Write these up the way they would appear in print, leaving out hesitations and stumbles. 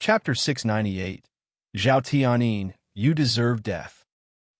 Chapter 698. Zhao Tianyin, you deserve death.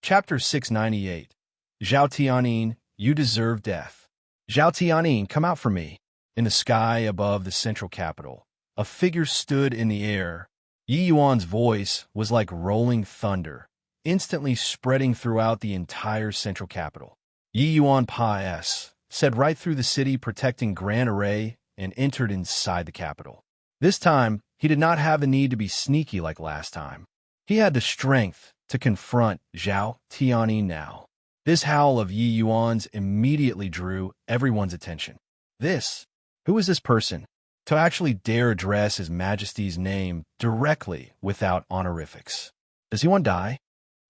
Chapter 698. Zhao Tianyin, you deserve death. Zhao Tianyin, come out for me. In the sky above the central capital, a figure stood in the air. Yi Yuan's voice was like rolling thunder, instantly spreading throughout the entire central capital. Yi Yuan Pa S said right through the city, protecting Grand Array, and entered inside the capital. This time, he did not have the need to be sneaky like last time. He had the strength to confront Zhao Tianyin now. This howl of Yi Yuan's immediately drew everyone's attention. Who is this person? To actually dare address His Majesty's name directly without honorifics. Does he want to die?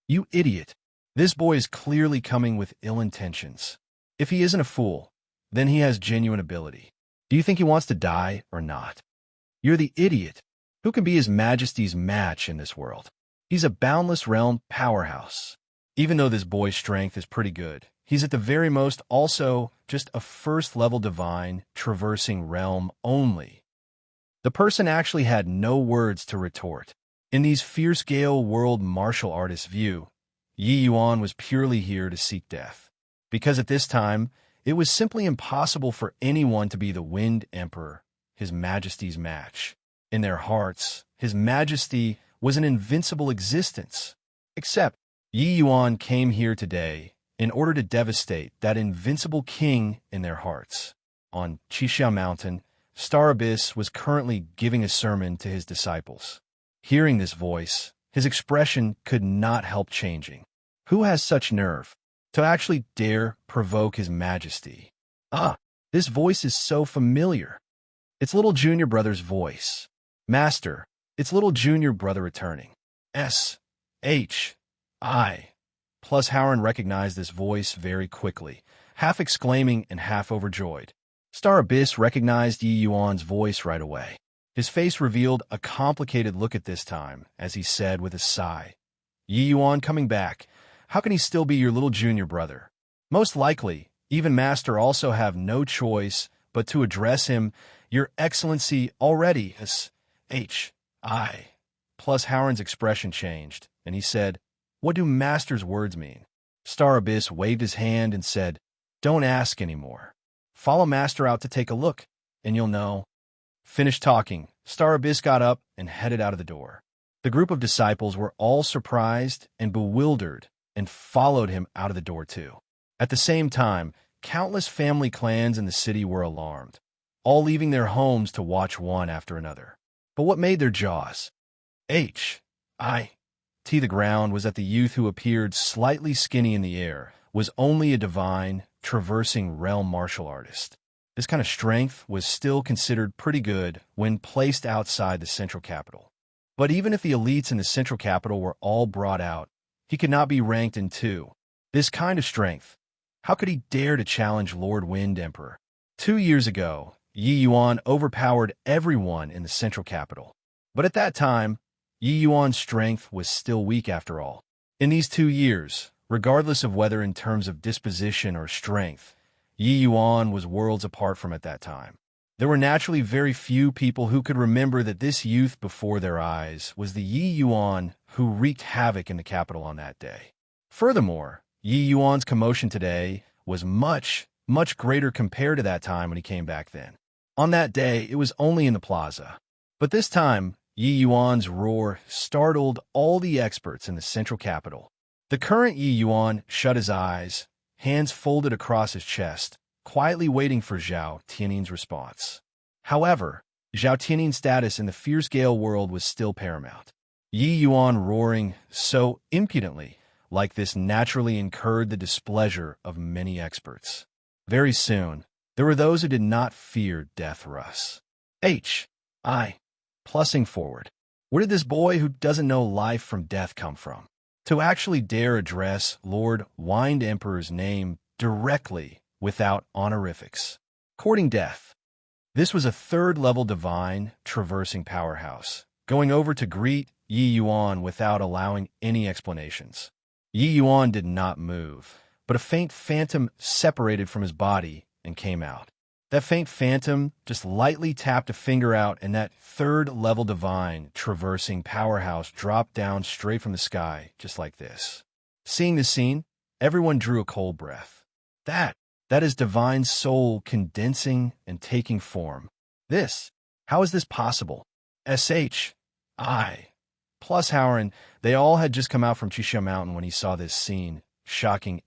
You idiot. This boy is clearly coming with ill intentions. If he isn't a fool, then he has genuine ability. Do you think he wants to die or not? You're the idiot. Who can be His Majesty's match in this world? He's a boundless realm powerhouse. Even though this boy's strength is pretty good, he's at the very most also just a first-level divine traversing realm only. The person actually had no words to retort. In these fierce Gale world martial artists' view, Yi Yuan was purely here to seek death. Because at this time, it was simply impossible for anyone to be the Wind Emperor, His Majesty's match. In their hearts, His Majesty was an invincible existence. Except, Yi Yuan came here today in order to devastate that invincible king in their hearts. On Qixia Mountain, Star Abyss was currently giving a sermon to his disciples. Hearing this voice, his expression could not help changing. Who has such nerve to actually dare provoke His Majesty? This voice is so familiar. It's little junior brother's voice. Master, it's little junior brother returning. S.H.I. Plus Howard recognized this voice very quickly, half exclaiming and half overjoyed. Star Abyss recognized Yi Yuan's voice right away. His face revealed a complicated look at this time, as he said with a sigh, Yi Yuan coming back. How can he still be your little junior brother? Most likely, even Master also have no choice but to address him, Your Excellency, already. S.H.I. Plus Howard's expression changed, and he said, What do Master's words mean? Star Abyss waved his hand and said, Don't ask anymore. Follow Master out to take a look, and you'll know. Finished talking, Star Abyss got up and headed out of the door. The group of disciples were all surprised and bewildered and followed him out of the door too. At the same time, countless family clans in the city were alarmed, all leaving their homes to watch one after another. But what made their jaws H.I.T. the ground was that the youth who appeared slightly skinny in the air was only a divine, traversing realm martial artist. This kind of strength was still considered pretty good when placed outside the central capital. But even if the elites in the central capital were all brought out, he could not be ranked in two. This kind of strength, how could he dare to challenge Lord Wind Emperor? 2 years ago, Yi Yuan overpowered everyone in the central capital. But at that time, Yi Yuan's strength was still weak after all. In these 2 years, regardless of whether in terms of disposition or strength, Yi Yuan was worlds apart from at that time. There were naturally very few people who could remember that this youth before their eyes was the Yi Yuan who wreaked havoc in the capital on that day. Furthermore, Yi Yuan's commotion today was much, much greater compared to that time when he came back then. On that day, it was only in the plaza. But this time, Yi Yuan's roar startled all the experts in the central capital. The current Yi Yuan shut his eyes, hands folded across his chest, quietly waiting for Zhao Tianyin's response. However, Zhao Tianyin's status in the fierce Gale world was still paramount. Yi Yuan roaring so impudently like this naturally incurred the displeasure of many experts. Very soon, there were those who did not fear death Russ. H.I. Plussing forward. Where did this boy who doesn't know life from death come from? To actually dare address Lord Wind Emperor's name directly without honorifics. Courting death. This was a third-level divine traversing powerhouse, going over to greet Yi Yuan without allowing any explanations. Yi Yuan did not move, but a faint phantom separated from his body and came out. That faint phantom just lightly tapped a finger out, and that third-level divine traversing powerhouse dropped down straight from the sky, just like this. Seeing this scene, everyone drew a cold breath. That is divine soul condensing and taking form. How is this possible? Plus Howard, they all had just come out from Chisha Mountain when he saw this scene. Shocking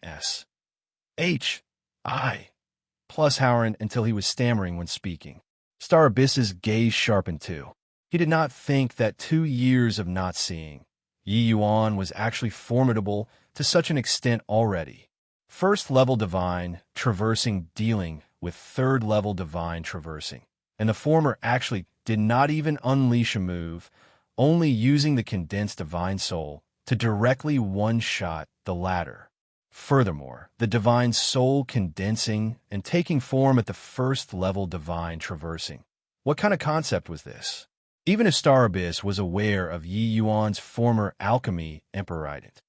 Plus Howard until he was stammering when speaking. Star Abyss's gaze sharpened too. He did not think that 2 years of not seeing Yi Yuan was actually formidable to such an extent already. First-level divine traversing dealing with third-level divine traversing. And the former actually did not even unleash a move, only using the condensed divine soul to directly one-shot the latter. Furthermore, the divine soul condensing and taking form at the first-level divine traversing. What kind of concept was this? Even if Star Abyss was aware of Yi Yuan's former alchemy emperorite.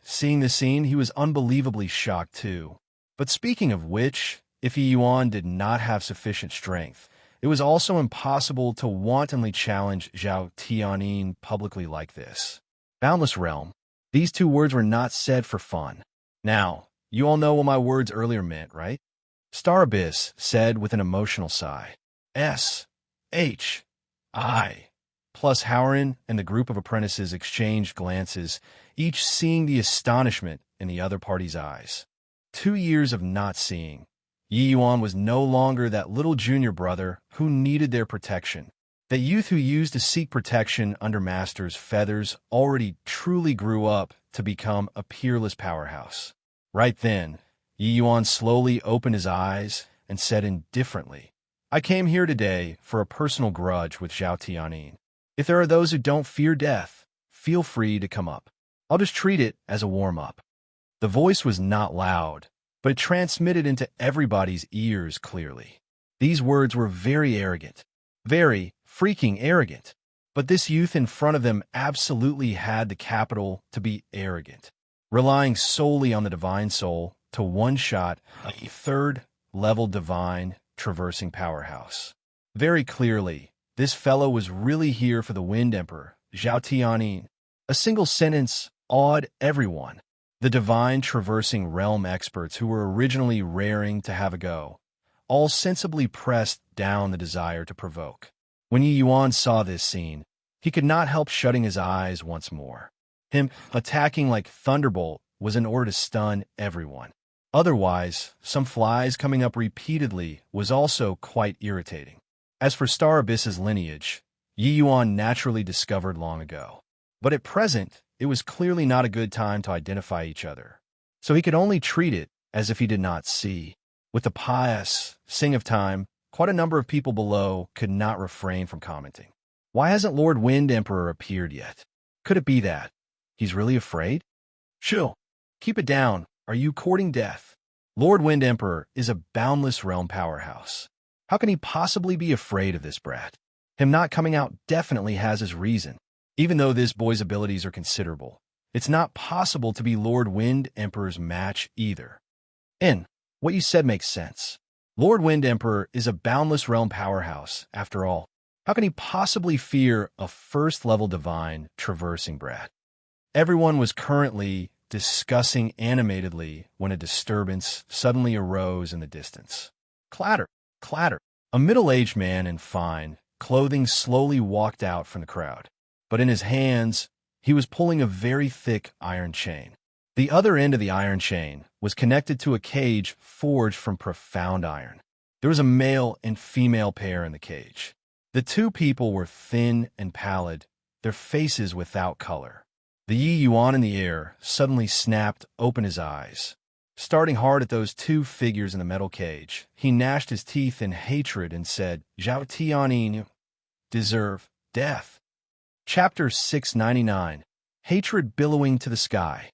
Seeing the scene, he was unbelievably shocked too. But speaking of which, if Yi Yuan did not have sufficient strength, it was also impossible to wantonly challenge Zhao Tianyin publicly like this. Boundless realm. These 2 words were not said for fun. Now, you all know what my words earlier meant, right? Star Abyss said with an emotional sigh. Plus Howard and the group of apprentices exchanged glances, each seeing the astonishment in the other party's eyes. 2 years of not seeing. Yi Yuan was no longer that little junior brother who needed their protection. That youth who used to seek protection under Master's feathers already truly grew up to become a peerless powerhouse. Right then, Yi Yuan slowly opened his eyes and said indifferently, I came here today for a personal grudge with Zhao Tianyin. If there are those who don't fear death, feel free to come up. I'll just treat it as a warm-up. The voice was not loud, but it transmitted into everybody's ears clearly. These words were very arrogant. Very freaking arrogant. But this youth in front of them absolutely had the capital to be arrogant, relying solely on the divine soul to one-shot a third-level divine traversing powerhouse. Very clearly, this fellow was really here for the Wind Emperor, Zhao Tianyin. A single sentence awed everyone. The divine traversing realm experts who were originally raring to have a go, all sensibly pressed down the desire to provoke. When Yi Yuan saw this scene, he could not help shutting his eyes once more. Him attacking like Thunderbolt was in order to stun everyone. Otherwise, some flies coming up repeatedly was also quite irritating. As for Star Abyss's lineage, Yi Yuan naturally discovered long ago. But at present, it was clearly not a good time to identify each other. So he could only treat it as if he did not see. With the pious sing of time, quite a number of people below could not refrain from commenting. Why hasn't Lord Wind Emperor appeared yet? Could it be that he's really afraid? Chill. Keep it down. Are you courting death? Lord Wind Emperor is a boundless realm powerhouse. How can he possibly be afraid of this brat? Him not coming out definitely has his reason. Even though this boy's abilities are considerable, it's not possible to be Lord Wind Emperor's match either. What you said makes sense. Lord Wind Emperor is a boundless realm powerhouse, after all. How can he possibly fear a first-level divine traversing brat? Everyone was currently discussing animatedly when a disturbance suddenly arose in the distance. Clatter, clatter. A middle-aged man in fine clothing slowly walked out from the crowd. But in his hands, he was pulling a very thick iron chain. The other end of the iron chain was connected to a cage forged from profound iron. There was a male and female pair in the cage. The 2 people were thin and pallid, their faces without color. The Yi Yuan in the air suddenly snapped open his eyes. Starting hard at those 2 figures in the metal cage, he gnashed his teeth in hatred and said, Zhao Tianyin deserve death. Chapter 699. Hatred Billowing to the Sky.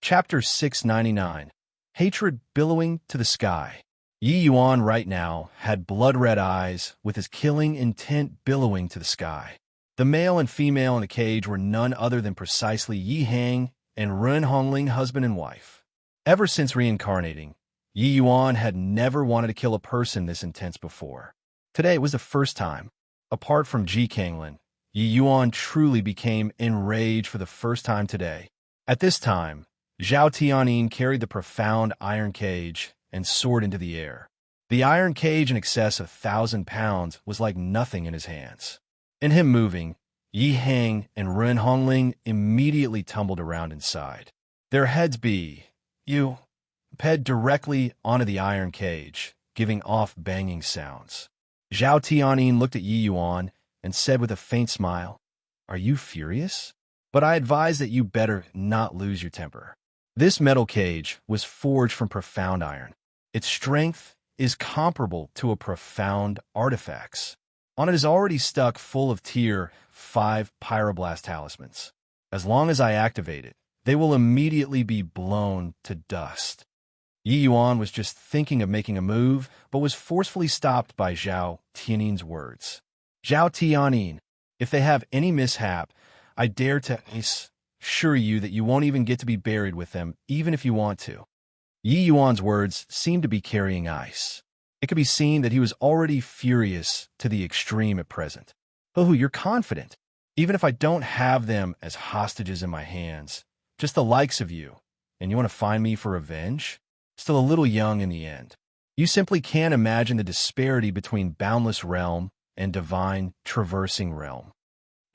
Chapter 699. Hatred Billowing to the Sky. Yi Yuan right now had blood-red eyes with his killing intent billowing to the sky. The male and female in the cage were none other than precisely Yi Hang and Ren Hongling, husband and wife. Ever since reincarnating, Yi Yuan had never wanted to kill a person this intense before. Today was the first time. Apart from Ji Kanglin, Yi Yuan truly became enraged for the first time today. At this time, Zhao Tianyin carried the profound iron cage and soared into the air. The iron cage in excess of 1,000 pounds was like nothing in his hands. In him moving, Yi Heng and Ren Hongling immediately tumbled around inside. Their heads ped directly onto the iron cage, giving off banging sounds. Zhao Tianyin looked at Yi Yuan and said with a faint smile, "Are you furious? But I advise that you better not lose your temper." This metal cage was forged from profound iron. Its strength is comparable to a profound artifact's. On it is already stuck full of Tier 5 pyroblast talismans. As long as I activate it, they will immediately be blown to dust. Yi Yuan was just thinking of making a move, but was forcefully stopped by Zhao Tianyin's words. "Zhao Tianyin, if they have any mishap, I dare to assure you that you won't even get to be buried with them, even if you want to." Yi Yuan's words seemed to be carrying ice. It could be seen that he was already furious to the extreme at present. "Oh, you're confident. Even if I don't have them as hostages in my hands, just the likes of you, and you want to find me for revenge? Still a little young in the end. You simply can't imagine the disparity between boundless realm and divine traversing realm."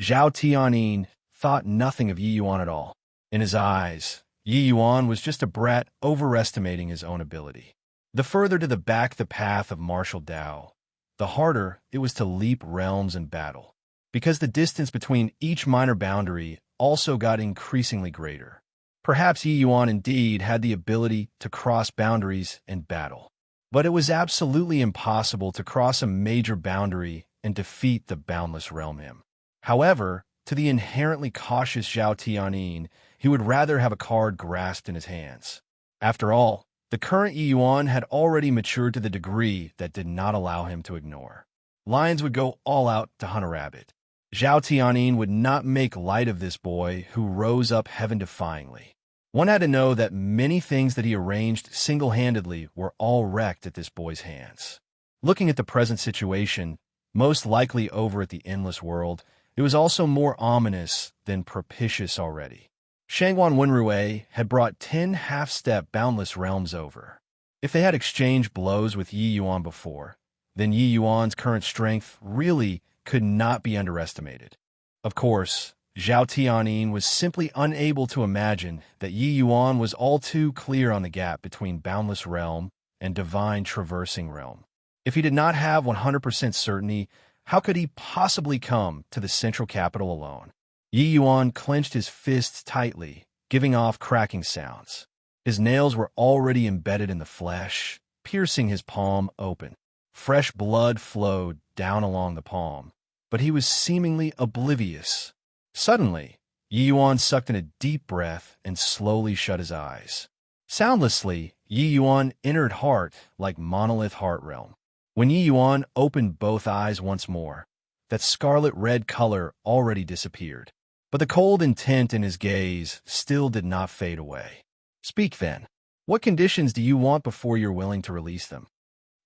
Zhao Tianyin thought nothing of Yi Yuan at all. In his eyes, Yi Yuan was just a brat overestimating his own ability. The further to the back the path of martial Dao, the harder it was to leap realms in battle, because the distance between each minor boundary also got increasingly greater. Perhaps Yi Yuan indeed had the ability to cross boundaries in battle, but it was absolutely impossible to cross a major boundary and defeat the boundless realm him. However, to the inherently cautious Zhao Tianyin, he would rather have a card grasped in his hands. After all, the current Yi Yuan had already matured to the degree that did not allow him to ignore. Lions would go all out to hunt a rabbit. Zhao Tianyin would not make light of this boy who rose up heaven-defyingly. One had to know that many things that he arranged single-handedly were all wrecked at this boy's hands. Looking at the present situation, most likely over at the endless world, it was also more ominous than propitious already. Shangguan Wenrui had brought 10 half-step boundless realms over. If they had exchanged blows with Yi Yuan before, then Yi Yuan's current strength really could not be underestimated. Of course, Zhao Tianyin was simply unable to imagine that Yi Yuan was all too clear on the gap between boundless realm and divine traversing realm. If he did not have 100% certainty, how could he possibly come to the central capital alone? Yi Yuan clenched his fists tightly, giving off cracking sounds. His nails were already embedded in the flesh, piercing his palm open. Fresh blood flowed down along the palm, but he was seemingly oblivious. Suddenly, Yi Yuan sucked in a deep breath and slowly shut his eyes. Soundlessly, Yi Yuan entered heart like monolith heart realm. When Yi Yuan opened both eyes once more, that scarlet red color already disappeared. But the cold intent in his gaze still did not fade away. "Speak then. What conditions do you want before you're willing to release them?"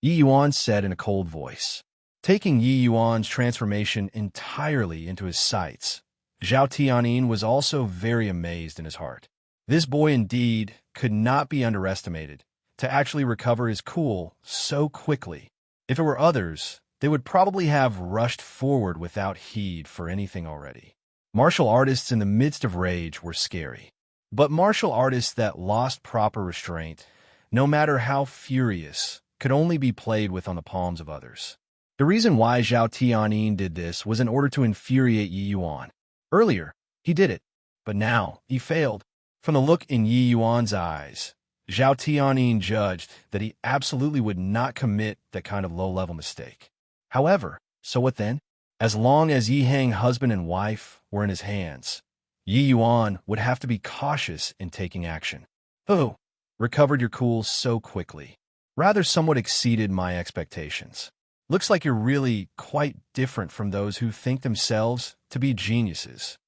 Yi Yuan said in a cold voice. Taking Yi Yuan's transformation entirely into his sights, Zhao Tianyin was also very amazed in his heart. This boy indeed could not be underestimated, to actually recover his cool so quickly. If it were others, they would probably have rushed forward without heed for anything already. Martial artists in the midst of rage were scary. But martial artists that lost proper restraint, no matter how furious, could only be played with on the palms of others. The reason why Zhao Tianyin did this was in order to infuriate Yi Yuan. Earlier, he did it, but now he failed. From the look in Yi Yuan's eyes, Zhao Tianyin judged that he absolutely would not commit that kind of low-level mistake. However, so what then? As long as Yi Heng husband and wife were in his hands, Yi Yuan would have to be cautious in taking action. "Oh, recovered your cool so quickly. Rather somewhat exceeded my expectations. Looks like you're really quite different from those who think themselves to be geniuses,"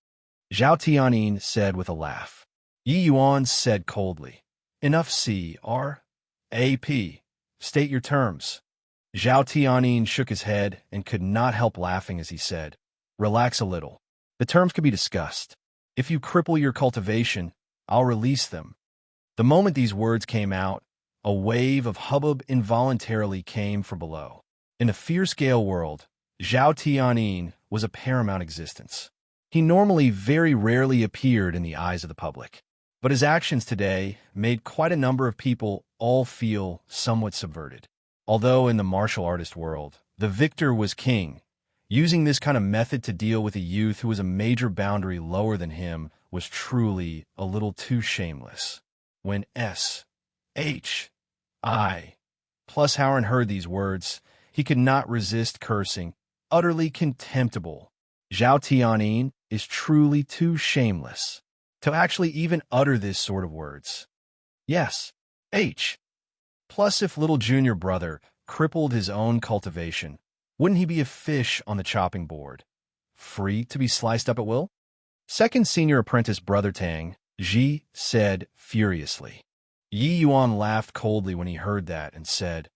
Zhao Tianyin said with a laugh. Yi Yuan said coldly, "Enough, see, are AP. State your terms. Zhao Tianyin shook his head and could not help laughing as he said, "Relax a little. The terms could be discussed. If you cripple your cultivation, I'll release them." The moment these words came out, a wave of hubbub involuntarily came from below. In the fierce gale world, Zhao Tianyin was a paramount existence. He normally very rarely appeared in the eyes of the public, but his actions today made quite a number of people all feel somewhat subverted. Although in the martial artist world, the victor was king, using this kind of method to deal with a youth who was a major boundary lower than him was truly a little too shameless. When S.H.I. plus Howard heard these words, he could not resist cursing, utterly contemptible. Zhao Tianyin is truly too shameless to actually even utter this sort of words. Yes, H. Plus, if little junior brother crippled his own cultivation, wouldn't he be a fish on the chopping board, free to be sliced up at will? Second senior apprentice brother Tang, Ji, said furiously. Yi Yuan laughed coldly when he heard that and said,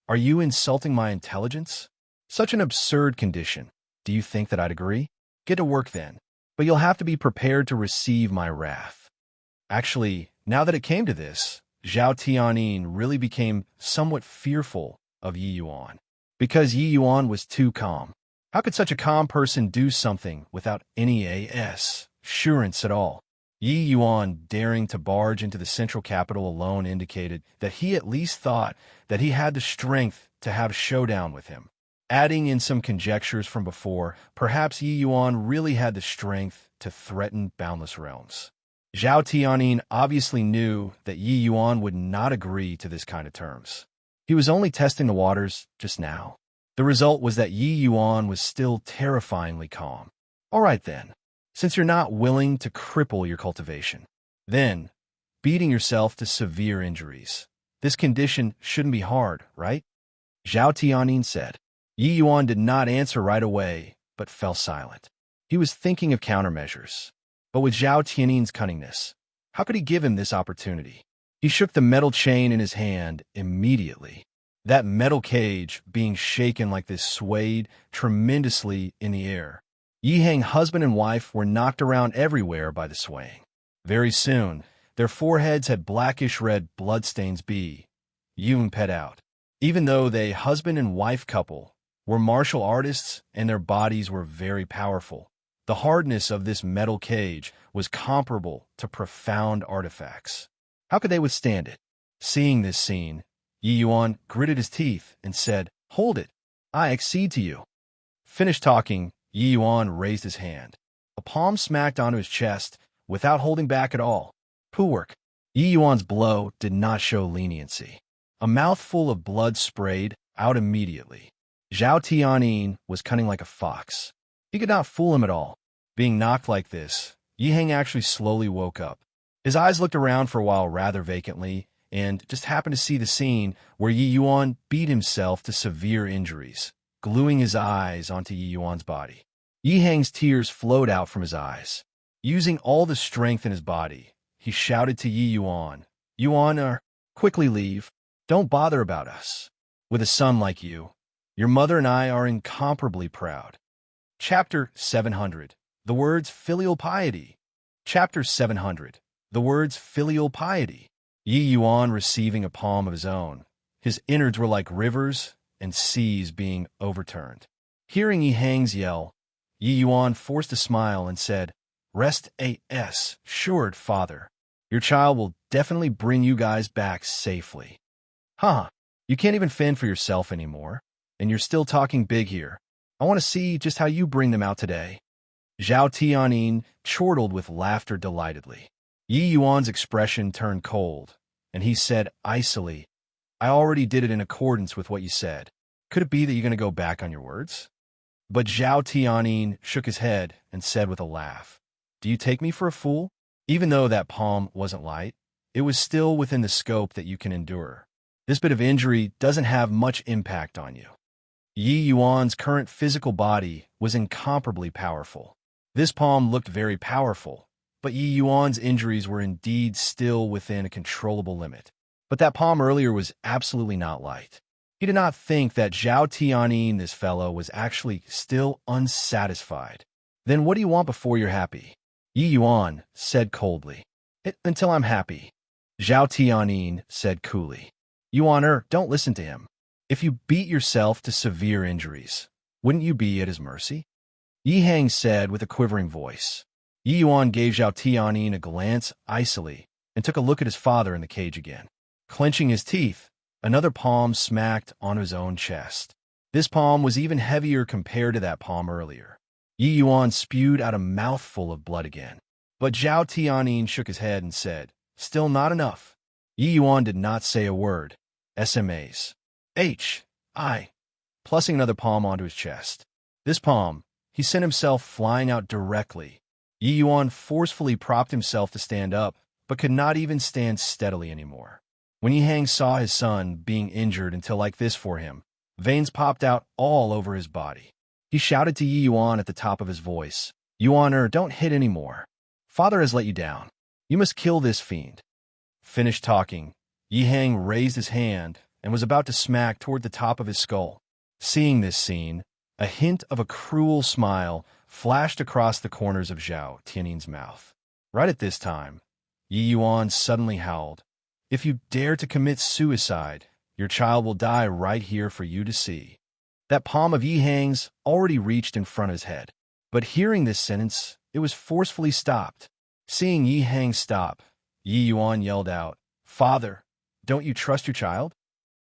"Are you insulting my intelligence? Such an absurd condition. Do you think that I'd agree? Get to work then, but you'll have to be prepared to receive my wrath." Actually, now that it came to this, Zhao Tianyin really became somewhat fearful of Yi Yuan, because Yi Yuan was too calm. How could such a calm person do something without any assurance at all? Yi Yuan daring to barge into the central capital alone indicated that he at least thought that he had the strength to have a showdown with him. Adding in some conjectures from before, perhaps Yi Yuan really had the strength to threaten boundless realms. Zhao Tianyin obviously knew that Yi Yuan would not agree to this kind of terms. He was only testing the waters just now. The result was that Yi Yuan was still terrifyingly calm. All right then, since you're not willing to cripple your cultivation, then beating yourself to severe injuries. This condition shouldn't be hard, right? Zhao Tianyin said. Yi Yuan did not answer right away, but fell silent. He was thinking of countermeasures. But with Zhao Tianyin's cunningness, how could he give him this opportunity? He shook the metal chain in his hand immediately. That metal cage, being shaken like this, swayed tremendously in the air. Yi Hang husband and wife were knocked around everywhere by the swaying. Very soon, their foreheads had blackish-red bloodstains Yun pet out. Even though they husband and wife couple were martial artists and their bodies were very powerful, the hardness of this metal cage was comparable to profound artifacts. How could they withstand it? Seeing this scene, Yi Yuan gritted his teeth and said, "Hold it. I accede to you." Finished talking, Yi Yuan raised his hand. A palm smacked onto his chest without holding back at all. Poo work. Yi Yuan's blow did not show leniency. A mouthful of blood sprayed out immediately. Zhao Tianyin was cunning like a fox. He could not fool him at all. Being knocked like this, Yi Hang actually slowly woke up. His eyes looked around for a while rather vacantly, and just happened to see the scene where Yi Yuan beat himself to severe injuries, gluing his eyes onto Yi Yuan's body. Yi Hang's tears flowed out from his eyes. Using all the strength in his body, he shouted to Yi Yuan, "Yuan, quickly leave. Don't bother about us. With a son like you, your mother and I are incomparably proud." Chapter 700. The words filial piety. Chapter 700. The words filial piety. Yi Yuan receiving a palm of his own. His innards were like rivers and seas being overturned. Hearing Yi Hang's yell, Yi Yuan forced a smile and said, "Rest assured, father. Your child will definitely bring you guys back safely." "Huh, you can't even fend for yourself anymore, and you're still talking big here. I want to see just how you bring them out today." Zhao Tianyin chortled with laughter delightedly. Yi Yuan's expression turned cold, and he said icily, "I already did it in accordance with what you said. Could it be that you're going to go back on your words?" But Zhao Tianyin shook his head and said with a laugh, "Do you take me for a fool? Even though that palm wasn't light, it was still within the scope that you can endure. This bit of injury doesn't have much impact on you." Yi Yuan's current physical body was incomparably powerful. This palm looked very powerful, but Yi Yuan's injuries were indeed still within a controllable limit. But that palm earlier was absolutely not light. He did not think that Zhao Tianyin, this fellow, was actually still unsatisfied. Then what do you want before you're happy? Yi Yuan said coldly. Until I'm happy. Zhao Tianyin said coolly. Yuan, don't listen to him. If you beat yourself to severe injuries, wouldn't you be at his mercy? Yi Hang said with a quivering voice. Yi Yuan gave Zhao Tianyin a glance icily and took a look at his father in the cage again. Clenching his teeth, another palm smacked on his own chest. This palm was even heavier compared to that palm earlier. Yi Yuan spewed out a mouthful of blood again. But Zhao Tianyin shook his head and said, still not enough. Yi Yuan did not say a word. SMAs. Plussing another palm onto his chest. This palm, he sent himself flying out directly. Yi Yuan forcefully propped himself to stand up, but could not even stand steadily anymore. When Yi Hang saw his son being injured until like this for him, veins popped out all over his body. He shouted to Yi Yuan at the top of his voice, Yuan, don't hit anymore. Father has let you down. You must kill this fiend. Finished talking, Yi Hang raised his hand and was about to smack toward the top of his skull. Seeing this scene, a hint of a cruel smile flashed across the corners of Zhao Tianyin's mouth. Right at this time, Yi Yuan suddenly howled, if you dare to commit suicide, your child will die right here for you to see. That palm of Yi Hang's already reached in front of his head. But hearing this sentence, it was forcefully stopped. Seeing Yi Hang stop, Yi Yuan yelled out, Father, don't you trust your child?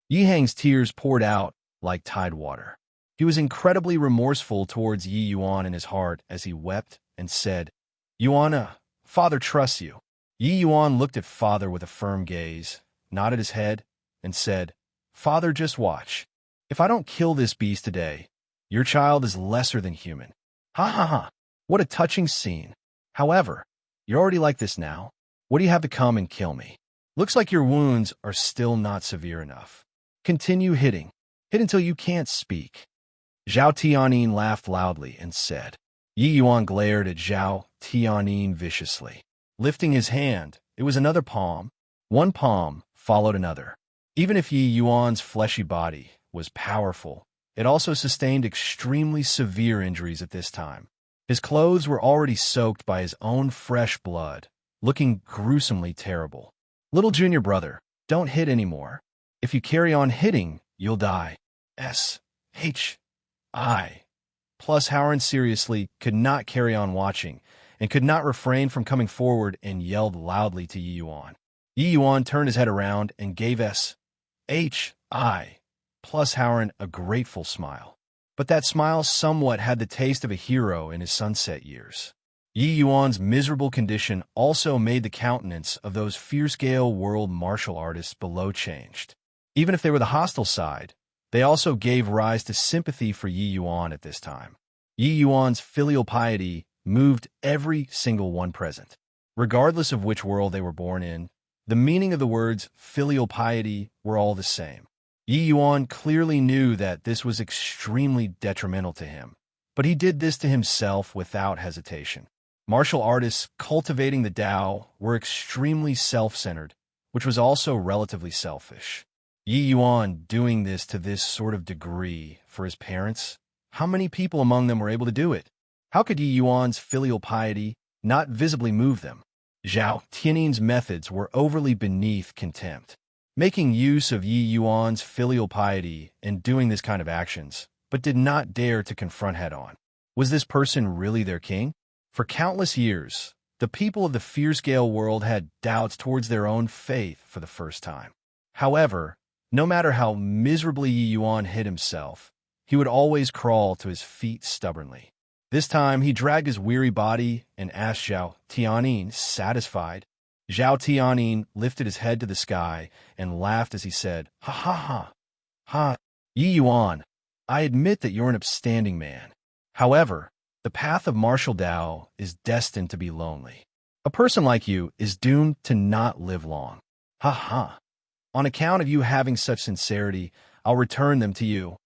Yi Hang's tears poured out like tide water. He was incredibly remorseful towards Yi Yuan in his heart as he wept and said, Yuan, Father trusts you. Yi Yuan looked at Father with a firm gaze, nodded his head, and said, Father, just watch. If I don't kill this beast today, your child is lesser than human. Ha ha ha. What a touching scene. However, you're already like this now. What do you have to come and kill me? Looks like your wounds are still not severe enough. Continue hitting. Hit until you can't speak. Zhao Tianyin laughed loudly and said. Yi Yuan glared at Zhao Tianyin viciously. Lifting his hand, it was another palm. One palm followed another. Even if Yi Yuan's fleshy body was powerful, it also sustained extremely severe injuries at this time. His clothes were already soaked by his own fresh blood, looking gruesomely terrible. Little junior brother, don't hit anymore. If you carry on hitting, you'll die. Plus Howard seriously could not carry on watching, and could not refrain from coming forward and yelled loudly to Yi Yuan. Yi Yuan turned his head around and gave plus Howard a grateful smile. But that smile somewhat had the taste of a hero in his sunset years. Yi Yuan's miserable condition also made the countenance of those fierce-scale world martial artists below changed. Even if they were the hostile side, they also gave rise to sympathy for Yi Yuan at this time. Yi Yuan's filial piety moved every single one present. Regardless of which world they were born in, the meaning of the words filial piety were all the same. Yi Yuan clearly knew that this was extremely detrimental to him, but he did this to himself without hesitation. Martial artists cultivating the Tao were extremely self-centered, which was also relatively selfish. Yi Yuan doing this to this sort of degree for his parents, how many people among them were able to do it? How could Yi Yuan's filial piety not visibly move them? Zhao Tianyin's methods were overly beneath contempt. Making use of Yi Yuan's filial piety and doing this kind of actions, but did not dare to confront head-on. Was this person really their king? For countless years, the people of the fierce-scale world had doubts towards their own faith for the first time. However, no matter how miserably Yi Yuan hid himself, he would always crawl to his feet stubbornly. This time, he dragged his weary body and asked Zhao Tianyin, satisfied. Zhao Tianyin lifted his head to the sky and laughed as he said, Ha ha ha. Ha, Yi Yuan, I admit that you're an upstanding man. However, the path of martial Tao is destined to be lonely. A person like you is doomed to not live long. Ha ha. On account of you having such sincerity, I'll return them to you.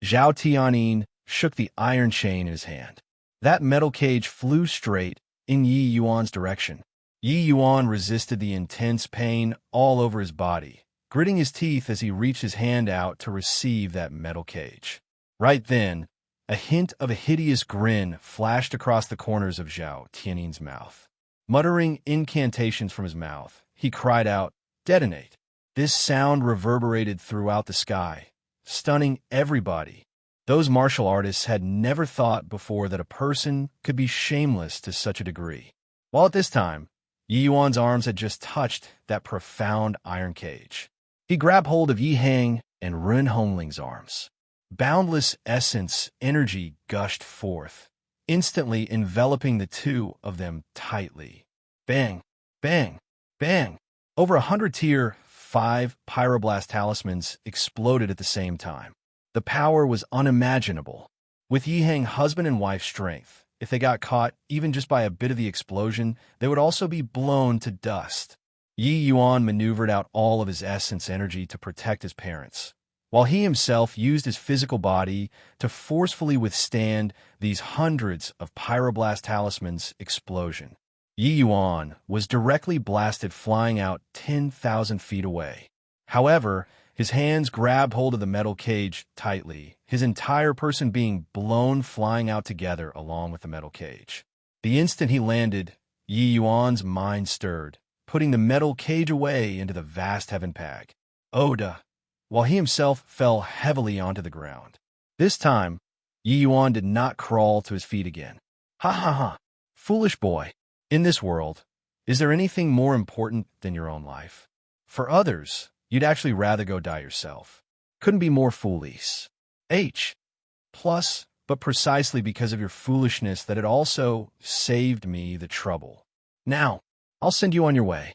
Zhao Tianyin shook the iron chain in his hand. That metal cage flew straight in Yi Yuan's direction. Yi Yuan resisted the intense pain all over his body gritting his teeth as he reached his hand out to receive that metal cage. Right then, a hint of a hideous grin flashed across the corners of Zhao Tianin's mouth. Muttering incantations from his mouth, he cried out, "Detonate!" This sound reverberated throughout the sky, stunning everybody. Those martial artists had never thought before that a person could be shameless to such a degree. While at this time, Yi Yuan's arms had just touched that profound iron cage. He grabbed hold of Yi Hang and Ren Hongling's arms. Boundless essence energy gushed forth, instantly enveloping the two of them tightly. Bang, bang, bang. Over 100 tier 5 pyroblast talismans exploded at the same time. The power was unimaginable. With Yi Hang husband and wife strength, if they got caught even just by a bit of the explosion, they would also be blown to dust. Yi Yuan maneuvered out all of his essence energy to protect his parents, while he himself used his physical body to forcefully withstand these hundreds of pyroblast talismans' explosion. Yi Yuan was directly blasted flying out 10,000 feet away. However, his hands grabbed hold of the metal cage tightly, his entire person being blown flying out together along with the metal cage. The instant he landed, Yi Yuan's mind stirred, putting the metal cage away into the vast heaven pag. Oda, while he himself fell heavily onto the ground. This time, Yi Yuan did not crawl to his feet again. Ha ha ha! Foolish boy! In this world, is there anything more important than your own life? For others, you'd actually rather go die yourself. Couldn't be more foolish. Plus, but precisely because of your foolishness that it also saved me the trouble. Now, I'll send you on your way.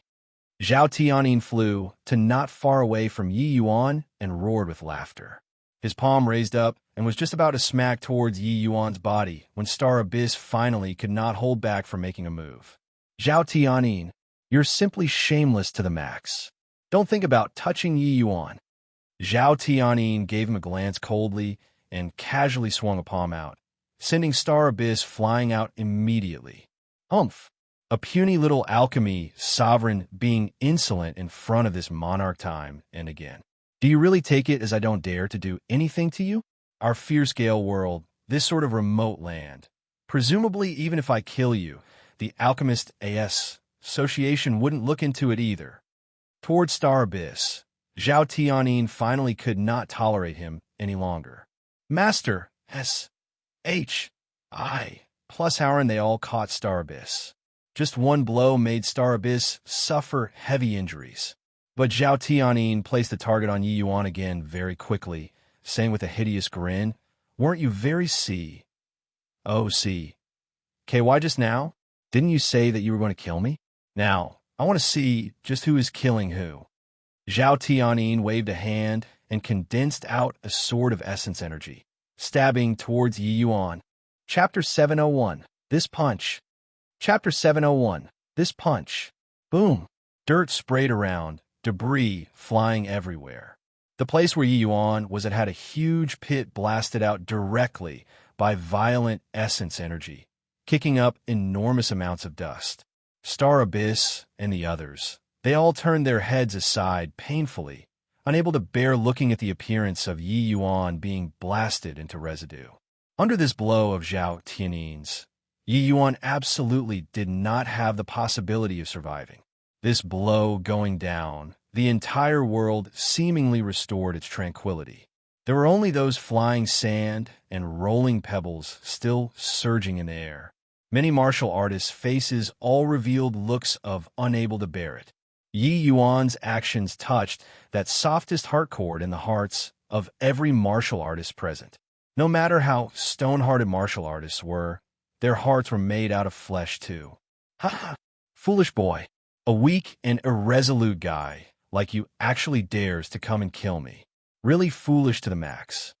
Zhao Tianin flew to not far away from Yi Yuan and roared with laughter. His palm raised up and was just about to smack towards Yi Yuan's body when Star Abyss finally could not hold back from making a move. Zhao Tianin, you're simply shameless to the max. Don't think about touching Yi Yuan. Zhao Tianin gave him a glance coldly and casually swung a palm out, sending Star Abyss flying out immediately. Humph! A puny little alchemy sovereign being insolent in front of this monarch time and again. Do you really take it as I don't dare to do anything to you? Our fierce gale world, this sort of remote land. Presumably, even if I kill you, the Alchemist Association wouldn't look into it either. Toward Star Abyss, Zhao Tianin finally could not tolerate him any longer. Master, S.H.I. plus Howard and they all caught Star Abyss. Just one blow made Star Abyss suffer heavy injuries. But Zhao Tianin placed the target on Yi Yuan again very quickly, saying with a hideous grin, "Weren't you very KY just now? Didn't you say that you were going to kill me? Now, I want to see just who is killing who." Zhao Tianin waved a hand and condensed out a sword of essence energy, stabbing towards Yi Yuan. Chapter 701, This Punch. Chapter 701, This Punch. Boom. Dirt sprayed around, debris flying everywhere. The place where Yi Yuan was had a huge pit blasted out directly by violent essence energy, kicking up enormous amounts of dust. Star Abyss and the others, they all turned their heads aside painfully, unable to bear looking at the appearance of Yi Yuan being blasted into residue. Under this blow of Zhao Tianin's, Yi Yuan absolutely did not have the possibility of surviving. This blow going down, the entire world seemingly restored its tranquility. There were only those flying sand and rolling pebbles still surging in the air. Many martial artists' faces all revealed looks of unable to bear it. Yi Yuan's actions touched that softest heart chord in the hearts of every martial artist present. No matter how stone-hearted martial artists were, their hearts were made out of flesh too. Ha ha! Foolish boy! A weak and irresolute guy like you actually dares to come and kill me. Really foolish to the max.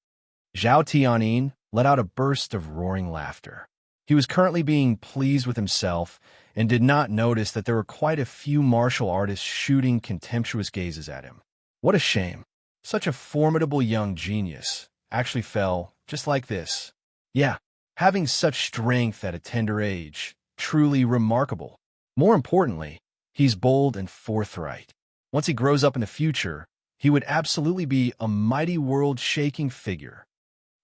Zhao Tianin let out a burst of roaring laughter. He was currently being pleased with himself and did not notice that there were quite a few martial artists shooting contemptuous gazes at him. What a shame. Such a formidable young genius actually fell just like this. Yeah, having such strength at a tender age, truly remarkable. More importantly, he's bold and forthright. Once he grows up in the future, he would absolutely be a mighty world-shaking figure,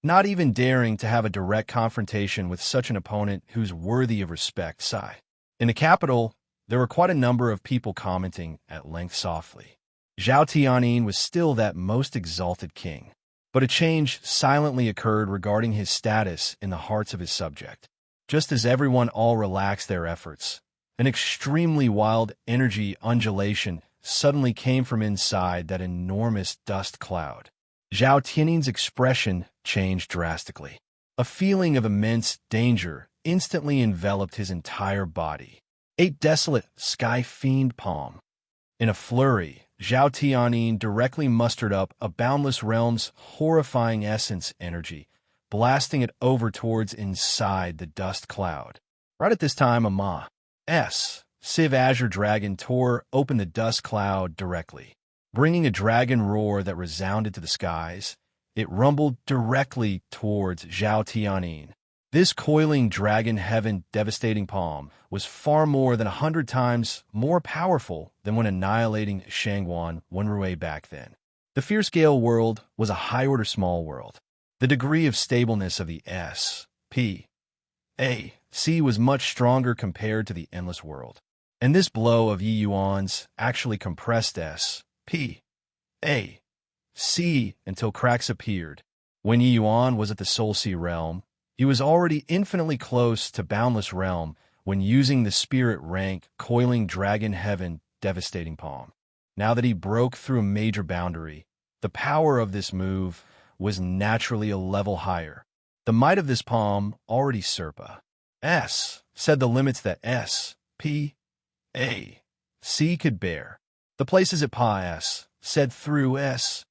not even daring to have a direct confrontation with such an opponent who's worthy of respect. Sigh. In the capital, there were quite a number of people commenting at length softly. Zhao Tianyin was still that most exalted king, but a change silently occurred regarding his status in the hearts of his subject. Just as everyone all relaxed their efforts, an extremely wild energy undulation suddenly came from inside that enormous dust cloud. Zhao Tianyin's expression changed drastically. A feeling of immense danger instantly enveloped his entire body. A desolate sky-fiend palm. In a flurry, Zhao Tianyin directly mustered up a boundless realm's horrifying essence energy, blasting it over towards inside the dust cloud. Right at this time, Civ Azure Dragon tore open the dust cloud directly. Bringing a dragon roar that resounded to the skies, it rumbled directly towards Zhao Tianyin. This coiling dragon heaven devastating palm was far more than 100 times more powerful than when annihilating Shangguan Wenrui back then. The fierce gale world was a high-order small world. The degree of stableness of the S.P.A.C. was much stronger compared to the endless world. And this blow of Yi Yuan's actually compressed S.P.A.C. until cracks appeared. When Yi Yuan was at the Soul Sea realm, he was already infinitely close to Boundless Realm when using the spirit rank coiling dragon heaven devastating palm. Now that he broke through a major boundary, the power of this move was naturally a level higher. The might of this palm already said the limits that S.P.A.C. could bear. The places it said through S.P.A.C.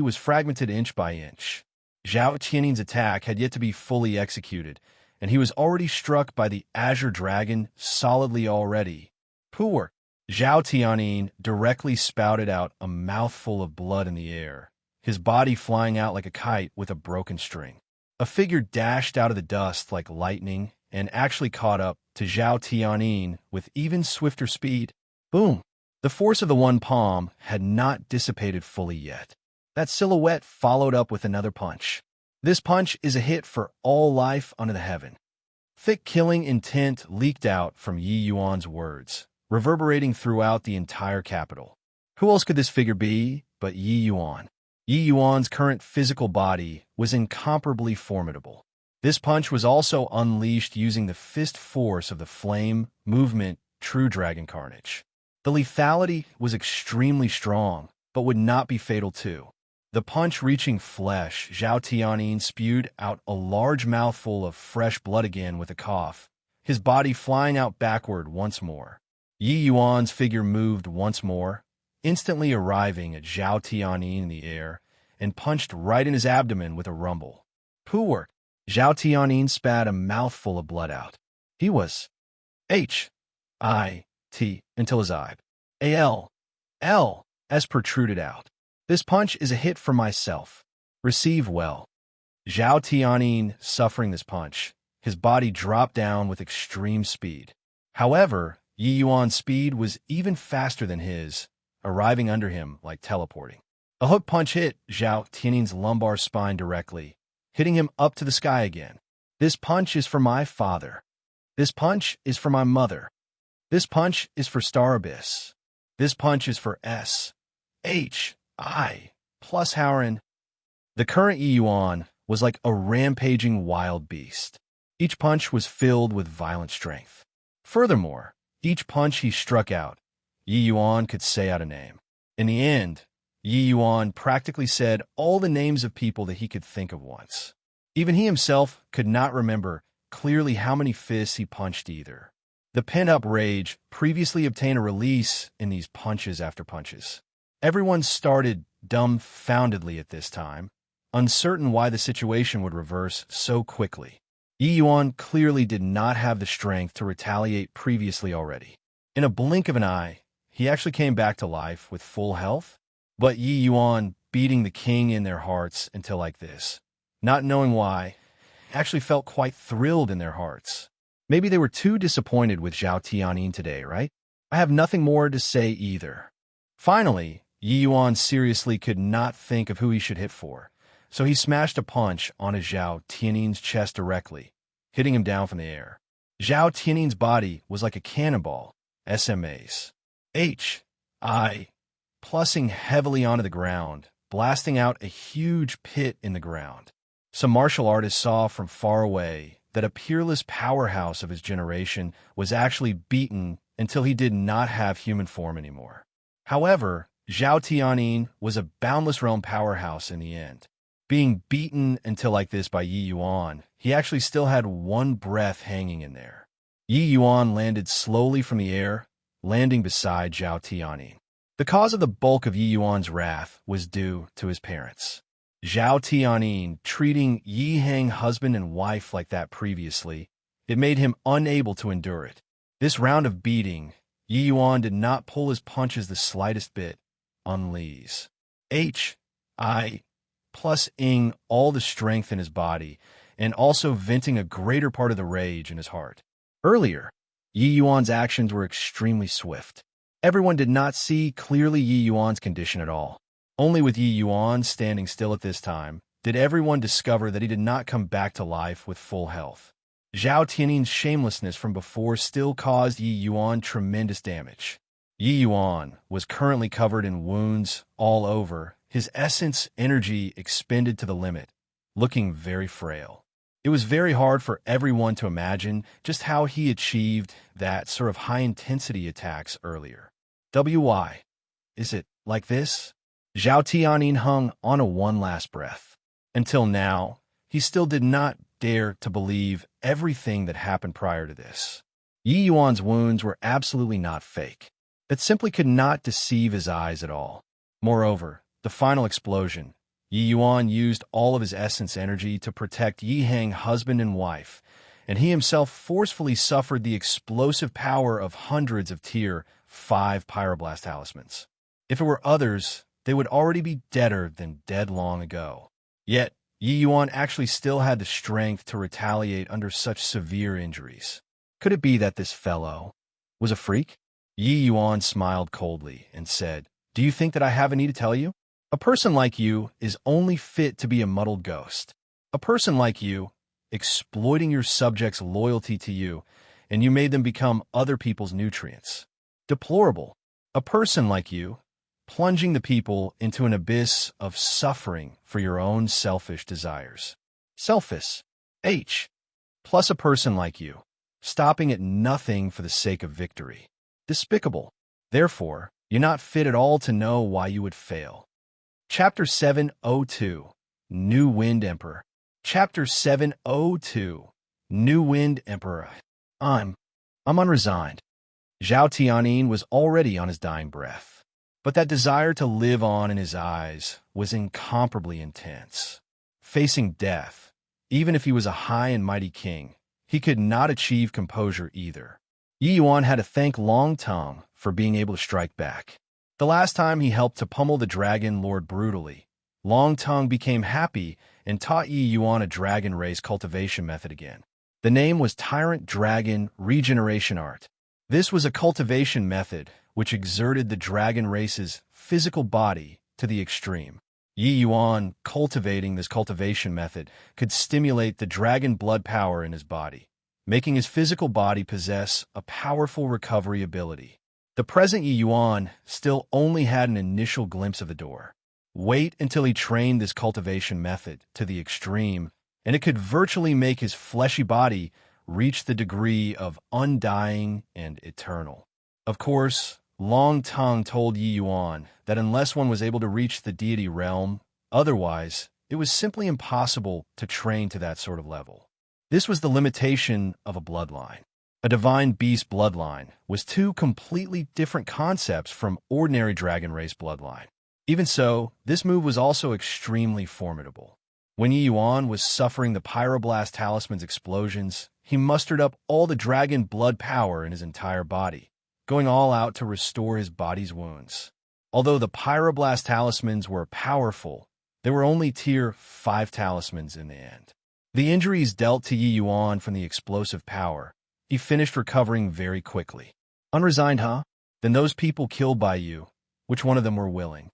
was fragmented inch by inch. Zhao Tianyin's attack had yet to be fully executed, and he was already struck by the Azure Dragon solidly already. Poor Zhao Tianyin directly spouted out a mouthful of blood in the air, his body flying out like a kite with a broken string. A figure dashed out of the dust like lightning and actually caught up to Zhao Tianyin with even swifter speed. Boom! The force of the one palm had not dissipated fully yet. That silhouette followed up with another punch. This punch is a hit for all life under the heaven. Thick killing intent leaked out from Yi Yuan's words, reverberating throughout the entire capital. Who else could this figure be but Yi Yuan? Yi Yuan's current physical body was incomparably formidable. This punch was also unleashed using the fist force of the flame movement True Dragon Carnage. The lethality was extremely strong, but would not be fatal too. The punch reaching flesh, Zhao Tianyin spewed out a large mouthful of fresh blood again with a cough, his body flying out backward once more. Yi Yuan's figure moved once more, instantly arriving at Zhao Tianyin in the air, and punched right in his abdomen with a rumble. Poor Zhao Tianyin spat a mouthful of blood out. He was H-I-T until his eyeball-L-S protruded out. This punch is a hit for myself. Receive well. Zhao Tianyin suffering this punch, his body dropped down with extreme speed. However, Yi Yuan's speed was even faster than his, arriving under him like teleporting. A hook punch hit Zhao Tianyin's lumbar spine directly, hitting him up to the sky again. This punch is for my father. This punch is for my mother. This punch is for Star Abyss. This punch is for S.H.I. plus Howren. The current Yi Yuan was like a rampaging wild beast. Each punch was filled with violent strength. Furthermore, each punch he struck out, Yi Yuan could say out a name. In the end, Yi Yuan practically said all the names of people that he could think of once. Even he himself could not remember clearly how many fists he punched either. The pent-up rage previously obtained a release in these punches after punches. Everyone started dumbfoundedly at this time, uncertain why the situation would reverse so quickly. Yi Yuan clearly did not have the strength to retaliate previously already. In a blink of an eye, he actually came back to life with full health. But Yi Yuan beating the king in their hearts until like this, not knowing why, actually felt quite thrilled in their hearts. Maybe they were too disappointed with Zhao Tianyin today, right? I have nothing more to say either. Finally, Yi Yuan seriously could not think of who he should hit for, so he smashed a punch onto Zhao Tianin's chest directly, hitting him down from the air. Zhao Tianin's body was like a cannonball, SMAs. Plussing heavily onto the ground, blasting out a huge pit in the ground. Some martial artists saw from far away that a peerless powerhouse of his generation was actually beaten until he did not have human form anymore. However, Zhao Tianin was a boundless realm powerhouse in the end. Being beaten until like this by Yi Yuan, he actually still had one breath hanging in there. Yi Yuan landed slowly from the air, landing beside Zhao Tianin. The cause of the bulk of Yi Yuan's wrath was due to his parents. Zhao Tianin treating Yi Hang husband and wife like that previously, it made him unable to endure it. This round of beating, Yi Yuan did not pull his punches the slightest bit, unleash. Plus ing all the strength in his body, and also venting a greater part of the rage in his heart. Earlier, Yi Yuan's actions were extremely swift. Everyone did not see clearly Yi Yuan's condition at all. Only with Yi Yuan standing still at this time, did everyone discover that he did not come back to life with full health. Zhao Tianin's shamelessness from before still caused Yi Yuan tremendous damage. Yi Yuan was currently covered in wounds all over, his essence energy expended to the limit, looking very frail. It was very hard for everyone to imagine just how he achieved that sort of high-intensity attacks earlier. Why? Is it like this? Zhao Tianin hung on a one last breath. Until now, he still did not dare to believe everything that happened prior to this. Yi Yuan's wounds were absolutely not fake. It simply could not deceive his eyes at all. Moreover, the final explosion, Yi Yuan used all of his essence energy to protect Yi Hang husband and wife, and he himself forcefully suffered the explosive power of hundreds of Tier 5 Pyroblast talismans. If it were others, they would already be deader than dead long ago. Yet, Yi Yuan actually still had the strength to retaliate under such severe injuries. Could it be that this fellow was a freak? Yi Yuan smiled coldly and said, "Do you think that I have a need to tell you? A person like you is only fit to be a muddled ghost. A person like you, exploiting your subjects' loyalty to you, and you made them become other people's nutrients. Deplorable. A person like you, plunging the people into an abyss of suffering for your own selfish desires. Selfish. Plus a person like you, stopping at nothing for the sake of victory. Despicable. Therefore, you're not fit at all to know why you would fail." Chapter 702, New Wind Emperor. Chapter 702, New Wind Emperor. I'm unresigned. Zhao Tianin was already on his dying breath, but that desire to live on in his eyes was incomparably intense. Facing death, even if he was a high and mighty king, he could not achieve composure either. Yi Yuan had to thank Long Tongue for being able to strike back. The last time he helped to pummel the Dragon Lord brutally, Long Tongue became happy and taught Yi Yuan a dragon race cultivation method again. The name was Tyrant Dragon Regeneration Art. This was a cultivation method which exerted the dragon race's physical body to the extreme. Yi Yuan, cultivating this cultivation method, could stimulate the dragon blood power in his body, making his physical body possess a powerful recovery ability. The present Yi Yuan still only had an initial glimpse of the door. Wait until he trained this cultivation method to the extreme, and it could virtually make his fleshy body reach the degree of undying and eternal. Of course, Long Tongue told Yi Yuan that unless one was able to reach the deity realm, otherwise, it was simply impossible to train to that sort of level. This was the limitation of a bloodline. A divine beast bloodline was two completely different concepts from ordinary dragon race bloodline. Even so, this move was also extremely formidable. When Yi Yuan was suffering the Pyroblast Talisman's explosions, he mustered up all the dragon blood power in his entire body, going all out to restore his body's wounds. Although the Pyroblast Talismans were powerful, they were only Tier 5 talismans in the end. The injuries dealt to Yi Yuan from the explosive power, he finished recovering very quickly. Unresigned, huh? Then those people killed by you, which one of them were willing.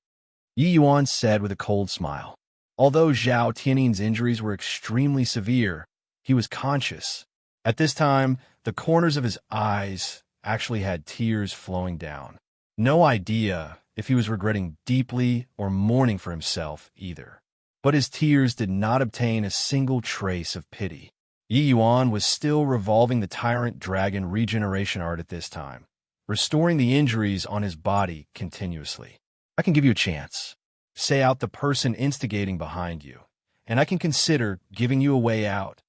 Yi Yuan said with a cold smile. Although Zhao Tianin's injuries were extremely severe, he was conscious. At this time, the corners of his eyes actually had tears flowing down. No idea if he was regretting deeply or mourning for himself either. But his tears did not obtain a single trace of pity. Yi Yuan was still revolving the Tyrant Dragon regeneration art at this time, restoring the injuries on his body continuously. I can give you a chance. Say out the person instigating behind you, and I can consider giving you a way out.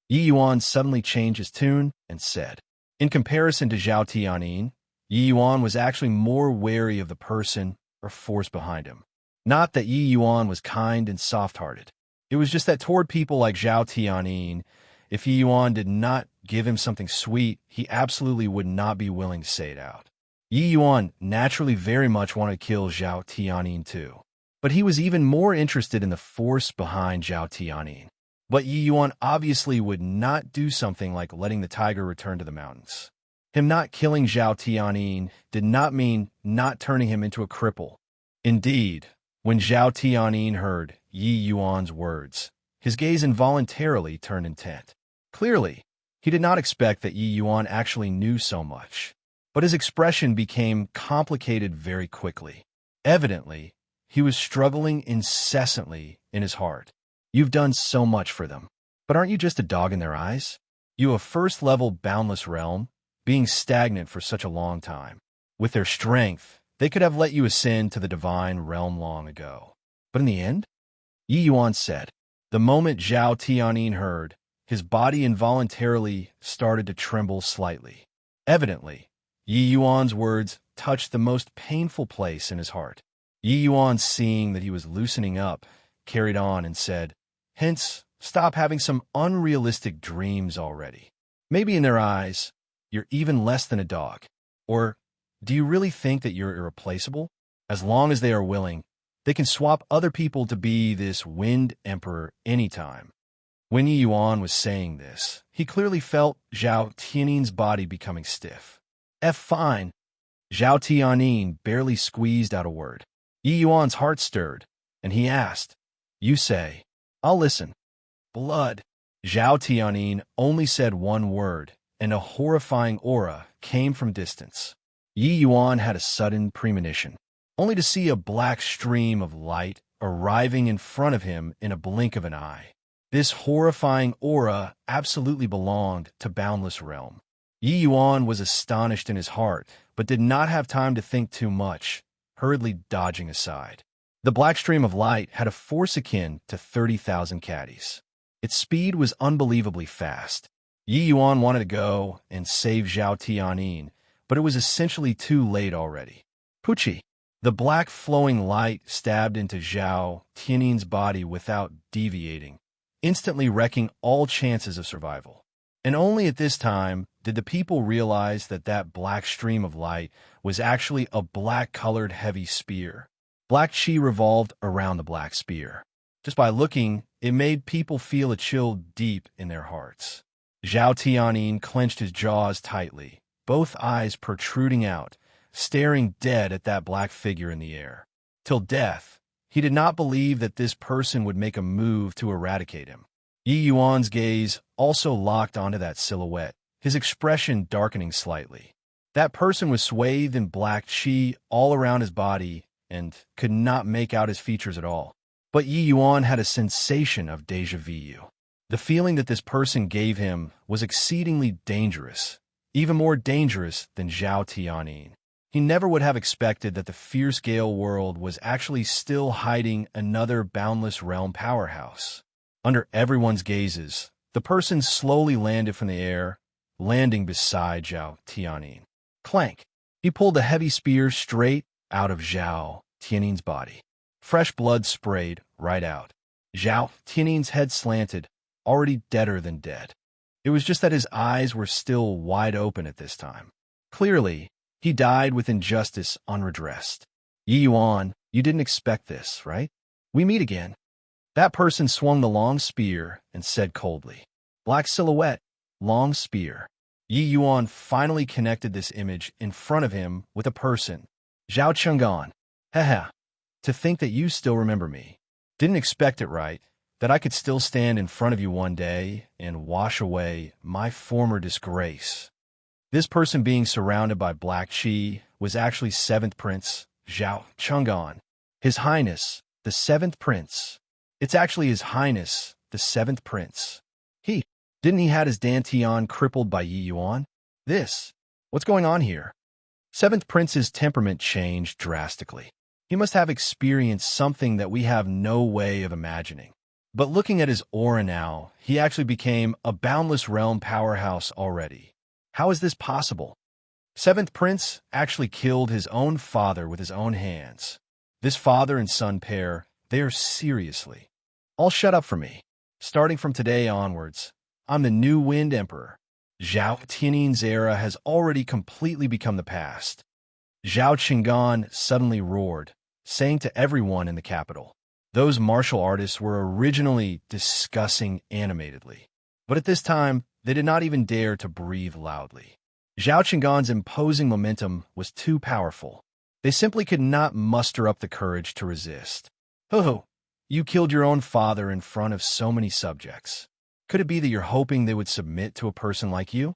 Yi Yuan suddenly changed his tune and said. In comparison to Zhao Tianin, Yi Yuan was actually more wary of the person or force behind him. Not that Yi Yuan was kind and soft-hearted. It was just that toward people like Zhao Tianin, if Yi Yuan did not give him something sweet, he absolutely would not be willing to say it out. Yi Yuan naturally very much wanted to kill Zhao Tianin too. But he was even more interested in the force behind Zhao Tianin. But Yi Yuan obviously would not do something like letting the tiger return to the mountains. Him not killing Zhao Tianin did not mean not turning him into a cripple. Indeed, when Zhao Tianin heard Yi Yuan's words, his gaze involuntarily turned intent. Clearly, he did not expect that Yi Yuan actually knew so much. But his expression became complicated very quickly. Evidently, he was struggling incessantly in his heart. You've done so much for them. But aren't you just a dog in their eyes? You have first-level boundless realm, being stagnant for such a long time. With their strength, they could have let you ascend to the divine realm long ago. But in the end, Yi Yuan said, the moment Zhao Tianin heard, his body involuntarily started to tremble slightly. Evidently, Yi Yuan's words touched the most painful place in his heart. Yi Yuan, seeing that he was loosening up, carried on and said, hence, stop having some unrealistic dreams already. Maybe in their eyes, you're even less than a dog. Or, do you really think that you're irreplaceable? As long as they are willing, they can swap other people to be this Wind Emperor anytime. When Yi Yuan was saying this, he clearly felt Zhao Tianin's body becoming stiff. Fine. Zhao Tianin barely squeezed out a word. Yi Yuan's heart stirred, and he asked, you say, I'll listen. Blood. Zhao Tianin only said one word, and a horrifying aura came from distance. Yi Yuan had a sudden premonition, only to see a black stream of light arriving in front of him in a blink of an eye. This horrifying aura absolutely belonged to Boundless Realm. Yi Yuan was astonished in his heart, but did not have time to think too much, hurriedly dodging aside. The black stream of light had a force akin to 30,000 caddies. Its speed was unbelievably fast. Yi Yuan wanted to go and save Zhao Tianin, but it was essentially too late already. Pucci. The black flowing light stabbed into Zhao Tianin's body without deviating, instantly wrecking all chances of survival. And only at this time did the people realize that that black stream of light was actually a black-colored heavy spear. Black chi revolved around the black spear. Just by looking, it made people feel a chill deep in their hearts. Zhao Tianin clenched his jaws tightly, both eyes protruding out, staring dead at that black figure in the air. Till death, he did not believe that this person would make a move to eradicate him. Yi Yuan's gaze also locked onto that silhouette, his expression darkening slightly. That person was swathed in black chi all around his body and could not make out his features at all. But Yi Yuan had a sensation of déjà vu. The feeling that this person gave him was exceedingly dangerous, even more dangerous than Zhao Tianin. He never would have expected that the fierce Gale world was actually still hiding another Boundless Realm powerhouse. Under everyone's gazes, the person slowly landed from the air, landing beside Zhao Tianin. Clank! He pulled a heavy spear straight out of Zhao Tianin's body. Fresh blood sprayed right out. Zhao Tianin's head slanted, already deader than dead. It was just that his eyes were still wide open at this time. Clearly, he died with injustice unredressed. Yi Yuan, you didn't expect this, right? We meet again. That person swung the long spear and said coldly, black silhouette, long spear. Yi Yuan finally connected this image in front of him with a person, Zhao Chang'an. Haha. To think that you still remember me. Didn't expect it, right? That I could still stand in front of you one day and wash away my former disgrace. This person being surrounded by black chi was actually 7th Prince Zhao Chang'an. His Highness, the 7th Prince. It's actually His Highness, the 7th Prince. Didn't he had his Dantian crippled by Yi Yuan? What's going on here? 7th Prince's temperament changed drastically. He must have experienced something that we have no way of imagining. But looking at his aura now, he actually became a boundless realm powerhouse already. How is this possible? 7th Prince actually killed his own father with his own hands. This father and son pair, they are seriously. All shut up for me. Starting from today onwards, I'm the new Wind Emperor. Zhao Tianin's era has already completely become the past. Zhao Qinggan suddenly roared, saying to everyone in the capital, those martial artists were originally discussing animatedly. But at this time, they did not even dare to breathe loudly. Zhao Qinggan's imposing momentum was too powerful. They simply could not muster up the courage to resist. Ho, you killed your own father in front of so many subjects. Could it be that you're hoping they would submit to a person like you?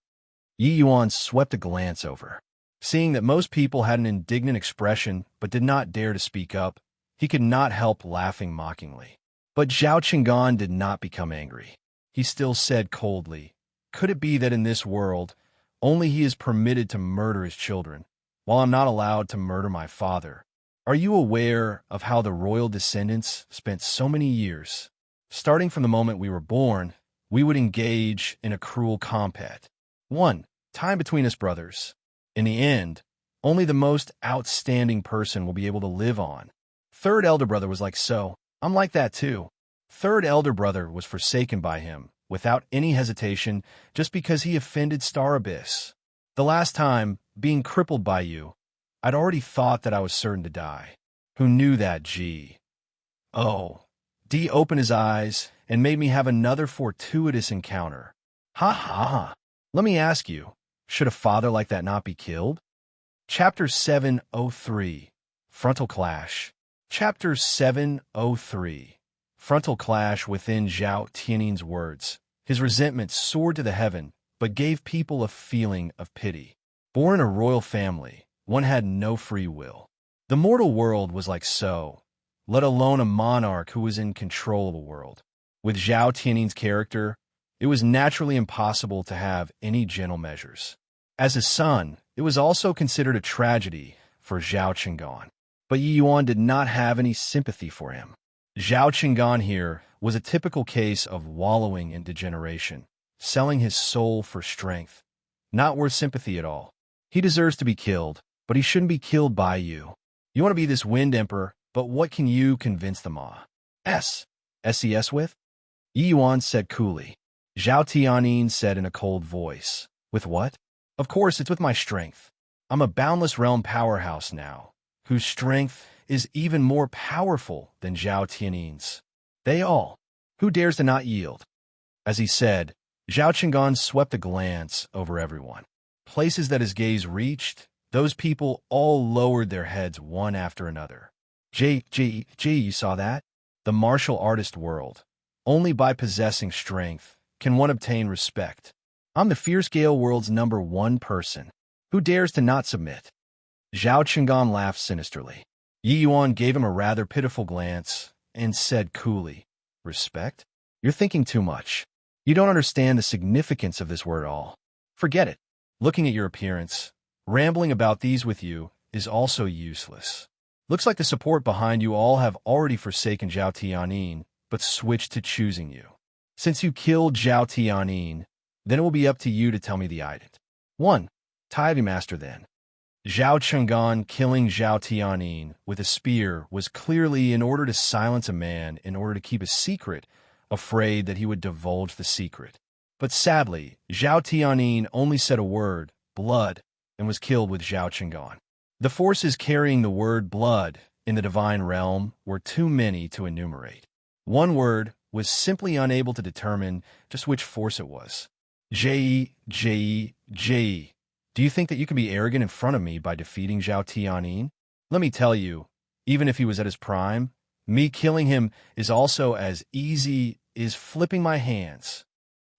Yi Yuan swept a glance over. Seeing that most people had an indignant expression but did not dare to speak up, he could not help laughing mockingly. But Zhao Qinggan did not become angry. He still said coldly, could it be that in this world, only he is permitted to murder his children, while I'm not allowed to murder my father? Are you aware of how the royal descendants spent so many years? Starting from the moment we were born, we would engage in a cruel combat. Time between us brothers. In the end, only the most outstanding person will be able to live on. Third elder brother was like so. I'm like that too. Third elder brother was forsaken by him, without any hesitation, just because he offended Star Abyss. The last time, being crippled by you, I'd already thought that I was certain to die. Who knew that, G? Oh. D opened his eyes and made me have another fortuitous encounter. Ha ha ha. Let me ask you, should a father like that not be killed? Chapter 703, Frontal Clash. Chapter 703, Frontal Clash. Within Zhao Tianin's words, his resentment soared to the heaven, but gave people a feeling of pity. Born in a royal family, one had no free will. The mortal world was like so, let alone a monarch who was in control of the world. With Zhao Tianin's character, it was naturally impossible to have any gentle measures. As his son, it was also considered a tragedy for Zhao Qinggan. But Yi Yuan did not have any sympathy for him. Zhao Qinggan here was a typical case of wallowing in degeneration, selling his soul for strength. Not worth sympathy at all. He deserves to be killed, but he shouldn't be killed by you. You want to be this Wind Emperor, but what can you convince the Ma? SES with? Yi Yuan said coolly. Zhao Tianin said in a cold voice. With what? Of course, it's with my strength. I'm a boundless realm powerhouse now, whose strength is even more powerful than Zhao Tianin's. They all. Who dares to not yield? As he said, Zhao Qinggan swept a glance over everyone. Places that his gaze reached, those people all lowered their heads one after another. You saw that? The martial artist world. Only by possessing strength can one obtain respect. I'm the fierce Gale world's #1 person. Who dares to not submit? Zhao Qinggan laughed sinisterly. Yi Yuan gave him a rather pitiful glance and said coolly, respect? You're thinking too much. You don't understand the significance of this word at all. Forget it. Looking at your appearance, rambling about these with you is also useless. Looks like the support behind you all have already forsaken Zhao Tianin, but switched to choosing you. Since you killed Zhao Tianin, then it will be up to you to tell me the item. 1. Taivi Master then. Zhao Qinggan killing Zhao Tianin with a spear was clearly in order to silence a man in order to keep a secret, afraid that he would divulge the secret. But sadly, Zhao Tianin only said a word, blood, and was killed with Zhao Qinggan. The forces carrying the word blood in the divine realm were too many to enumerate. One word was simply unable to determine just which force it was. J.E. Do you think that you can be arrogant in front of me by defeating Zhao Tianin? Let me tell you, Even if he was at his prime, me killing him is also as easy as flipping my hands.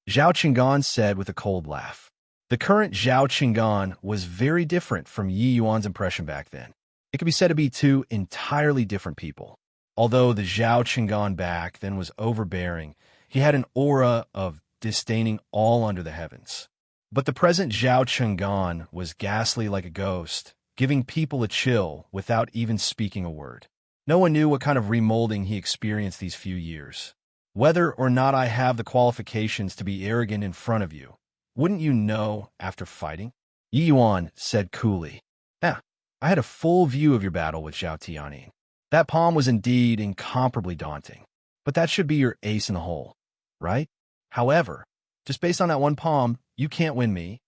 Zhao Qinggan said with a cold laugh. The current Zhao Qinggan was very different from Yi Yuan's impression back then. It could be said to be two entirely different people. Although the Zhao Qinggan back then was overbearing, he had an aura of disdaining all under the heavens. But the present Zhao Qinggan was ghastly like a ghost, giving people a chill without even speaking a word. No one knew what kind of remolding he experienced these few years. Whether or not I have the qualifications to be arrogant in front of you, wouldn't you know after fighting? Yi Yuan said coolly. Yeah, I had a full view of your battle with Zhao Tianyin. That palm was indeed incomparably daunting. But that should be your ace in the hole, right? However, just based on that one palm, you can't win me.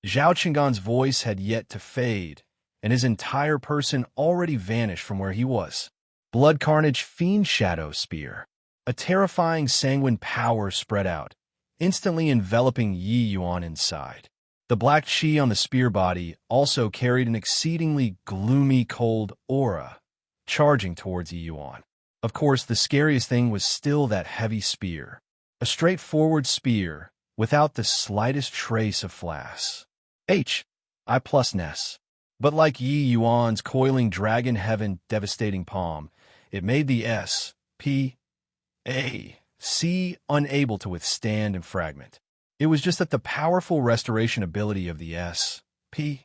Zhao Qinggan's voice had yet to fade, and his entire person already vanished from where he was. Blood Carnage Fiend Shadow Spear. A terrifying sanguine power spread out, instantly enveloping Yi Yuan inside. The black chi on the spear body also carried an exceedingly gloomy, cold aura, charging towards Yi Yuan. Of course, the scariest thing was still that heavy spear. A straightforward spear, without the slightest trace of flash. I plus Ness. But like Yi Yuan's coiling dragon heaven devastating palm, it made the S.P.A.C. unable to withstand and fragment. It was just that the powerful restoration ability of the S.P.A.C.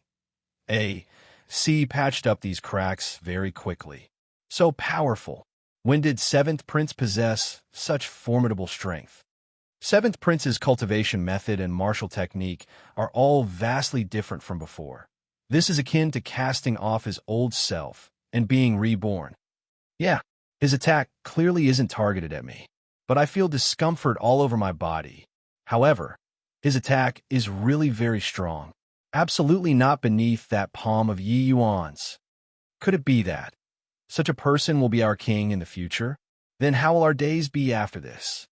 patched up these cracks very quickly. So powerful. When did Seventh Prince possess such formidable strength? Seventh Prince's cultivation method and martial technique are all vastly different from before. This is akin to casting off his old self and being reborn. Yeah, his attack clearly isn't targeted at me, but I feel discomfort all over my body. However, his attack is really very strong, absolutely not beneath that palm of Yi Yuan's. Could it be that such a person will be our king in the future? Then how will our days be after this?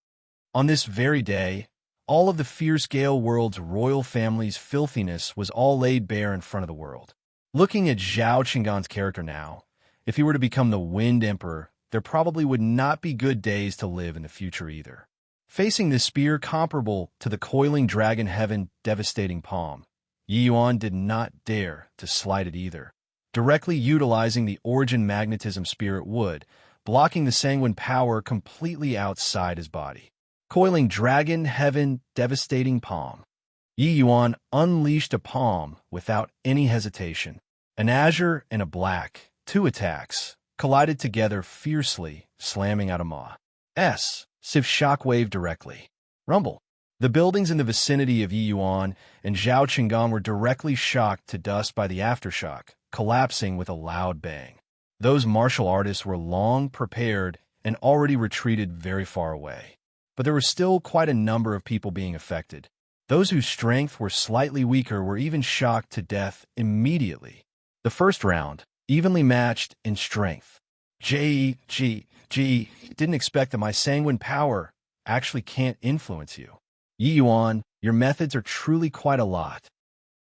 On this very day, all of the fierce Gale world's royal family's filthiness was all laid bare in front of the world. Looking at Zhao Qinggan's character now, if he were to become the Wind Emperor, there probably would not be good days to live in the future either. Facing this spear comparable to the coiling dragon heaven devastating palm, Yi Yuan did not dare to slight it either. Directly utilizing the origin magnetism spirit wood, blocking the sanguine power completely outside his body. Coiling dragon heaven devastating palm. Yi Yuan unleashed a palm without any hesitation. An azure and a black, two attacks, collided together fiercely, slamming out a massive shockwave directly. Rumble. The buildings in the vicinity of Yi Yuan and Zhao Qinggan were directly shocked to dust by the aftershock, collapsing with a loud bang. Those martial artists were long prepared and already retreated very far away. But there were still quite a number of people being affected. Those whose strength were slightly weaker were even shocked to death immediately. The first round, evenly matched in strength. Didn't expect that my sanguine power actually can't influence you. Yi Yuan, your methods are truly quite a lot.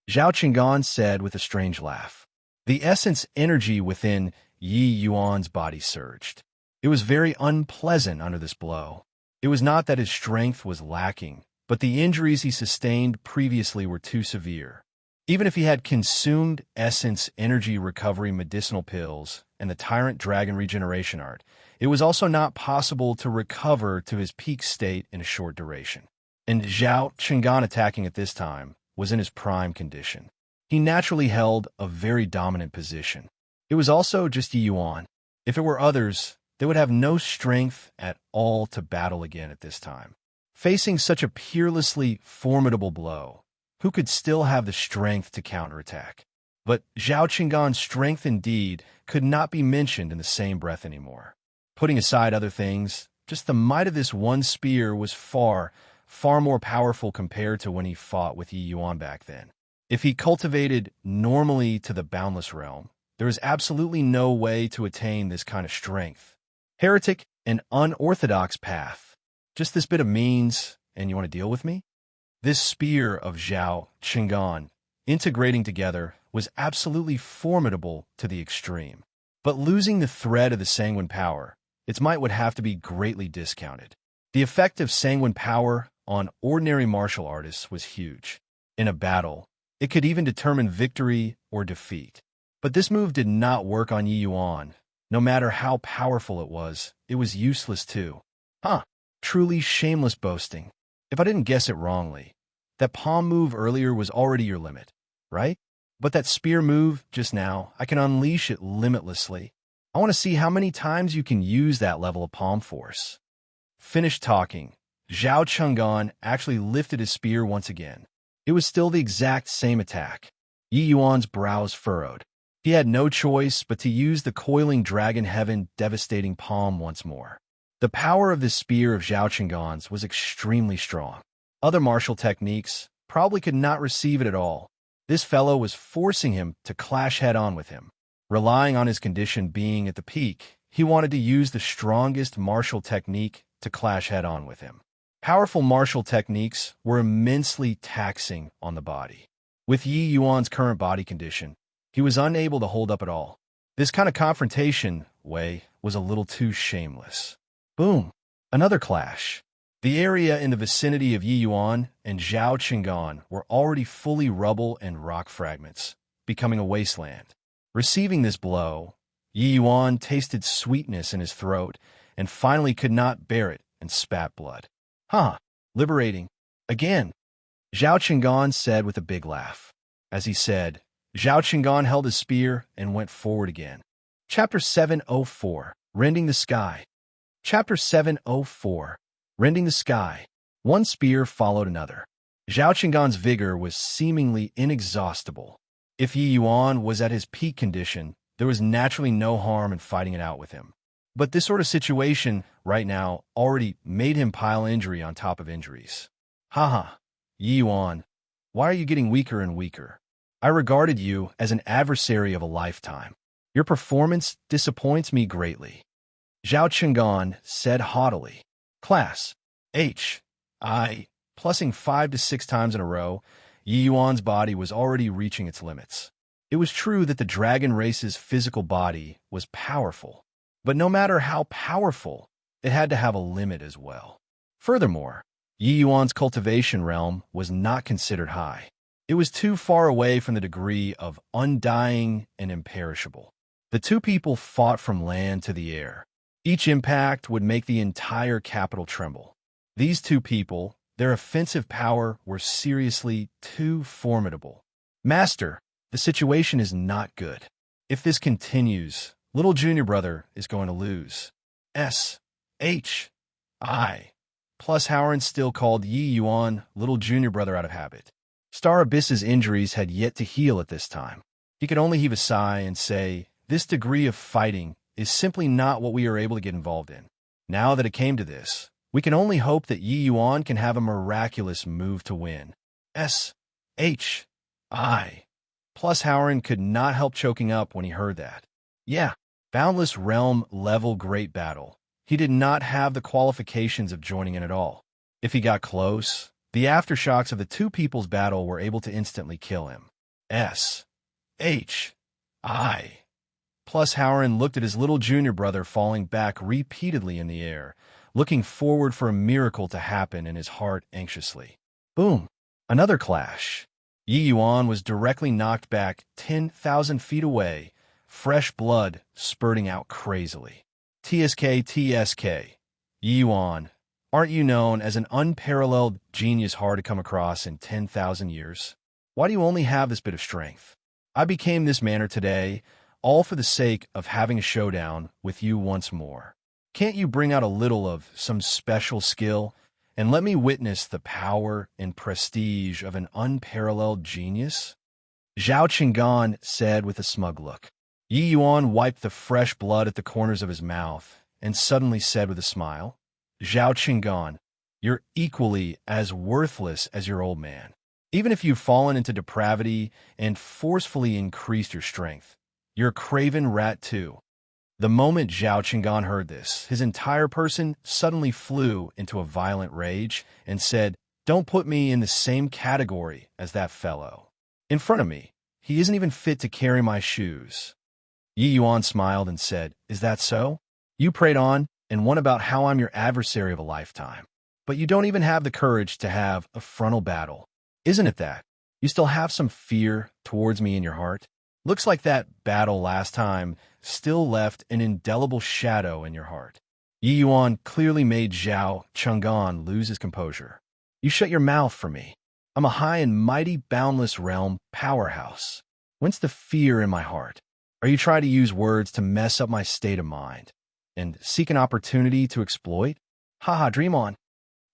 Zhao Qinggan said with a strange laugh. The essence energy within Yi Yuan's body surged. It was very unpleasant under this blow. It was not that his strength was lacking, but the injuries he sustained previously were too severe. Even if he had consumed essence energy recovery medicinal pills and the Tyrant Dragon regeneration art, it was also not possible to recover to his peak state in a short duration. And Zhao Qinggan attacking at this time was in his prime condition. He naturally held a very dominant position. It was also just Yi Yuan. If it were others, they would have no strength at all to battle again at this time. Facing such a peerlessly formidable blow, who could still have the strength to counterattack? But Zhao Qinggan's strength indeed could not be mentioned in the same breath anymore. Putting aside other things, just the might of this one spear was far more powerful compared to when he fought with Yi Yuan back then. If he cultivated normally to the boundless realm, there is absolutely no way to attain this kind of strength. Heretic and unorthodox path. Just this bit of means, and you want to deal with me? This spear of Zhao Qinggan, integrating together, was absolutely formidable to the extreme. But losing the thread of the sanguine power, its might would have to be greatly discounted. The effect of sanguine power on ordinary martial artists was huge. In a battle, it could even determine victory or defeat. But this move did not work on Yi Yuan. No matter how powerful it was useless too. Truly shameless boasting. If I didn't guess it wrongly, that palm move earlier was already your limit, right? But that spear move just now, I can unleash it limitlessly. I want to see how many times you can use that level of palm force. Finished talking, Zhao Cheng'an actually lifted his spear once again. It was still the exact same attack. Yi Yuan's brows furrowed. He had no choice but to use the coiling dragon heaven devastating palm once more. The power of this spear of Zhao Cheng'an's was extremely strong. Other martial techniques probably could not receive it at all. This fellow was forcing him to clash head-on with him. Relying on his condition being at the peak, he wanted to use the strongest martial technique to clash head-on with him. Powerful martial techniques were immensely taxing on the body. With Yi Yuan's current body condition, he was unable to hold up at all. This kind of confrontation was a little too shameless. Boom! Another clash. The area in the vicinity of Yi Yuan and Zhao Cheng'an were already fully rubble and rock fragments, becoming a wasteland. Receiving this blow, Yi Yuan tasted sweetness in his throat and finally could not bear it and spat blood. Liberating. Again, Zhao Cheng'an said with a big laugh. As he said, Zhao Cheng'an held his spear and went forward again. Chapter 704, Rending the Sky. Chapter 704, Rending the Sky. One spear followed another. Zhao Cheng'an's vigor was seemingly inexhaustible. If Yi Yuan was at his peak condition, there was naturally no harm in fighting it out with him. But this sort of situation, right now, already made him pile injury on top of injuries. Yi Yuan, why are you getting weaker and weaker? I regarded you as an adversary of a lifetime. Your performance disappoints me greatly. Zhao Cheng'an said haughtily. Class H. Plussing 5 to 6 times in a row, Yi Yuan's body was already reaching its limits. It was true that the dragon race's physical body was powerful, but no matter how powerful, it had to have a limit as well. Furthermore, Yi Yuan's cultivation realm was not considered high. It was too far away from the degree of undying and imperishable. The two people fought from land to the air. Each impact would make the entire capital tremble. These two people, their offensive power were seriously too formidable. Master, the situation is not good. If this continues, little junior brother is going to lose. Plus Howard still called Yi Yuan little junior brother out of habit. Star Abyss's injuries had yet to heal at this time. He could only heave a sigh and say, this degree of fighting is simply not what we are able to get involved in. Now that it came to this, we can only hope that Yi Yuan can have a miraculous move to win. Plus Howard could not help choking up when he heard that. Boundless Realm level great battle. He did not have the qualifications of joining in at all. If he got close, the aftershocks of the two people's battle were able to instantly kill him. Plus Howard looked at his little junior brother falling back repeatedly in the air, looking forward for a miracle to happen in his heart anxiously. Boom! Another clash. Yi Yuan was directly knocked back 10,000 feet away, fresh blood spurting out crazily. TSK. Yi Yuan, aren't you known as an unparalleled genius hard to come across in 10,000 years? Why do you only have this bit of strength? I became this manner today, all for the sake of having a showdown with you once more. Can't you bring out a little of some special skill and let me witness the power and prestige of an unparalleled genius? Zhao Cheng'an said with a smug look. Yi Yuan wiped the fresh blood at the corners of his mouth and suddenly said with a smile, Zhao Cheng'an, you're equally as worthless as your old man. Even if you've fallen into depravity and forcefully increased your strength, you're a craven rat too. The moment Zhao Cheng'an heard this, his entire person suddenly flew into a violent rage and said, don't put me in the same category as that fellow. In front of me, he isn't even fit to carry my shoes. Yi Yuan smiled and said, "Is that so? You prayed on and won about how I'm your adversary of a lifetime. But you don't even have the courage to have a frontal battle. Isn't it that? You still have some fear towards me in your heart? Looks like that battle last time still left an indelible shadow in your heart." Yi Yuan clearly made Zhao Cheng'an lose his composure. "You shut your mouth for me. I'm a high and mighty boundless realm powerhouse. Whence the fear in my heart? Are you trying to use words to mess up my state of mind and seek an opportunity to exploit? Haha, dream on."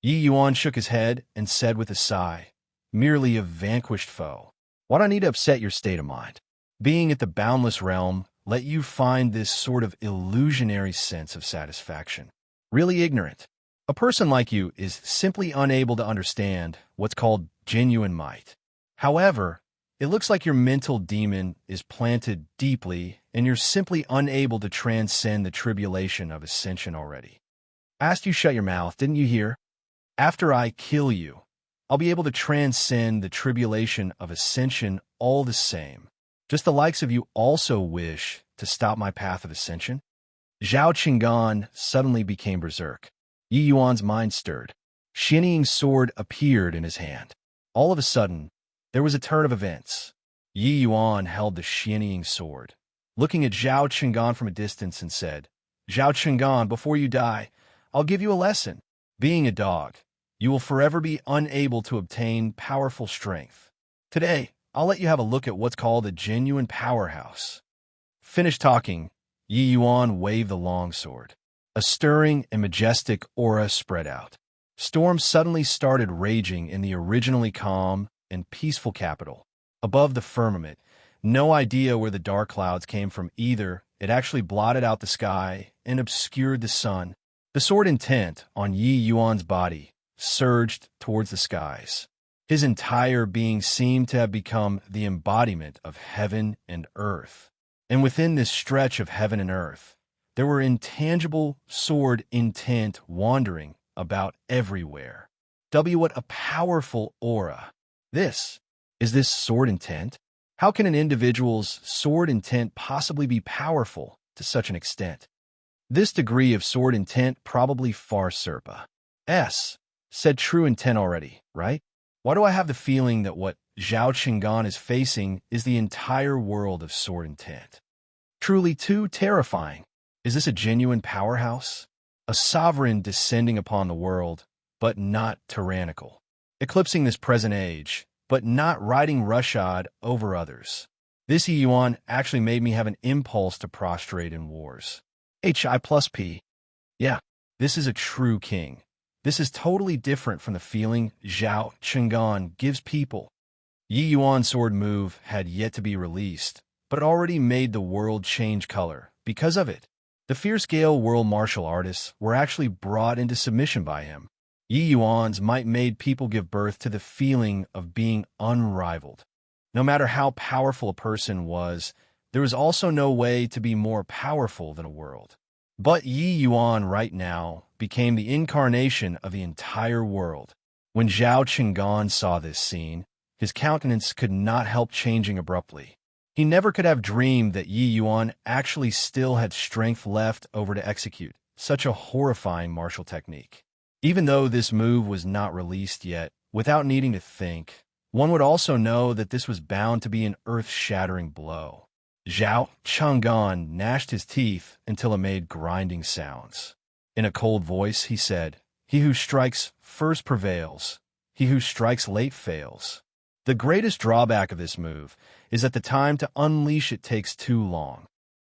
Yi Yuan shook his head and said with a sigh, "Merely a vanquished foe. Why do I need to upset your state of mind? Being at the boundless realm let you find this sort of illusionary sense of satisfaction. Really ignorant. A person like you is simply unable to understand what's called genuine might. However, it looks like your mental demon is planted deeply and you're simply unable to transcend the tribulation of ascension already. Asked you shut your mouth, didn't you hear? After I kill you, I'll be able to transcend the tribulation of ascension all the same. Just the likes of you also wish to stop my path of ascension?" Zhao Qinggan suddenly became berserk. Yi Yuan's mind stirred. Shinning's sword appeared in his hand. All of a sudden, there was a turn of events. Yi Yuan held the shining sword, looking at Zhao Qinggan from a distance and said, "Zhao Qinggan, before you die, I'll give you a lesson. Being a dog, you will forever be unable to obtain powerful strength. Today, I'll let you have a look at what's called a genuine powerhouse." Finished talking, Yi Yuan waved the long sword. A stirring and majestic aura spread out. Storms suddenly started raging in the originally calm and peaceful capital. Above the firmament, no idea where the dark clouds came from either. It actually blotted out the sky and obscured the sun. The sword intent on Yi Yuan's body surged towards the skies. His entire being seemed to have become the embodiment of heaven and earth. And within this stretch of heaven and earth, there were intangible sword intent wandering about everywhere. What a powerful aura. Is this sword intent? How can an individual's sword intent possibly be powerful to such an extent? This degree of sword intent probably far surpasses said true intent already, right? Why do I have the feeling that what Zhao Qinggan is facing is the entire world of sword intent? Truly too terrifying. Is this a genuine powerhouse? A sovereign descending upon the world, but not tyrannical. Eclipsing this present age, but not riding roughshod over others. This Yi Yuan actually made me have an impulse to prostrate in wars. Hi+P. Yeah, this is a true king. This is totally different from the feeling Zhao Qinggan gives people. Yi Yuan's sword move had yet to be released, but it already made the world change color. Because of it, the fierce-scale world martial artists were actually brought into submission by him. Yi Yuan's might made people give birth to the feeling of being unrivaled. No matter how powerful a person was, there was also no way to be more powerful than a world. But Yi Yuan right now became the incarnation of the entire world. When Zhao Qinggan saw this scene, his countenance could not help changing abruptly. He never could have dreamed that Yi Yuan actually still had strength left over to execute such a horrifying martial technique. Even though this move was not released yet, without needing to think, one would also know that this was bound to be an earth-shattering blow. Zhao Qinggan gnashed his teeth until it made grinding sounds. In a cold voice, he said, "He who strikes first prevails. He who strikes late fails." The greatest drawback of this move is that the time to unleash it takes too long.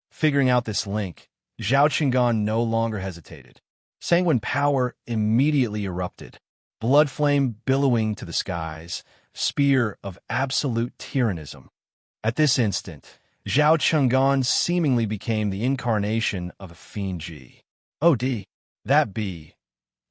Figuring out this link, Zhao Qinggan no longer hesitated. Sanguine power immediately erupted, blood flame billowing to the skies, spear of absolute tyrannism. At this instant, Zhao Qinggan seemingly became the incarnation of a fiend G. O.D. That B.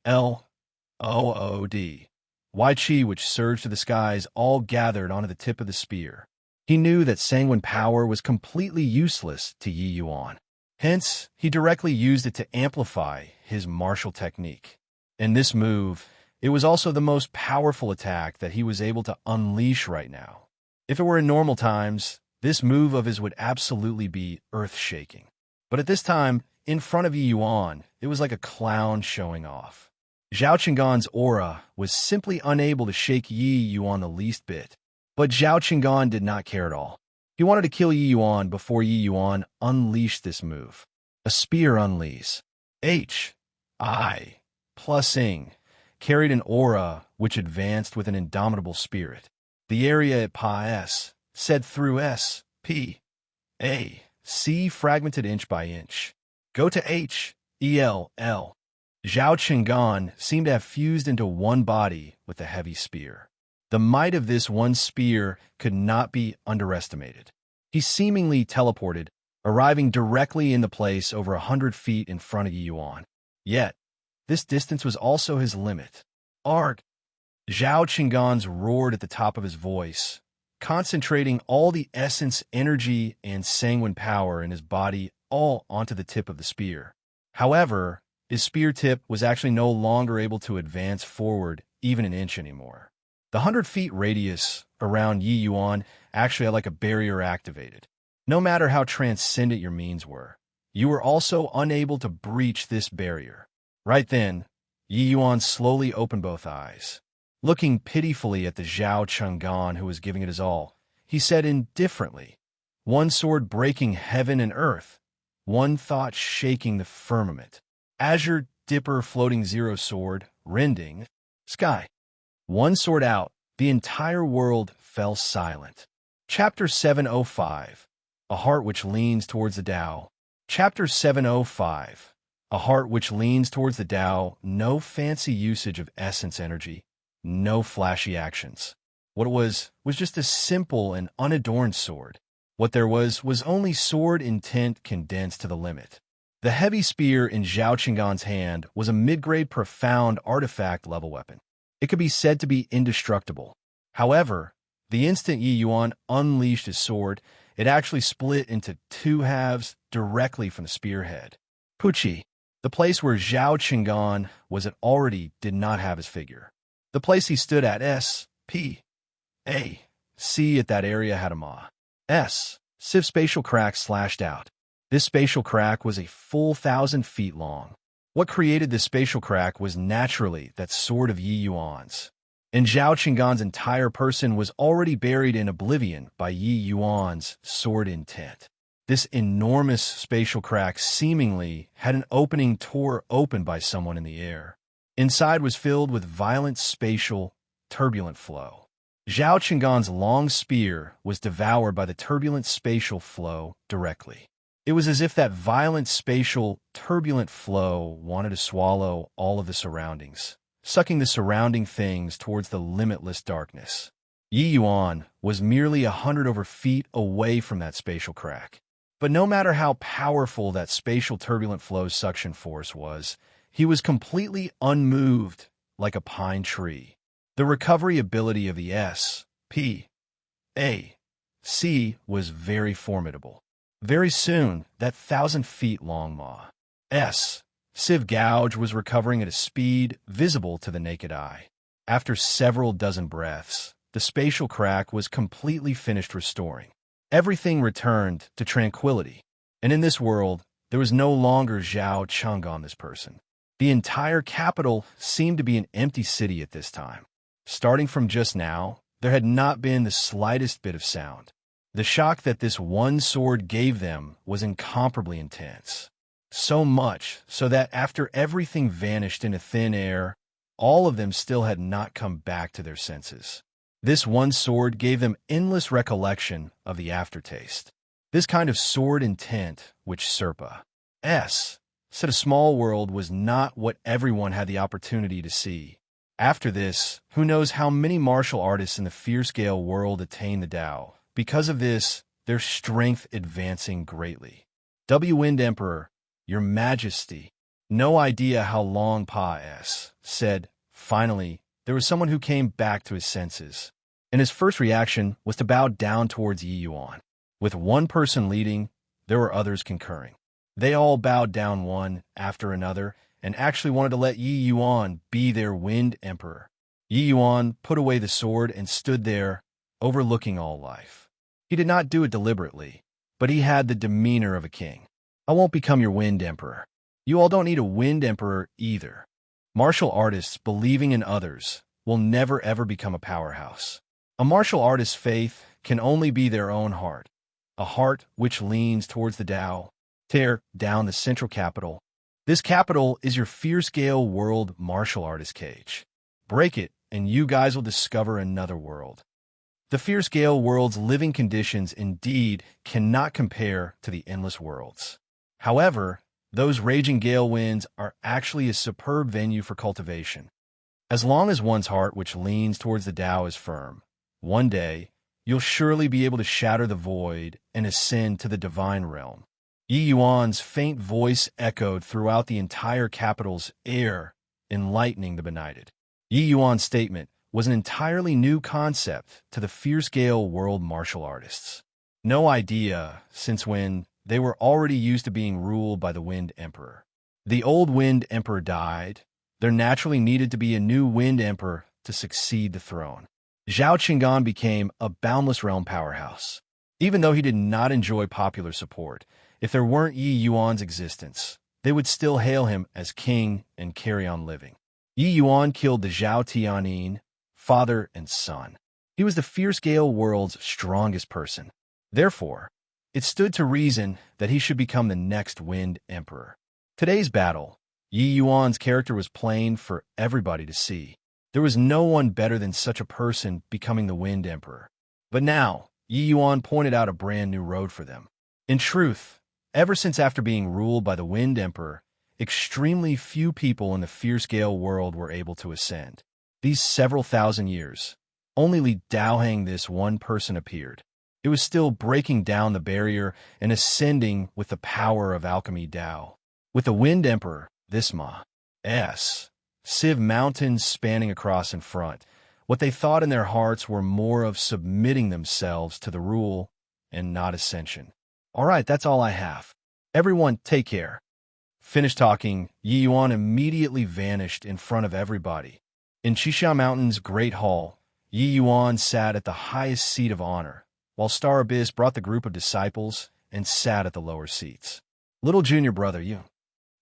L-O-O-D. Y Qi which surged to the skies all gathered onto the tip of the spear. He knew that sanguine power was completely useless to Yi Yuan. Hence, he directly used it to amplify his martial technique. In this move, it was also the most powerful attack that he was able to unleash right now. If it were in normal times, This move of his would absolutely be earth-shaking. But at this time, in front of Yi Yuan, it was like a clown showing off. Zhao Qinggan's aura was simply unable to shake Yi Yuan the least bit. But Zhao Qinggan did not care at all. He wanted to kill Yi Yuan before Yi Yuan unleashed this move. A spear unleash. H.I. plus ing carried an aura which advanced with an indomitable spirit. The area at Pa S said through S, P, A, C fragmented inch by inch. Go to H, E, L, L. Zhao Qinggan seemed to have fused into one body with a heavy spear. The might of this one spear could not be underestimated. He seemingly teleported, arriving directly in the place over 100 feet in front of Yi Yuan. Yet, this distance was also his limit. Arg! Zhao Qinggan's roared at the top of his voice, concentrating all the essence, energy, and sanguine power in his body all onto the tip of the spear. However, his spear tip was actually no longer able to advance forward even an inch anymore. The 100 feet radius around Yi Yuan actually had like a barrier activated. No matter how transcendent your means were, you were also unable to breach this barrier. Right then, Yi Yuan slowly opened both eyes. Looking pitifully at the Zhao Qinggan who was giving it his all, he said indifferently, "One sword breaking heaven and earth, one thought shaking the firmament. Azure dipper floating zero sword, rending sky." One sword out, the entire world fell silent. Chapter 705, A Heart Which Leans Towards the Tao. Chapter 705, A Heart Which Leans Towards the Tao. No fancy usage of essence energy, no flashy actions. What it was just a simple and unadorned sword. What there was only sword intent condensed to the limit. The heavy spear in Zhao Qinggan's hand was a mid-grade profound artifact-level weapon. It could be said to be indestructible. However, the instant Yi Yuan unleashed his sword, it actually split into two halves directly from the spearhead. Puchi, the place where Zhao Qinggan was at already did not have his figure. The place he stood at S, P, A, C at that area had a Ma. S, sieve spatial crack slashed out. This spatial crack was a full 1,000 feet long. What created this spatial crack was naturally that sword of Yi Yuan's. And Zhao Qinggan's entire person was already buried in oblivion by Yi Yuan's sword intent. This enormous spatial crack seemingly had an opening tore open by someone in the air. Inside was filled with violent spatial, turbulent flow. Zhao Qinggan's long spear was devoured by the turbulent spatial flow directly. It was as if that violent spatial, turbulent flow wanted to swallow all of the surroundings, sucking the surrounding things towards the limitless darkness. Yi Yuan was merely 100 over feet away from that spatial crack. But no matter how powerful that spatial turbulent flow's suction force was, he was completely unmoved like a pine tree. The recovery ability of the S, P, A, C was very formidable. Very soon, that 1,000 feet long Ma. S, sieve gouge was recovering at a speed visible to the naked eye. After several dozen breaths, the spatial crack was completely finished restoring. Everything returned to tranquility. And in this world, there was no longer Zhao Qinggan, this person. The entire capital seemed to be an empty city at this time. Starting from just now, there had not been the slightest bit of sound. The shock that this one sword gave them was incomparably intense. So much so that after everything vanished into thin air, all of them still had not come back to their senses. This one sword gave them endless recollection of the aftertaste. This kind of sword intent, which Serpa S said a small world was not what everyone had the opportunity to see. After this, who knows how many martial artists in the fear-scale world attain the Tao. Because of this, their strength advancing greatly. Wind Emperor, Your Majesty. No idea how long Pa S said. Finally, there was someone who came back to his senses. And his first reaction was to bow down towards Yi Yuan. With one person leading, there were others concurring. They all bowed down one after another and actually wanted to let Yi Yuan be their Wind Emperor. Yi Yuan put away the sword and stood there, overlooking all life. He did not do it deliberately, but he had the demeanor of a king. I won't become your wind emperor. You all don't need a wind emperor either. Martial artists believing in others will never ever become a powerhouse. A martial artist's faith can only be their own heart, a heart which leans towards the Tao. Tear down the central capital. This capital is your fierce gale world martial artist cage. Break it, and you guys will discover another world. The fierce gale world's living conditions indeed cannot compare to the endless worlds. However, those raging gale winds are actually a superb venue for cultivation. As long as one's heart which leans towards the Tao is firm, one day you'll surely be able to shatter the void and ascend to the divine realm. Yi Yuan's faint voice echoed throughout the entire capital's air, enlightening the benighted. Yi Yuan's statement was an entirely new concept to the fierce gale world martial artists. No idea since when they were already used to being ruled by the Wind Emperor. The old Wind Emperor died. There naturally needed to be a new Wind Emperor to succeed the throne. Zhao Qinggan became a boundless realm powerhouse. Even though he did not enjoy popular support, if there weren't Yi Yuan's existence, they would still hail him as king and carry on living. Yi Yuan killed the Zhao Tianyin, father and son. He was the fierce gale world's strongest person. Therefore, it stood to reason that he should become the next Wind Emperor. Today's battle, Yi Yuan's character was plain for everybody to see. There was no one better than such a person becoming the Wind Emperor. But now, Yi Yuan pointed out a brand new road for them. In truth, ever since after being ruled by the Wind Emperor, extremely few people in the fierce gale world were able to ascend. These several thousand years, only Li Daohang, this one person, appeared. It was still breaking down the barrier and ascending with the power of alchemy Tao. With the Wind Emperor, this Civ mountains spanning across in front, what they thought in their hearts were more of submitting themselves to the rule and not ascension. All right, that's all I have. Everyone, take care. Finished talking, Yi Yuan immediately vanished in front of everybody. In Qisha Mountain's Great Hall, Yi Yuan sat at the highest seat of honor, while Star Abyss brought the group of disciples and sat at the lower seats. Little junior brother Yu.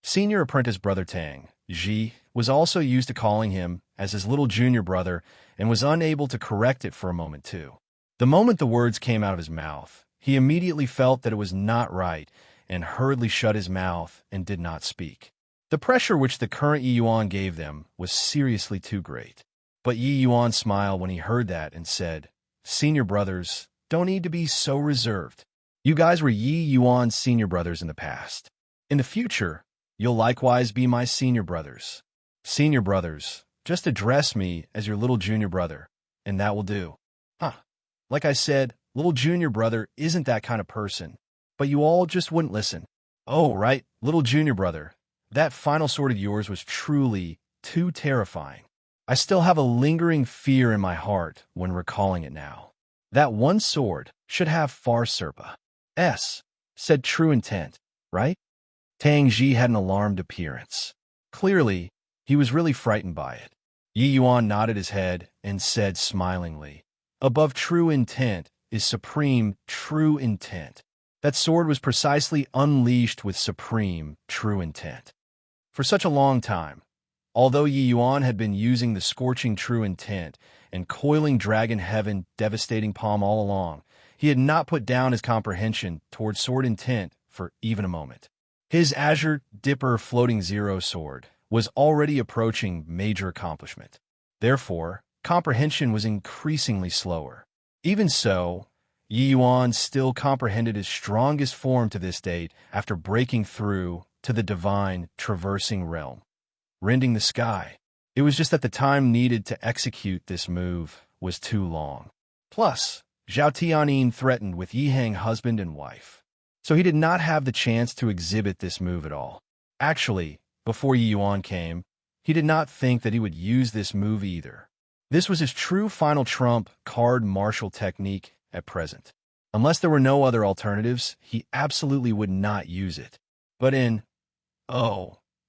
Senior apprentice brother Tang, Ji, was also used to calling him as his little junior brother and was unable to correct it for a moment too. The moment the words came out of his mouth, he immediately felt that it was not right and hurriedly shut his mouth and did not speak. The pressure which the current Yi Yuan gave them was seriously too great. But Yi Yuan smiled when he heard that and said, "Senior brothers don't need to be so reserved. You guys were Yi Yuan's senior brothers in the past. In the future, you'll likewise be my senior brothers. Senior brothers, just address me as your little junior brother, and that will do." Like I said, little junior brother isn't that kind of person, but you all just wouldn't listen. Oh, right, little junior brother, that final sword of yours was truly too terrifying. I still have a lingering fear in my heart when recalling it now. That one sword should have far Serpa. Said true intent, right? Tang Ji had an alarmed appearance. Clearly, he was really frightened by it. Yi Yuan nodded his head and said smilingly, "Above true intent is supreme true intent." That sword was precisely unleashed with supreme true intent. For such a long time, although Yi Yuan had been using the scorching true intent and coiling dragon heaven devastating palm all along, he had not put down his comprehension toward sword intent for even a moment. His Azure Dipper floating zero sword was already approaching major accomplishment. Therefore, comprehension was increasingly slower. Even so, Yi Yuan still comprehended his strongest form to this date after breaking through to the divine traversing realm, rending the sky. It was just that the time needed to execute this move was too long. Plus, Zhao Tianyin threatened with Yihang husband and wife, so he did not have the chance to exhibit this move at all. Actually, before Yi Yuan came, he did not think that he would use this move either. This was his true final trump card martial technique at present. Unless there were no other alternatives, he absolutely would not use it. But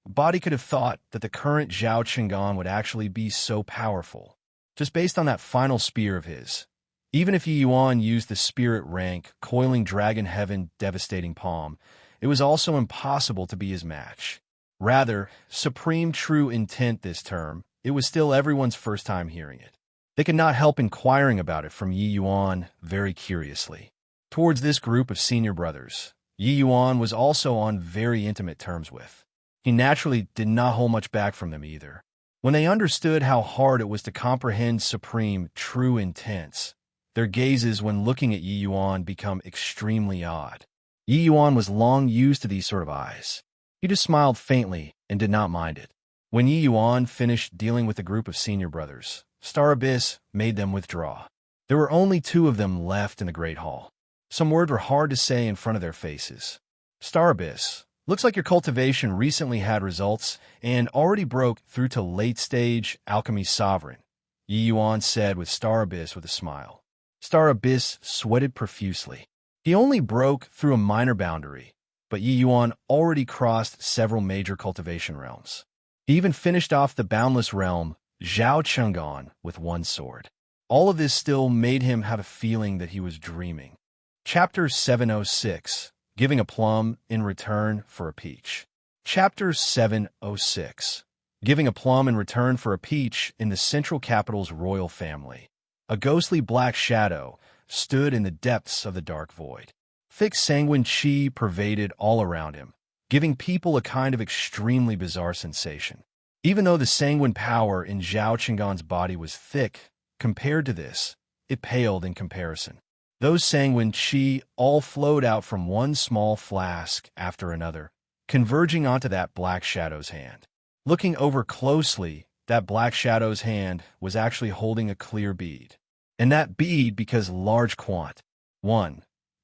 Body could have thought that the current Zhao Qinggan would actually be so powerful. Just based on that final spear of his, Even if Yi Yuan used the spirit rank, coiling dragon heaven devastating palm, it was also impossible to be his match. Rather, supreme true intent this term, it was still everyone's first time hearing it. They could not help inquiring about it from Yi Yuan very curiously. Towards this group of senior brothers, Yi Yuan was also on very intimate terms with. He naturally did not hold much back from them either. When they understood how hard it was to comprehend supreme, true intents, their gazes when looking at Yi Yuan become extremely odd. Yi Yuan was long used to these sort of eyes. He just smiled faintly and did not mind it. When Yi Yuan finished dealing with the group of senior brothers, Star Abyss made them withdraw. There were only 2 of them left in the Great Hall. Some words were hard to say in front of their faces. Star Abyss, looks like your cultivation recently had results and already broke through to late-stage Alchemy Sovereign, Yi Yuan said with Star Abyss with a smile. Star Abyss sweated profusely. He only broke through a minor boundary, but Yi Yuan already crossed several major cultivation realms. He even finished off the boundless realm, Zhao Cheng'an, with 1 sword. All of this still made him have a feeling that he was dreaming. Chapter 706, Giving a Plum in Return for a Peach. Chapter 706, Giving a Plum in Return for a Peach in the Central Capital's royal family. A ghostly black shadow stood in the depths of the dark void. Thick sanguine qi pervaded all around him, giving people a kind of extremely bizarre sensation. Even though the sanguine power in Zhao Cheng'an's body was thick, compared to this, it paled in comparison. Those sanguine qi all flowed out from one small flask after another, converging onto that black shadow's hand. Looking over closely, that black shadow's hand was actually holding a clear bead. And that bead, because large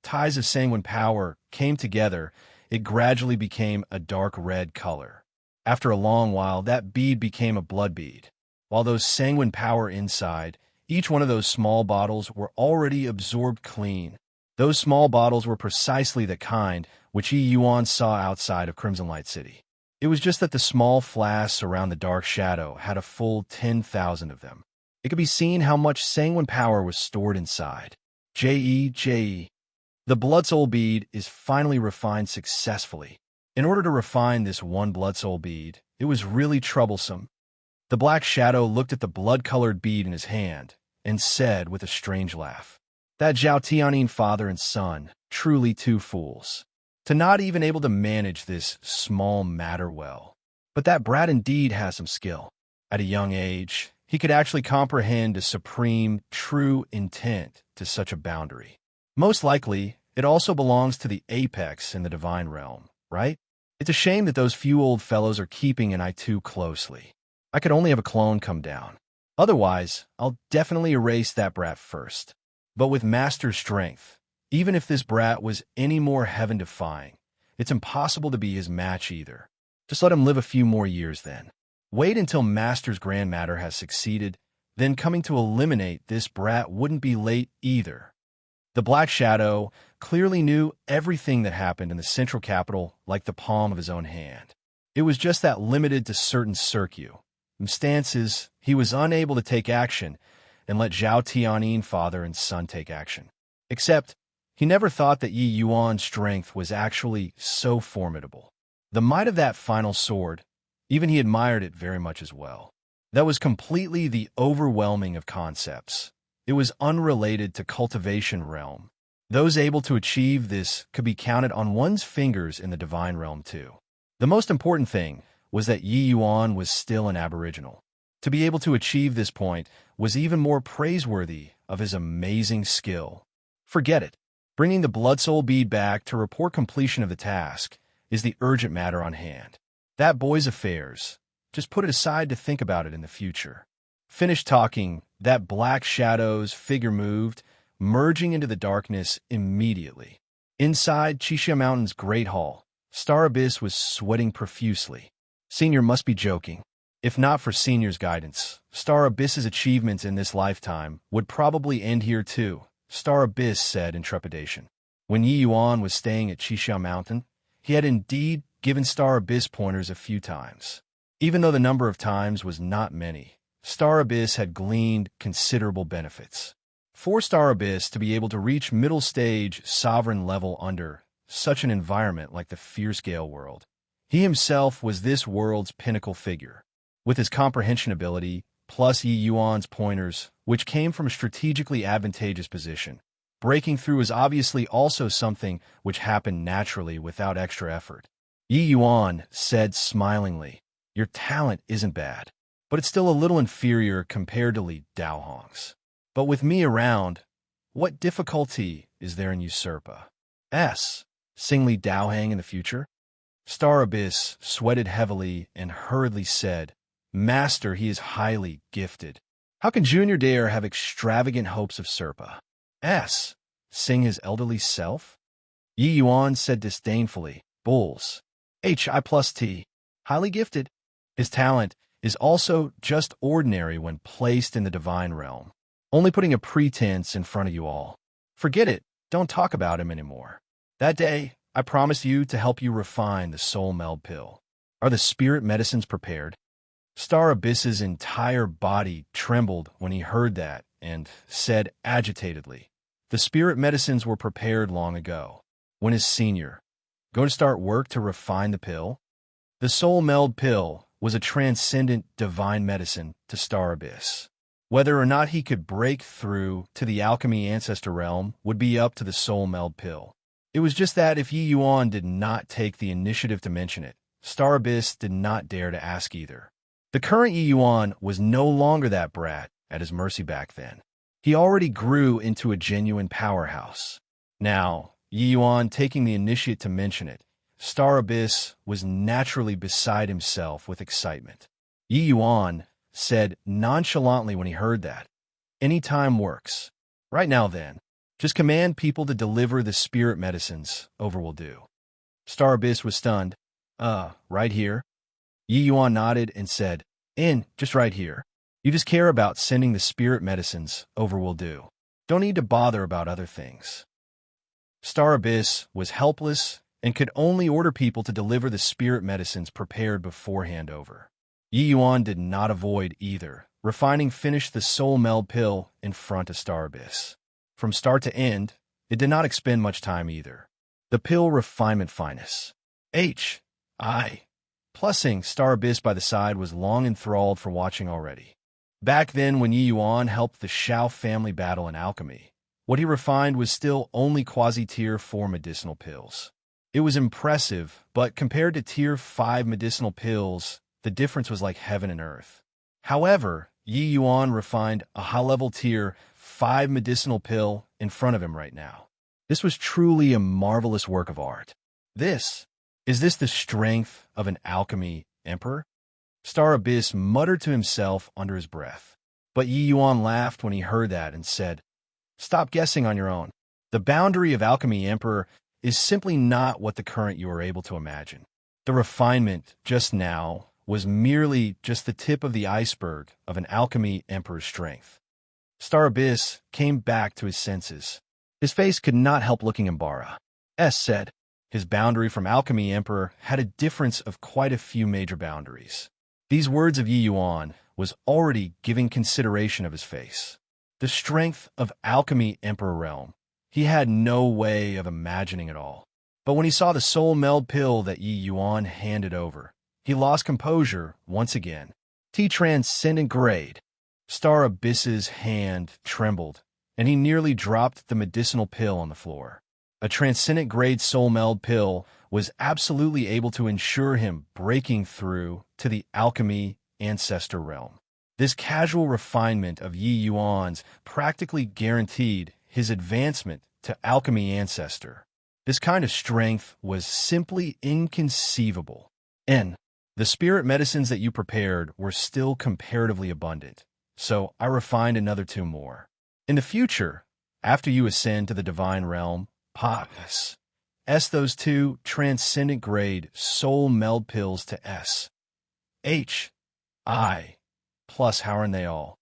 ties of sanguine power came together, it gradually became a dark red color. After a long while, that bead became a blood bead. While those sanguine power inside, each one of those small bottles were already absorbed clean. Those small bottles were precisely the kind which Yi Yuan saw outside of Crimson Light City. It was just that the small flasks around the dark shadow had a full 10,000 of them. It could be seen how much sanguine power was stored inside. J.E. The Blood Soul bead is finally refined successfully. In order to refine this 1 Blood Soul bead, it was really troublesome. The black shadow looked at the blood-colored bead in his hand and said with a strange laugh, "That Zhao Tianyin father and son, truly 2 fools, to not even able to manage this small matter well. But that brat indeed has some skill. At a young age, he could actually comprehend a supreme, true intent to such a boundary. Most likely, it also belongs to the apex in the divine realm, right? It's a shame that those few old fellows are keeping an eye too closely. I could only have a clone come down. Otherwise, I'll definitely erase that brat first. But with master strength, even if this brat was any more heaven-defying, it's impossible to be his match either. Just let him live a few more years then. Wait until Master's grand matter has succeeded, then coming to eliminate this brat wouldn't be late either." The Black Shadow clearly knew everything that happened in the central capital like the palm of his own hand. It was just that limited to certain circumstances, he was unable to take action and let Zhao Tianyin father and son take action. Except, he never thought that Yi Yuan's strength was actually so formidable. The might of that final sword, even he admired it very much as well. That was completely the overwhelming of concepts. It was unrelated to cultivation realm. Those able to achieve this could be counted on one's fingers in the divine realm too. The most important thing was that Yi Yuan was still an aboriginal. To be able to achieve this point was even more praiseworthy of his amazing skill. Forget it. Bringing the Blood Soul bead back to report completion of the task is the urgent matter on hand. That boy's affairs. Just put it aside to think about it in the future. Finished talking, that black shadow's figure moved, merging into the darkness immediately. Inside Qixia Mountain's Great Hall, Star Abyss was sweating profusely. Senior must be joking. If not for Senior's guidance, Star Abyss's achievements in this lifetime would probably end here too, Star Abyss said in trepidation. When Yi Yuan was staying at Qixia Mountain, he had indeed given Star Abyss pointers a few times. Even though the number of times was not many, Star Abyss had gleaned considerable benefits. 4-star abyss to be able to reach middle stage sovereign level under such an environment like the fierce Gale world. He himself was this world's pinnacle figure. With his comprehension ability, plus Yi Yuan's pointers, which came from a strategically advantageous position, breaking through is obviously also something which happened naturally without extra effort. Yi Yuan said smilingly, "Your talent isn't bad, but it's still a little inferior compared to Li Daohong's. But with me around, what difficulty is there in usurpa? Sing Li Daohang in the future?" Star Abyss sweated heavily and hurriedly said, "Master, he is highly gifted. How can Junior dare have extravagant hopes of Serpa? Sing his elderly self?" Yi Yuan said disdainfully, "Bulls. Hi plus T. Highly gifted. His talent is also just ordinary when placed in the divine realm. Only putting a pretense in front of you all. Forget it. Don't talk about him anymore. That day, I promised you to help you refine the soul meld pill. Are the spirit medicines prepared?" Star Abyss's entire body trembled when he heard that and said agitatedly, "The spirit medicines were prepared long ago. When is Senior going to start work to refine the pill?" The soul meld pill was a transcendent divine medicine to Star Abyss. Whether or not he could break through to the alchemy ancestor realm would be up to the soul meld pill. It was just that if Yi Yuan did not take the initiative to mention it, Star Abyss did not dare to ask either. The current Yi Yuan was no longer that brat at his mercy back then. He already grew into a genuine powerhouse. Now, Yi Yuan taking the initiative to mention it, Star Abyss was naturally beside himself with excitement. Yi Yuan said nonchalantly when he heard that, "Any time works. Right now then, just command people to deliver the spirit medicines over will do." Star Abyss was stunned. Right here?" Yi Yuan nodded and said, Just right here. You just care about sending the spirit medicines over will do. Don't need to bother about other things." Star Abyss was helpless and could only order people to deliver the spirit medicines prepared beforehand over. Yi Yuan did not avoid either. Refining finished the soul meld pill in front of Star Abyss. From start to end, it did not expend much time either. The pill refinement finest. Plussing Star Abyss by the side was long enthralled for watching already. Back then when Yi Yuan helped the Shao family battle in alchemy, what he refined was still only quasi-tier 4 medicinal pills. It was impressive, but compared to tier 5 medicinal pills, the difference was like heaven and earth. However, Yi Yuan refined a high-level tier 5 medicinal pill in front of him right now. This was truly a marvelous work of art. Is this the strength of an alchemy emperor? Star Abyss muttered to himself under his breath. But Yi Yuan laughed when he heard that and said, "Stop guessing on your own. The boundary of alchemy emperor is simply not what the current you are able to imagine. The refinement just now was merely just the tip of the iceberg of an alchemy emperor's strength." Star Abyss came back to his senses. His face could not help looking embarrassed. Said, his boundary from alchemy emperor had a difference of quite a few major boundaries. These words of Yi Yuan was already giving consideration of his face. The strength of alchemy emperor realm, he had no way of imagining it all. But when he saw the soul meld pill that Yi Yuan handed over, he lost composure once again. Transcendent grade. Star Abyss's hand trembled, and he nearly dropped the medicinal pill on the floor. A transcendent grade soul meld pill was absolutely able to ensure him breaking through to the alchemy ancestor realm. This casual refinement of Yi Yuan's practically guaranteed his advancement to alchemy ancestor. This kind of strength was simply inconceivable. The spirit medicines that you prepared were still comparatively abundant, so I refined another 2 more. In the future, after you ascend to the divine realm, those 2 transcendent grade soul meld pills to plus how aren't they all?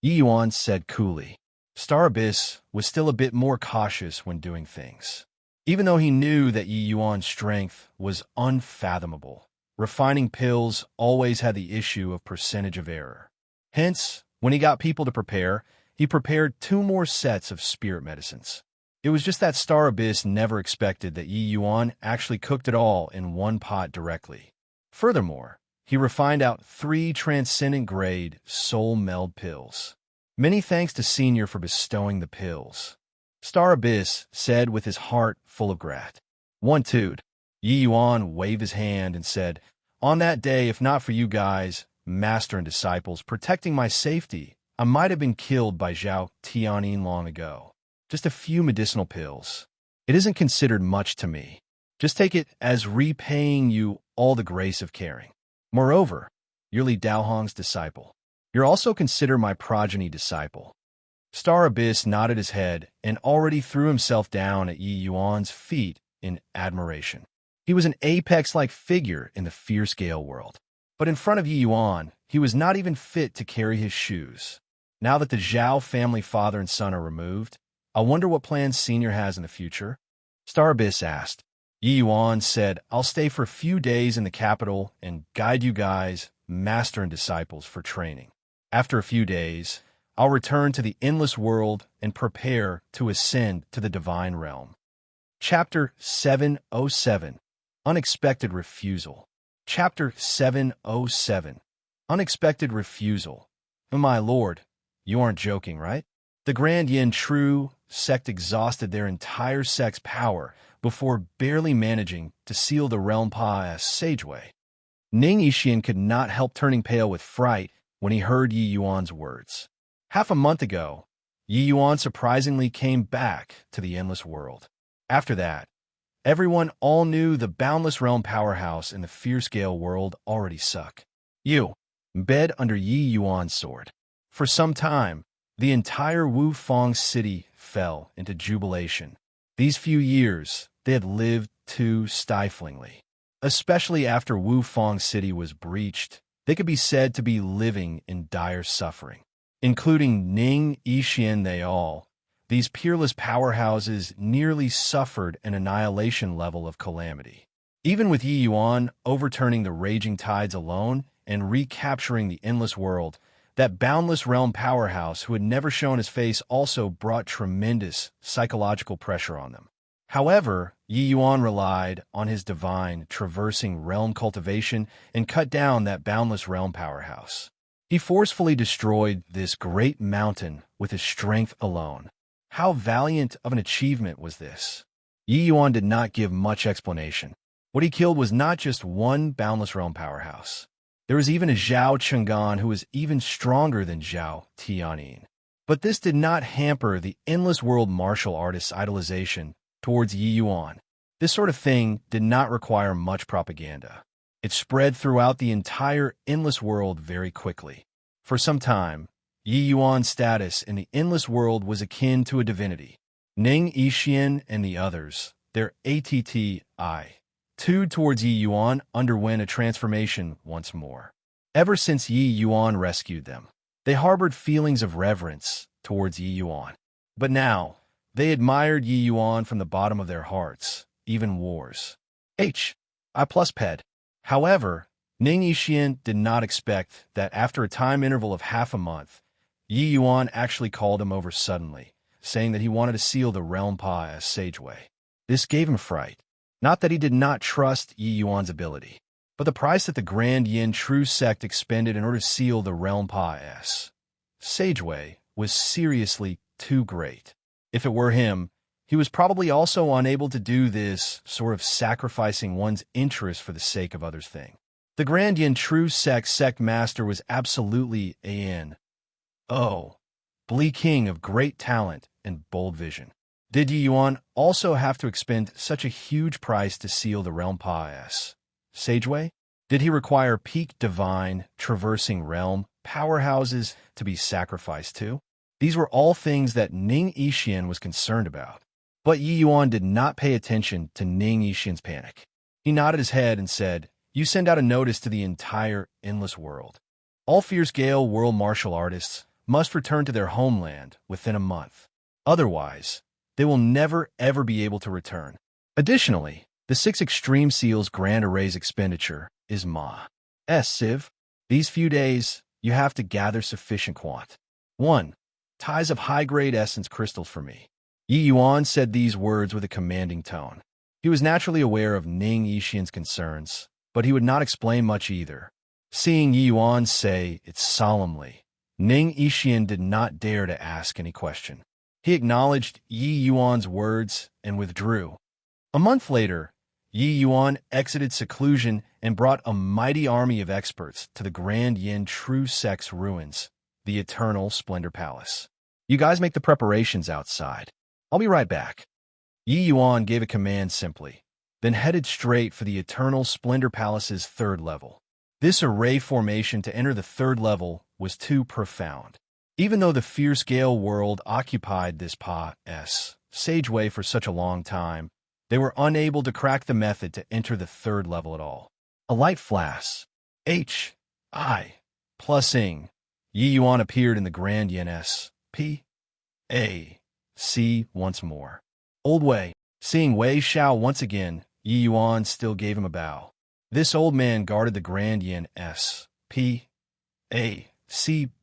Yi Yuan said coolly. Star Abyss was still a bit more cautious when doing things. Even though he knew that Yi Yuan's strength was unfathomable, refining pills always had the issue of percentage of error. Hence, when he got people to prepare, He prepared 2 more sets of spirit medicines. It was just that Star Abyss never expected that Yi Yuan actually cooked it all in one pot directly. Furthermore, he refined out 3 transcendent-grade soul meld pills. Many thanks to Senior for bestowing the pills. Star Abyss said with his heart full of grat. 1-2. Yi Yuan waved his hand and said, "On that day, if not for you guys, master and disciples, protecting my safety, I might have been killed by Zhao Tianyin long ago. Just a few medicinal pills. It isn't considered much to me. Just take it as repaying you all the grace of caring. Moreover, you're Li Daohong's disciple. You're also considered my progeny disciple." Star Abyss nodded his head and already threw himself down at Yi Yuan's feet in admiration. He was an apex-like figure in the fierce Gale world. But in front of Yi Yuan, he was not even fit to carry his shoes. Now that the Zhao family father and son are removed, I wonder what plans Senior has in the future? Star Abyss asked. Yi Yuan said, "I'll stay for a few days in the capital and guide you guys, master and disciples, for training. After a few days, I'll return to the endless world and prepare to ascend to the divine realm." Chapter 707. Unexpected Refusal. Chapter 707. Unexpected Refusal. My lord, you aren't joking, right? The Grand Yin True sect exhausted their entire sect's power before barely managing to seal the realm as Sageway. Ning Yixian could not help turning pale with fright when he heard Yi Yuan's words. Half a month ago, Yi Yuan surprisingly came back to the endless world. After that, everyone all knew the boundless realm powerhouse in the fierce Gale world already suck. You, bed under Yi Yuan's sword. For some time, the entire Wu Fang city fell into jubilation. These few years, they had lived too stiflingly. Especially after Wu Fang city was breached, they could be said to be living in dire suffering. Including Ning Yixian, these peerless powerhouses nearly suffered an annihilation level of calamity. Even with Yi Yuan overturning the raging tides alone and recapturing the endless world, that boundless realm powerhouse who had never shown his face also brought tremendous psychological pressure on them. However, Yi Yuan relied on his divine, traversing realm cultivation and cut down that boundless realm powerhouse. He forcefully destroyed this great mountain with his strength alone. How valiant of an achievement was this? Yi Yuan did not give much explanation. What he killed was not just one boundless realm powerhouse. There was even a Zhao Cheng'an who was even stronger than Zhao Tianyin. But this did not hamper the endless world martial artist's idolization towards Yi Yuan. This sort of thing did not require much propaganda. It spread throughout the entire endless world very quickly. For some time, Yi Yuan's status in the endless world was akin to a divinity. Ning Yixian and the others, their attitude towards Yi Yuan underwent a transformation once more. Ever since Yi Yuan rescued them, they harbored feelings of reverence towards Yi Yuan. But now, they admired Yi Yuan from the bottom of their hearts, even wars. Ped. However, Ning Yixian did not expect that after a time interval of half a month, Yi Yuan actually called him over suddenly, saying that he wanted to seal the realm as Sageway. This gave him fright. Not that he did not trust Yi Yuan's ability, but the price that the Grand Yin True sect expended in order to seal the realm as Sageway was seriously too great. If it were him, he was probably also unable to do this sort of sacrificing one's interest for the sake of others thing. The Grand Yin True sect master was absolutely Blee King of great talent and bold vision. Did Yi Yuan also have to expend such a huge price to seal the realm as Sageway? Did he require peak divine, traversing realm powerhouses to be sacrificed to? These were all things that Ning Yixian was concerned about. But Yi Yuan did not pay attention to Ning Yixian's panic. He nodded his head and said, "You send out a notice to the entire endless world. All Fierce Gale world martial artists must return to their homeland within a month. Otherwise, they will never ever be able to return. Additionally, the 6 Extreme Seals Grand Array's expenditure is massive. These few days, you have to gather sufficient quant. 1. ties of high-grade essence crystals for me. Yi Yuan said these words with a commanding tone. He was naturally aware of Ning Yixian's concerns, but he would not explain much either. Seeing Yi Yuan say it solemnly, Ning Yixian did not dare to ask any question. He acknowledged Yi Yuan's words and withdrew. A month later, Yi Yuan exited seclusion and brought a mighty army of experts to the Grand Yin True Sect's ruins, the Eternal Splendor Palace. You guys make the preparations outside. I'll be right back. Yi Yuan gave a command simply, then headed straight for the Eternal Splendor Palace's third level. This array formation to enter the third level was too profound. Even though the fierce gale world occupied this Pa-S sageway for such a long time, they were unable to crack the method to enter the third level at all. A light flash. H-I plus ing. Yi Yuan appeared in the Grand Yin S-P-A-C once more. Old Wei. Seeing Wei Xiao once again, Yi Yuan still gave him a bow. This old man guarded the Grand Yin S-P-A-C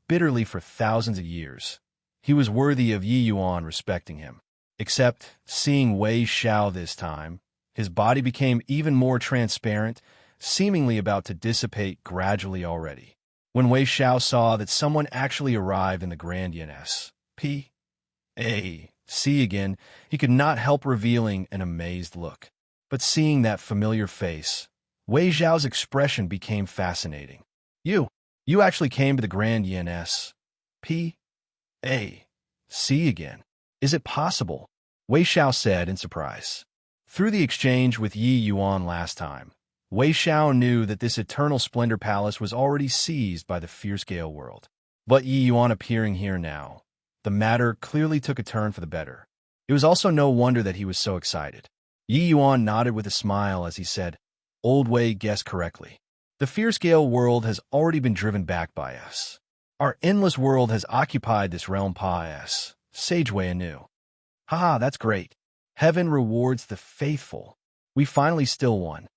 bitterly for thousands of years. He was worthy of Yi Yuan respecting him. Except, seeing Wei Xiao this time, his body became even more transparent, seemingly about to dissipate gradually already. When Wei Xiao saw that someone actually arrived in the Grand Yin S-P-A-C again, he could not help revealing an amazed look. But seeing that familiar face, Wei Xiao's expression became fascinating. You actually came to the Grand Yin S-P-A-C again. Is it possible? Wei Xiao said in surprise. Through the exchange with Yi Yuan last time, Wei Xiao knew that this Eternal Splendor Palace was already seized by the fierce gale world. But Yi Yuan appearing here now, the matter clearly took a turn for the better. It was also no wonder that he was so excited. Yi Yuan nodded with a smile as he said, Old Wei guessed correctly. The fierce gale world has already been driven back by us. Our endless world has occupied this realm Pa-S sageway anew. Haha, that's great. Heaven rewards the faithful. We finally still won.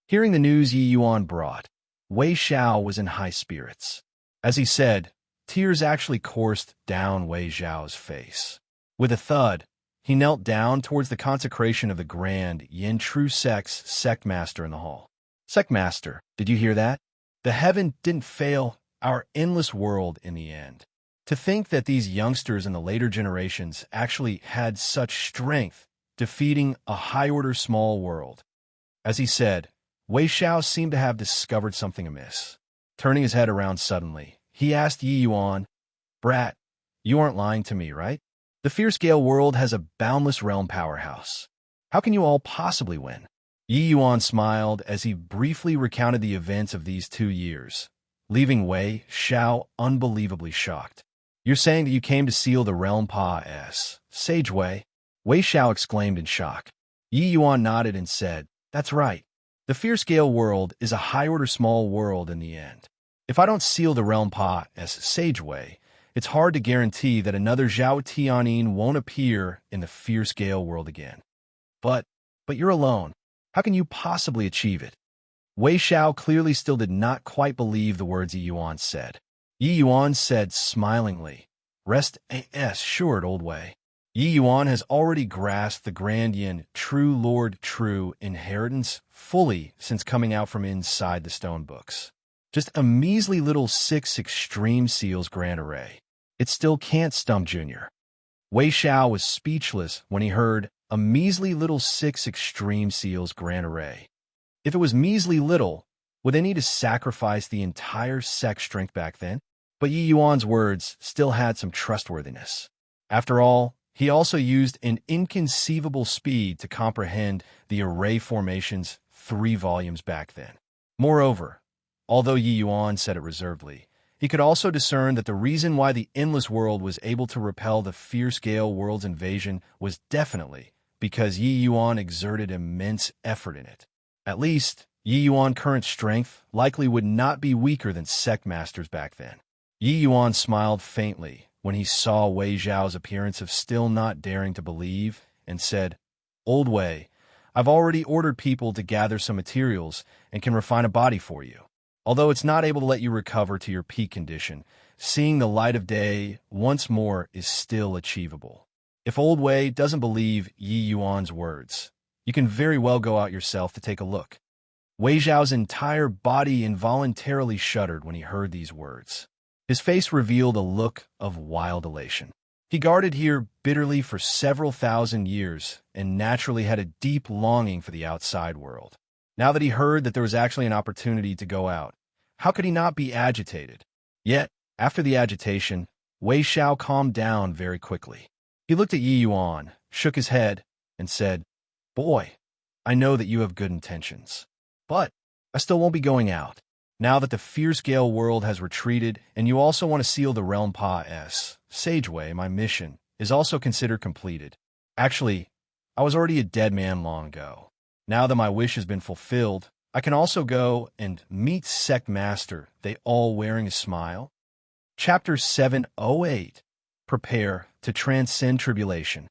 Hearing the news Yi Yuan brought, Wei Xiao was in high spirits. As he said, tears actually coursed down Wei Xiao's face. With a thud, he knelt down towards the consecration of the Grand Yin True Sect's Sectmaster in the hall. Sectmaster, did you hear that? The heaven didn't fail our endless world in the end. To think that these youngsters in the later generations actually had such strength, defeating a high-order small world. As he said, Wei Xiao seemed to have discovered something amiss. Turning his head around suddenly, he asked Yi Yuan, Brat, you aren't lying to me, right? The fierce gale world has a boundless realm powerhouse. How can you all possibly win? Yi Yuan smiled as he briefly recounted the events of these 2 years, leaving Wei Xiao unbelievably shocked. You're saying that you came to seal the realm Pa-S sageway? Wei Xiao exclaimed in shock. Yi Yuan nodded and said, That's right. The fierce gale world is a high-order small world in the end. If I don't seal the realm Pa-S sageway, it's hard to guarantee that another Zhao Tianyin won't appear in the fierce gale world again. But you're alone. How can you possibly achieve it? Wei Xiao clearly still did not quite believe the words Yi Yuan said. Yi Yuan said smilingly, Rest assured, Old Wei. Yi Yuan has already grasped the Grand Yin True Lord True inheritance fully since coming out from inside the stone books. Just a measly little 6 extreme seals grand array. It still can't stump Junior. Wei Xiao was speechless when he heard a measly little 6 extreme seals grand array. If it was measly little, would they need to sacrifice the entire sect strength back then? But Yi Yuan's words still had some trustworthiness. After all, he also used an inconceivable speed to comprehend the array formation's 3 volumes back then. Moreover, although Yi Yuan said it reservedly, he could also discern that the reason why the endless world was able to repel the fierce gale world's invasion was definitely because Yi Yuan exerted immense effort in it. At least, Yi Yuan's current strength likely would not be weaker than sect masters back then. Yi Yuan smiled faintly when he saw Wei Xiao's appearance of still not daring to believe and said, Old Wei, I've already ordered people to gather some materials and can refine a body for you. Although it's not able to let you recover to your peak condition, seeing the light of day once more is still achievable. If Old Wei doesn't believe Yi Yuan's words, you can very well go out yourself to take a look. Wei Zhao's entire body involuntarily shuddered when he heard these words. His face revealed a look of wild elation. He guarded here bitterly for several thousand years and naturally had a deep longing for the outside world. Now that he heard that there was actually an opportunity to go out, how could he not be agitated? Yet, after the agitation, Wei Zhao calmed down very quickly. He looked at Yi Yuan, shook his head, and said, "Boy, I know that you have good intentions, but I still won't be going out. Now that the fierce gale world has retreated and you also want to seal the realm Pa-S, Sageway, my mission is also considered completed. Actually, I was already a dead man long ago. Now that my wish has been fulfilled, I can also go and meet Sect Master, they all wearing a smile." Chapter 708. Prepare to transcend tribulation.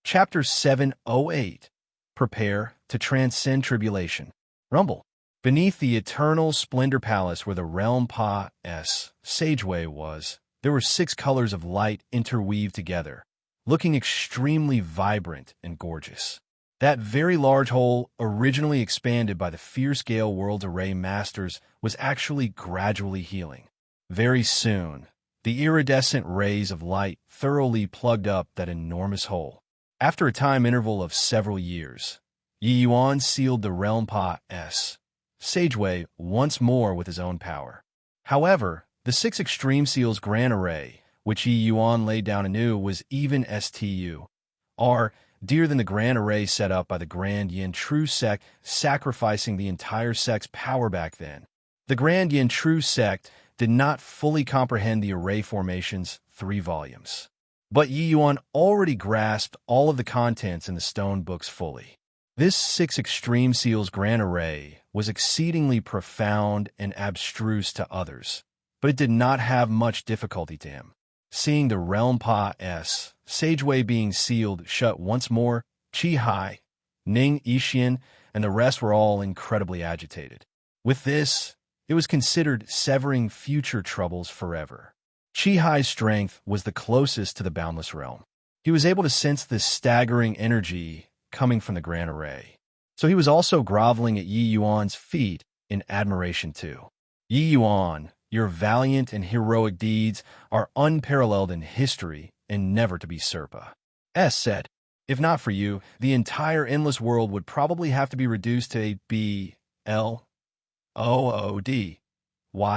Chapter 708. Prepare to transcend tribulation. Rumble. Beneath the eternal splendor palace where the realm Pa-S, Sageway was, there were 6 colors of light interweaved together, looking extremely vibrant and gorgeous. That very large hole, originally expanded by the fierce gale world's array masters, was actually gradually healing. Very soon, the iridescent rays of light thoroughly plugged up that enormous hole. After a time interval of several years, Yi Yuan sealed the realm Pa-S, Sageway, once more with his own power. However, the 6 extreme seals grand array, which Yi Yuan laid down anew, was even STUR, dearer than the grand array set up by the Grand Yin True Sect, sacrificing the entire sect's power back then. The Grand Yin True Sect did not fully comprehend the array formation's 3 volumes. But Yi Yuan already grasped all of the contents in the stone books fully. This 6 extreme seals grand array was exceedingly profound and abstruse to others, but it did not have much difficulty to him. Seeing the realm Pa-S, Sageway being sealed shut once more, Qi Hai, Ning Yixian, and the rest were all incredibly agitated. With this, it was considered severing future troubles forever. Qi Hai's strength was the closest to the boundless realm. He was able to sense this staggering energy coming from the grand array. So he was also groveling at Yi Yuan's feet in admiration too. Yi Yuan, your valiant and heroic deeds are unparalleled in history and never to be surpassed. S said, if not for you, the entire endless world would probably have to be reduced to a BLOOD,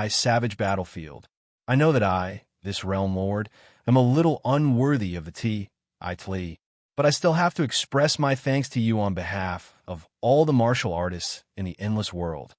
savage battlefield. I know that I, this realm lord, am a little unworthy of the title, but I still have to express my thanks to you on behalf of all the martial artists in the endless world.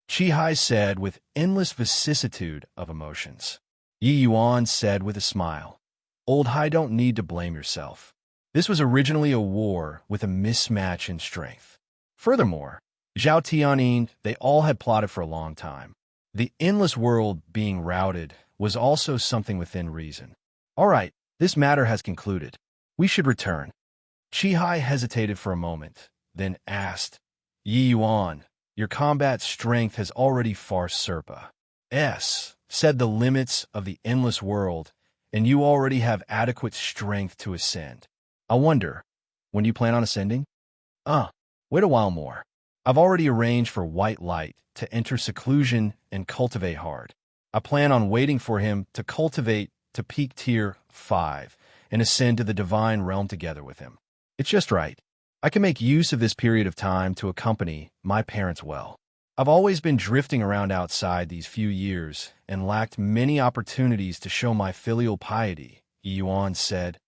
Qi Hai said with endless vicissitude of emotions. Yi Yuan said with a smile, Old Hai, don't need to blame yourself. This was originally a war with a mismatch in strength. Furthermore, Zhao Tianyin, they all had plotted for a long time. The endless world being routed was also something within reason. All right, this matter has concluded. We should return. Qi Hai hesitated for a moment, then asked, Yi Yuan, your combat strength has already far surpassed, said the limits of the endless world, and you already have adequate strength to ascend. I wonder, when do you plan on ascending? Wait a while more. I've already arranged for White Light to enter seclusion and cultivate hard. I plan on waiting for him to cultivate to peak tier 5 and ascend to the divine realm together with him. It's just right. I can make use of this period of time to accompany my parents well. I've always been drifting around outside these few years and lacked many opportunities to show my filial piety, Yi Yuan said.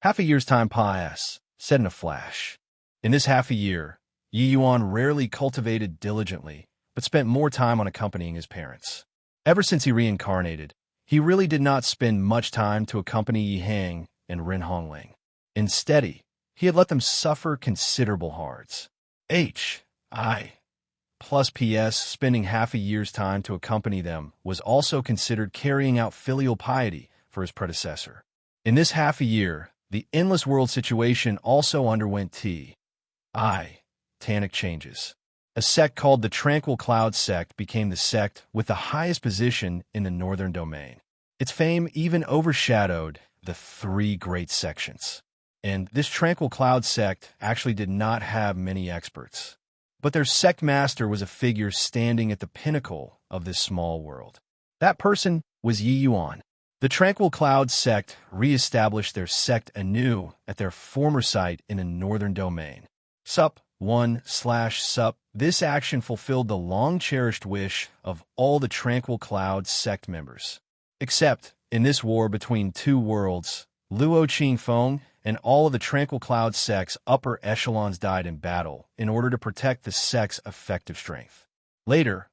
Half a year's time passed, said in a flash. In this half a year, Yi Yuan rarely cultivated diligently, but spent more time on accompanying his parents. Ever since he reincarnated, he really did not spend much time to accompany Yi Hang and Ren Hongling. Instead, he had let them suffer considerable hards. Plus PS, spending half a year's time to accompany them was also considered carrying out filial piety for his predecessor. In this half a year, the endless world situation also underwent titanic changes. A sect called the Tranquil Cloud sect became the sect with the highest position in the northern domain. Its fame even overshadowed the three great sections. And this Tranquil Cloud sect actually did not have many experts. But their sect master was a figure standing at the pinnacle of this small world. That person was Yi Yuan. The Tranquil Cloud sect re-established their sect anew at their former site in a northern domain. Sup 1/sup. This action fulfilled the long-cherished wish of all the Tranquil Cloud sect members. Except, in this war between two worlds, Luo Qingfeng and all of the Tranquil Cloud sect's upper echelons died in battle in order to protect the sect's effective strength. Later,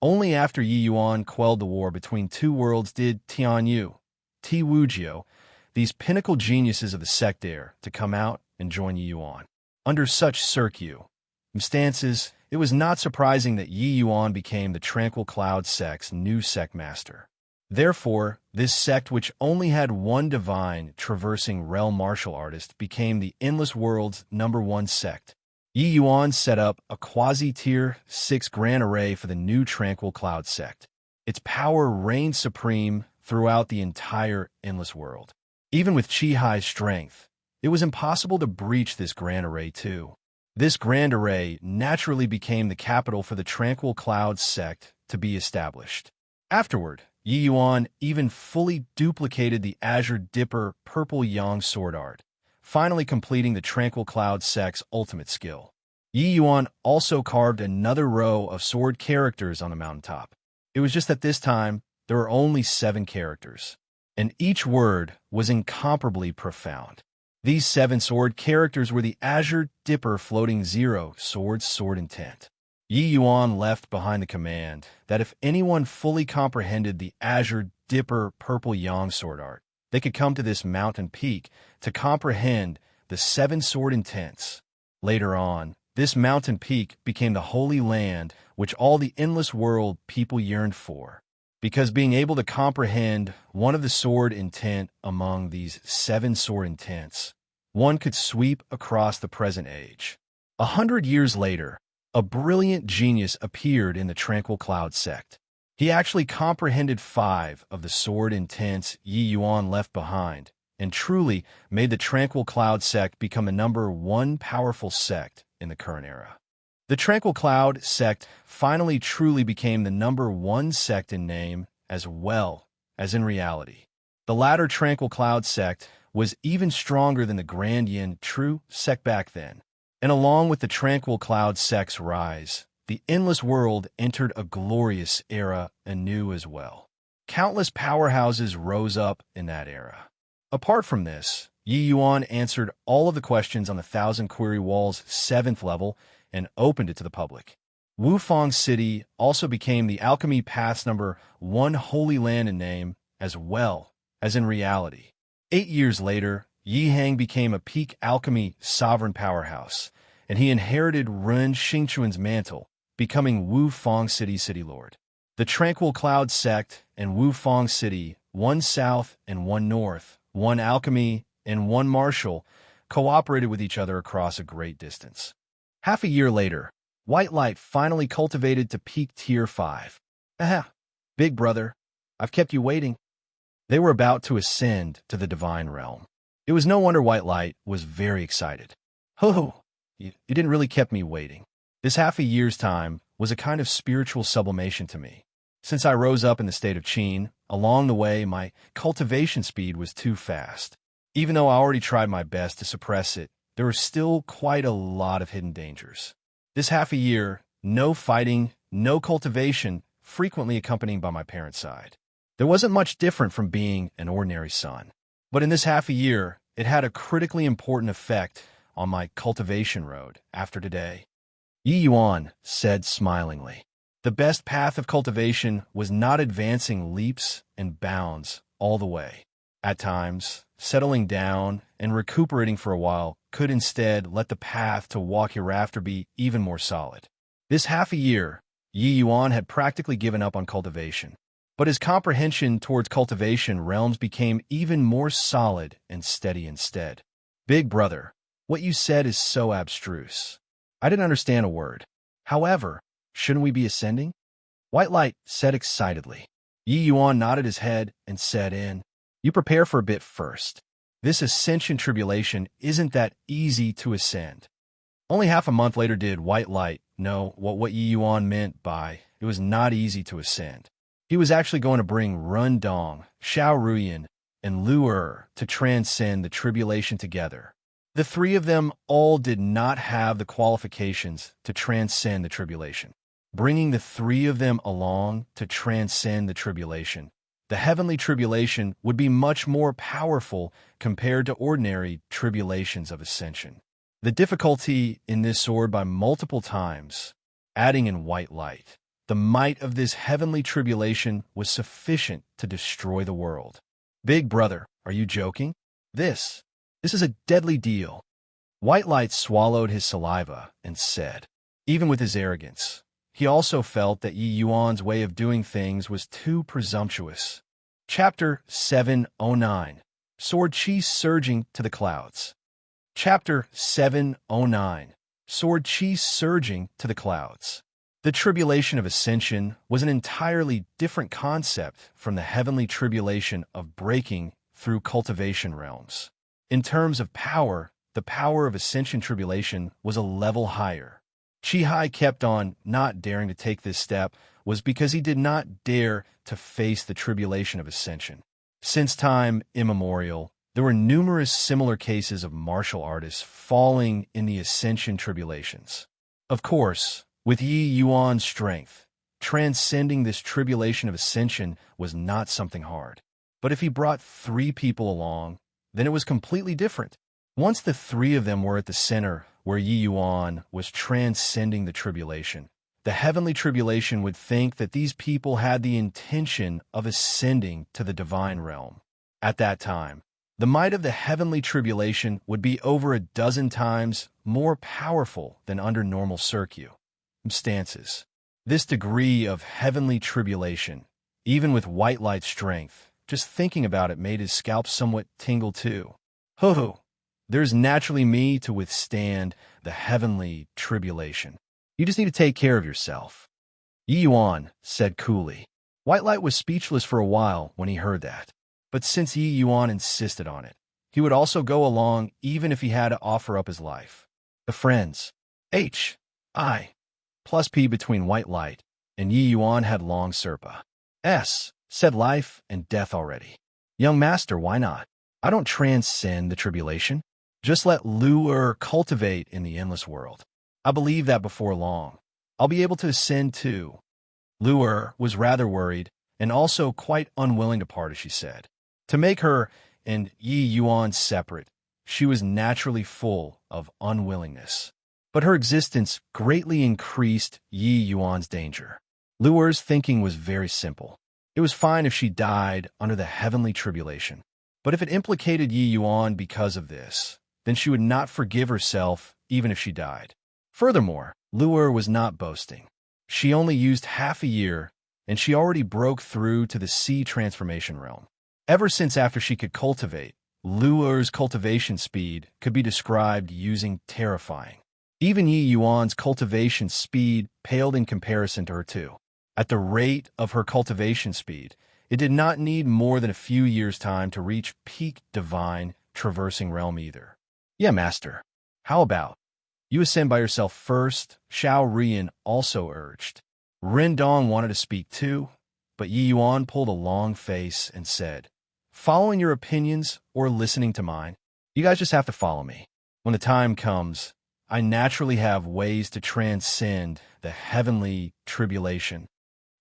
only after Yi Yuan quelled the war between two worlds did Tianyu, Ti Wujiu, these pinnacle geniuses of the sect dare to come out and join Yi Yuan. Under such circumstances, it was not surprising that Yi Yuan became the Tranquil Cloud sect's new sect master. Therefore, this sect, which only had one divine traversing realm martial artist, became the Endless World's #1 sect. Yi Yuan set up a quasi-tier 6 grand array for the new Tranquil Cloud sect. Its power reigned supreme throughout the entire Endless World. Even with Qihai's strength, it was impossible to breach this grand array too. This grand array naturally became the capital for the Tranquil Cloud sect to be established. Afterward, Yi Yuan even fully duplicated the Azure Dipper Purple Yang sword art, finally completing the Tranquil Cloud sect's ultimate skill. Yi Yuan also carved another row of sword characters on the mountaintop. It was just that this time, there were only 7 characters, and each word was incomparably profound. These 7 sword characters were the Azure Dipper Floating Zero sword intent. Yi Yuan left behind the command that if anyone fully comprehended the Azure Dipper Purple Yang sword art, they could come to this mountain peak to comprehend the 7 sword intents. Later on, this mountain peak became the holy land which all the Endless World people yearned for, because being able to comprehend one of the sword intent among these 7 sword intents, one could sweep across the present age. 100 years later, a brilliant genius appeared in the Tranquil Cloud sect. He actually comprehended 5 of the sword intents Yi Yuan left behind, and truly made the Tranquil Cloud sect become the #1 powerful sect in the current era. The Tranquil Cloud sect finally truly became the #1 sect in name as well as in reality. The latter Tranquil Cloud sect was even stronger than the Grand Yin True sect back then. And along with the Tranquil Cloud sect's rise, the Endless World entered a glorious era anew as well. Countless powerhouses rose up in that era. Apart from this, Yi Yuan answered all of the questions on the Thousand Query Wall's 7th level and opened it to the public. Wufang City also became the Alchemy Path's #1 holy land in name as well as in reality. 8 years later, Yihang became a peak alchemy sovereign powerhouse, and he inherited Ren Xingquan's mantle, becoming Wufang City City Lord. The Tranquil Cloud sect and Wufang City, one south and one north, one alchemy and one martial, cooperated with each other across a great distance. Half a year later, White Light finally cultivated to peak tier 5. Aha! Big brother, I've kept you waiting. They were about to ascend to the divine realm. It was no wonder White Light was very excited. Ho! You didn't really keep me waiting. This half a year's time was a kind of spiritual sublimation to me. Since I rose up in the state of Qin, along the way my cultivation speed was too fast. Even though I already tried my best to suppress it, there were still quite a lot of hidden dangers. This half a year, no fighting, no cultivation, frequently accompanied by my parents' side. There wasn't much different from being an ordinary son. But in this half a year, it had a critically important effect on my cultivation road after today. Yi Yuan said smilingly. The best path of cultivation was not advancing leaps and bounds all the way. At times, settling down and recuperating for a while could instead let the path to walk hereafter be even more solid. This half a year, Yi Yuan had practically given up on cultivation. But his comprehension towards cultivation realms became even more solid and steady instead. Big brother, what you said is so abstruse. I didn't understand a word. However, shouldn't we be ascending? White Light said excitedly. Yi Yuan nodded his head and said you prepare for a bit first. This ascension tribulation isn't that easy to ascend. Only half a month later did White Light know what Yi Yuan meant by it was not easy to ascend. He was actually going to bring Run Dong, Xiao Ruyan, and Lu Er to transcend the tribulation together. The three of them all did not have the qualifications to transcend the tribulation. Bringing the three of them along to transcend the tribulation, the heavenly tribulation would be much more powerful compared to ordinary tribulations of ascension. The difficulty in this soared by multiple times, adding in White Light. The might of this heavenly tribulation was sufficient to destroy the world. Big brother, are you joking? This is a deadly deal. White Light swallowed his saliva and said, even with his arrogance, he also felt that Yi Yuan's way of doing things was too presumptuous. Chapter 709, Sword Chi Surging to the Clouds. Chapter 709, Sword Chi Surging to the Clouds. The tribulation of ascension was an entirely different concept from the heavenly tribulation of breaking through cultivation realms. In terms of power, the power of ascension tribulation was a level higher. Chi-Hai kept on not daring to take this step was because he did not dare to face the tribulation of ascension. Since time immemorial, there were numerous similar cases of martial artists falling in the ascension tribulations. Of course, with Yi Yuan's strength, transcending this tribulation of ascension was not something hard. But if he brought three people along, then it was completely different. Once the three of them were at the center where Yi Yuan was transcending the tribulation, the heavenly tribulation would think that these people had the intention of ascending to the divine realm. At that time, the might of the heavenly tribulation would be over 12 times more powerful than under normal circumstances. This degree of heavenly tribulation, even with White Light strength, just thinking about it made his scalp somewhat tingle too. Ho-ho! There's naturally me to withstand the heavenly tribulation. You just need to take care of yourself. Yi Yuan said coolly. White Light was speechless for a while when he heard that. But since Yi Yuan insisted on it, he would also go along even if he had to offer up his life. The friends, H.I. plus P between White Light and Yi Yuan had long Serpa. Said life and death already. Young master, why not? I don't transcend the tribulation. Just let Lu Er cultivate in the endless world. I believe that before long, I'll be able to ascend too. Lu Er was rather worried and also quite unwilling to part, as she said. To make her and Yi Yuan separate, she was naturally full of unwillingness. But her existence greatly increased Yi Yuan's danger. Lu Er's thinking was very simple. It was fine if she died under the heavenly tribulation. But if it implicated Yi Yuan because of this, then she would not forgive herself even if she died. Furthermore, Lu Er was not boasting. She only used half a year, and she already broke through to the sea transformation realm. Ever since after she could cultivate, Lu Er's cultivation speed could be described using terrifying. Even Yi Yuan's cultivation speed paled in comparison to her too. At the rate of her cultivation speed, it did not need more than a few years' time to reach peak divine traversing realm either. Yeah, master. How about you ascend by yourself first? Xiao Ruyan also urged. Ren Dong wanted to speak too, but Yi Yuan pulled a long face and said, following your opinions or listening to mine, you guys just have to follow me. When the time comes, I naturally have ways to transcend the heavenly tribulation.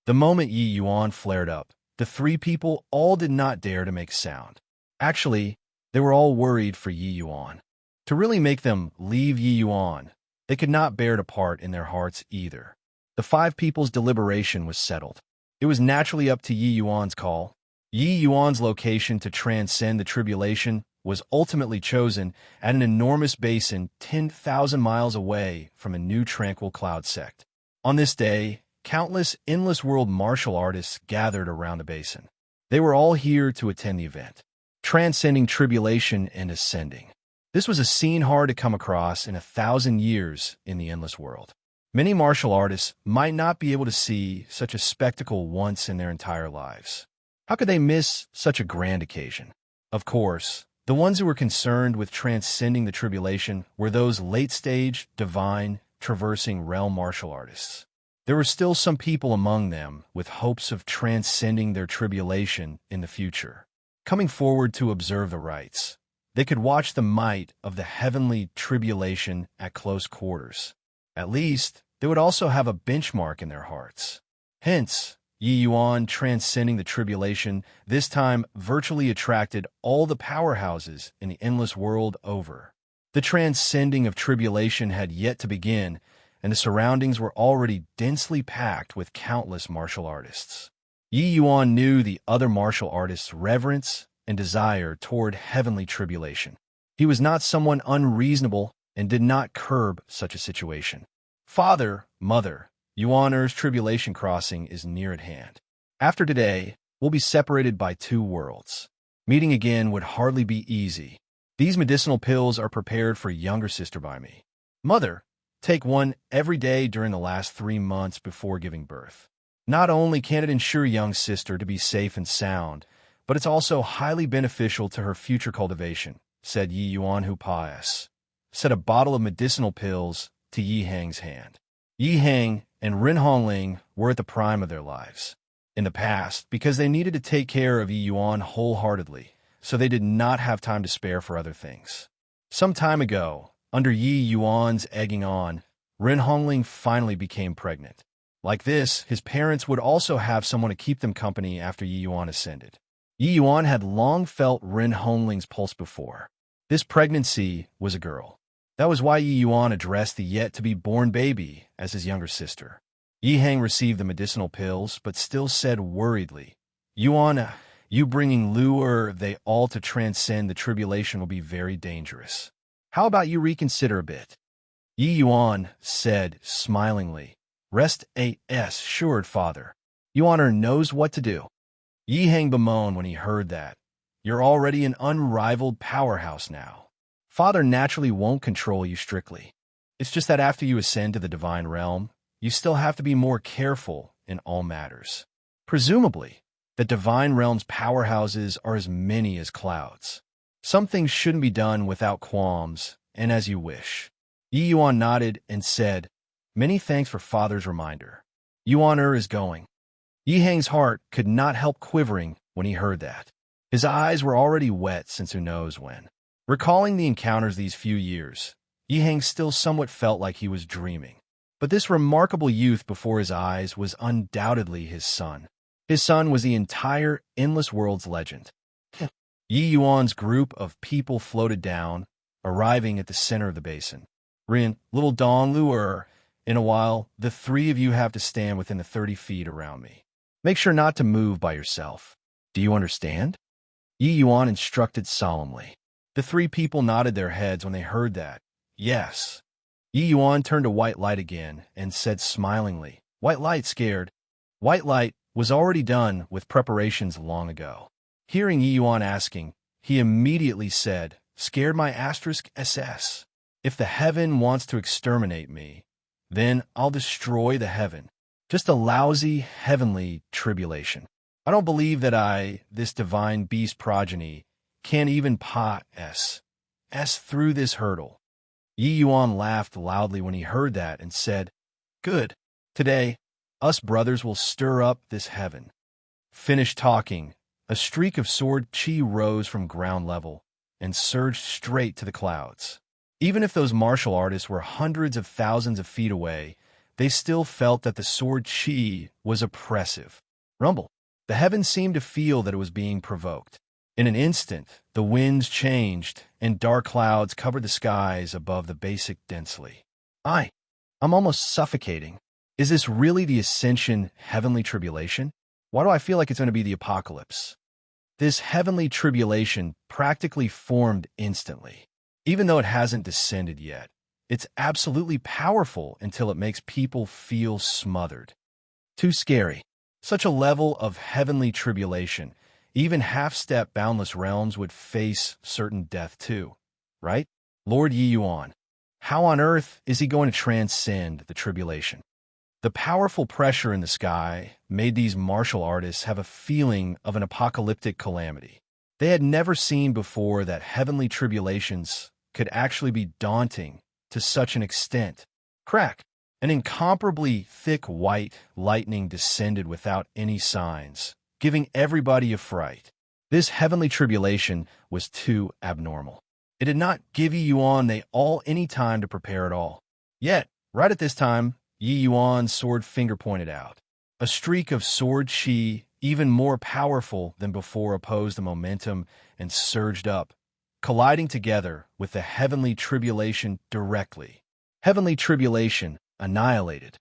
The moment Yi Yuan flared up, the three people all did not dare to make sound. Actually, they were all worried for Yi Yuan. To really make them leave Yi Yuan, they could not bear to part in their hearts either. The five people's deliberation was settled. It was naturally up to Yi Yuan's call. Yi Yuan's location to transcend the tribulation was ultimately chosen at an enormous basin 10,000 miles away from a new tranquil cloud sect. On this day, countless endless world martial artists gathered around the basin. They were all here to attend the event, transcending tribulation and ascending. This was a scene hard to come across in 1,000 years in the endless world. Many martial artists might not be able to see such a spectacle once in their entire lives. How could they miss such a grand occasion? Of course, the ones who were concerned with transcending the tribulation were those late-stage, divine, traversing realm martial artists. There were still some people among them with hopes of transcending their tribulation in the future, coming forward to observe the rites. They could watch the might of the heavenly tribulation at close quarters. At least, they would also have a benchmark in their hearts. Hence, Yi Yuan transcending the tribulation, this time virtually attracted all the powerhouses in the endless world over. The transcending of tribulation had yet to begin, and the surroundings were already densely packed with countless martial artists. Yi Yuan knew the other martial artists' reverence and desire toward heavenly tribulation. He was not someone unreasonable and did not curb such a situation. Father, mother, Yuaner's tribulation crossing is near at hand. After today, we'll be separated by two worlds. Meeting again would hardly be easy. These medicinal pills are prepared for younger sister by me. Mother, take one every day during the last 3 months before giving birth. Not only can it ensure young sister to be safe and sound, but it's also highly beneficial to her future cultivation, said Yi Yuan Hu Pious. Set a bottle of medicinal pills to Yi Hang's hand. Yi Hang and Ren Hongling were at the prime of their lives. In the past, because they needed to take care of Yi Yuan wholeheartedly, so they did not have time to spare for other things. Some time ago, under Yi Yuan's egging on, Ren Hongling finally became pregnant. Like this, his parents would also have someone to keep them company after Yi Yuan ascended. Yi Yuan had long felt Ren Hongling's pulse before. This pregnancy was a girl. That was why Yi Yuan addressed the yet-to-be-born baby as his younger sister. Yi Hang received the medicinal pills, but still said worriedly, Yuan, you bringing Lu'er they all to transcend the tribulation will be very dangerous. How about you reconsider a bit? Yi Yuan said smilingly, Rest assured, father. Yuaner knows what to do. Yi Hang bemoaned when he heard that. You're already an unrivaled powerhouse now. Father naturally won't control you strictly. It's just that after you ascend to the divine realm, you still have to be more careful in all matters. Presumably, the divine realm's powerhouses are as many as clouds. Some things shouldn't be done without qualms, and as you wish. Yi Yuan nodded and said, Many thanks for father's reminder. Yuaner is going. Yi Hang's heart could not help quivering when he heard that. His eyes were already wet since who knows when. Recalling the encounters these few years, Yi Hang still somewhat felt like he was dreaming. But this remarkable youth before his eyes was undoubtedly his son. His son was the entire endless world's legend. Yi Yuan's group of people floated down, arriving at the center of the basin. Rin, little Dong Lu'er, in a while, the three of you have to stand within the 30 feet around me. Make sure not to move by yourself. Do you understand? Yi Yuan instructed solemnly. The three people nodded their heads when they heard that. Yes. Yi Yuan turned to White Light again and said smilingly, White Light scared. White Light was already done with preparations long ago. Hearing Yi Yuan asking, he immediately said, Scared my *SS. If the heaven wants to exterminate me, then I'll destroy the heaven. Just a lousy, heavenly tribulation. I don't believe that this divine beast progeny, can even pass through this hurdle. Yi Yuan laughed loudly when he heard that and said, Good. Today, us brothers will stir up this heaven. Finished talking, a streak of sword chi rose from ground level and surged straight to the clouds. Even if those martial artists were hundreds of thousands of feet away, they still felt that the sword chi was oppressive. Rumble. The heavens seemed to feel that it was being provoked. In an instant, the winds changed, and dark clouds covered the skies above the basic densely. I'm almost suffocating. Is this really the ascension heavenly tribulation? Why do I feel like it's going to be the apocalypse? This heavenly tribulation practically formed instantly. Even though it hasn't descended yet, it's absolutely powerful until it makes people feel smothered. Too scary. Such a level of heavenly tribulation, even half-step boundless realms would face certain death too, right? Lord Yi Yuan. How on earth is he going to transcend the tribulation? The powerful pressure in the sky made these martial artists have a feeling of an apocalyptic calamity. They had never seen before that heavenly tribulations could actually be daunting to such an extent. Crack! An incomparably thick white lightning descended without any signs, giving everybody a fright. This heavenly tribulation was too abnormal. It did not give Yi Yuan they all any time to prepare at all. Yet, right at this time, Yi Yuan's sword finger pointed out. A streak of sword chi, even more powerful than before, opposed the momentum and surged up, colliding together with the heavenly tribulation directly. Heavenly tribulation annihilated.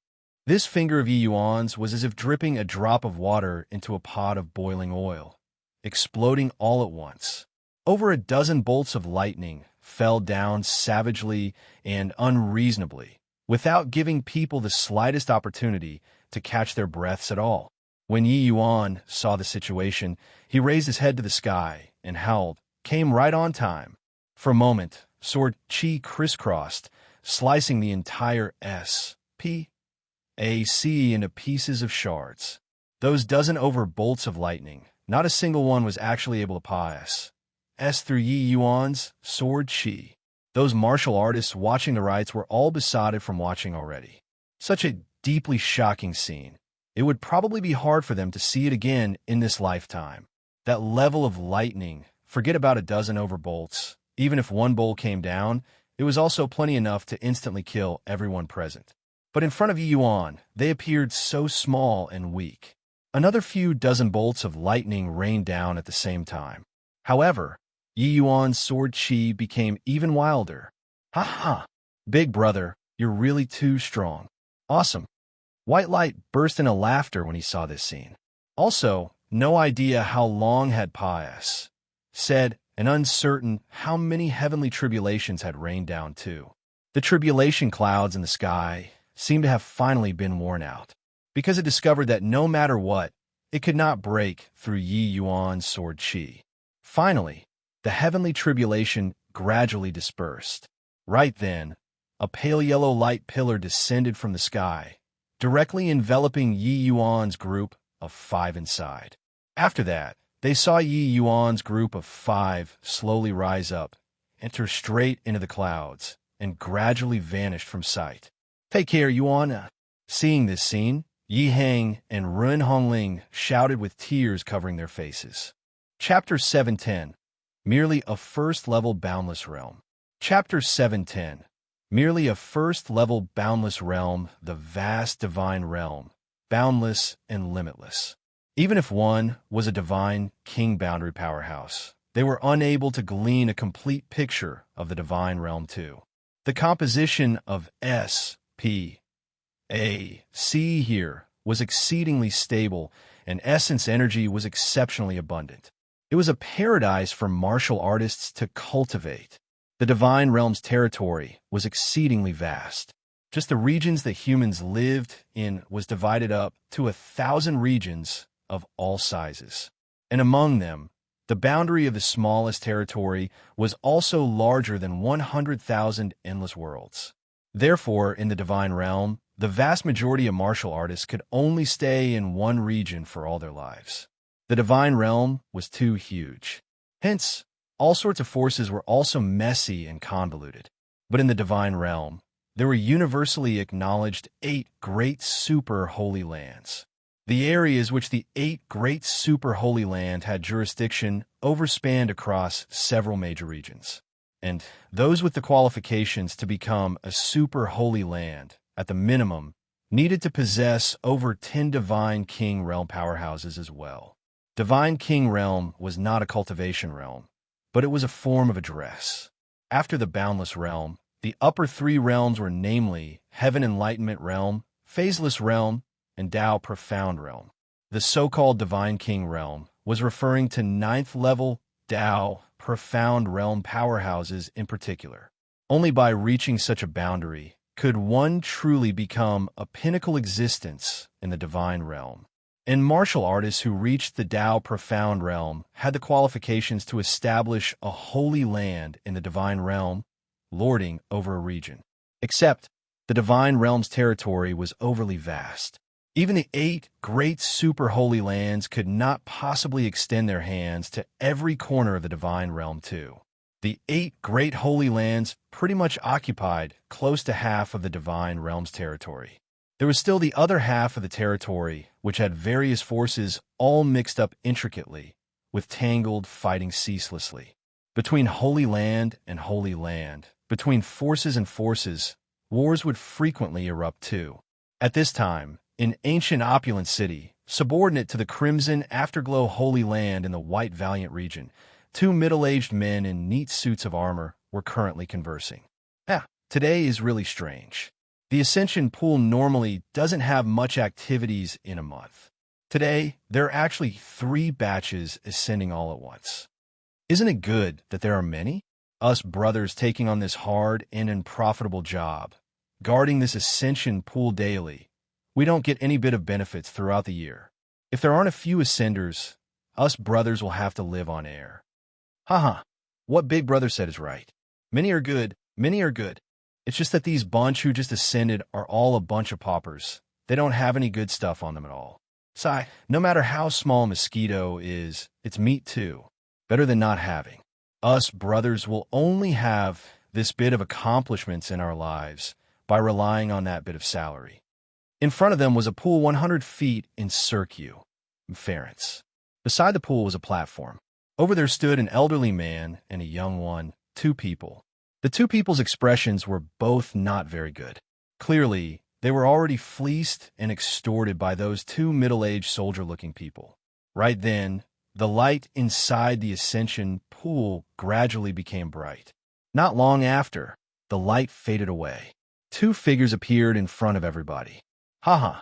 This finger of Yi Yuan's was as if dripping a drop of water into a pot of boiling oil, exploding all at once. Over a dozen bolts of lightning fell down savagely and unreasonably, without giving people the slightest opportunity to catch their breaths at all. When Yi Yuan saw the situation, he raised his head to the sky and howled, came right on time. For a moment, sword chi crisscrossed, slicing the entire S.P.A.C. into pieces of shards. Those dozen over bolts of lightning, not a single one was actually able to pass through Yi Yuan's sword chi. Those martial artists watching the rites were all besotted from watching already. Such a deeply shocking scene. It would probably be hard for them to see it again in this lifetime. That level of lightning, forget about a dozen over bolts. Even if one bolt came down, it was also plenty enough to instantly kill everyone present. But in front of Yi Yuan, they appeared so small and weak. Another few dozen bolts of lightning rained down at the same time. However, Yi Yuan's sword chi became even wilder. Ha ha! Big brother, you're really too strong. Awesome. White Light burst into laughter when he saw this scene. Also, no idea how long had passed, said, and uncertain how many heavenly tribulations had rained down too. The tribulation clouds in the sky seemed to have finally been worn out, because it discovered that no matter what, it could not break through Yi Yuan's sword chi. Finally, the heavenly tribulation gradually dispersed. Right then, a pale yellow light pillar descended from the sky, directly enveloping Yi Yuan's group of 5 inside. After that, they saw Yi Yuan's group of 5 slowly rise up, enter straight into the clouds, and gradually vanished from sight. Take care, Yuan. Seeing this scene, Yi Heng and Ren Hongling shouted with tears covering their faces. Chapter 710. Merely a first-level boundless realm. Chapter 710. Merely a first-level boundless realm, the vast divine realm, boundless and limitless. Even if one was a divine king boundary powerhouse, they were unable to glean a complete picture of the divine realm too. The composition of S.P.A.C. here was exceedingly stable, and essence energy was exceptionally abundant. It was a paradise for martial artists to cultivate. The divine realm's territory was exceedingly vast. Just the regions that humans lived in was divided up to 1,000 regions of all sizes. And among them, the boundary of the smallest territory was also larger than 100,000 endless worlds. Therefore, in the divine realm, the vast majority of martial artists could only stay in one region for all their lives. The divine realm was too huge. Hence, all sorts of forces were also messy and convoluted. But in the divine realm, there were universally acknowledged 8 great super holy lands. The areas which the 8 great super holy land had jurisdiction overspanned across several major regions. And those with the qualifications to become a super holy land, at the minimum, needed to possess over 10 divine king realm powerhouses as well. Divine king realm was not a cultivation realm, but it was a form of address. After the boundless realm, the upper 3 realms were namely Heaven Enlightenment Realm, Phaseless Realm, and Tao Profound Realm. The so-called Divine King Realm was referring to 9th level Tao Profound Realm powerhouses in particular. Only by reaching such a boundary could one truly become a pinnacle existence in the Divine Realm. And martial artists who reached the Tao Profound Realm had the qualifications to establish a holy land in the Divine Realm, lording over a region. Except, the Divine Realm's territory was overly vast. Even the 8 great super holy lands could not possibly extend their hands to every corner of the Divine Realm too. The 8 great holy lands pretty much occupied close to half of the Divine Realm's territory. There was still the other half of the territory, which had various forces all mixed up intricately, with tangled fighting ceaselessly. Between Holy Land and Holy Land, between forces and forces, wars would frequently erupt too. At this time, in ancient opulent city, subordinate to the crimson afterglow Holy Land in the White Valiant region, 2 middle-aged men in neat suits of armor were currently conversing. Today is really strange. The Ascension Pool normally doesn't have much activities in a month. Today, there are actually 3 batches ascending all at once. Isn't it good that there are many? Us brothers taking on this hard and unprofitable job, guarding this Ascension Pool daily. We don't get any bit of benefits throughout the year. If there aren't a few ascenders, us brothers will have to live on air. Haha, what Big Brother said is right. Many are good, many are good. It's just that these bunch who just ascended are all a bunch of paupers. They don't have any good stuff on them at all. Sigh, no matter how small a mosquito is, it's meat too. Better than not having. Us brothers will only have this bit of accomplishments in our lives by relying on that bit of salary. In front of them was a pool 100 feet in circumference. Beside the pool was a platform. Over there stood an elderly man and a young one, 2 people. The 2 people's expressions were both not very good. Clearly, they were already fleeced and extorted by those 2 middle-aged soldier-looking people. Right then, the light inside the Ascension Pool gradually became bright. Not long after, the light faded away. 2 figures appeared in front of everybody. Haha,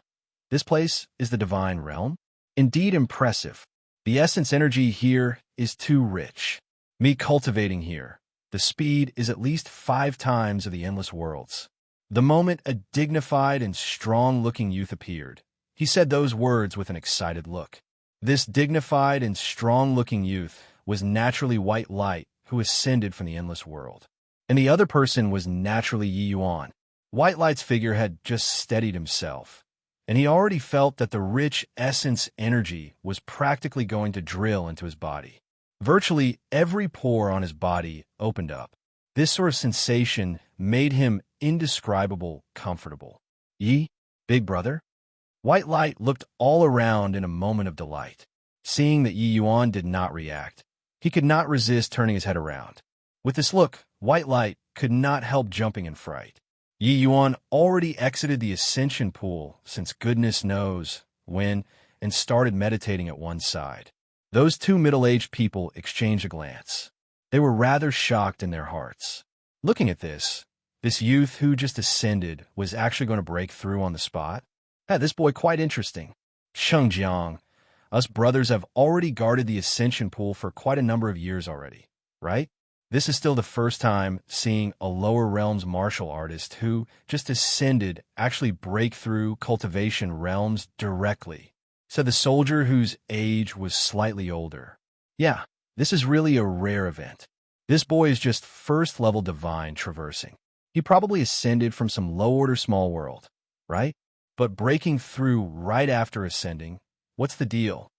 this place is the Divine Realm? Indeed impressive. The essence energy here is too rich. Me cultivating here. The speed is at least 5 times of the endless worlds. The moment a dignified and strong-looking youth appeared, he said those words with an excited look. This dignified and strong-looking youth was naturally White Light, who ascended from the endless world. And the other person was naturally Yi Yuan. White Light's figure had just steadied himself, and he already felt that the rich essence energy was practically going to drill into his body. Virtually every pore on his body opened up. This sort of sensation made him indescribable comfortable. Yi, Big Brother? White Light looked all around in a moment of delight. Seeing that Yi Yuan did not react, he could not resist turning his head around. With this look, White Light could not help jumping in fright. Yi Yuan already exited the Ascension Pool since goodness knows when and started meditating at one side. Those 2 middle-aged people exchanged a glance. They were rather shocked in their hearts. Looking at this youth who just ascended was actually going to break through on the spot. This boy quite interesting. Sheng Jiang, us brothers have already guarded the Ascension Pool for quite a number of years already, right? This is still the first time seeing a lower realms martial artist who just ascended actually break through cultivation realms directly, said the soldier whose age was slightly older. Yeah, this is really a rare event. This boy is just first-level divine traversing. He probably ascended from some low-order small world, right? But breaking through right after ascending, what's the deal?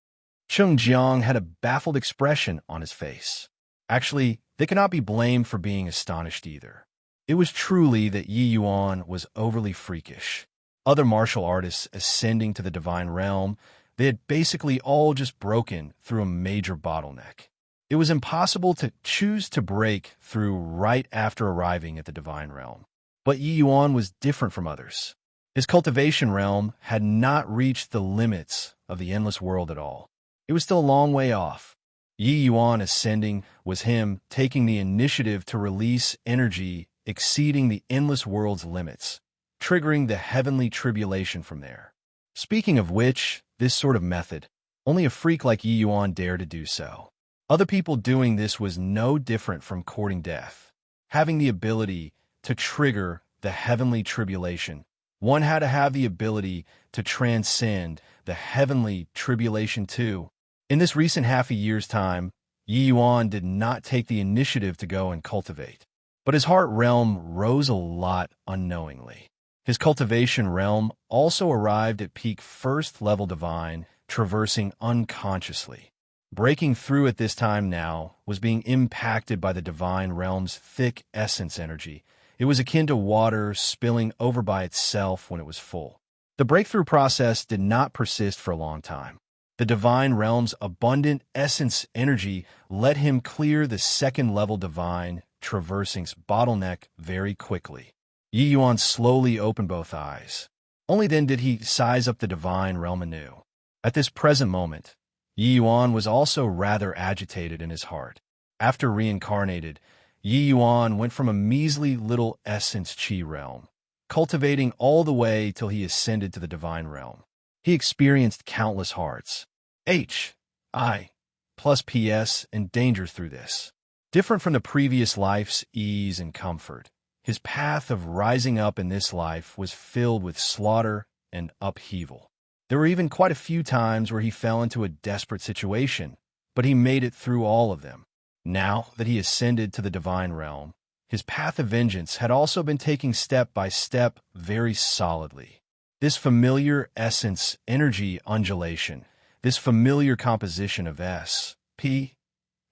Sheng Jiang had a baffled expression on his face. Actually, they cannot be blamed for being astonished either. It was truly that Yi Yuan was overly freakish. Other martial artists ascending to the Divine Realm, they had basically all just broken through a major bottleneck. It was impossible to choose to break through right after arriving at the Divine Realm. But Yi Yuan was different from others. His cultivation realm had not reached the limits of the endless world at all. It was still a long way off. Yi Yuan ascending was him taking the initiative to release energy exceeding the endless world's limits, triggering the heavenly tribulation from there. Speaking of which, this sort of method, only a freak like Yi Yuan dared to do so. Other people doing this was no different from courting death. Having the ability to trigger the heavenly tribulation, one had to have the ability to transcend the heavenly tribulation too. In this recent half a year's time, Yi Yuan did not take the initiative to go and cultivate. But his heart realm rose a lot unknowingly. His cultivation realm also arrived at peak first-level divine, traversing unconsciously. Breaking through at this time now was being impacted by the divine realm's thick essence energy. It was akin to water spilling over by itself when it was full. The breakthrough process did not persist for a long time. The divine realm's abundant essence energy let him clear the second-level divine, traversing bottleneck very quickly. Yi Yuan slowly opened both eyes. Only then did he size up the divine realm anew. At this present moment, Yi Yuan was also rather agitated in his heart. After reincarnated, Yi Yuan went from a measly little essence chi realm, cultivating all the way till he ascended to the divine realm. He experienced countless hearts, H.I. plus P.S. and dangers through this. Different from the previous life's ease and comfort, his path of rising up in this life was filled with slaughter and upheaval. There were even quite a few times where he fell into a desperate situation, but he made it through all of them. Now that he ascended to the divine realm, his path of vengeance had also been taking step by step very solidly. This familiar essence energy undulation, this familiar composition of S, P,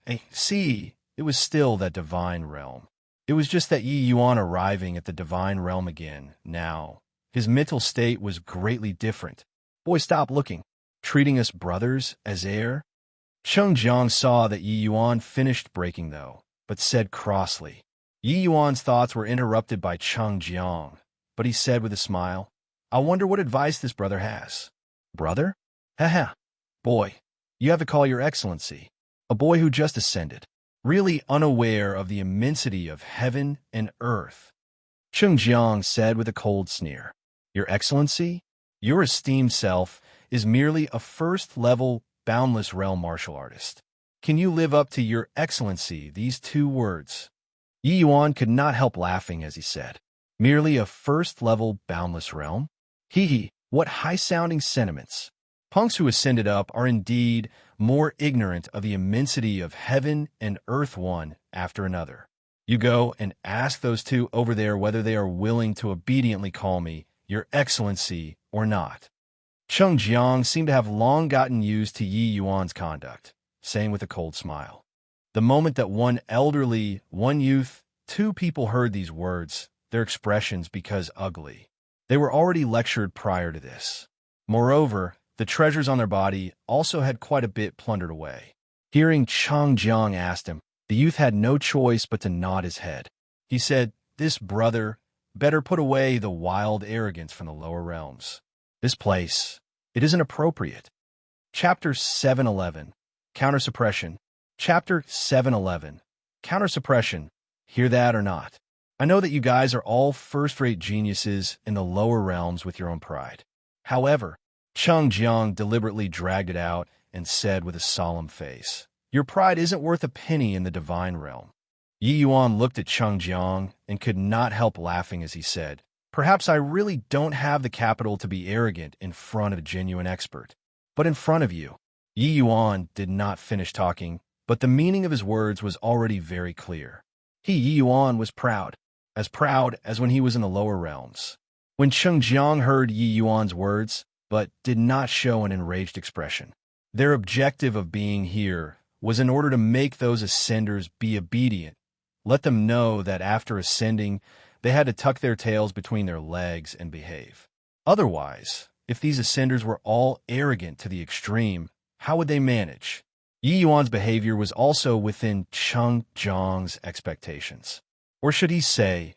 A, C, it was still that divine realm. It was just that Yi Yuan arriving at the divine realm again, now. His mental state was greatly different. Boy, stop looking. Treating us brothers as air? Cheng Jiang saw that Yi Yuan finished breaking, though, but said crossly. Yi Yuan's thoughts were interrupted by Cheng Jiang, but he said with a smile, I wonder what advice this brother has. Brother? Haha. Boy, you have to call your excellency. A boy who just ascended, really unaware of the immensity of heaven and earth. Cheng Jiang said with a cold sneer, Your excellency, your esteemed self is merely a first-level, boundless realm martial artist. Can you live up to your excellency, these two words? Yi Yuan could not help laughing as he said, Merely a first-level, boundless realm? Hee, what high-sounding sentiments. Punks who ascended up are indeed more ignorant of the immensity of heaven and earth one after another. You go and ask those two over there whether they are willing to obediently call me your excellency or not. Cheng Jiang seemed to have long gotten used to Yi Yuan's conduct, saying with a cold smile. The moment that one elderly, one youth, two people heard these words, their expressions because ugly. They were already lectured prior to this. Moreover, the treasures on their body also had quite a bit plundered away. Hearing Cheng Jiang asked him, the youth had no choice but to nod his head. He said, This brother better put away the wild arrogance from the lower realms. This place, it isn't appropriate. Chapter 711, Counter-Suppression. Chapter 711, Counter-Suppression. Hear that or not? I know that you guys are all first-rate geniuses in the lower realms with your own pride. However, Cheng Jiang deliberately dragged it out and said with a solemn face, Your pride isn't worth a penny in the divine realm. Yi Yuan looked at Cheng Jiang and could not help laughing as he said, Perhaps I really don't have the capital to be arrogant in front of a genuine expert. But in front of you. Yi Yuan did not finish talking, but the meaning of his words was already very clear. Yi Yuan was proud as when he was in the lower realms. When Cheng Jiang heard Yi Yuan's words, but did not show an enraged expression. Their objective of being here was in order to make those ascenders be obedient, let them know that after ascending, they had to tuck their tails between their legs and behave. Otherwise, if these ascenders were all arrogant to the extreme, how would they manage? Yi Yuan's behavior was also within Cheng Jiang's expectations. Or should he say,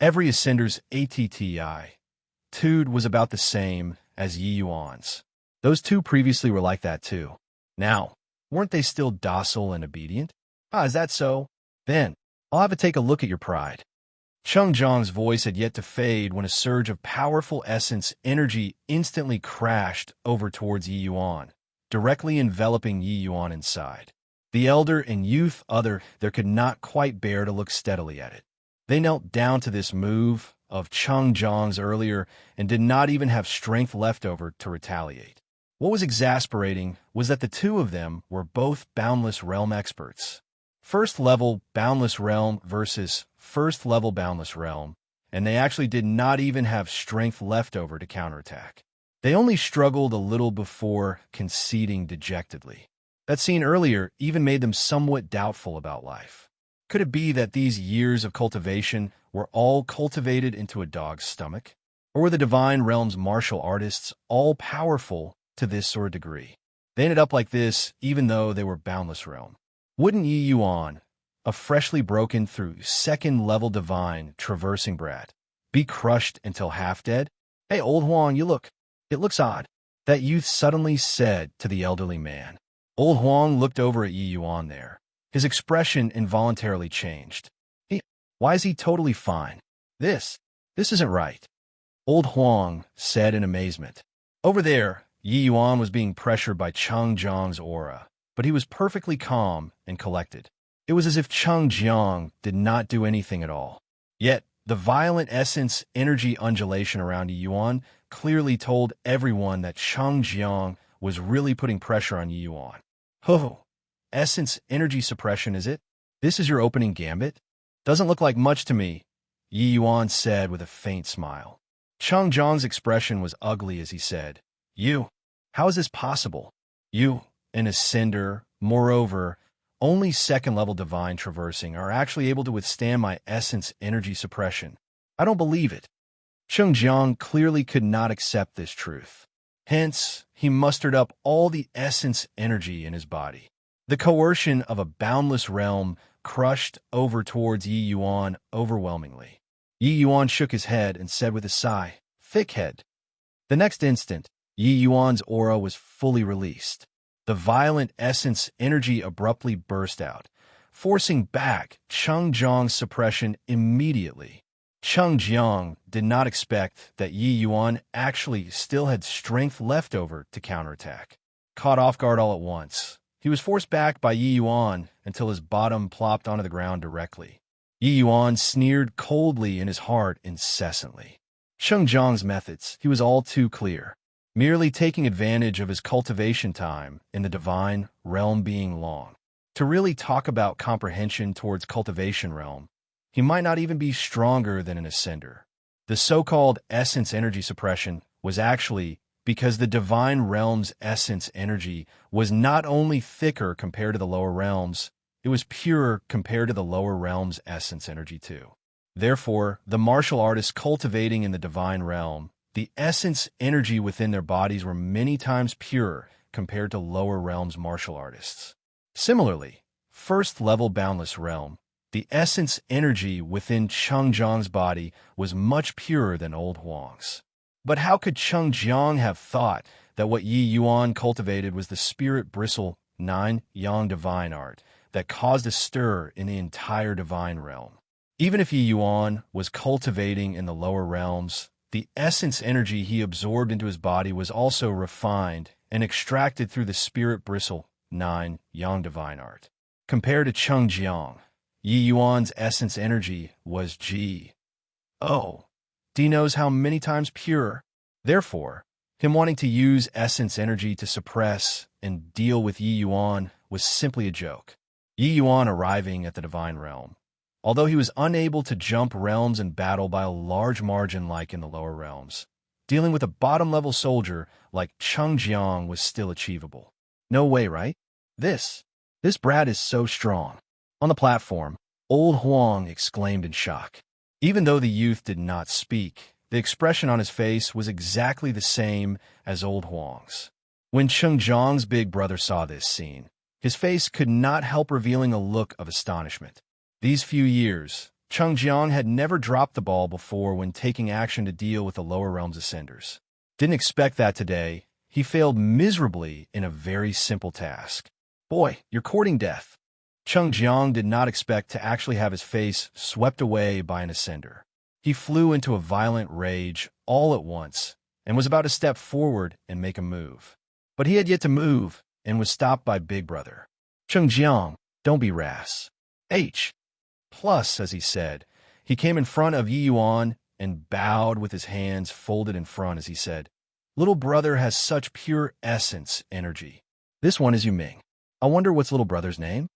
every ascender's attitude was about the same as Yi Yuan's. Those two previously were like that too. Now, weren't they still docile and obedient? Is that so? Then, I'll have to take a look at your pride. Cheng Jiang's voice had yet to fade when a surge of powerful essence energy instantly crashed over towards Yi Yuan, directly enveloping Yi Yuan inside. The elder and youth there could not quite bear to look steadily at it. They knelt down to this move of Cheng Jiang's earlier and did not even have strength left over to retaliate. What was exasperating was that the two of them were both boundless realm experts. first level boundless realm versus first level boundless realm, and they actually did not even have strength left over to counterattack. They only struggled a little before conceding dejectedly. That scene earlier even made them somewhat doubtful about life. Could it be that these years of cultivation were all cultivated into a dog's stomach? Or were the divine realm's martial artists all powerful to this sort of degree? They ended up like this even though they were boundless realm. Wouldn't Yi Yuan, a freshly broken through second-level divine traversing brat, be crushed until half-dead? Hey, old Huang, it looks odd, that youth suddenly said to the elderly man. Old Huang looked over at Yi Yuan there. His expression involuntarily changed. Why is he totally fine? This isn't right. Old Huang said in amazement. Over there, Yi Yuan was being pressured by Cheng Jiang's aura, but he was perfectly calm and collected. It was as if Cheng Jiang did not do anything at all. Yet, the violent essence energy undulation around Yi Yuan clearly told everyone that Cheng Jiang was really putting pressure on Yi Yuan. Oh, essence energy suppression, is it? This is your opening gambit? Doesn't look like much to me, Yi Yuan said with a faint smile. Cheng Jiang's expression was ugly as he said, how is this possible? You, an ascender, moreover, only second-level divine traversing are actually able to withstand my essence energy suppression. I don't believe it. Cheng Jiang clearly could not accept this truth. Hence, he mustered up all the essence energy in his body. The coercion of a boundless realm crushed over towards Yi Yuan overwhelmingly. Yi Yuan shook his head and said with a sigh, thick head. The next instant, Yi Yuan's aura was fully released. The violent essence energy abruptly burst out, forcing back Cheng Jiang's suppression immediately. Cheng Jiang did not expect that Yi Yuan actually still had strength left over to counterattack. Caught off guard all at once, he was forced back by Yi Yuan until his bottom plopped onto the ground directly. Yi Yuan sneered coldly in his heart incessantly. Cheng Jiang's methods, he was all too clear. Merely taking advantage of his cultivation time in the divine realm being long. To really talk about comprehension towards cultivation realm, he might not even be stronger than an ascender. The so-called essence energy suppression was actually because the divine realm's essence energy was not only thicker compared to the lower realms, it was purer compared to the lower realm's essence energy too. Therefore, the martial artists cultivating in the divine realm, the essence energy within their bodies were many times purer compared to lower realms martial artists. Similarly, first-level boundless realm, the essence energy within Cheng Jiang's body was much purer than old Huang's. But how could Cheng Jiang have thought that what Yi Yuan cultivated was the spirit bristle 9 yang divine art that caused a stir in the entire divine realm? Even if Yi Yuan was cultivating in the lower realms, the essence energy he absorbed into his body was also refined and extracted through the spirit bristle 9 yang divine art. Compared to Cheng Jiang, Yi Yuan's essence energy was D knows how many times purer. Therefore, him wanting to use essence energy to suppress and deal with Yi Yuan was simply a joke. Yi Yuan arriving at the divine realm. Although he was unable to jump realms in battle by a large margin like in the lower realms, dealing with a bottom-level soldier like Cheng Jiang was still achievable. No way, right? This brat is so strong. On the platform, old Huang exclaimed in shock. Even though the youth did not speak, the expression on his face was exactly the same as old Huang's. When Cheng Jiang's big brother saw this scene, his face could not help revealing a look of astonishment. These few years, Cheng Jiang had never dropped the ball before when taking action to deal with the lower realms ascenders. Didn't expect that today. He failed miserably in a very simple task. Boy, you're courting death. Cheng Jiang did not expect to actually have his face swept away by an ascender. He flew into a violent rage all at once and was about to step forward and make a move. But he had yet to move and was stopped by Big Brother. Cheng Jiang, don't be rash. Plus, as he said, he came in front of Yi Yuan and bowed with his hands folded in front as he said, Little brother has such pure essence energy. This one is Yu Ming. I wonder what's little brother's name?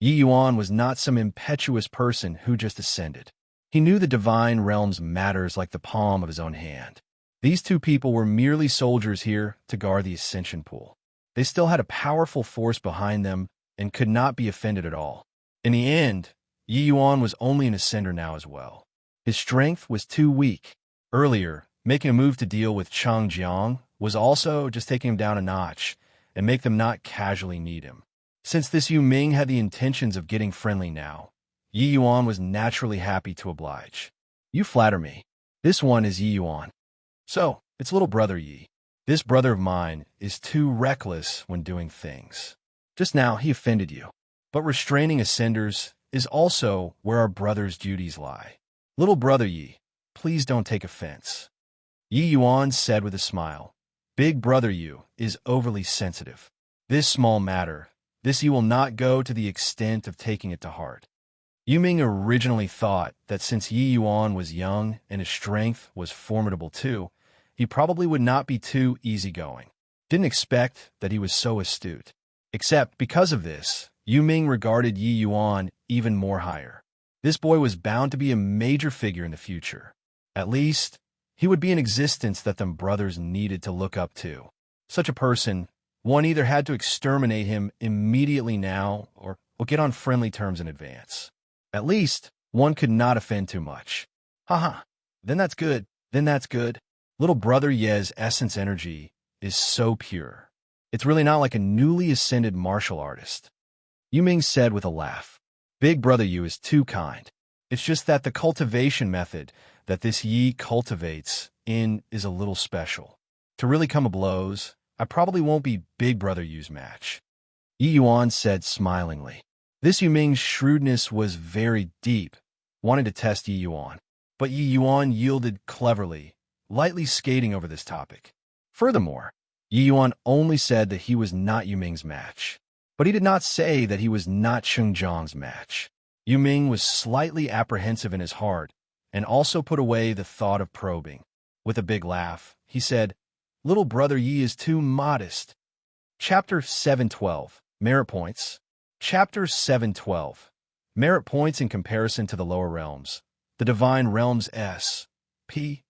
Yi Yuan was not some impetuous person who just ascended. He knew the divine realm's matters like the palm of his own hand. These two people were merely soldiers here to guard the ascension pool. They still had a powerful force behind them and could not be offended at all. In the end, Yi Yuan was only an ascender now as well. His strength was too weak. Earlier, making a move to deal with Chang Jiang was also just taking him down a notch and make them not casually need him. Since this Yu Ming had the intentions of getting friendly now, Yi Yuan was naturally happy to oblige. You flatter me. This one is Yi Yuan. So, it's little brother Yi. This brother of mine is too reckless when doing things. Just now, he offended you. But restraining ascenders is also where our brother's duties lie. Little brother Yi, please don't take offense. Yi Yuan said with a smile. Big brother Yu is overly sensitive. This small matter, this you will not go to the extent of taking it to heart. Yu Ming originally thought that since Yi Yuan was young and his strength was formidable too, he probably would not be too easygoing. Didn't expect that he was so astute. Except because of this, Yu Ming regarded Yi Yuan even more higher. This boy was bound to be a major figure in the future. At least, he would be an existence that them brothers needed to look up to. Such a person, one either had to exterminate him immediately now or get on friendly terms in advance. At least, one could not offend too much. Haha, then that's good, then that's good. Little brother Ye's essence energy is so pure. It's really not like a newly ascended martial artist. Yu Ming said with a laugh. Big brother Yu is too kind. It's just that the cultivation method that this Yi cultivates in is a little special. To really come to blows, I probably won't be Big brother Yu's match. Yi Yuan said smilingly. This Yu Ming's shrewdness was very deep, wanting to test Yi Yuan. But Yi Yuan yielded cleverly, lightly skating over this topic. Furthermore, Yi Yuan only said that he was not Yu Ming's match. But he did not say that he was not Cheng Zhang's match. Yu Ming was slightly apprehensive in his heart, and also put away the thought of probing. With a big laugh, he said, Little brother Yi is too modest. Chapter 712, Merit Points. Chapter 712, Merit Points in comparison to the lower realms. The divine realms S, P,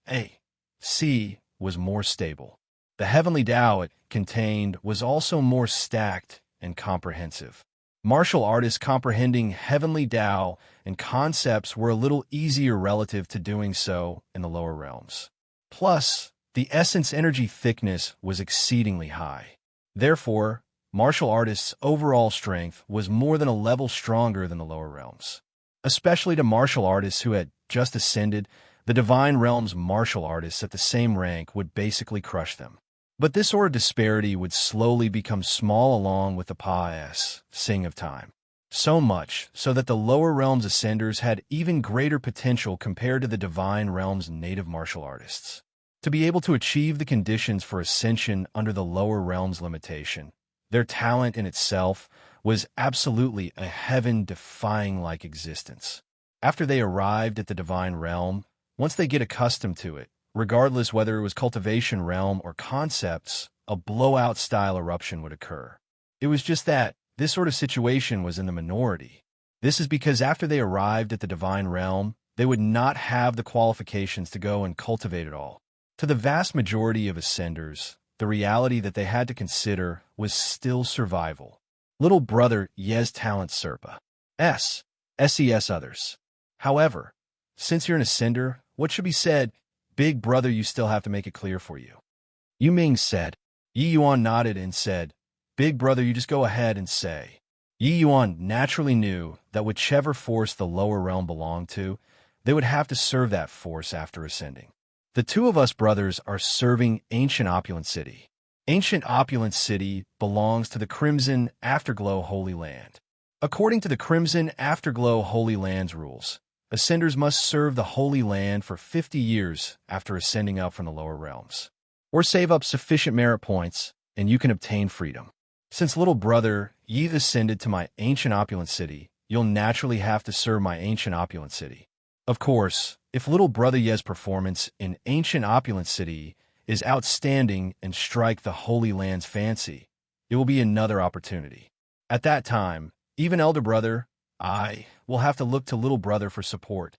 A, C was more stable. The heavenly Tao it contained was also more stacked and comprehensive. Martial artists comprehending heavenly Tao and concepts were a little easier relative to doing so in the lower realms. Plus, the essence energy thickness was exceedingly high. Therefore, martial artists' overall strength was more than a level stronger than the lower realms. Especially to martial artists who had just ascended, the divine realm's martial artists at the same rank would basically crush them. But this sort of disparity would slowly become small along with the Pa-S, Sing of Time. So much so that the lower realms ascenders had even greater potential compared to the divine realm's native martial artists. To be able to achieve the conditions for ascension under the lower realm's limitation, their talent in itself was absolutely a heaven-defying-like existence. After they arrived at the divine realm, once they get accustomed to it, regardless whether it was cultivation realm or concepts, a blowout-style eruption would occur. It was just that this sort of situation was in the minority. This is because after they arrived at the divine realm, they would not have the qualifications to go and cultivate it all. To the vast majority of ascenders, the reality that they had to consider was still survival. Little brother Ye's talent Serpa. SES others. However, since you're an ascender, what should be said? Big brother, you still have to make it clear for you. Yu Ming said. Yi Yuan nodded and said, Big brother, you just go ahead and say. Yi Yuan naturally knew that whichever force the lower realm belonged to, they would have to serve that force after ascending. The two of us brothers are serving Ancient Opulent City. Ancient Opulent City belongs to the Crimson Afterglow Holy Land. According to the Crimson Afterglow Holy Land's rules, ascenders must serve the Holy Land for 50 years after ascending up from the lower realms, or save up sufficient merit points, and you can obtain freedom. Since little brother, you've ascended to my Ancient Opulent City, you'll naturally have to serve my Ancient Opulent City. Of course, if little brother Ye's performance in Ancient Opulent City is outstanding and strike the Holy Land's fancy, it will be another opportunity. At that time, Even elder brother, I will have to look to little brother for support.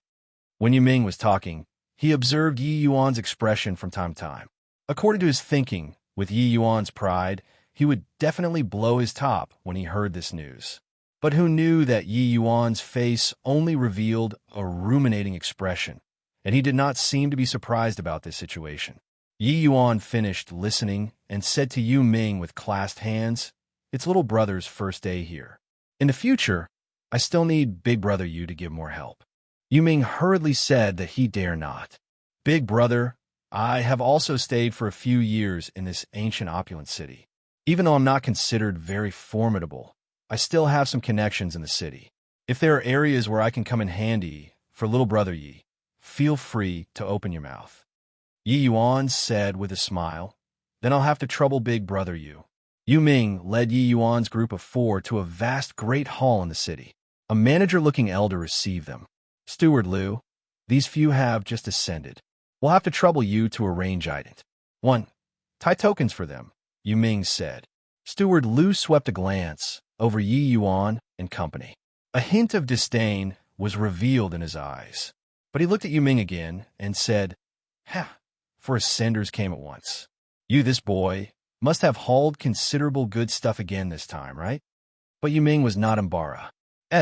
When Yu Ming was talking, he observed Yi Yuan's expression from time to time. According to his thinking, with Yi Yuan's pride, he would definitely blow his top when he heard this news. But who knew that Yi Yuan's face only revealed a ruminating expression, and he did not seem to be surprised about this situation. Yi Yuan finished listening and said to Yu Ming with clasped hands, "It's little brother's first day here. In the future, I still need big brother Yu to give more help." Yu Ming hurriedly said that he dare not. "Big brother, I have also stayed for a few years in this ancient opulent city. Even though I'm not considered very formidable, I still have some connections in the city. If there are areas where I can come in handy for little brother Yi, feel free to open your mouth." Yi Yuan said with a smile, "Then I'll have to trouble big brother Yu." Yu Ming led Yi Yuan's group of 4 to a vast great hall in the city. A manager-looking elder received them. "Steward Liu, these few have just ascended. We'll have to trouble you to arrange items. 1. Tie tokens for them," Yu Ming said. Steward Liu swept a glance over Yi Yuan and company. A hint of disdain was revealed in his eyes, but he looked at Yu Ming again and said, "Ha, for ascenders came at once. You, this boy, must have hauled considerable good stuff again this time, right?" But Yu Ming was not embarrassed.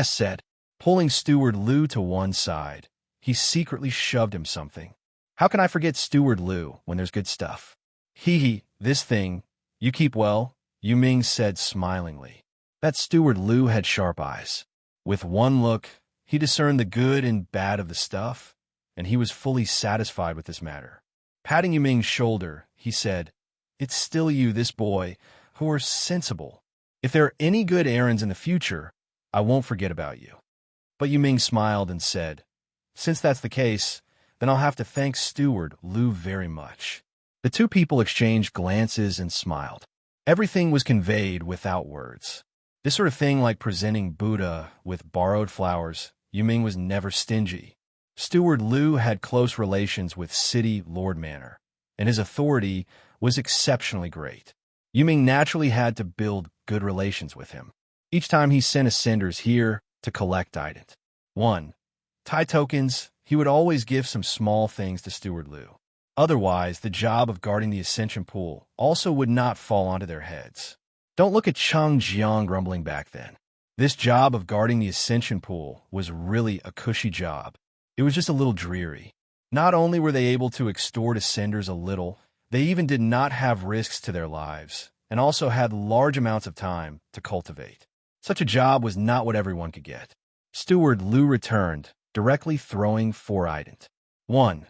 Said, pulling Steward Liu to one side. He secretly shoved him something. "How can I forget Steward Liu when there's good stuff?" Hee, this thing, you keep well," Yu Ming said smilingly. That Steward Liu had sharp eyes. With one look, he discerned the good and bad of the stuff, and he was fully satisfied with this matter. Patting Yu Ming's shoulder, he said, "It's still you, this boy, who are sensible. If there are any good errands in the future, I won't forget about you." But Yu Ming smiled and said, "Since that's the case, then I'll have to thank Steward Liu very much." The two people exchanged glances and smiled. Everything was conveyed without words. This sort of thing, like presenting Buddha with borrowed flowers, Yu Ming was never stingy. Steward Liu had close relations with City Lord Manor, and his authority was exceptionally great. Yu Ming naturally had to build good relations with him. Each time he sent ascenders here to collect items. 1. Tie tokens, he would always give some small things to Steward Liu. Otherwise, the job of guarding the ascension pool also would not fall onto their heads. Don't look at Chang Jiang grumbling back then. This job of guarding the ascension pool was really a cushy job. It was just a little dreary. Not only were they able to extort ascenders a little, they even did not have risks to their lives, and also had large amounts of time to cultivate. Such a job was not what everyone could get. Steward Liu returned, directly throwing 4 items. 1.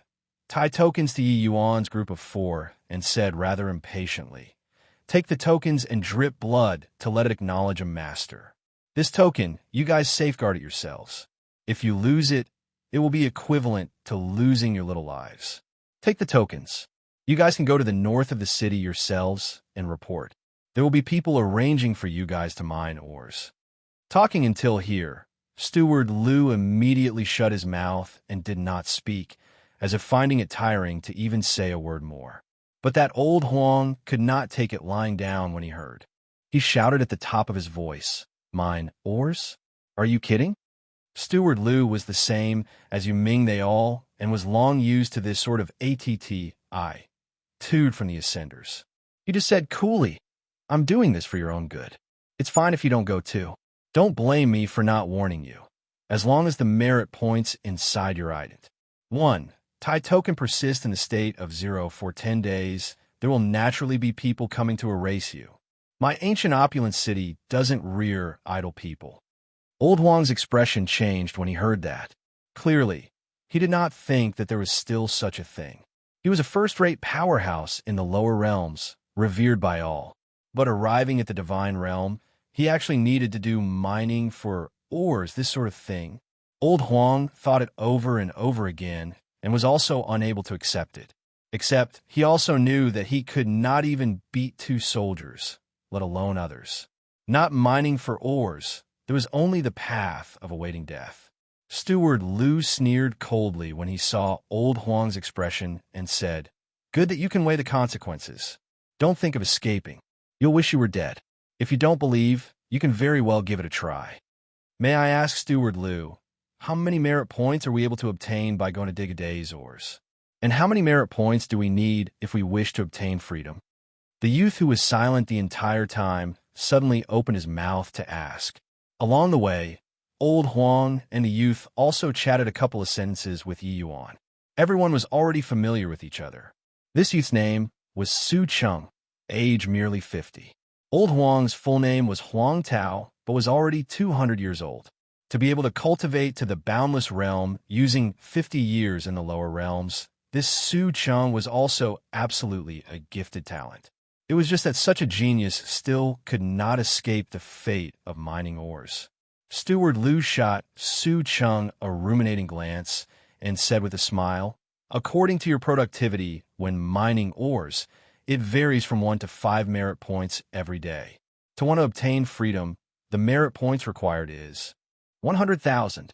Tie tokens to Yi Yuan's group of 4, and said rather impatiently, "Take the tokens and drip blood to let it acknowledge a master. This token, you guys safeguard it yourselves. If you lose it, it will be equivalent to losing your little lives. Take the tokens. You guys can go to the north of the city yourselves and report. There will be people arranging for you guys to mine ores." Talking until here, Steward Liu immediately shut his mouth and did not speak, as if finding it tiring to even say a word more. But that old Huang could not take it lying down when he heard. He shouted at the top of his voice, "Mine ores? Are you kidding?" Steward Liu was the same as Yu Ming they all, and was long used to this sort of attitude from the ascenders. He just said coolly, "I'm doing this for your own good. It's fine if you don't go too. Don't blame me for not warning you, as long as the merit points inside your item. 1. Tie token persists in the state of 0 for 10 days. There will naturally be people coming to erase you. My ancient opulent city doesn't rear idle people." Old Huang's expression changed when he heard that. Clearly, he did not think that there was still such a thing. He was a first-rate powerhouse in the lower realms, revered by all. But arriving at the divine realm, he actually needed to do mining for ores, this sort of thing. Old Huang thought it over and over again, and was also unable to accept it. Except he also knew that he could not even beat 2 soldiers, let alone others. Not mining for ores, there was only the path of awaiting death. Steward Liu sneered coldly when he saw Old Huang's expression and said, "Good that you can weigh the consequences. Don't think of escaping. You'll wish you were dead. If you don't believe, you can very well give it a try." May I ask, Steward Liu, how many merit points are we able to obtain by going to dig a day's ores? And how many merit points do we need if we wish to obtain freedom? The youth, who was silent the entire time, suddenly opened his mouth to ask. Along the way, old Huang and the youth also chatted a couple of sentences with Yi Yuan. Everyone was already familiar with each other. This youth's name was Su Cheng, age merely 50. Old Huang's full name was Huang Tao, but was already 200 years old. To be able to cultivate to the boundless realm using 50 years in the lower realms, this Su Cheng was also absolutely a gifted talent. It was just that such a genius still could not escape the fate of mining ores. Steward Liu shot Su Cheng a ruminating glance and said with a smile, "According to your productivity when mining ores, it varies from 1 to 5 merit points every day. To want to obtain freedom, the merit points required is 100,000.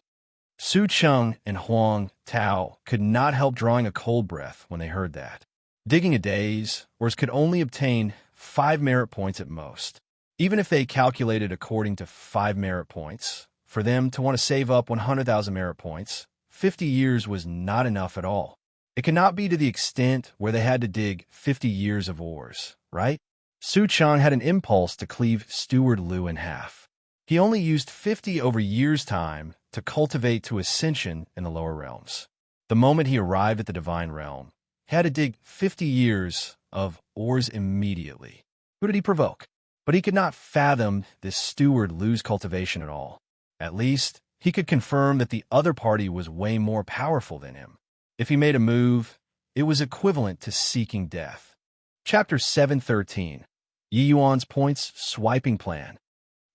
Su Cheng and Huang Tao could not help drawing a cold breath when they heard that. Digging a day's ores could only obtain 5 merit points at most. Even if they calculated according to 5 merit points, for them to want to save up 100,000 merit points, 50 years was not enough at all. It could not be to the extent where they had to dig 50 years of ores, right? Su Cheng had an impulse to cleave Steward Liu in half. He only used 50 over years' time to cultivate to ascension in the lower realms. The moment he arrived at the divine realm, he had to dig 50 years of ores immediately. Who did he provoke? But he could not fathom this Steward Liu's cultivation at all. At least, he could confirm that the other party was way more powerful than him. If he made a move, it was equivalent to seeking death. Chapter 713. Yi Yuan's Points Swiping Plan.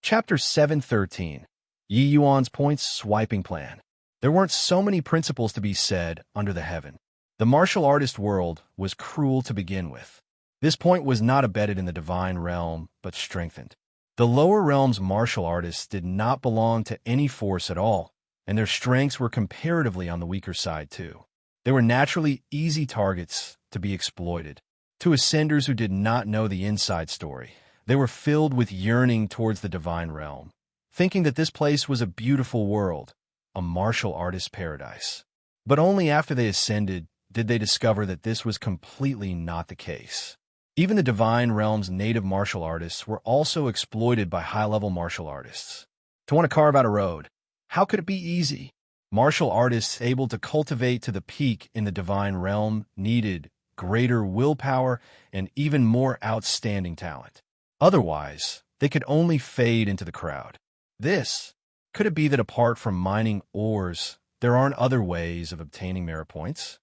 Chapter 713. Yi Yuan's Points Swiping Plan. There weren't so many principles to be said under the heaven. The martial artist world was cruel to begin with. This point was not abetted in the divine realm, but strengthened. The lower realm's martial artists did not belong to any force at all, and their strengths were comparatively on the weaker side too. They were naturally easy targets to be exploited. To ascenders who did not know the inside story, they were filled with yearning towards the divine realm, thinking that this place was a beautiful world, a martial artist's paradise. But only after they ascended did they discover that this was completely not the case. Even the divine realm's native martial artists were also exploited by high-level martial artists. To want to carve out a road, how could it be easy? Martial artists able to cultivate to the peak in the divine realm needed greater willpower and even more outstanding talent. Otherwise, they could only fade into the crowd. Could it be that apart from mining ores, there aren't other ways of obtaining merit points?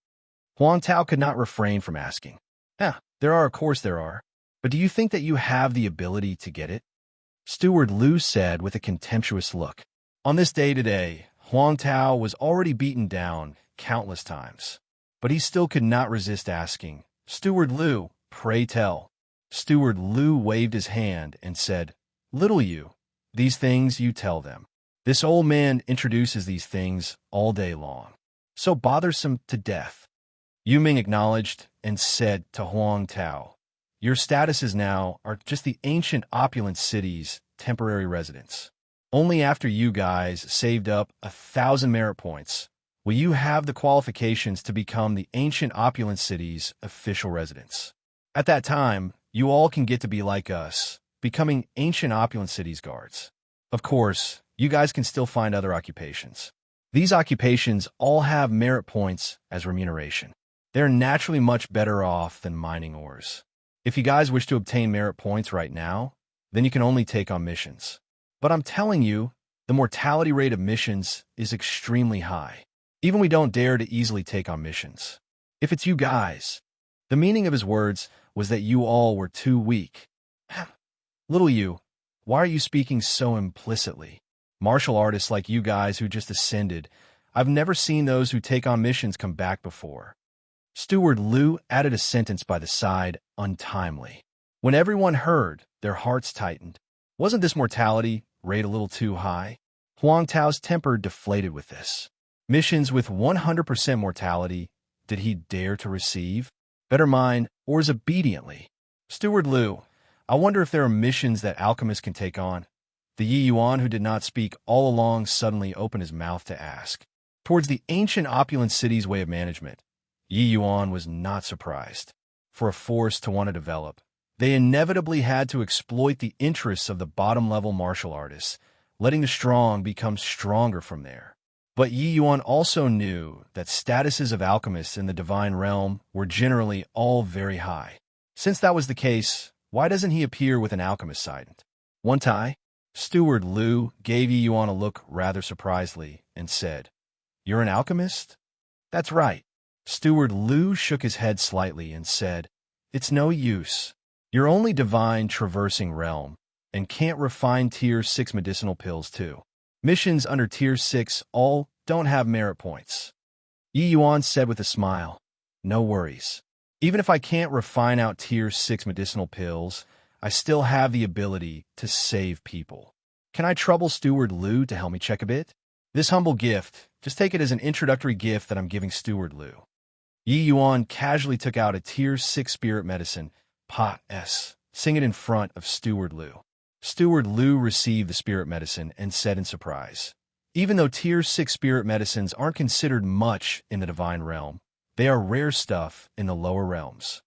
Huang Tao could not refrain from asking. There are, of course there are. But do you think that you have the ability to get it? Steward Liu said with a contemptuous look. On this day today, Huang Tao was already beaten down countless times. But he still could not resist asking, "Steward Liu, pray tell." Steward Liu waved his hand and said, "Little you, these things you tell them. This old man introduces these things all day long. So bothersome to death." Yu Ming acknowledged and said to Huang Tao, "Your statuses now are just the ancient opulent city's temporary residents. Only after you guys saved up 1,000 merit points will you have the qualifications to become the ancient opulent city's official residents. At that time, you all can get to be like us, becoming ancient opulent city's guards. Of course, you guys can still find other occupations. These occupations all have merit points as remuneration. They're naturally much better off than mining ores. If you guys wish to obtain merit points right now, then you can only take on missions. But I'm telling you, the mortality rate of missions is extremely high. Even we don't dare to easily take on missions. If it's you guys." The meaning of his words was that you all were too weak. "Little you, why are you speaking so implicitly? Martial artists like you guys who just ascended, I've never seen those who take on missions come back before." Steward Liu added a sentence by the side, untimely. When everyone heard, their hearts tightened. Wasn't this mortality rate a little too high? Huang Tao's temper deflated with this. Missions with 100% mortality, did he dare to receive? Better mine ores obediently. "Steward Liu, I wonder if there are missions that alchemists can take on. The Yi Yuan, who did not speak all along, suddenly opened his mouth to ask. Towards the ancient opulent city's way of management, Yi Yuan was not surprised. For a force to want to develop, they inevitably had to exploit the interests of the bottom-level martial artists, letting the strong become stronger from there. But Yi Yuan also knew that statuses of alchemists in the divine realm were generally all very high. Since that was the case, why doesn't he appear with an alchemist signed? One time, Steward Liu gave Yi Yuan a look rather surprisedly and said, "You're an alchemist?" "That's right." Steward Liu shook his head slightly and said, "It's no use. You're only divine traversing realm, and can't refine Tier 6 medicinal pills too. Missions under Tier 6 all don't have merit points." Yi Yuan said with a smile, "No worries. Even if I can't refine out Tier 6 medicinal pills, I still have the ability to save people. Can I trouble Steward Liu to help me check a bit? This humble gift, just take it as an introductory gift that I'm giving Steward Liu." Yi Yuan casually took out a Tier 6 spirit medicine, Pot S, seeing it in front of Steward Liu. Steward Liu received the spirit medicine and said in surprise, "Even though Tier 6 spirit medicines aren't considered much in the divine realm, they are rare stuff in the lower realms."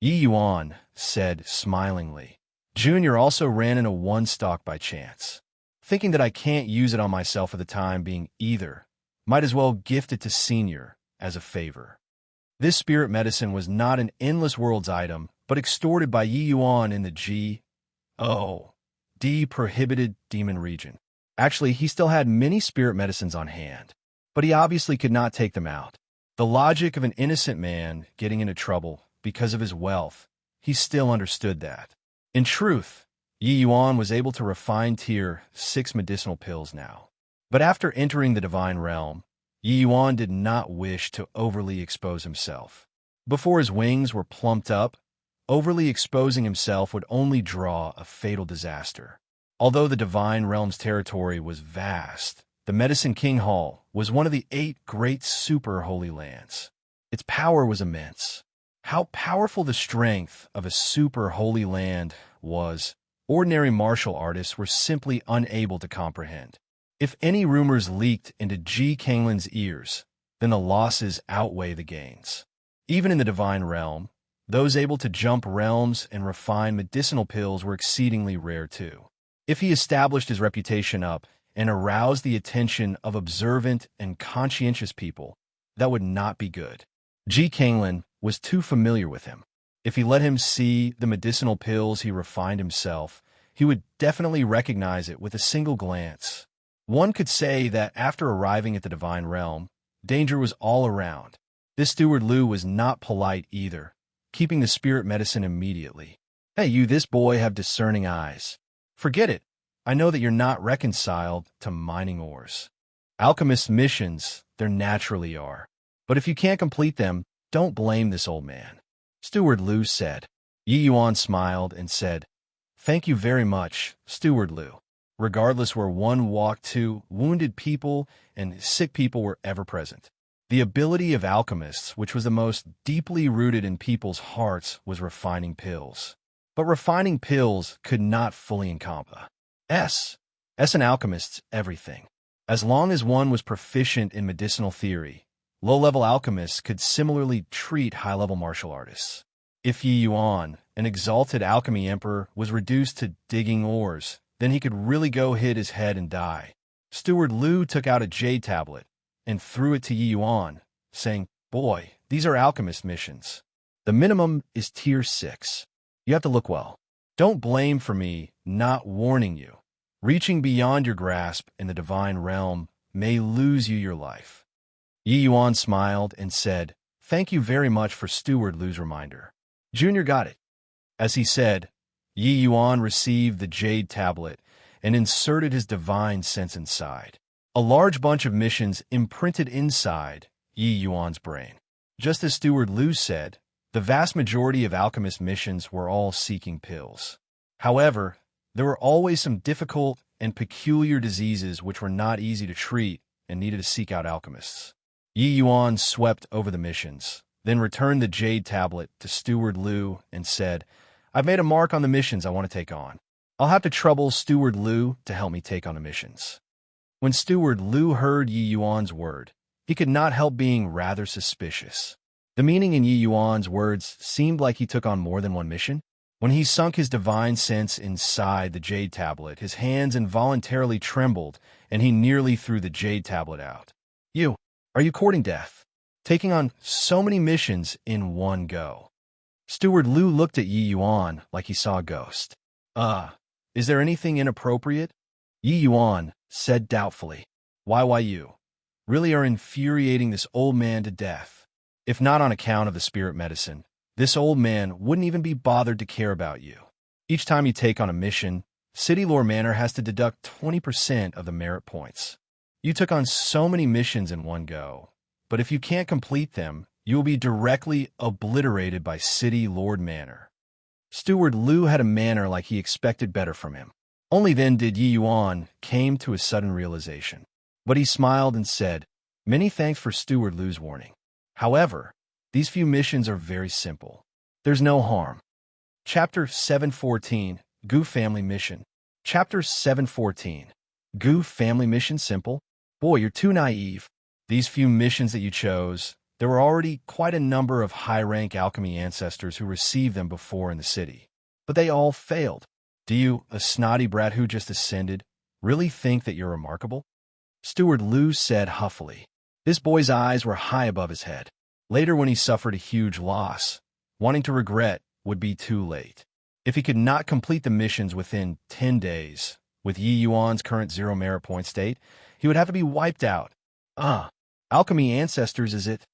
Yi Yuan said smilingly, "Junior also ran in a one stock by chance. Thinking that I can't use it on myself for the time being either, might as well gift it to Senior as a favor." This spirit medicine was not an Endless Worlds item, but extorted by Yi Yuan in the G.O.D. prohibited demon region. Actually, he still had many spirit medicines on hand, but he obviously could not take them out. The logic of an innocent man getting into trouble because of his wealth, he still understood that. In truth, Yi Yuan was able to refine Tier 6 medicinal pills now. But after entering the divine realm, Yi Yuan did not wish to overly expose himself. Before his wings were plumped up, overly exposing himself would only draw a fatal disaster. Although the divine realm's territory was vast, the Medicine King Hall was one of the 8 great super holy lands. Its power was immense. How powerful the strength of a super holy land was, ordinary martial artists were simply unable to comprehend. If any rumors leaked into Ji Kanglin's ears, then the losses outweigh the gains. Even in the divine realm, those able to jump realms and refine medicinal pills were exceedingly rare too. If he established his reputation up and aroused the attention of observant and conscientious people, that would not be good. Ji Kanglin was too familiar with him. If he let him see the medicinal pills he refined himself, he would definitely recognize it with a single glance. One could say that after arriving at the divine realm, danger was all around. This Steward Liu was not polite either, keeping the spirit medicine immediately. "Hey, you, this boy have discerning eyes. Forget it. I know that you're not reconciled to mining ores. Alchemist missions, there naturally are. But if you can't complete them, don't blame this old man," Steward Liu said. Yi Yuan smiled and said, "Thank you very much, Steward Liu." Regardless where one walked to, wounded people and sick people were ever present. The ability of alchemists, which was the most deeply rooted in people's hearts, was refining pills. But refining pills could not fully encompass an alchemist's everything. As long as one was proficient in medicinal theory, low-level alchemists could similarly treat high-level martial artists. If Yi Yuan, an exalted alchemy emperor, was reduced to digging ores, then he could really go hit his head and die. Steward Liu took out a jade tablet and threw it to Yi Yuan, saying, "Boy, these are alchemist missions. The minimum is Tier 6. You have to look well. Don't blame for me not warning you. Reaching beyond your grasp in the divine realm may lose you your life." Yi Yuan smiled and said, "Thank you very much for Steward Liu's reminder. Junior got it." As he said, Yi Yuan received the jade tablet and inserted his divine sense inside. A large bunch of missions imprinted inside Yi Yuan's brain. Just as Steward Liu said, the vast majority of alchemist missions were all seeking pills. However, there were always some difficult and peculiar diseases which were not easy to treat and needed to seek out alchemists. Yi Yuan swept over the missions, then returned the jade tablet to Steward Liu and said, "I've made a mark on the missions I want to take on. I'll have to trouble Steward Liu to help me take on the missions. When Steward Liu heard Yi Yuan's word, he could not help being rather suspicious. The meaning in Yi Yuan's words seemed like he took on more than one mission. When he sunk his divine sense inside the jade tablet, his hands involuntarily trembled, and he nearly threw the jade tablet out. Are you courting death? Taking on so many missions in one go. Steward Liu looked at Yi Yuan like he saw a ghost. Is there anything inappropriate? Yi Yuan said doubtfully. Why you really are infuriating this old man to death. If not on account of the spirit medicine, this old man wouldn't even be bothered to care about you. Each time you take on a mission, City Lore Manor has to deduct 20% of the merit points. You took on so many missions in one go, but if you can't complete them, you will be directly obliterated by City Lord Manor. Steward Liu had a manner like he expected better from him. Only then did Yi Yuan came to a sudden realization. But he smiled and said, "Many thanks for Steward Liu's warning. However, these few missions are very simple. There's no harm." Chapter 714, Gu Family Mission. Chapter 714, Gu Family Mission simple? Boy, you're too naive. These few missions that you chose, there were already quite a number of high-rank alchemy ancestors who received them before in the city. But they all failed. Do you, a snotty brat who just ascended, really think that you're remarkable? Steward Liu said huffily. This boy's eyes were high above his head. Later, when he suffered a huge loss, wanting to regret would be too late. If he could not complete the missions within 10 days, with Yi Yuan's current 0 merit point state, he would have to be wiped out. Alchemy ancestors, is it?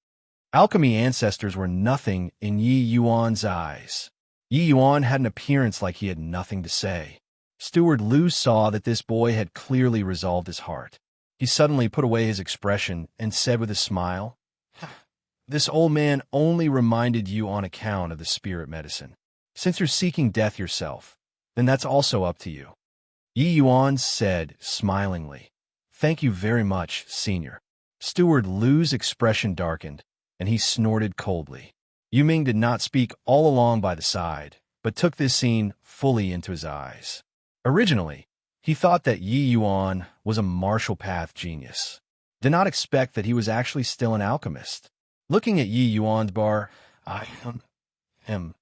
Alchemy ancestors were nothing in Yi Yuan's eyes. Yi Yuan had an appearance like he had nothing to say. Steward Liu saw that this boy had clearly resolved his heart. He suddenly put away his expression and said with a smile, "This old man only reminded you on account of the spirit medicine. Since you're seeking death yourself, then that's also up to you." Yi Yuan said smilingly, "Thank you very much, Senior." Steward Liu's expression darkened, and he snorted coldly. Yu Ming did not speak all along by the side, but took this scene fully into his eyes. Originally, he thought that Yi Yuan was a martial path genius. Did not expect that he was actually still an alchemist. Looking at Yi Yuan's bar, I-M-I-N-G,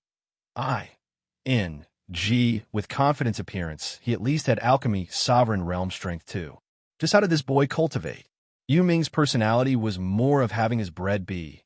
with confidence appearance, he at least had alchemy sovereign realm strength too. Just how did this boy cultivate? Yu Ming's personality was more of having his bread be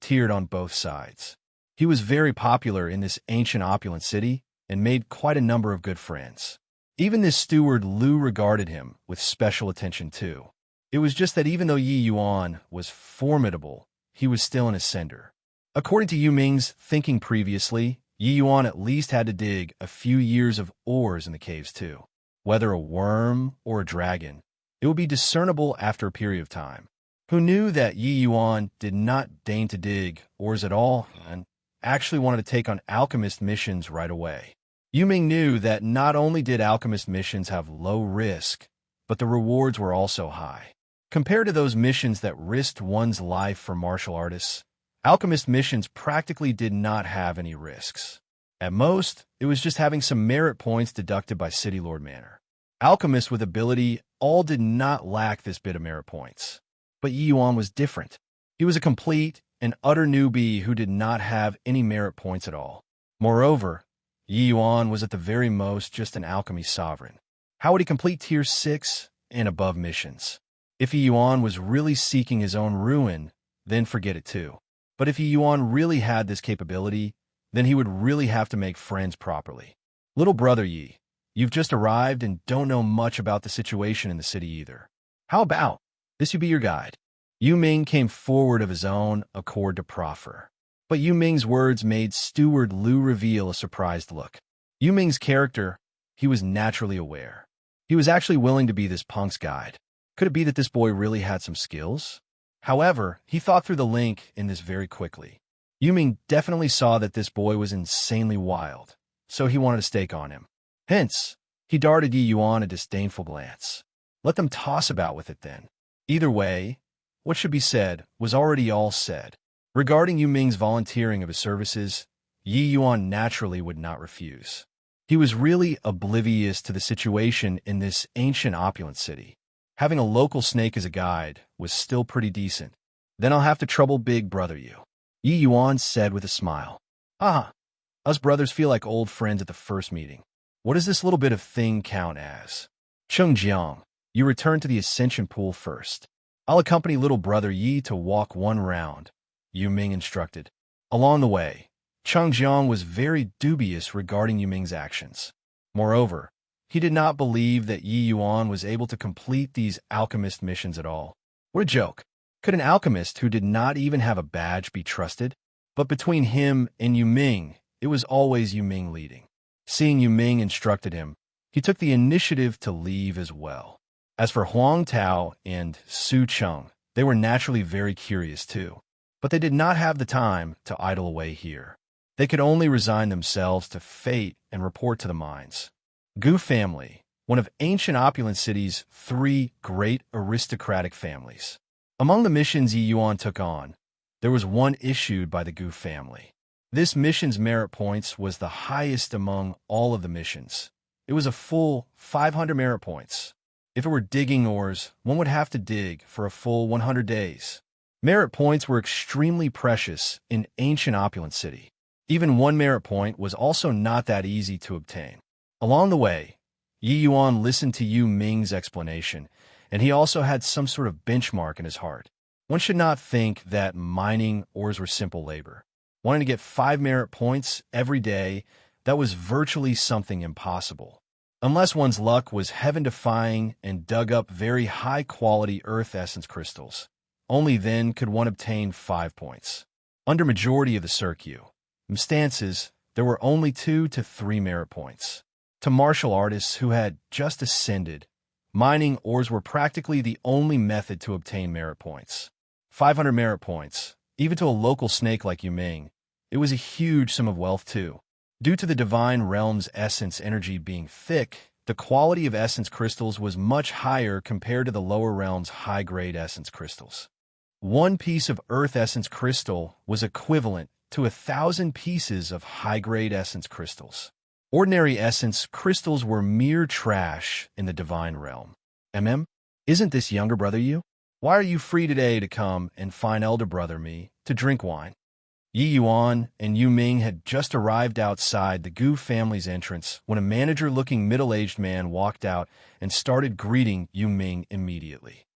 tiered on both sides. He was very popular in this ancient opulent city and made quite a number of good friends. Even this Steward Liu regarded him with special attention too. It was just that even though Yi Yuan was formidable, he was still an ascender. According to Yu Ming's thinking previously, Yi Yuan at least had to dig a few years of ores in the caves too. Whether a worm or a dragon, it would be discernible after a period of time. Who knew that Yi Yuan did not deign to dig ores at all and actually wanted to take on alchemist missions right away. Yu Ming knew that not only did alchemist missions have low risk, but the rewards were also high. Compared to those missions that risked one's life for martial artists, alchemist missions practically did not have any risks. At most, it was just having some merit points deducted by City Lord Manor. Alchemists with ability all did not lack this bit of merit points. But Yi Yuan was different. He was a complete and utter newbie who did not have any merit points at all. Moreover, Yi Yuan was at the very most just an alchemy sovereign. How would he complete Tier 6 and above missions? If Yi Yuan was really seeking his own ruin, then forget it too. But if Yi Yuan really had this capability, then he would really have to make friends properly. Little brother Yi, you've just arrived and don't know much about the situation in the city either. How about this you be your guide? Yu Ming came forward of his own accord to proffer. But Yu Ming's words made Steward Liu reveal a surprised look. Yu Ming's character, he was naturally aware. He was actually willing to be this punk's guide. Could it be that this boy really had some skills? However, he thought through the link in this very quickly. Yu Ming definitely saw that this boy was insanely wild, so he wanted to stake on him. Hence, he darted Yi Yuan a disdainful glance. Let them toss about with it then. Either way, what should be said was already all said. Regarding Yu Ming's volunteering of his services, Yi Yuan naturally would not refuse. He was really oblivious to the situation in this ancient opulent city. Having a local snake as a guide was still pretty decent. Then I'll have to trouble Big Brother you, Yi Yuan said with a smile. Ah, us brothers feel like old friends at the first meeting. What does this little bit of thing count as? Cheng Jiang, you return to the Ascension Pool first. I'll accompany little brother Yi to walk one round, Yu Ming instructed. Along the way, Cheng Jiang was very dubious regarding Yu Ming's actions. Moreover, he did not believe that Yi Yuan was able to complete these alchemist missions at all. What a joke! Could an alchemist who did not even have a badge be trusted? But between him and Yu Ming, it was always Yu Ming leading. Seeing Yu Ming instructed him, he took the initiative to leave as well. As for Huang Tao and Su Cheng, they were naturally very curious too. But they did not have the time to idle away here. They could only resign themselves to fate and report to the mines. Gu family, one of ancient opulent city's 3 great aristocratic families. Among the missions Yi Yuan took on, there was one issued by the Gu family. This mission's merit points was the highest among all of the missions. It was a full 500 merit points. If it were digging ores, one would have to dig for a full 100 days. Merit points were extremely precious in ancient opulent city. Even 1 merit point was also not that easy to obtain. Along the way, Yi Yuan listened to Yu Ming's explanation, and he also had some sort of benchmark in his heart. One should not think that mining ores were simple labor. Wanting to get 5 merit points every day, that was virtually something impossible. Unless one's luck was heaven-defying and dug up very high-quality earth essence crystals. Only then could one obtain 5 points. Under majority of the circumstances, there were only 2 to 3 merit points. To martial artists who had just ascended, mining ores were practically the only method to obtain merit points. 500 merit points, even to a local snake like Yu Ming, it was a huge sum of wealth too. Due to the divine realm's essence energy being thick, the quality of essence crystals was much higher compared to the lower realm's high-grade essence crystals. 1 piece of earth essence crystal was equivalent to 1,000 pieces of high-grade essence crystals. Ordinary essence crystals were mere trash in the divine realm. Isn't this younger brother you? Why are you free today to come and find elder brother me to drink wine? Yi Yuan and Yu Ming had just arrived outside the Gu family's entrance when a manager-looking middle-aged man walked out and started greeting Yu Ming immediately.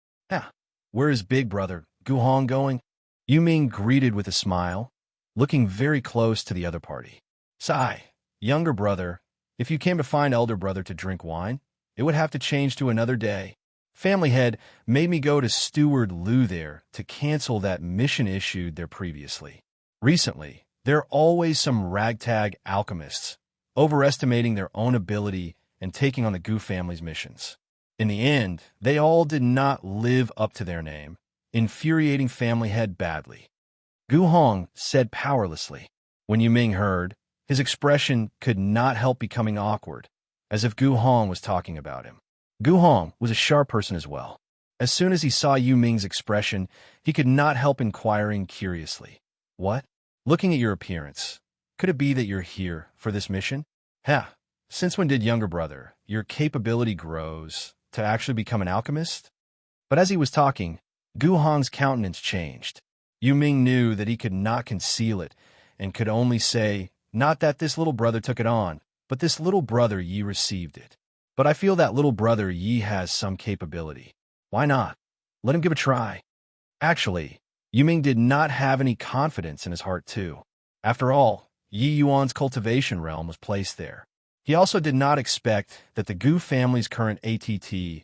Where is big brother Gu Hong going? Yu Ming greeted with a smile, looking very close to the other party. Sigh, younger brother, if you came to find elder brother to drink wine, it would have to change to another day. Family head made me go to Steward Liu there to cancel that mission issued there previously. Recently, there are always some ragtag alchemists, overestimating their own ability and taking on the Gu family's missions. In the end, they all did not live up to their name, infuriating family head badly. Gu Hong said powerlessly. When Yu Ming heard, his expression could not help becoming awkward, as if Gu Hong was talking about him. Gu Hong was a sharp person as well. As soon as he saw Yu Ming's expression, he could not help inquiring curiously. What? Looking at your appearance, could it be that you're here for this mission? Since when did younger brother, your capability grows to actually become an alchemist? But as he was talking, Gu Hong's countenance changed. Yu Ming knew that he could not conceal it and could only say, not that this little brother took it on, but this little brother Yi received it. But I feel that little brother Yi has some capability. Why not? Let him give a try. Actually, Yu Ming did not have any confidence in his heart too. After all, Yi Yuan's cultivation realm was placed there. He also did not expect that the Gu family's current attitude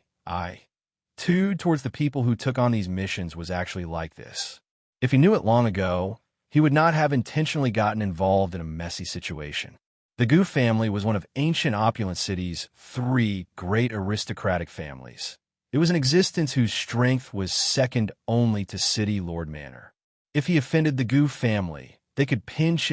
towards the people who took on these missions was actually like this. If he knew it long ago, he would not have intentionally gotten involved in a messy situation. The Gu family was one of ancient opulent city's 3 great aristocratic families. It was an existence whose strength was second only to City Lord Manor. If he offended the Gu family, they could pinch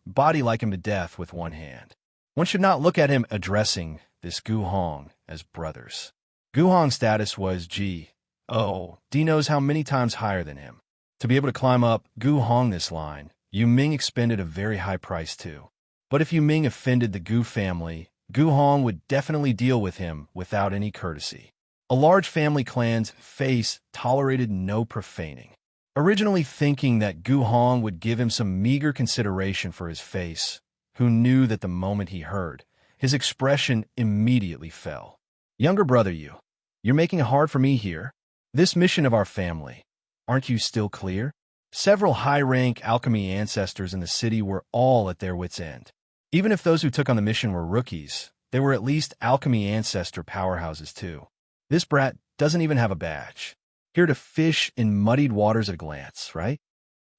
body like him to death with one hand. One should not look at him addressing this Gu Hong as brothers. Gu Hong's status was D knows how many times higher than him. To be able to climb up Gu Hong this line, Yu Ming expended a very high price too. But if Yu Ming offended the Gu family, Gu Hong would definitely deal with him without any courtesy. A large family clan's face tolerated no profaning. Originally thinking that Gu Hong would give him some meager consideration for his face, who knew that the moment he heard, his expression immediately fell. Younger brother Yu, you're making it hard for me here. This mission of our family, aren't you still clear? Several high-rank alchemy ancestors in the city were all at their wits' end. Even if those who took on the mission were rookies, they were at least alchemy ancestor powerhouses too. This brat doesn't even have a badge. Here to fish in muddied waters at a glance, right?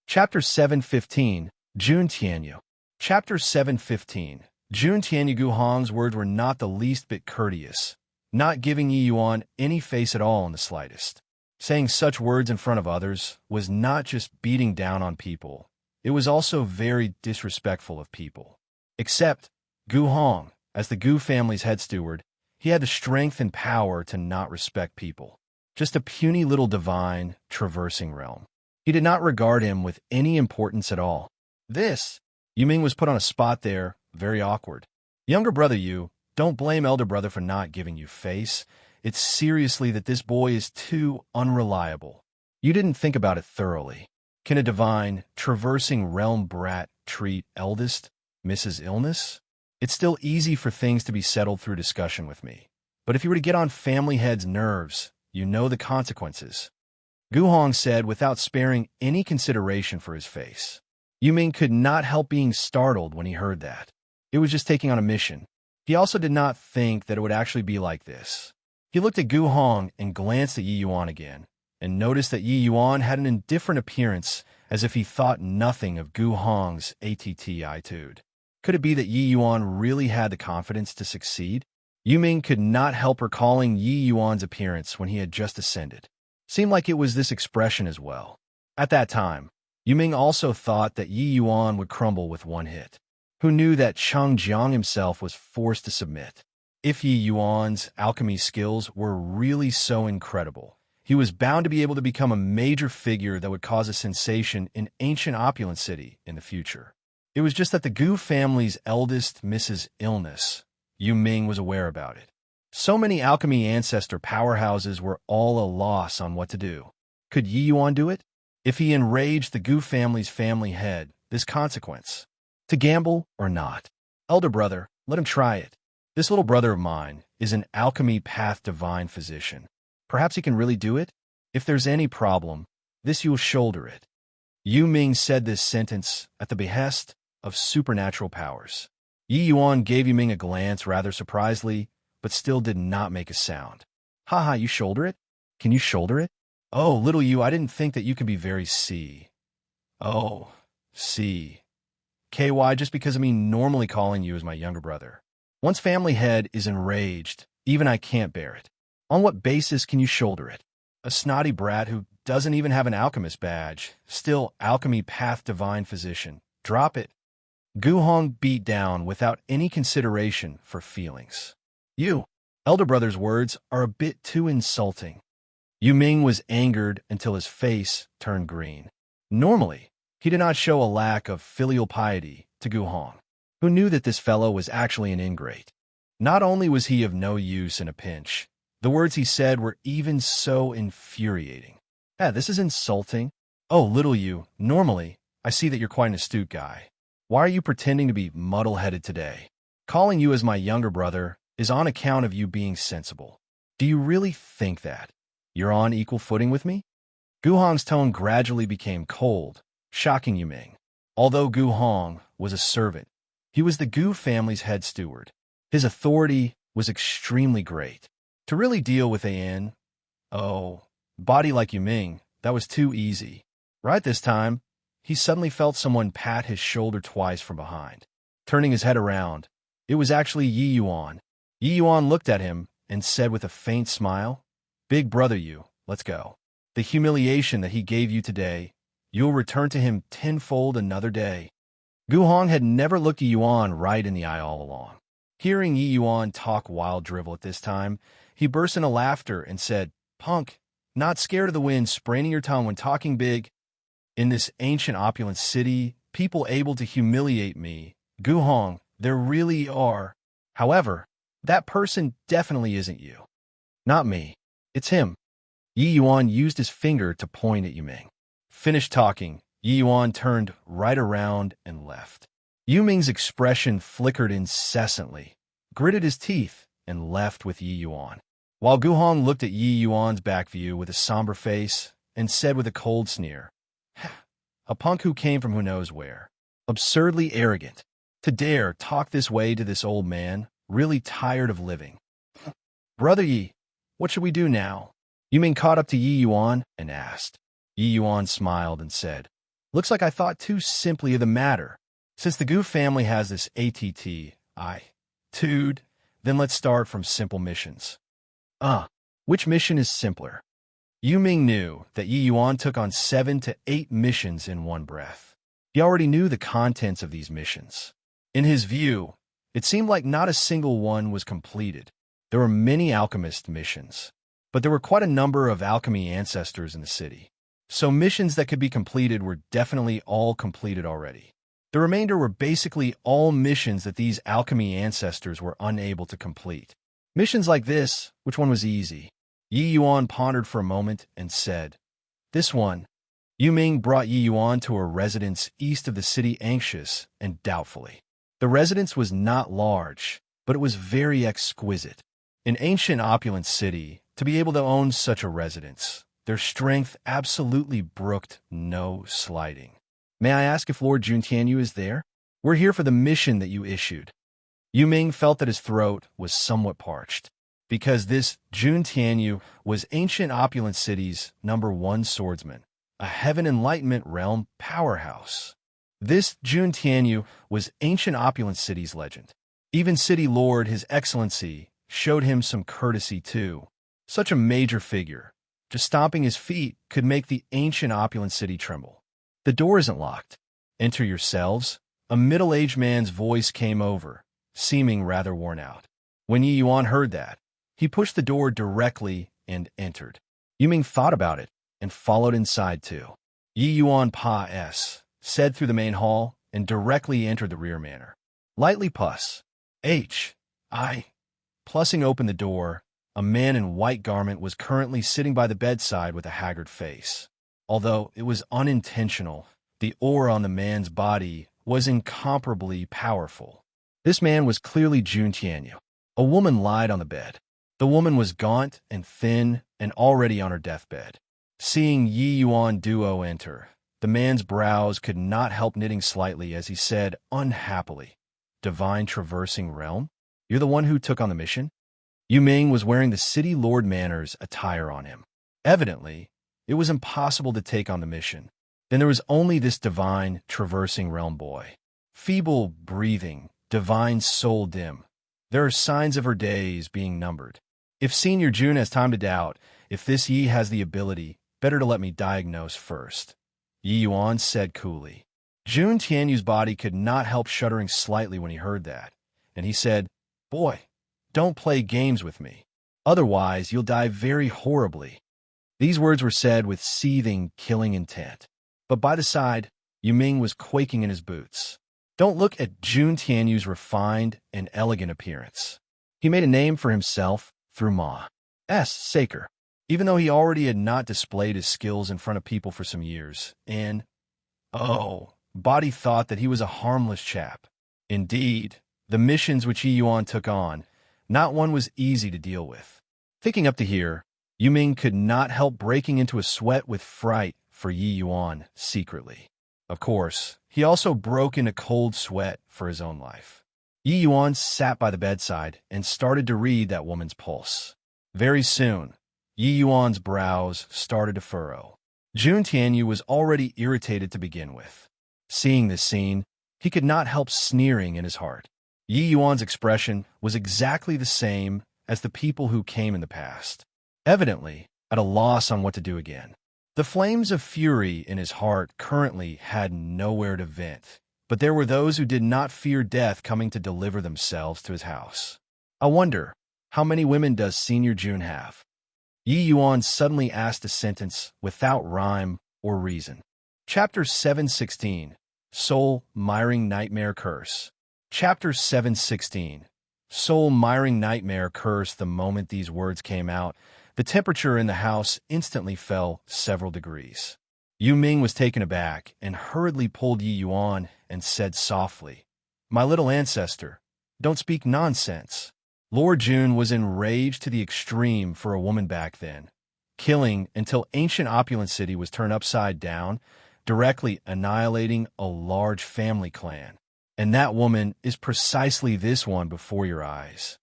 Chapter 7:15, Jun Tianyu. Chapter 7:15, Jun Tianyu. Gu Hong's words were not the least bit courteous, not giving Yi Yuan any face at all in the slightest. Saying such words in front of others was not just beating down on people, it was also very disrespectful of people. Except Gu Hong, as the Gu family's head steward, he had the strength and power to not respect people. Just a puny little divine traversing realm. He did not regard him with any importance at all. Yu Ming was put on a spot there, very awkward. Younger brother Yu, don't blame elder brother for not giving you face. It's seriously that this boy is too unreliable. You didn't think about it thoroughly. Can a divine, traversing realm brat treat eldest Mrs. Illness? It's still easy for things to be settled through discussion with me. But if you were to get on family head's nerves, you know the consequences. Gu Hong said without sparing any consideration for his face. Yu Ming could not help being startled when he heard that. It was just taking on a mission. He also did not think that it would actually be like this. He looked at Gu Hong and glanced at Yi Yuan again, and noticed that Yi Yuan had an indifferent appearance, as if he thought nothing of Gu Hong's attitude. Could it be that Yi Yuan really had the confidence to succeed? Yu Ming could not help recalling Yi Yuan's appearance when he had just ascended. Seemed like it was this expression as well. At that time, Yu Ming also thought that Yi Yuan would crumble with one hit. Who knew that Chang Jiang himself was forced to submit? If Yi Yuan's alchemy skills were really so incredible, he was bound to be able to become a major figure that would cause a sensation in ancient opulent city in the future. It was just that the Gu family's eldest Mrs. Illness, Yu Ming was aware about it. So many alchemy ancestor powerhouses were all a loss on what to do. Could Yi Yuan do it? If he enraged the Gu family's family head, this consequence. To gamble or not? Elder brother, let him try it. This little brother of mine is an alchemy path divine physician. Perhaps he can really do it? If there's any problem, this you'll shoulder it. Yu Ming said this sentence at the behest of supernatural powers. Yi Yuan gave Yu Ming a glance rather surprisedly, but still did not make a sound. Haha, you shoulder it? Can you shoulder it? Oh, little you, I didn't think that you could be very KY just because of me normally calling you as my younger brother. Once family head is enraged, even I can't bear it. On what basis can you shoulder it? A snotty brat who doesn't even have an alchemist badge, still alchemy path divine physician. Drop it. Gu Hong beat down without any consideration for feelings. You, elder brother's words are a bit too insulting. Yu Ming was angered until his face turned green. Normally, he did not show a lack of filial piety to Gu Hong, who knew that this fellow was actually an ingrate. Not only was he of no use in a pinch, the words he said were even so infuriating. This is insulting. Oh, little you, normally, I see that you're quite an astute guy. Why are you pretending to be muddle-headed today? Calling you as my younger brother is on account of you being sensible. Do you really think that you're on equal footing with me? Gu Hong's tone gradually became cold, shocking Yu Ming. Although Gu Hong was a servant, he was the Gu family's head steward. His authority was extremely great. To really deal with body like Yu Ming, that was too easy. Right this time, he suddenly felt someone pat his shoulder twice from behind. Turning his head around, it was actually Yi Yuan. Yi Yuan looked at him and said with a faint smile, "Big brother Yu, let's go. The humiliation that he gave you today, you'll return to him tenfold another day." Gu Hong had never looked Yi Yuan right in the eye all along. Hearing Yi Yuan talk wild drivel at this time, he burst into laughter and said, "Punk, not scared of the wind spraining your tongue when talking big? In this ancient opulent city, people able to humiliate me. Guhong, there really are. However, that person definitely isn't you. Not me. It's him. Yi Yuan used his finger to point at Yu Ming. Finished talking, Yi Yuan turned right around and left. Yu Ming's expression flickered incessantly, gritted his teeth, and left with Yi Yuan. While Guhong looked at Yi Yuan's back view with a somber face and said with a cold sneer, "A punk who came from who knows where. Absurdly arrogant. To dare talk this way to this old man, really tired of living. Brother Yi, what should we do now?" Yu Ming caught up to Yi Yuan and asked. Yi Yuan smiled and said, "Looks like I thought too simply of the matter. Since the Gu family has this attitude, then let's start from simple missions." Which mission is simpler? Yu Ming knew that Yi Yuan took on 7 to 8 missions in one breath. He already knew the contents of these missions. In his view, it seemed like not a single one was completed. There were many alchemist missions, but there were quite a number of alchemy ancestors in the city. So missions that could be completed were definitely all completed already. The remainder were basically all missions that these alchemy ancestors were unable to complete. Missions like this, which one was easy? Yi Yuan pondered for a moment and said, "This one." Yu Ming brought Yi Yuan to a residence east of the city anxious and doubtfully. The residence was not large, but it was very exquisite. An ancient opulent city, to be able to own such a residence, their strength absolutely brooked no slighting. "May I ask if Lord Jun Tianyu is there? We're here for the mission that you issued." Yu Ming felt that his throat was somewhat parched, because this Jun Tianyu was ancient opulent city's #1 swordsman, a heaven enlightenment realm powerhouse. This Jun Tianyu was ancient opulent city's legend. Even city lord His Excellency showed him some courtesy too. Such a major figure, just stomping his feet could make the ancient opulent city tremble. "The door isn't locked. Enter yourselves." A middle-aged man's voice came over, seeming rather worn out. When Yi Yuan heard that, he pushed the door directly and entered. Yu Ming thought about it and followed inside too. Yi Yuan said through the main hall and directly entered the rear manor. Lightly plussing open the door, a man in white garment was currently sitting by the bedside with a haggard face. Although it was unintentional, the aura on the man's body was incomparably powerful. This man was clearly Jun Tianyu. A woman lied on the bed. The woman was gaunt and thin and already on her deathbed. Seeing Yi Yuan duo enter, the man's brows could not help knitting slightly as he said unhappily, "Divine traversing realm? You're the one who took on the mission?" Yu Ming was wearing the city lord manners attire on him. Evidently, it was impossible to take on the mission. Then there was only this divine traversing realm boy. Feeble breathing, divine soul dim. There are signs of her days being numbered. If Senior Jun has time to doubt, if this Yi has the ability, better to let me diagnose first. Yi Yuan said coolly. Jun Tianyu's body could not help shuddering slightly when he heard that, and he said, "Boy, don't play games with me. Otherwise, you'll die very horribly." These words were said with seething, killing intent. But by the side, Yu Ming was quaking in his boots. Don't look at Jun Tianyu's refined and elegant appearance. He made a name for himself through Ma's sake, even though he already had not displayed his skills in front of people for some years, and, body thought that he was a harmless chap. Indeed, the missions which Yi Yuan took on, not one was easy to deal with. Thinking up to here, Yu Ming could not help breaking into a sweat with fright for Yi Yuan secretly. Of course, he also broke into cold sweat for his own life. Yi Yuan sat by the bedside and started to read that woman's pulse. Very soon, Yi Yuan's brows started to furrow. Jun Tianyu was already irritated to begin with. Seeing this scene, he could not help sneering in his heart. Yi Yuan's expression was exactly the same as the people who came in the past, evidently at a loss on what to do again. The flames of fury in his heart currently had nowhere to vent, but there were those who did not fear death coming to deliver themselves to his house. "I wonder, how many women does Senior Jun have?" Yi Yuan suddenly asked a sentence without rhyme or reason. Chapter 716. Soul-miring nightmare curse. Chapter 716. Soul-miring nightmare curse. The moment these words came out, the temperature in the house instantly fell several degrees. Yu Ming was taken aback and hurriedly pulled Yi Yuan and said softly, "My little ancestor, don't speak nonsense." Lord Jun was enraged to the extreme for a woman back then, killing until ancient opulent city was turned upside down, directly annihilating a large family clan. And that woman is precisely this one before your eyes.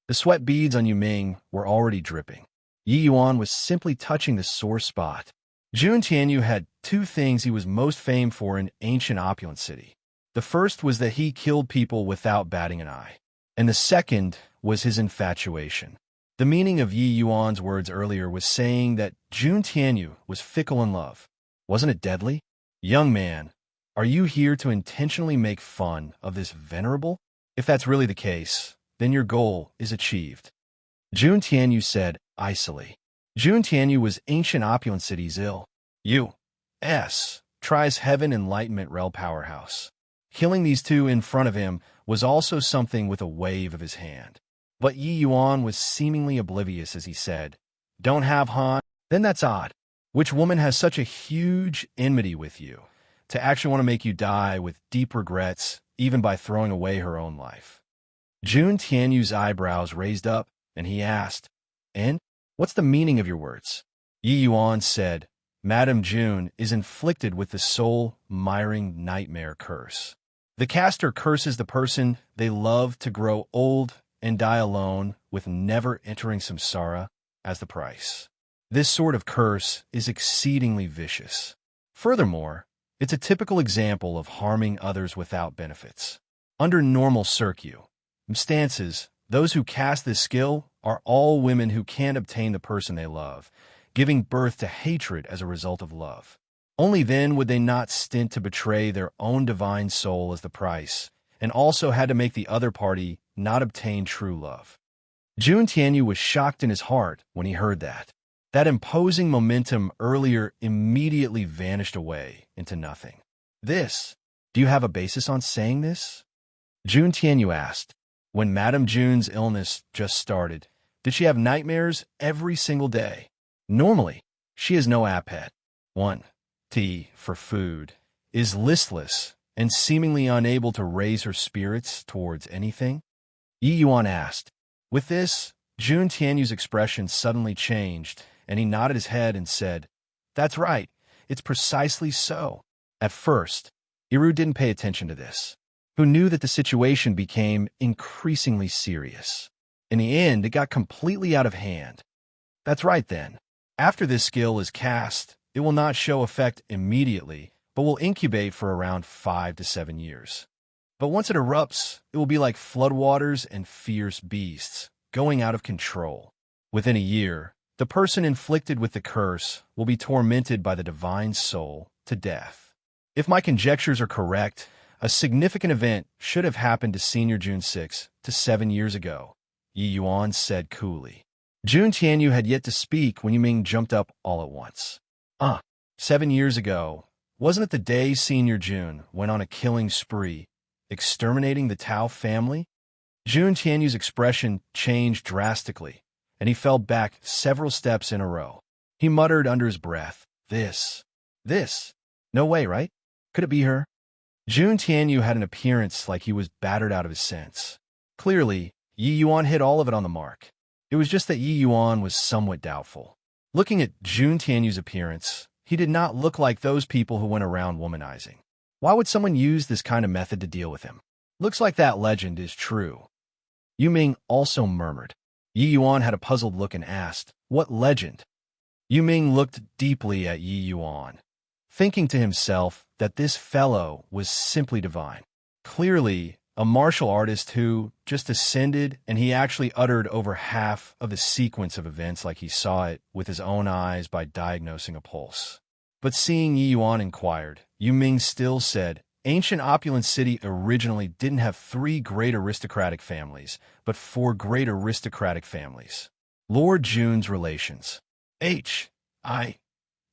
The sweat beads on Yu Ming were already dripping. Yi Yuan was simply touching the sore spot. Jun Tianyu had two things he was most famed for in ancient opulent city. The first was that he killed people without batting an eye, and the second was his infatuation. The meaning of Yi Yuan's words earlier was saying that Jun Tianyu was fickle in love. Wasn't it deadly? Young man, are you here to intentionally make fun of this venerable? If that's really the case, then your goal is achieved. Jun Tianyu said icily. Jun Tianyu was ancient opulent city's U.S. tries heaven enlightenment rel powerhouse. Killing these two in front of him was also something with a wave of his hand. But Yi Yuan was seemingly oblivious as he said, "Don't have Han? Then that's odd. Which woman has such a huge enmity with you, to actually want to make you die with deep regrets, even by throwing away her own life?" Jun Tianyu's eyebrows raised up, and he asked, "And? What's the meaning of your words?" Yi Yuan said, "Madame Jun is inflicted with the soul-miring nightmare curse. The caster curses the person they love to grow old and die alone with never entering samsara as the price. This sort of curse is exceedingly vicious. Furthermore, it's a typical example of harming others without benefits. Under normal circumstances, those who cast this skill are all women who can't obtain the person they love, giving birth to hatred as a result of love. Only then would they not stint to betray their own divine soul as the price, and also had to make the other party not obtain true love." Jun Tianyu was shocked in his heart when he heard that. That imposing momentum earlier immediately vanished away into nothing. Do you have a basis on saying this?" Jun Tianyu asked. "When Madame Jun's illness just started, did she have nightmares every single day? Normally, she has no appetite. For food, is listless, and seemingly unable to raise her spirits towards anything?" Yi Yuan asked. With this, Jun Tianyu's expression suddenly changed, and he nodded his head and said, "That's right, it's precisely so." At first, Iru didn't pay attention to this, who knew that the situation became increasingly serious. In the end, it got completely out of hand. "That's right then. After this skill is cast, it will not show effect immediately, but will incubate for around 5 to 7 years. But once it erupts, it will be like floodwaters and fierce beasts, going out of control. Within a year, the person inflicted with the curse will be tormented by the divine soul to death. If my conjectures are correct, a significant event should have happened to Senior Jun 6 to 7 years ago," Yi Yuan said coolly. Jun Tianyu had yet to speak when Yu Ming jumped up all at once. 7 years ago, wasn't it the day Senior Jun went on a killing spree, exterminating the Tao family?" Jun Tianyu's expression changed drastically, and he fell back several steps in a row. He muttered under his breath, This. No way, right? Could it be her?" Jun Tianyu had an appearance like he was battered out of his sense. Clearly, Yi Yuan hit all of it on the mark. It was just that Yi Yuan was somewhat doubtful. Looking at Jun Tianyu's appearance, he did not look like those people who went around womanizing. Why would someone use this kind of method to deal with him? Looks like that legend is true. Yu Ming also murmured. Yi Yuan had a puzzled look and asked, "What legend?" Yu Ming looked deeply at Yi Yuan, thinking to himself that this fellow was simply divine. Clearly, a martial artist who just ascended, and he actually uttered over half of the sequence of events like he saw it with his own eyes by diagnosing a pulse. But seeing Yi Yuan inquired, Yu Ming still said, "Ancient opulent city originally didn't have 3 great aristocratic families, but 4 great aristocratic families. Lord Jun's relations. H.I.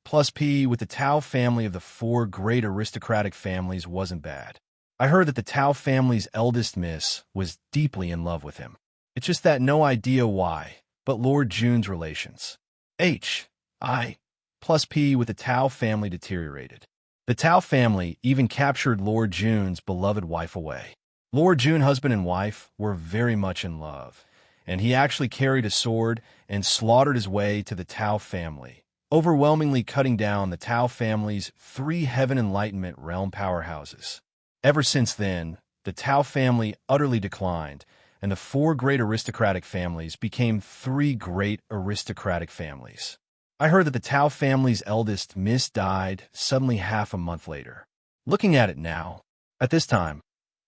plus P with the Tao family of the four great aristocratic families wasn't bad. I heard that the Tao family's eldest miss was deeply in love with him. It's just that no idea why, but Lord June's relations. I plus P with the Tao family deteriorated. The Tao family even captured Lord June's beloved wife away. Lord June, husband and wife, were very much in love, and he actually carried a sword and slaughtered his way to the Tao family, overwhelmingly cutting down the Tao family's 3 heaven enlightenment realm powerhouses. Ever since then, the Tao family utterly declined, and the 4 great aristocratic families became 3 great aristocratic families. I heard that the Tao family's eldest miss died suddenly half a month later. Looking at it now, at this time,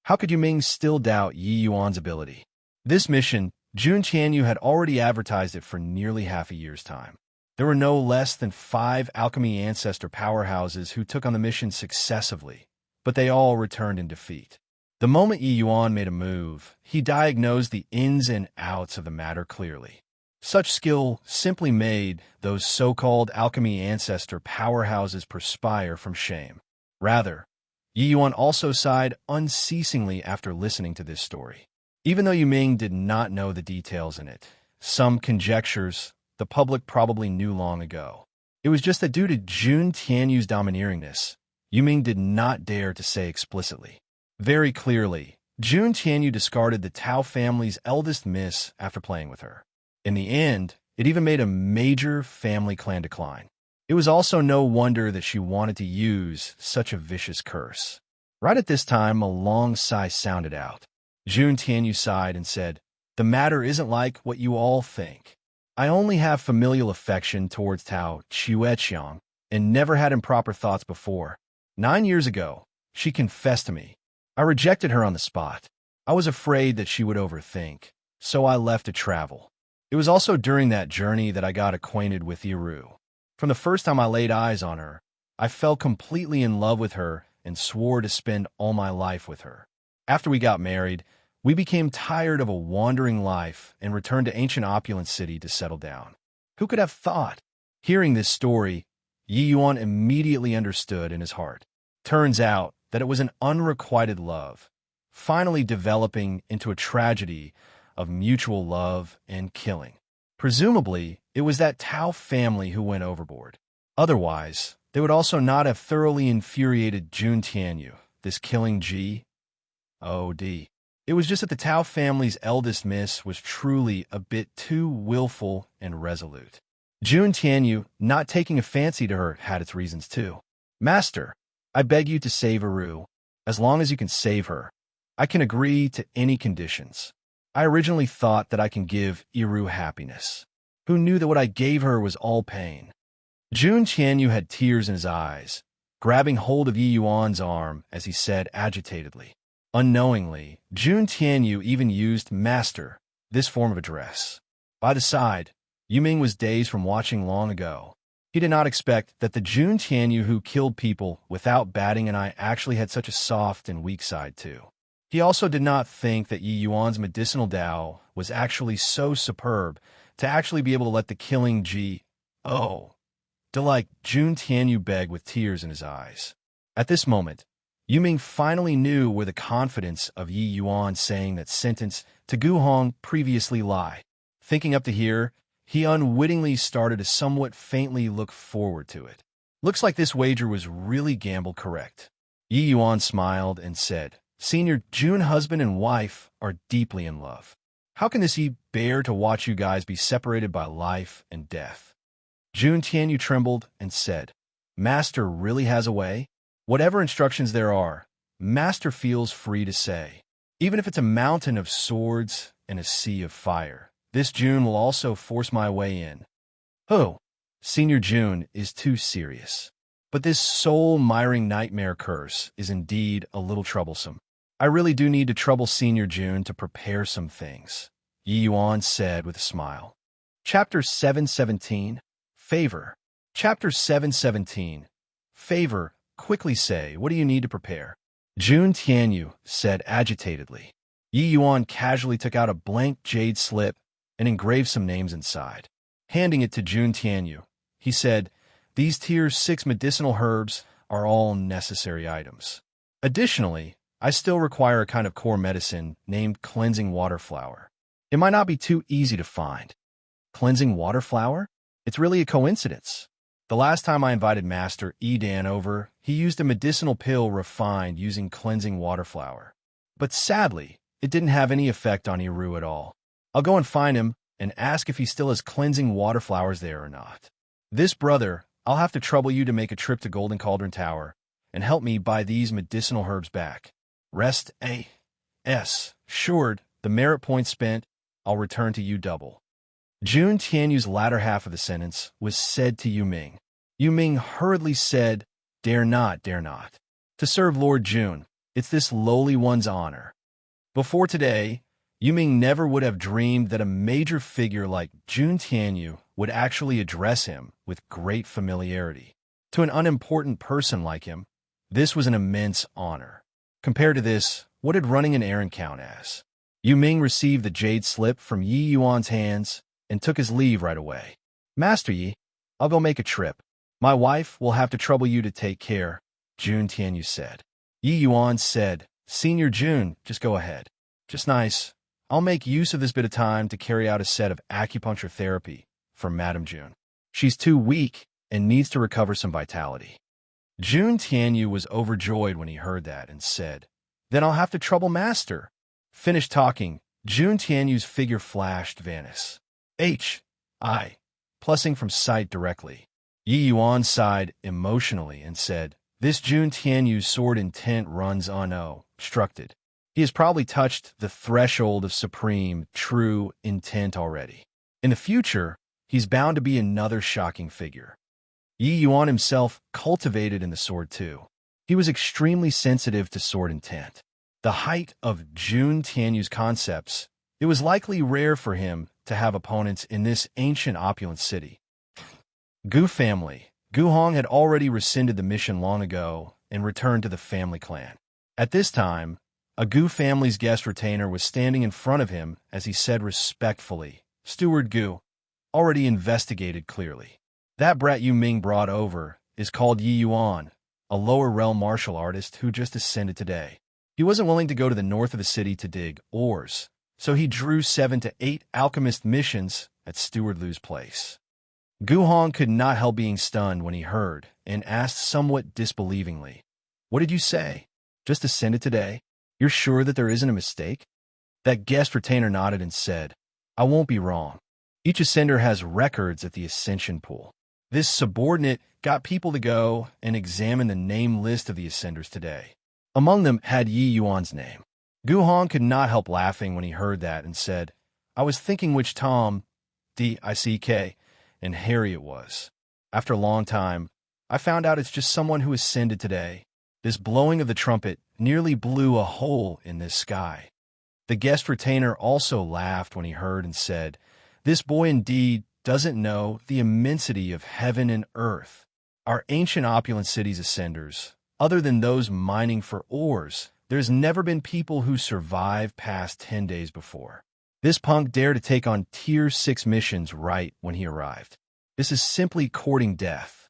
how could Yu Ming still doubt Yi Yuan's ability? This mission, Jun Tianyu had already advertised it for nearly half a year's time. There were no less than 5 alchemy ancestor powerhouses who took on the mission successively, but they all returned in defeat. The moment Yi Yuan made a move, he diagnosed the ins and outs of the matter clearly. Such skill simply made those so-called alchemy ancestor powerhouses perspire from shame. Rather, Yi Yuan also sighed unceasingly after listening to this story. Even though Yu Ming did not know the details in it, some conjectures the public probably knew long ago. It was just that due to Jun Tianyu's domineeringness, Yu Ming did not dare to say explicitly. Very clearly, Jun Tianyu discarded the Tao family's eldest miss after playing with her. In the end, it even made a major family clan decline. It was also no wonder that she wanted to use such a vicious curse. Right at this time, a long sigh sounded out. Jun Tianyu sighed and said, "The matter isn't like what you all think. I only have familial affection towards Tao Chueqiang and never had improper thoughts before. 9 years ago, she confessed to me. I rejected her on the spot. I was afraid that she would overthink, so I left to travel. It was also during that journey that I got acquainted with Iru. From the first time I laid eyes on her, I fell completely in love with her and swore to spend all my life with her. After we got married, we became tired of a wandering life and returned to ancient opulent city to settle down. Who could have thought?" Hearing this story, Yi Yuan immediately understood in his heart. Turns out that it was an unrequited love, finally developing into a tragedy of mutual love and killing. Presumably, it was that Tao family who went overboard. Otherwise, they would also not have thoroughly infuriated Jun Tianyu, this killing G.O.D. It was just that the Tao family's eldest miss was truly a bit too willful and resolute. Jun Tianyu, not taking a fancy to her, had its reasons too. "Master, I beg you to save Iru. As long as you can save her, I can agree to any conditions. I originally thought that I can give Iru happiness. Who knew that what I gave her was all pain?" Jun Tianyu had tears in his eyes, grabbing hold of Yi Yuan's arm as he said agitatedly. Unknowingly, Jun Tianyu even used "master," this form of address. By the side, Yu Ming was dazed from watching long ago. He did not expect that the Jun Tianyu who killed people without batting an eye actually had such a soft and weak side too. He also did not think that Yi Yuan's medicinal Dao was actually so superb to actually be able to let the killing G.O. to like Jun Tianyu beg with tears in his eyes. At this moment, Yu Ming finally knew where the confidence of Yi Yuan saying that sentence to Gu Hong previously lie. Thinking up to here, he unwittingly started to somewhat faintly look forward to it. Looks like this wager was really gambled correct. Yi Yuan smiled and said, "Senior Jun husband and wife are deeply in love. How can this Yi bear to watch you guys be separated by life and death?" Jun Tianyu trembled and said, "Master really has a way? Whatever instructions there are, Master feels free to say. Even if it's a mountain of swords and a sea of fire, this Jun will also force my way in." "Oh, Senior Jun is too serious. But this soul-miring nightmare curse is indeed a little troublesome. I really do need to trouble Senior Jun to prepare some things," Yi Yuan said with a smile. Chapter 717, Favor. Chapter 717, Favor. Quickly say, what do you need to prepare? Jun Tianyu said agitatedly. Yi Yuan casually took out a blank jade slip and engraved some names inside. Handing it to Jun Tianyu, he said, These tier 6 medicinal herbs are all necessary items. Additionally, I still require a kind of core medicine named cleansing water flower. It might not be too easy to find. Cleansing water flower? It's really a coincidence. The last time I invited Master Edan over, he used a medicinal pill refined using cleansing water flower. But sadly, it didn't have any effect on Iru at all. I'll go and find him and ask if he still has cleansing water flowers there or not. This brother, I'll have to trouble you to make a trip to Golden Cauldron Tower and help me buy these medicinal herbs back. Rest A.S. Assured, the merit points spent, I'll return to you double. Jun Tianyu's latter half of the sentence was said to Yu Ming. Yu Ming hurriedly said, dare not, dare not. To serve Lord Jun, it's this lowly one's honor. Before today, Yu Ming never would have dreamed that a major figure like Jun Tianyu would actually address him with great familiarity. To an unimportant person like him, this was an immense honor. Compared to this, what did running an errand count as? Yu Ming received the jade slip from Yi Yuan's hands and took his leave right away. Master Yi, I'll go make a trip. My wife will have to trouble you to take care, Jun Tianyu said. Yi Yuan said, Senior Jun, just go ahead. Just nice. I'll make use of this bit of time to carry out a set of acupuncture therapy for Madame Jun. She's too weak and needs to recover some vitality. Jun Tianyu was overjoyed when he heard that and said, Then I'll have to trouble Master. Finished talking, Jun Tianyu's figure flashed vanished. H.I. Plussing from sight directly. Yi Yuan sighed emotionally and said, This Jun Tianyu's sword intent runs unobstructed. He has probably touched the threshold of supreme, true intent already. In the future, he's bound to be another shocking figure. Yi Yuan himself cultivated in the sword too. He was extremely sensitive to sword intent. The height of Jun Tianyu's concepts, it was likely rare for him to have opponents in this ancient opulent city. Gu family. Gu Hong had already rescinded the mission long ago and returned to the family clan. At this time, a Gu family's guest retainer was standing in front of him as he said respectfully, Steward Gu, already investigated clearly. That brat Yu Ming brought over is called Yi Yuan, a lower realm martial artist who just ascended today. He wasn't willing to go to the north of the city to dig ores, so he drew 7 to 8 alchemist missions at Steward Lu's place. Gu Hong could not help being stunned when he heard and asked somewhat disbelievingly, What did you say? Just ascended today? You're sure that there isn't a mistake? That guest retainer nodded and said, I won't be wrong. Each ascender has records at the ascension pool. This subordinate got people to go and examine the name list of the ascenders today. Among them had Yi Yuan's name. Gu Hong could not help laughing when he heard that and said, I was thinking which Tom, D-I-C-K, and Harry it was. After a long time, I found out it's just someone who ascended today. This blowing of the trumpet nearly blew a hole in this sky. The guest retainer also laughed when he heard and said, This boy indeed doesn't know the immensity of heaven and earth. Our ancient opulent city's ascenders, other than those mining for ores, there's never been people who survived past 10 days before. This punk dared to take on tier 6 missions right when he arrived. This is simply courting death.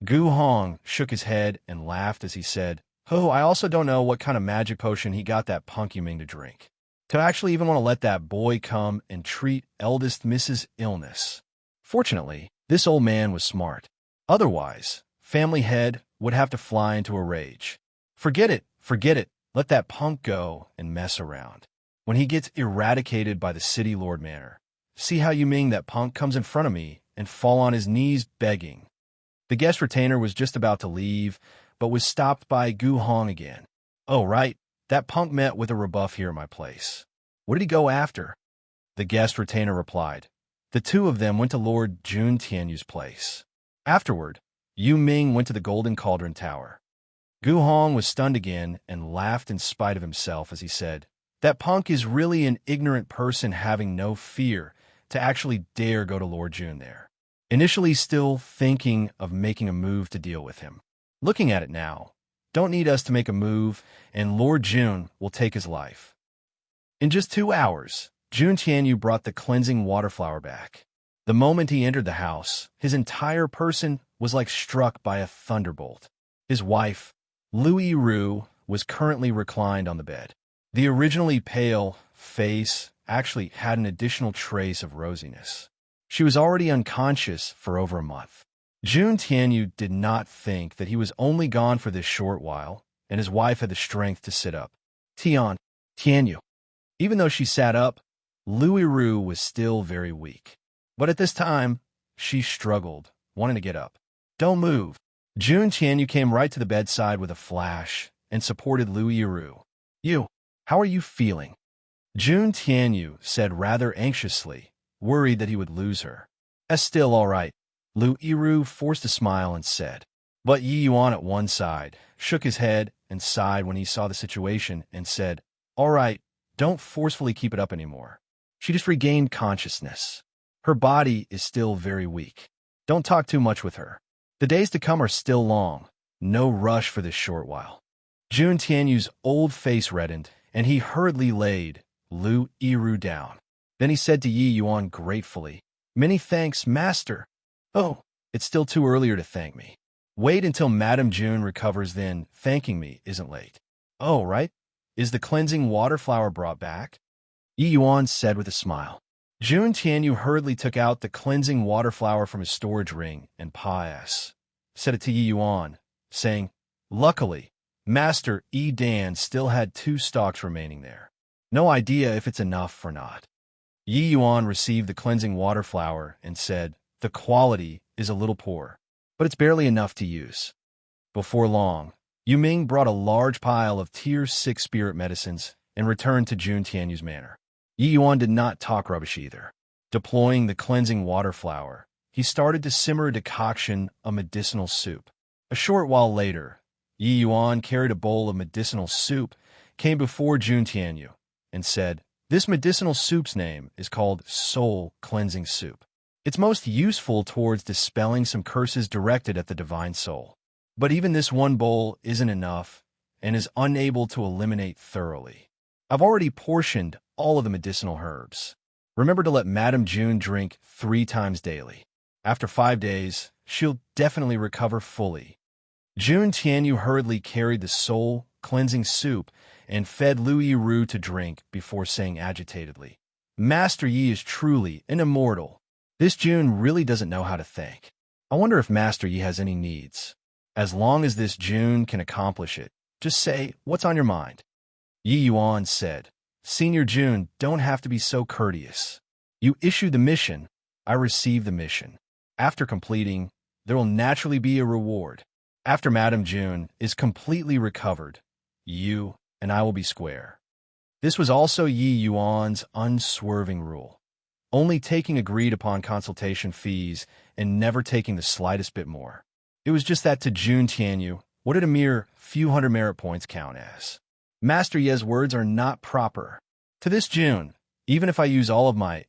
Gu Hong shook his head and laughed as he said, Oh, I also don't know what kind of magic potion he got that punk Yu Ming to drink. To actually even want to let that boy come and treat eldest Mrs. Illness. Fortunately, this old man was smart. Otherwise, family head would have to fly into a rage. Forget it, let that punk go and mess around. When he gets eradicated by the city lord manor, see how Yu Ming that punk comes in front of me and fall on his knees begging. The guest retainer was just about to leave, but was stopped by Gu Hong again. Oh, right, that punk met with a rebuff here at my place. What did he go after? The guest retainer replied. The two of them went to Lord Jun Tianyu's place. Afterward, Yu Ming went to the Golden Cauldron Tower. Gu Hong was stunned again and laughed in spite of himself as he said, That punk is really an ignorant person having no fear to actually dare go to Lord Jun there. Initially still thinking of making a move to deal with him. Looking at it now, don't need us to make a move, and Lord Jun will take his life. In just 2 hours, Jun Tianyu brought the cleansing water flower back. The moment he entered the house, his entire person was like struck by a thunderbolt. His wife, Lu Yiru, was currently reclined on the bed. The originally pale face actually had an additional trace of rosiness. She was already unconscious for over a month. Jun Tianyu did not think that he was only gone for this short while, and his wife had the strength to sit up. Tianyu. Even though she sat up, Lu Yiru was still very weak. But at this time, she struggled, wanting to get up. Don't move. Jun Tianyu came right to the bedside with a flash and supported Lu Yiru. How are you feeling? Jun Tianyu said rather anxiously, worried that he would lose her. Still all right. Lu Yiru forced a smile and said. But Yi Yuan at one side shook his head and sighed when he saw the situation and said, all right, don't forcefully keep it up anymore. She just regained consciousness. Her body is still very weak. Don't talk too much with her. The days to come are still long. No rush for this short while. Jun Tianyu's old face reddened, and he hurriedly laid Lu Yiru down. Then he said to Yi Yuan gratefully, many thanks, master. Oh, it's still too earlier to thank me. Wait until Madame June recovers, then thanking me isn't late. Oh, right? Is the cleansing water flower brought back? Yi Yuan said with a smile. Jun Tianyu hurriedly took out the cleansing water flower from his storage ring and set it to Yi Yuan, saying, luckily, Master Yi Dan still had 2 stalks remaining there. No idea if it's enough or not. Yi Yuan received the cleansing water flower and said, the quality is a little poor, but it's barely enough to use. Before long, Yu Ming brought a large pile of Tier 6 spirit medicines and returned to Jun Tianyu's manor. Yi Yuan did not talk rubbish either. Deploying the cleansing water flower, he started to simmer a decoction of medicinal soup. A short while later, Yi Yuan carried a bowl of medicinal soup, came before Jun Tianyu, and said, this medicinal soup's name is called Soul Cleansing Soup. It's most useful towards dispelling some curses directed at the divine soul. But even this one bowl isn't enough and is unable to eliminate thoroughly. I've already portioned all of the medicinal herbs. Remember to let Madame June drink 3 times daily. After 5 days, she'll definitely recover fully. Jun Tianyu hurriedly carried the soul cleansing soup and fed Lu Yiru to drink before saying agitatedly, Master Yi is truly an immortal. This June really doesn't know how to thank. I wonder if Master Yi has any needs. As long as this June can accomplish it, just say, what's on your mind? Yi Yuan said, Senior June, don't have to be so courteous. You issued the mission, I received the mission. After completing, there will naturally be a reward. After Madame June is completely recovered, you and I will be square. This was also Yi Yuan's unswerving rule, only taking agreed-upon consultation fees and never taking the slightest bit more. It was just that to Jun Tianyu, what did a mere few hundred merit points count as? Master Ye's words are not proper. To this June, even if I use all of my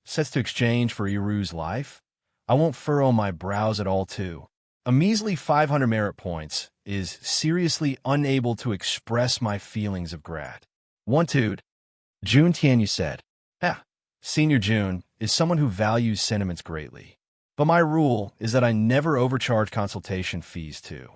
sets to exchange for Yiru's life, I won't furrow my brows at all too. A measly 500 merit points is seriously unable to express my feelings of gratitude. Jun Tianyu said, Senior June is someone who values sentiments greatly. But my rule is that I never overcharge consultation fees too.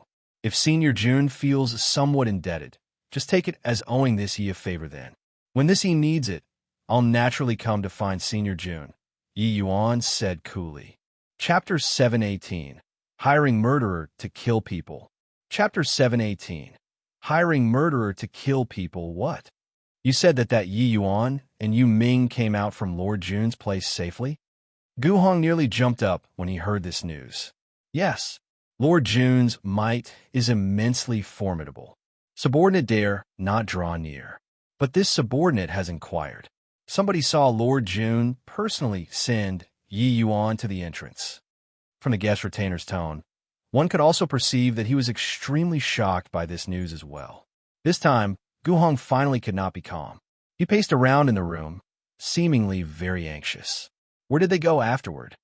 If Senior June feels somewhat indebted, just take it as owing this Yi a favor then. When this Yi needs it, I'll naturally come to find Senior June, Yi Yuan said coolly. Chapter 718. Hiring Murderer to Kill People. Chapter 718. Hiring Murderer to Kill People what? You said that Yi Yuan and Yu Ming came out from Lord June's place safely? Gu Hong nearly jumped up when he heard this news. Yes, Lord June's might is immensely formidable. Subordinate dare not draw near. But this subordinate has inquired. Somebody saw Lord June personally send Yi Yuan to the entrance. From the guest retainer's tone, one could also perceive that he was extremely shocked by this news as well. This time, Gu Hong finally could not be calm. He paced around in the room, seemingly very anxious. Where did they go afterward?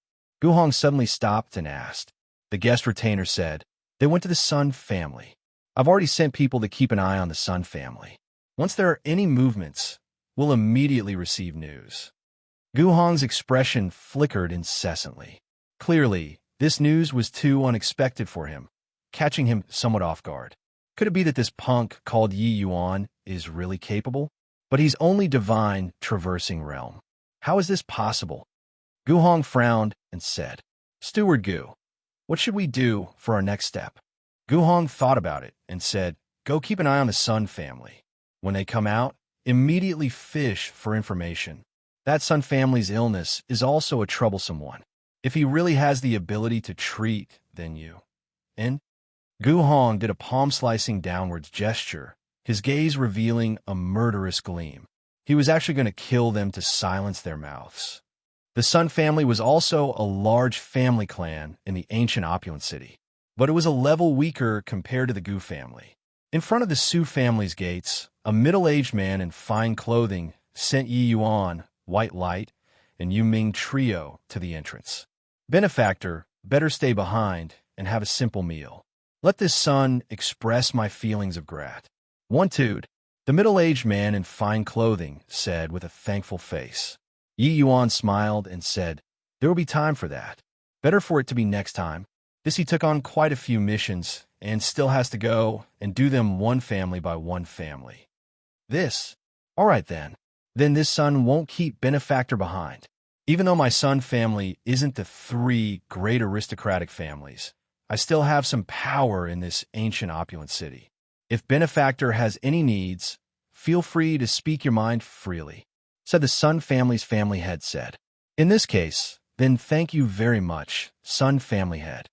Gu Hong suddenly stopped and asked. The guest retainer said, they went to the Sun family. I've already sent people to keep an eye on the Sun family. Once there are any movements, we'll immediately receive news. Gu Hong's expression flickered incessantly. Clearly, this news was too unexpected for him, catching him somewhat off guard. Could it be that this punk called Yi Yuan is really capable? But he's only divine traversing realm. How is this possible? Gu Hong frowned and said, Steward Gu, what should we do for our next step? Gu Hong thought about it and said, Go keep an eye on the Sun family. When they come out, immediately fish for information. That Sun family's illness is also a troublesome one. If he really has the ability to treat, then you. And Gu Hong did a palm-slicing downwards gesture, his gaze revealing a murderous gleam. He was actually going to kill them to silence their mouths. The Sun family was also a large family clan in the ancient opulent city, but it was a level weaker compared to the Gu family. In front of the Su family's gates, a middle-aged man in fine clothing sent Yi Yuan, White Light, and Yu Ming trio to the entrance. Benefactor, better stay behind and have a simple meal. Let this sun express my feelings of gratitude. The middle-aged man in fine clothing said with a thankful face. Yi Yuan smiled and said, There will be time for that. Better for it to be next time. He took on quite a few missions and still has to go and do them one family by one family. All right then. Then this son won't keep Benefactor behind. Even though my Sun family isn't the three great aristocratic families, I still have some power in this ancient opulent city. If Benefactor has any needs, feel free to speak your mind freely, said the Sun family's family head said. In this case, then thank you very much, Sun family head.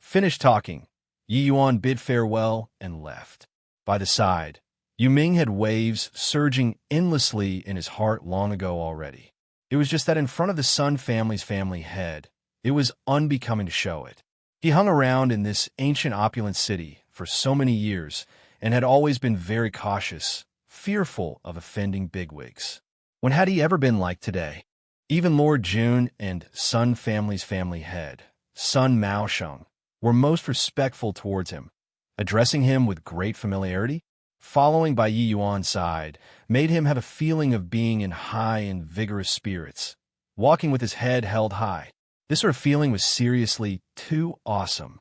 Finished talking, Yi Yuan bid farewell and left. By the side, Yu Ming had waves surging endlessly in his heart long ago already. It was just that in front of the Sun family's family head, it was unbecoming to show it. He hung around in this ancient opulent city for so many years and had always been very cautious, fearful of offending bigwigs. When had he ever been like today? Even Lord Jun and Sun family's family head, Sun Maosheng, were most respectful towards him, addressing him with great familiarity. Following by Yi Yuan's side made him have a feeling of being in high and vigorous spirits, walking with his head held high. This sort of feeling was seriously too awesome.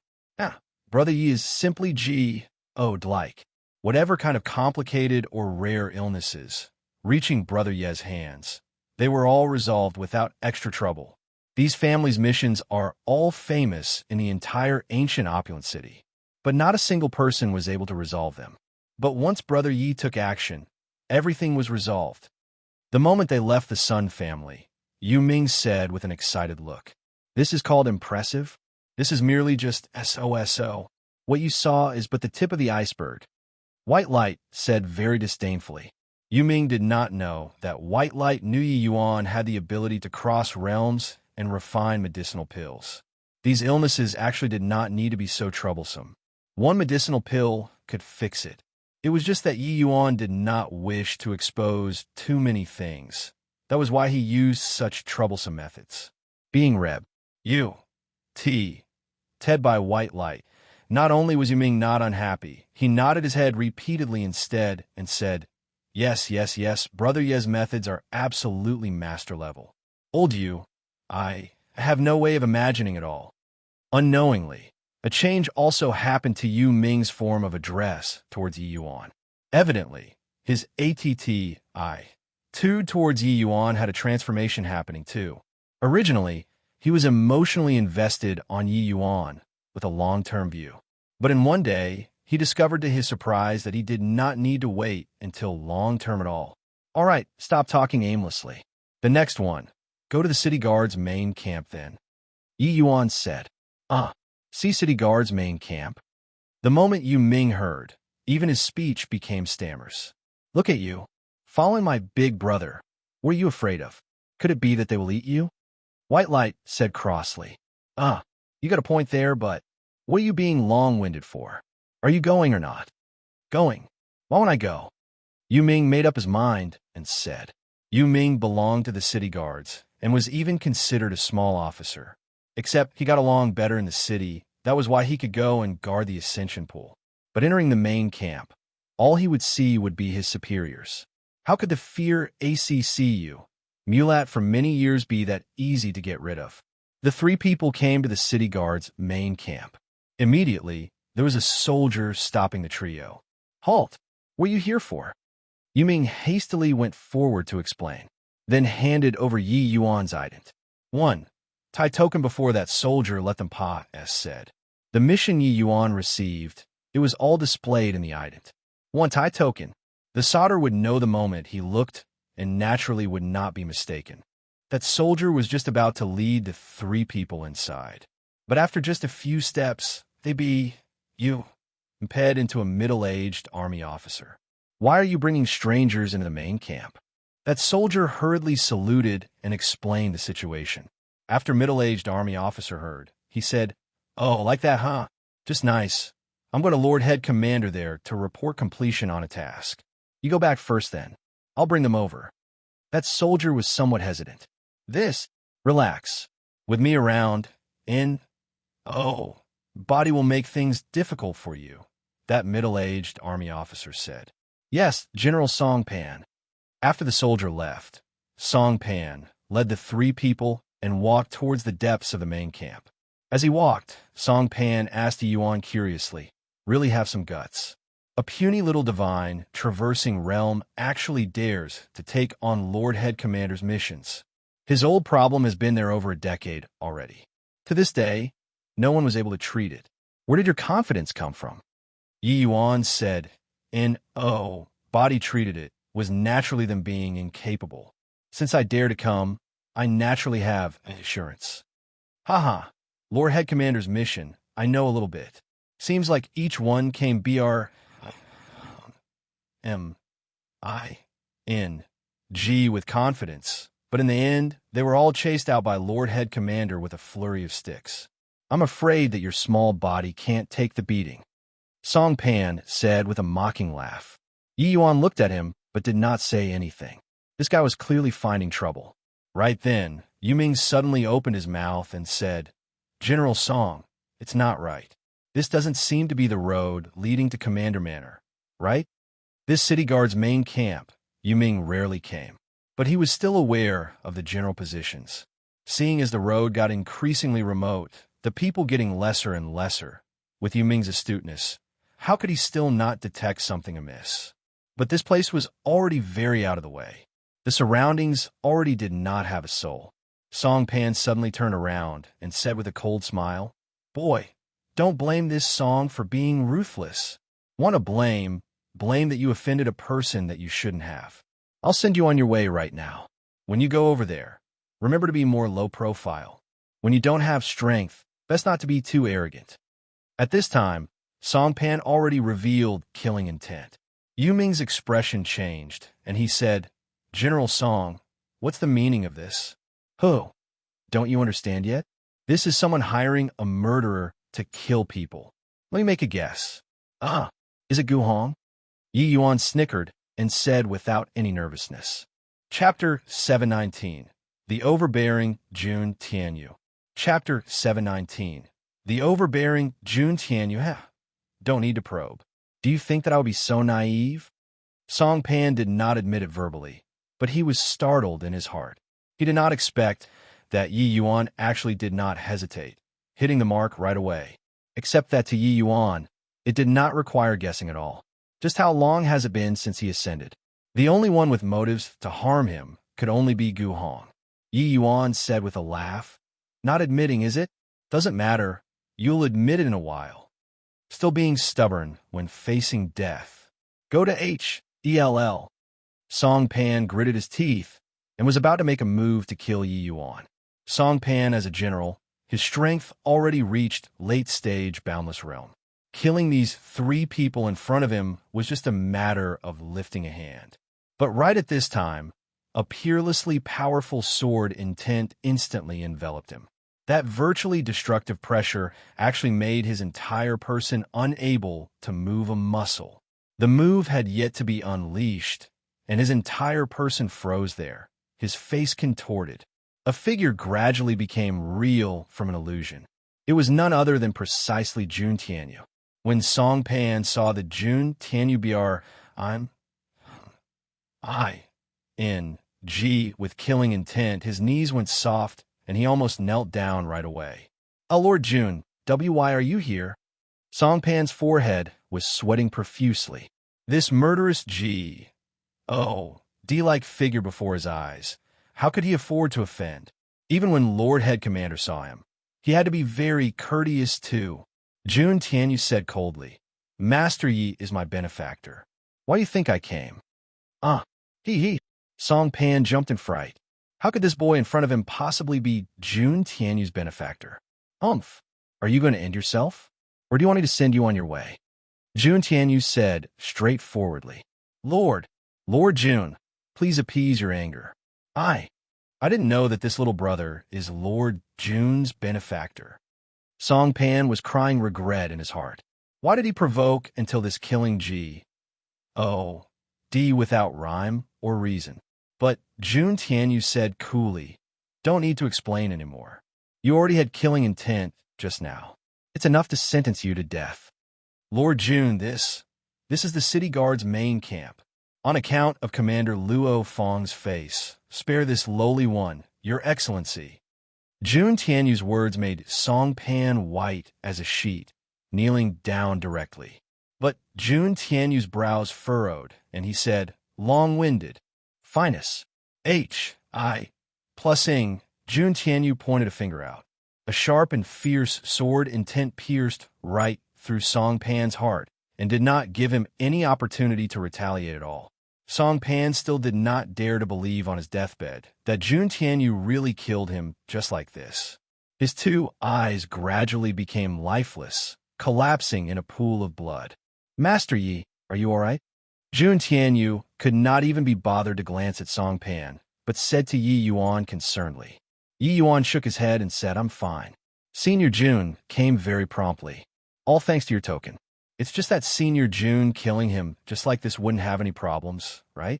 Brother Yi is simply G.O.'d like. Whatever kind of complicated or rare illnesses, reaching Brother Ye's hands, they were all resolved without extra trouble. These families' missions are all famous in the entire ancient opulent city, but not a single person was able to resolve them. But once Brother Yi took action, everything was resolved. The moment they left the Sun family, Yu Ming said with an excited look, This is called impressive? This is merely just SOSO. What you saw is but the tip of the iceberg. White Light said very disdainfully. Yu Ming did not know that White Light knew Yi Yuan had the ability to cross realms and refine medicinal pills. These illnesses actually did not need to be so troublesome. One medicinal pill could fix it. It was just that Yi Yuan did not wish to expose too many things. That was why he used such troublesome methods. Being Reb. Ted by White Light. Not only was Yu Ming not unhappy, he nodded his head repeatedly instead and said, Yes, Brother Ye's methods are absolutely master level. Old Yu, I have no way of imagining it all. Unknowingly, a change also happened to Yu Ming's form of address towards Yi Yuan. Evidently, his attitude towards Yi Yuan had a transformation happening too. Originally, he was emotionally invested on Yi Yuan with a long-term view. But in one day, he discovered to his surprise that he did not need to wait until long-term at all. All right, stop talking aimlessly. The next one, go to the city guard's main camp then. Yi Yuan said. See city guard's main camp? The moment Yu Ming heard, even his speech became stammers. Look at you, following my big brother. What are you afraid of? Could it be that they will eat you? White Light said crossly. You got a point there, but what are you being long-winded for? Are you going or not? Going. Why won't I go? Yu Ming made up his mind and said. Yu Ming belonged to the city guards and was even considered a small officer. Except he got along better in the city. That was why he could go and guard the ascension pool. But entering the main camp, all he would see would be his superiors. How could the fear ACCU? Mulat for many years be that easy to get rid of. The three people came to the city guard's main camp. Immediately, there was a soldier stopping the trio. Halt! What are you here for? Yu Ming hastily went forward to explain, then handed over Yi Yuan's ident. 1. Tai token before that soldier let them pass said. The mission Yi Yuan received, it was all displayed in the ident. 1 Tai token. The soldier would know the moment he looked and naturally would not be mistaken. That soldier was just about to lead the three people inside. But after just a few steps, they be, you, imped into a middle-aged army officer. Why are you bringing strangers into the main camp? That soldier hurriedly saluted and explained the situation. After middle-aged army officer heard, he said, Oh, like that, huh? Just nice. I'm going to Lord Head Commander there to report completion on a task. You go back first then. I'll bring them over. That soldier was somewhat hesitant. Relax. With me around, body will make things difficult for you, that middle-aged army officer said. Yes, General Song Pan. After the soldier left, Song Pan led the three people and walked towards the depths of the main camp. As he walked, Song Pan asked Yuan curiously, really have some guts. A puny little divine traversing realm actually dares to take on Lord Head Commander's missions. His old problem has been there over a decade already. To this day, no one was able to treat it. Where did your confidence come from? Yi Yuan said, body treated it was naturally them being incapable. Since I dare to come, I naturally have assurance. Haha, Lord Head Commander's mission, I know a little bit. Seems like each one came BRMING with confidence, but in the end, they were all chased out by Lord Head Commander with a flurry of sticks. I'm afraid that your small body can't take the beating, Song Pan said with a mocking laugh. Yi Yuan looked at him, but did not say anything. This guy was clearly finding trouble. Right then, Yu Ming suddenly opened his mouth and said, General Song, it's not right. This doesn't seem to be the road leading to Commander Manor, right? This city guard's main camp, Yu Ming rarely came, but he was still aware of the general positions. Seeing as the road got increasingly remote, the people getting lesser and lesser, with Yu Ming's astuteness, how could he still not detect something amiss? But this place was already very out of the way. The surroundings already did not have a soul. Song Pan suddenly turned around and said with a cold smile, Boy, don't blame this song for being ruthless. Want to blame that you offended a person that you shouldn't have. I'll send you on your way right now. When you go over there, remember to be more low profile. When you don't have strength, best not to be too arrogant. At this time, Song Pan already revealed killing intent. Yu Ming's expression changed, and he said, General Song, what's the meaning of this? Who? Don't you understand yet? This is someone hiring a murderer to kill people. Let me make a guess. Is it Gu Hong? Yi Yuan snickered and said without any nervousness. Chapter 719. The Overbearing Jun Tianyu. Chapter 719. The Overbearing Jun Tianyu. Don't need to probe. Do you think that I would be so naive? Song Pan did not admit it verbally, but he was startled in his heart. He did not expect that Yi Yuan actually did not hesitate, hitting the mark right away. Except that to Yi Yuan, it did not require guessing at all. Just how long has it been since he ascended? The only one with motives to harm him could only be Gu Hong. Yi Yuan said with a laugh, Not admitting, is it? Doesn't matter. You'll admit it in a while. Still being stubborn when facing death. Go to Hell. Song Pan gritted his teeth and was about to make a move to kill Yi Yuan. Song Pan, as a general, his strength already reached late-stage boundless realm. Killing these three people in front of him was just a matter of lifting a hand. But right at this time, a peerlessly powerful sword intent instantly enveloped him. That virtually destructive pressure actually made his entire person unable to move a muscle. The move had yet to be unleashed, and his entire person froze there, his face contorted. A figure gradually became real from an illusion. It was none other than precisely Jun Tianyu. When Song Pan saw the Jun Tianyu Ji with killing intent, his knees went soft, and he almost knelt down right away. "Oh, Lord Jun, why are you here?" Songpan's forehead was sweating profusely. This murderous Ji, oh, D-like figure before his eyes. How could he afford to offend? Even when Lord Head Commander saw him, he had to be very courteous too. Jun Tianyu said coldly, "Master Yi is my benefactor. Why do you think I came?" He. Song Pan jumped in fright. How could this boy in front of him possibly be Jun Tianyu's benefactor? Are you going to end yourself? Or do you want me to send you on your way? Jun Tianyu said straightforwardly. Lord Jun, please appease your anger. I didn't know that this little brother is Lord Jun's benefactor. Song Pan was crying regret in his heart. Why did he provoke until this killing G? Oh, D without rhyme or reason. But Jun Tianyu said coolly, "Don't need to explain anymore. You already had killing intent just now. It's enough to sentence you to death." Lord Jun, this is the city guard's main camp. On account of Commander Luo Fong's face, spare this lowly one, Your Excellency. Jun Tianyu's words made Song Pan white as a sheet, kneeling down directly. But Jun Tianyu's brows furrowed, and he said, long-winded, "Finus. H.I. Jun Tianyu pointed a finger out. A sharp and fierce sword intent pierced right through Song Pan's heart and did not give him any opportunity to retaliate at all. Song Pan still did not dare to believe on his deathbed that Jun Tianyu really killed him just like this. His two eyes gradually became lifeless, collapsing in a pool of blood. "Master Yi, are you all right?" Jun Tianyu could not even be bothered to glance at Song Pan, but said to Yi Yuan concernedly. Yi Yuan shook his head and said, "I'm fine." Senior Jun came very promptly. "All thanks to your token. It's just that Senior Jun killing him just like this wouldn't have any problems, right?"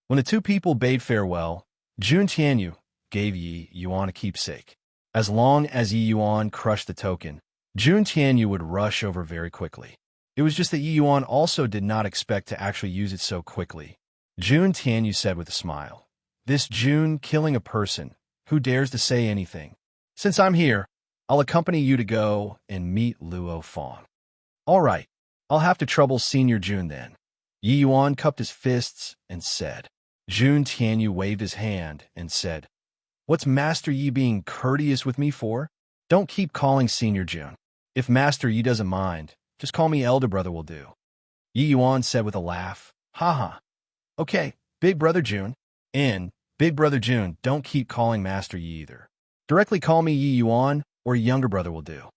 When the two people bade farewell, Jun Tianyu gave Yi Yuan a keepsake. As long as Yi Yuan crushed the token, Jun Tianyu would rush over very quickly. It was just that Yi Yuan also did not expect to actually use it so quickly. Jun Tianyu said with a smile, "This Jun killing a person who dares to say anything. Since I'm here, I'll accompany you to go and meet Luo Fong." "All right, I'll have to trouble Senior Jun then." Yi Yuan cupped his fists and said. Jun Tianyu waved his hand and said, "What's Master Yi being courteous with me for? Don't keep calling Senior Jun. If Master Yi doesn't mind, just call me Elder Brother will do." Yi Yuan said with a laugh, "Haha. Okay, Big Brother Jun. And Big Brother Jun, don't keep calling Master Yi either. Directly call me Yi Yuan or Younger Brother will do."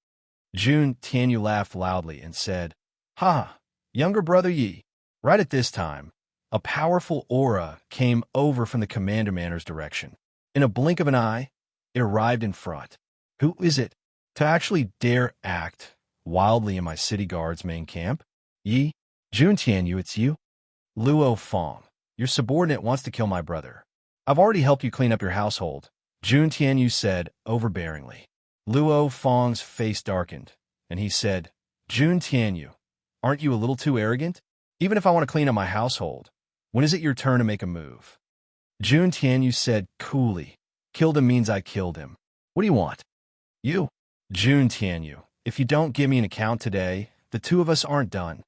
Jun Tianyu laughed loudly and said, "Ha, Younger Brother Yi." Right at this time, a powerful aura came over from the Commander Manor's direction. In a blink of an eye, it arrived in front. Who is it to actually dare act wildly in my city guard's main camp? Yi, Jun Tianyu, it's you? Luo Fong, your subordinate wants to kill my brother. I've already helped you clean up your household, Jun Tianyu said overbearingly. Luo Fong's face darkened, and he said, "Jun Tianyu, aren't you a little too arrogant? Even if I want to clean up my household, when is it your turn to make a move?" Jun Tianyu said coolly, "Killed him means I killed him. What do you want?" "You, Jun Tianyu, if you don't give me an account today, the two of us aren't done."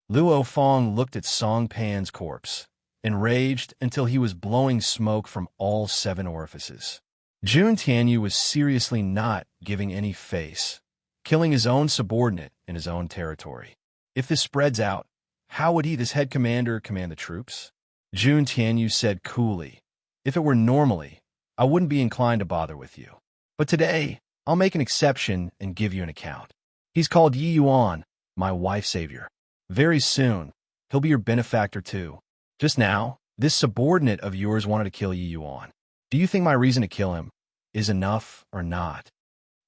Luo Fong looked at Song Pan's corpse, enraged until he was blowing smoke from all 7 orifices. Jun Tianyu was seriously not giving any face, killing his own subordinate in his own territory. If this spreads out, how would he, this head commander, command the troops? Jun Tianyu said coolly, "If it were normally, I wouldn't be inclined to bother with you. But today, I'll make an exception and give you an account. He's called Yi Yuan, my wife savior. Very soon, he'll be your benefactor too. Just now, this subordinate of yours wanted to kill Yi Yuan. Do you think my reason to kill him is enough or not?"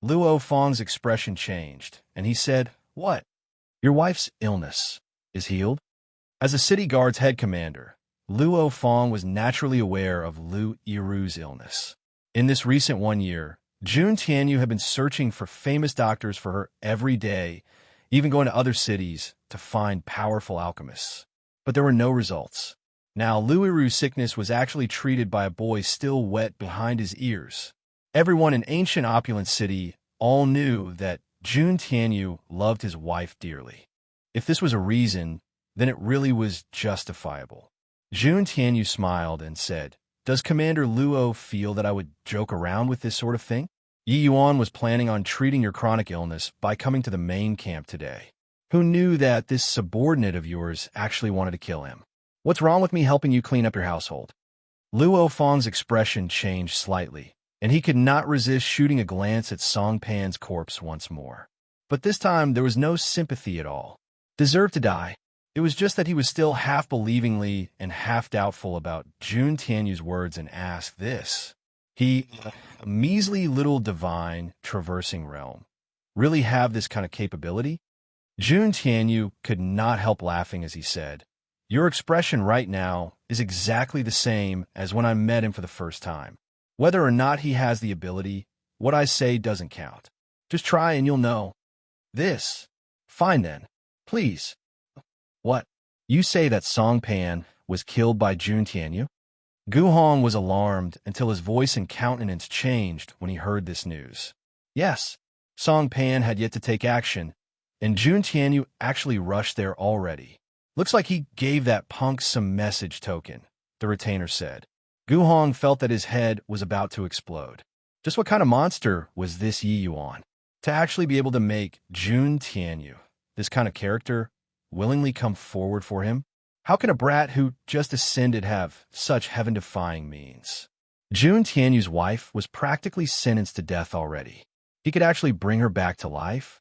Luo Fong's expression changed, and he said, "What? Your wife's illness is healed?" As a city guard's head commander, Luo Fong was naturally aware of Lu Yiru's illness. In this recent 1 year, Jun Tianyu had been searching for famous doctors for her every day, even going to other cities to find powerful alchemists. But there were no results. Now, Luiru's sickness was actually treated by a boy still wet behind his ears. Everyone in ancient opulent city all knew that Jun Tianyu loved his wife dearly. If this was a reason, then it really was justifiable. Jun Tianyu smiled and said, "Does Commander Luo feel that I would joke around with this sort of thing? Yi Yuan was planning on treating your chronic illness by coming to the main camp today. Who knew that this subordinate of yours actually wanted to kill him? What's wrong with me helping you clean up your household?" Luo Fang's expression changed slightly, and he could not resist shooting a glance at Song Pan's corpse once more. But this time there was no sympathy at all. Deserved to die. It was just that he was still half-believingly and half-doubtful about Jun Tianyu's words and asked this. A measly little divine traversing realm, really have this kind of capability? Jun Tianyu could not help laughing as he said, "Your expression right now is exactly the same as when I met him for the first time. Whether or not he has the ability, what I say doesn't count. Just try and you'll know." This. Fine then. Please. What? You say that Song Pan was killed by Jun Tianyu? Gu Hong was alarmed until his voice and countenance changed when he heard this news. Yes, Song Pan had yet to take action, and Jun Tianyu actually rushed there already. "Looks like he gave that punk some message token," the retainer said. Gu Hong felt that his head was about to explode. Just what kind of monster was this Yi Yuan? To actually be able to make Jun Tianyu, this kind of character, willingly come forward for him? How can a brat who just ascended have such heaven-defying means? Jun Tianyu's wife was practically sentenced to death already. He could actually bring her back to life?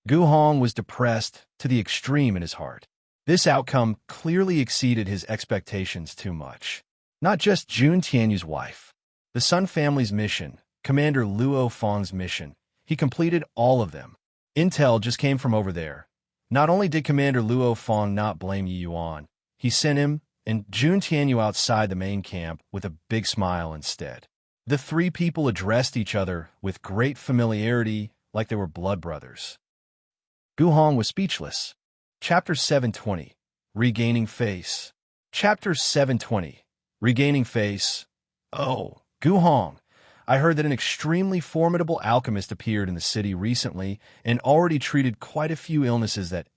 Gu Hong was depressed to the extreme in his heart. This outcome clearly exceeded his expectations too much. Not just Jun Tianyu's wife. The Sun family's mission, Commander Luo Fang's mission, he completed all of them. Intel just came from over there. Not only did Commander Luo Fang not blame Yi Yuan, he sent him and Jun Tianyu outside the main camp with a big smile instead. The three people addressed each other with great familiarity like they were blood brothers. Gu Hong was speechless. Chapter 720, Regaining Face. Chapter 720, Regaining Face. "Oh, Gu Hong, I heard that an extremely formidable alchemist appeared in the city recently and already treated quite a few illnesses that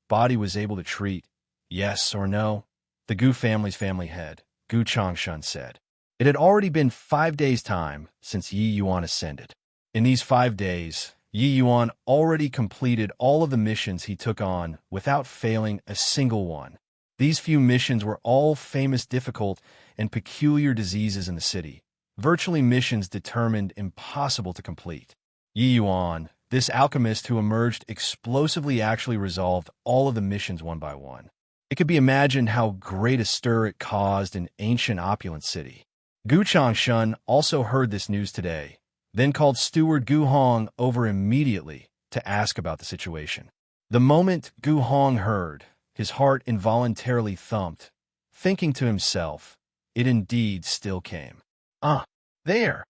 body was able to treat. Yes or no?" The Gu family's family head, Gu Changshan, said. It had already been 5 days' time since Yi Yuan ascended. In these 5 days, Yi Yuan already completed all of the missions he took on without failing a single one. These few missions were all famous difficult and peculiar diseases in the city, virtually missions determined impossible to complete. Yi Yuan, this alchemist who emerged explosively, actually resolved all of the missions one by one. It could be imagined how great a stir it caused in ancient opulent city. Gu Changshan also heard this news today, then called Steward Gu Hong over immediately to ask about the situation. The moment Gu Hong heard, his heart involuntarily thumped, thinking to himself, it indeed still came. There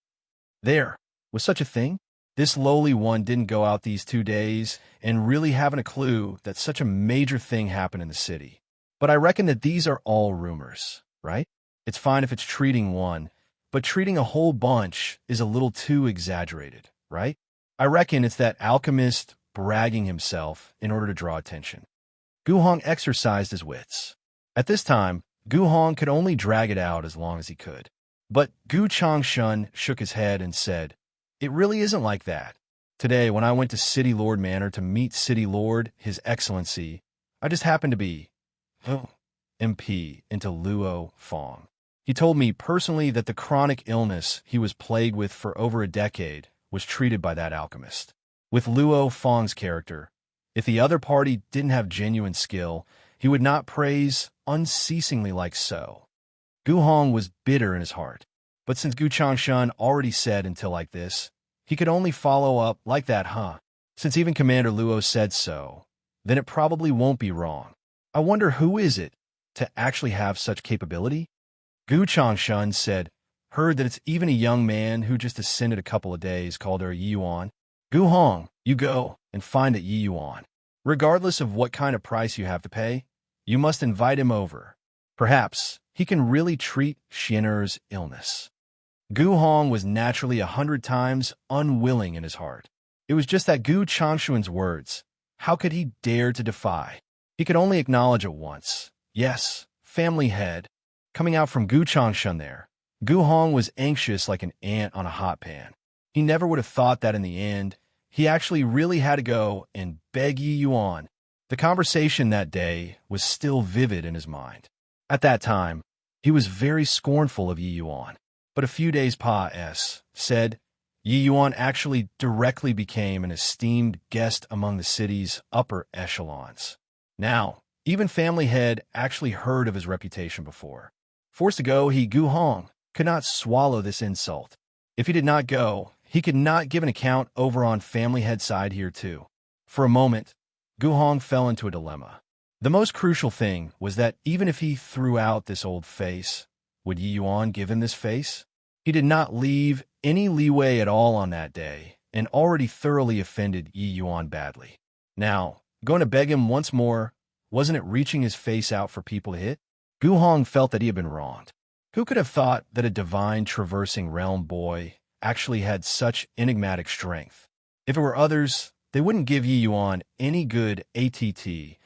was such a thing? This lowly one didn't go out these 2 days and really haven't a clue that such a major thing happened in the city. But I reckon that these are all rumors, right? It's fine if it's treating one, but treating a whole bunch is a little too exaggerated, right? I reckon it's that alchemist bragging himself in order to draw attention. Gu Hong exercised his wits. At this time, Gu Hong could only drag it out as long as he could. But Gu Changshan shook his head and said, "It really isn't like that. Today, when I went to City Lord Manor to meet City Lord, His Excellency, I just happened to be MP into Luo Fang. He told me personally that the chronic illness he was plagued with for over a decade was treated by that alchemist. With Luo Fang's character, if the other party didn't have genuine skill, he would not praise unceasingly like so." Gu Hong was bitter in his heart, but since Gu Changshan already said until like this, he could only follow up like that, Since even Commander Luo said so, then it probably won't be wrong. I wonder who is it to actually have such capability? Gu Changshan said, "Heard that it's even a young man who just ascended a couple of days called her Yi Yuan. Gu Hong, you go and find that Yi Yuan. Regardless of what kind of price you have to pay, You must invite him over. Perhaps he can really treat Xian'er's illness. Gu Hong was naturally 100 times unwilling in his heart. It was just that Gu Changshuan's words. How could he dare to defy? He could only acknowledge at once. Yes, family head. Coming out from Gu Changshan there. Gu Hong was anxious like an ant on a hot pan. He never would have thought that in the end, he actually really had to go and beg Yi Yuan. The conversation that day was still vivid in his mind. At that time, he was very scornful of Yi Yuan. But a few days Pa said, Yi Yuan actually directly became an esteemed guest among the city's upper echelons. Now, even family head actually heard of his reputation before. Forced to go, Gu Hong could not swallow this insult. If he did not go, he could not give an account over on family head side here too. For a moment, Gu Hong fell into a dilemma. The most crucial thing was that even if he threw out this old face, would Yi Yuan give him this face? He did not leave any leeway at all on that day, and already thoroughly offended Yi Yuan badly. Now, going to beg him once more, wasn't it reaching his face out for people to hit? Gu Hong felt that he had been wronged. Who could have thought that a divine traversing realm boy actually had such enigmatic strength? If it were others, they wouldn't give Yi Yuan any good attitude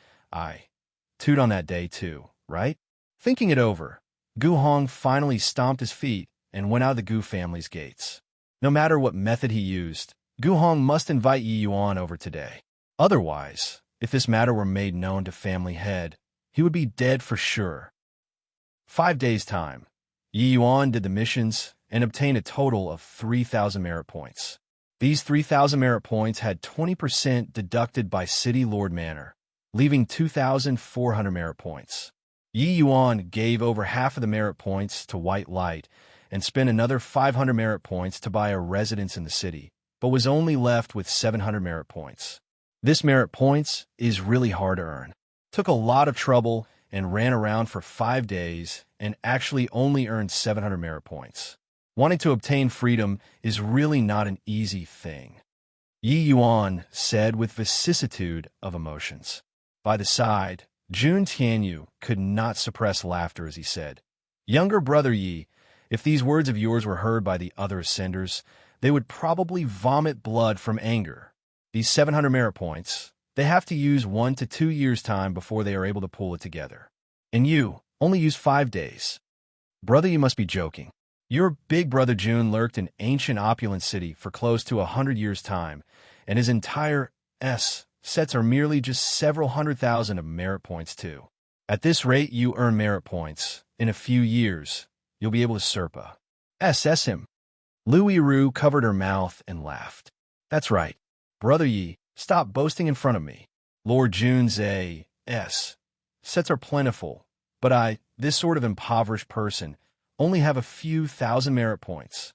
on that day too, right? Thinking it over, Gu Hong finally stomped his feet and went out of the Gu family's gates. No matter what method he used, Gu Hong must invite Yi Yuan over today. Otherwise, if this matter were made known to family head, he would be dead for sure. 5 days' time, Yi Yuan did the missions and obtained a total of 3,000 merit points. These 3,000 merit points had 20% deducted by City Lord Manor, leaving 2,400 merit points. Yi Yuan gave over half of the merit points to White Light and spent another 500 merit points to buy a residence in the city, but was only left with 700 merit points. This merit points is really hard to earn. Took a lot of trouble and ran around for 5 days and actually only earned 700 merit points. Wanting to obtain freedom is really not an easy thing, Yi Yuan said with vicissitude of emotions. By the side, Jun Tianyu could not suppress laughter as he said, Younger brother Yi, if these words of yours were heard by the other ascenders, they would probably vomit blood from anger. These 700 merit points, they have to use 1 to 2 years' time before they are able to pull it together. And you only use 5 days. Brother, you must be joking. Your big brother Jun lurked in ancient opulent city for close to 100 years' time, and his entire sets are merely just several 100,000 of merit points too. At this rate you earn merit points, in a few years, you'll be able to surpass him. Lu Yiru covered her mouth and laughed. That's right. Brother Yi, stop boasting in front of me. Lord Jun's sets are plentiful, but this sort of impoverished person, only have a few thousand merit points.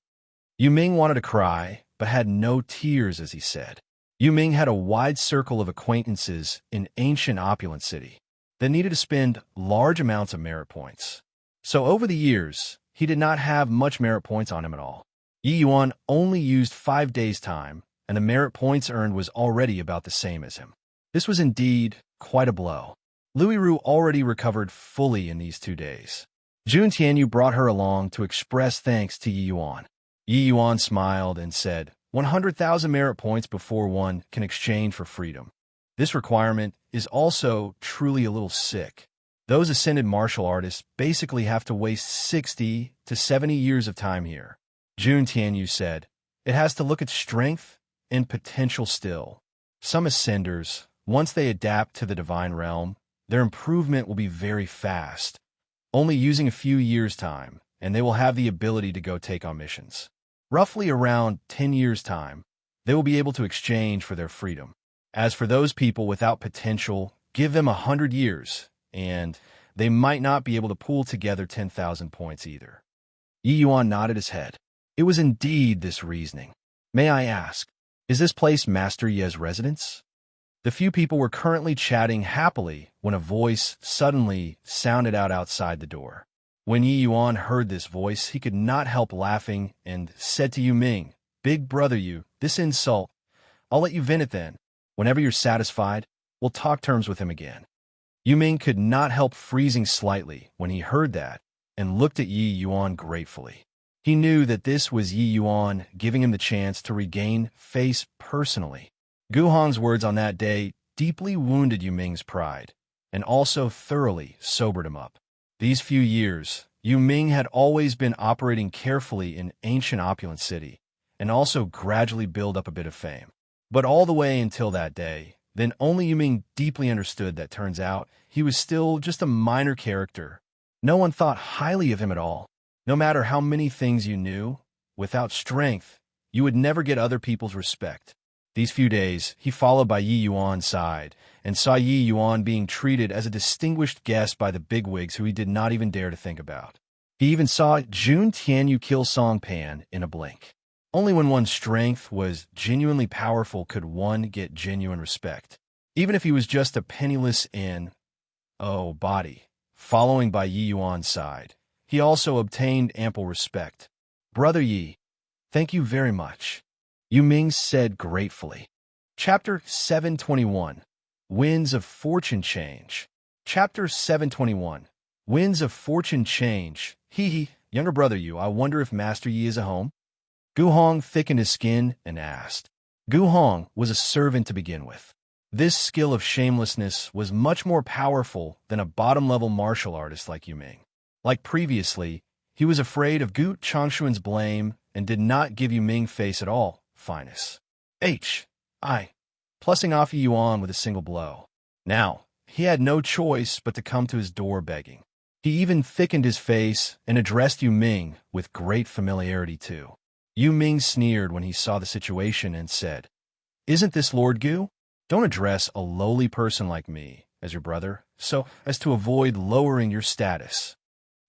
Yu Ming wanted to cry, but had no tears as he said. Yu Ming had a wide circle of acquaintances in ancient opulent city that needed to spend large amounts of merit points. So over the years, he did not have much merit points on him at all. Yi Yuan only used 5 days' time, and the merit points earned was already about the same as him. This was indeed quite a blow. Lu Yiru already recovered fully in these 2 days. Jun Tianyu brought her along to express thanks to Yi Yuan. Yi Yuan smiled and said, 100,000 merit points before one can exchange for freedom. This requirement is also truly a little sick. Those ascended martial artists basically have to waste 60 to 70 years of time here. Jun Tianyu said, it has to look at strength and potential still. Some ascenders, once they adapt to the divine realm, their improvement will be very fast, only using a few years' time, and they will have the ability to go take on missions. Roughly around 10 years' time, they will be able to exchange for their freedom. As for those people without potential, give them 100 years, and they might not be able to pool together 10,000 points either. Yi Yuan nodded his head. It was indeed this reasoning. May I ask, is this place Master Ye's residence? The few people were currently chatting happily when a voice suddenly sounded out outside the door. When Yi Yuan heard this voice, he could not help laughing and said to Yu Ming, Big brother Yu, this insult, I'll let you vent it then. Whenever you're satisfied, we'll talk terms with him again. Yu Ming could not help freezing slightly when he heard that and looked at Yi Yuan gratefully. He knew that this was Yi Yuan giving him the chance to regain face personally. Gu Hong's words on that day deeply wounded Yu Ming's pride and also thoroughly sobered him up. These few years, Yu Ming had always been operating carefully in ancient opulent city and also gradually build up a bit of fame. But all the way until that day, then only Yu Ming deeply understood that turns out he was still just a minor character. No one thought highly of him at all. No matter how many things you knew, without strength, you would never get other people's respect. These few days, he followed by Yi Yuan's side and saw Yi Yuan being treated as a distinguished guest by the bigwigs who he did not even dare to think about. He even saw Jun Tianyu kill Song Pan in a blink. Only when one's strength was genuinely powerful could one get genuine respect. Even if he was just a penniless body, following by Yi Yuan's side, he also obtained ample respect. Brother Yi, thank you very much, Yu Ming said gratefully. Chapter 721, Winds of Fortune Change. Chapter 721, Winds of Fortune Change. Younger brother Yu, I wonder if Master Yi is at home? Gu Hong thickened his skin and asked. Gu Hong was a servant to begin with. This skill of shamelessness was much more powerful than a bottom-level martial artist like Yu Ming. Like previously, he was afraid of Gu Changshuan's blame and did not give Yu Ming face at all, finest. Plussing off Yi Yuan with a single blow. Now, he had no choice but to come to his door begging. He even thickened his face and addressed Yu Ming with great familiarity too. Yu Ming sneered when he saw the situation and said, Isn't this Lord Gu? Don't address a lowly person like me as your brother, so as to avoid lowering your status.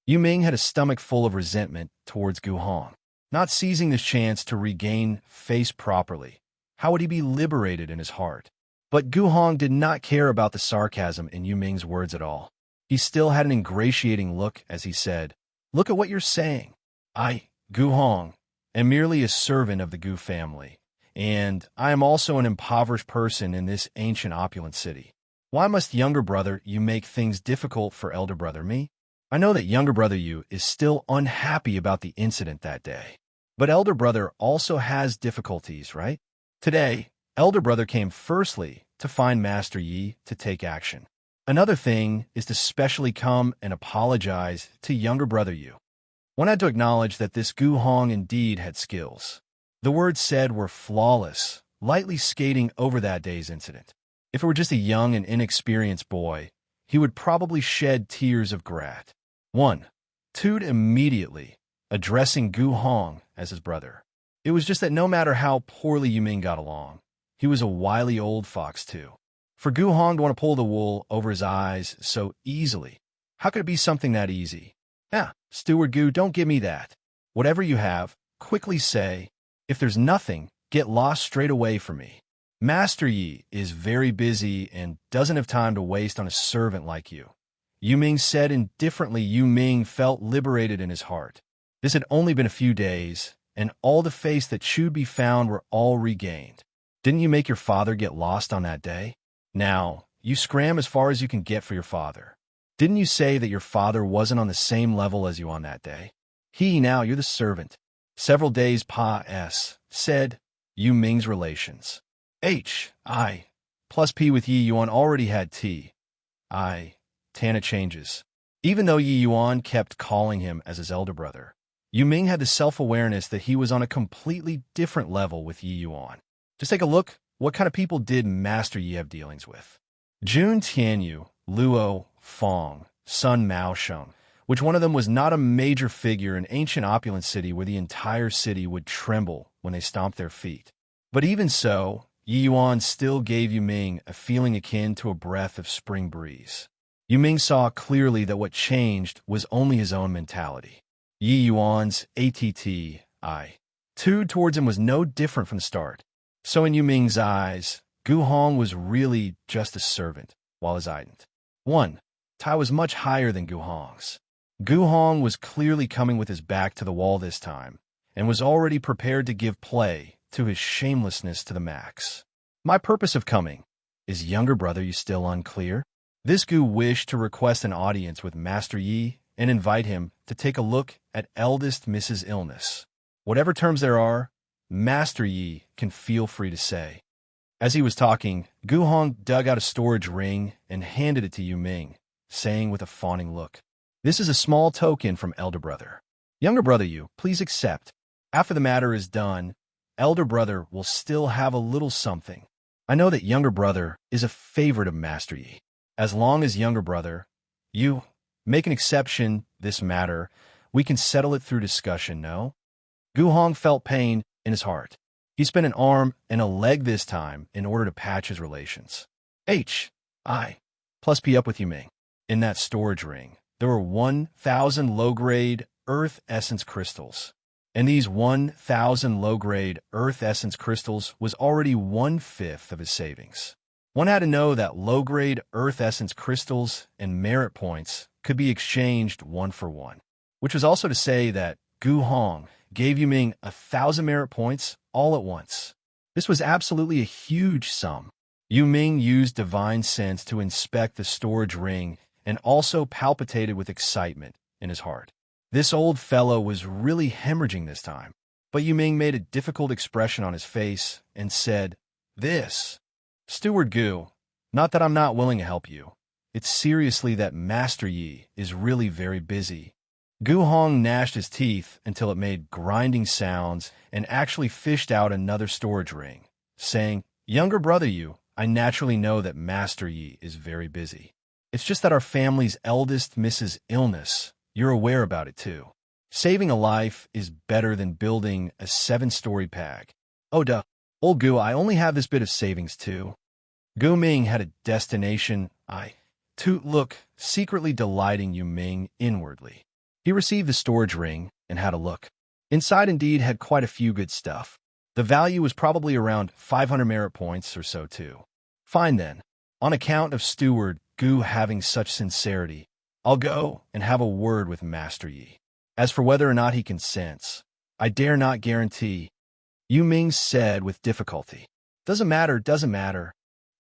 Yu Ming had a stomach full of resentment towards Gu Hong, not seizing this chance to regain face properly. How would he be liberated in his heart? But Gu Hong did not care about the sarcasm in Yu Ming's words at all. He still had an ingratiating look as he said, Look at what you're saying. I, Gu Hong, am merely a servant of the Gu family, and I am also an impoverished person in this ancient opulent city. Why must younger brother you make things difficult for elder brother me? I know that younger brother you is still unhappy about the incident that day. But elder brother also has difficulties, right? Today, elder brother came firstly to find Master Yi to take action. Another thing is to specially come and apologize to younger brother Yu. One had to acknowledge that this Gu Hong indeed had skills. The words said were flawless, lightly skating over that day's incident. If it were just a young and inexperienced boy, he would probably shed tears of grat. 1. Toot immediately, addressing Gu Hong as his brother. It was just that no matter how poorly Yu Ming got along, he was a wily old fox too. For Gu Hong to want to pull the wool over his eyes so easily, how could it be something that easy? Steward Gu, don't give me that. Whatever you have, quickly say. If there's nothing, get lost straight away from me. Master Yi is very busy and doesn't have time to waste on a servant like you. Yu Ming said indifferently. Yu Ming felt liberated in his heart. This had only been a few days, and all the face that should be found were all regained. Didn't you make your father get lost on that day? Now, you scram as far as you can get for your father. Didn't you say that your father wasn't on the same level as you on that day? Now you're the servant. Several days said, Yu Ming's relations. Plus P with Yi Yuan already had Tana changes. Even though Yi Yuan kept calling him as his elder brother, Yu Ming had the self-awareness that he was on a completely different level with Yi Yuan. Just take a look. What kind of people did Master Yi have dealings with? Jun Tianyu, Luo, Fong, Sun Mao Sheng, which one of them was not a major figure in ancient opulent city where the entire city would tremble when they stomped their feet. But even so, Yi Yuan still gave Yu Ming a feeling akin to a breath of spring breeze. Yu Ming saw clearly that what changed was only his own mentality. Yi Yuan's attitude towards him was no different from the start. So in Yu Ming's eyes, Gu Hong was really just a servant, while his ident. 1. Tai was much higher than Gu Hong's. Gu Hong was clearly coming with his back to the wall this time, and was already prepared to give play to his shamelessness to the max. My purpose of coming. Is younger brother you still unclear? This Gu wished to request an audience with Master Yi and invite him to take a look at eldest Mrs. Illness. Whatever terms there are, Master Yi can feel free to say. As he was talking, Gu Hong dug out a storage ring and handed it to Yu Ming, saying with a fawning look, "This is a small token from elder brother. Younger brother Yu, please accept. After the matter is done, elder brother will still have a little something. I know that younger brother is a favorite of Master Yi. As long as younger brother, you make an exception this matter, we can settle it through discussion, no?" Gu Hong felt pain in his heart. He spent an arm and a leg this time in order to patch his relations. I plus P up with Yu Ming. In that storage ring, there were 1,000 low-grade Earth Essence crystals. And these 1,000 low-grade Earth Essence crystals was already 1/5 of his savings. One had to know that low-grade Earth Essence crystals and merit points could be exchanged 1-for-1, which was also to say that Gu Hong gave Yu Ming 1,000 merit points all at once. This was absolutely a huge sum. Yu Ming used divine sense to inspect the storage ring and also palpitated with excitement in his heart. This old fellow was really hemorrhaging this time, but Yu Ming made a difficult expression on his face and said, "This, Steward Gu, not that I'm not willing to help you. It's seriously that Master Yi is really very busy." Gu Hong gnashed his teeth until it made grinding sounds and actually fished out another storage ring, saying, "Younger brother Yu, I naturally know that Master Yi is very busy. It's just that our family's eldest Mrs. Illness, you're aware about it too. Saving a life is better than building a 7-story pag. Oh duh, old Gu, I only have this bit of savings too." Gu Ming had a destination, to look, secretly delighting Yu Ming inwardly. He received the storage ring and had a look. Inside indeed had quite a few good stuff. The value was probably around 500 merit points or so too. Fine then. On account of Steward Gu having such sincerity, I'll go and have a word with Master Yi. As for whether or not he consents, I dare not guarantee," Yu Ming said with difficulty. Doesn't matter.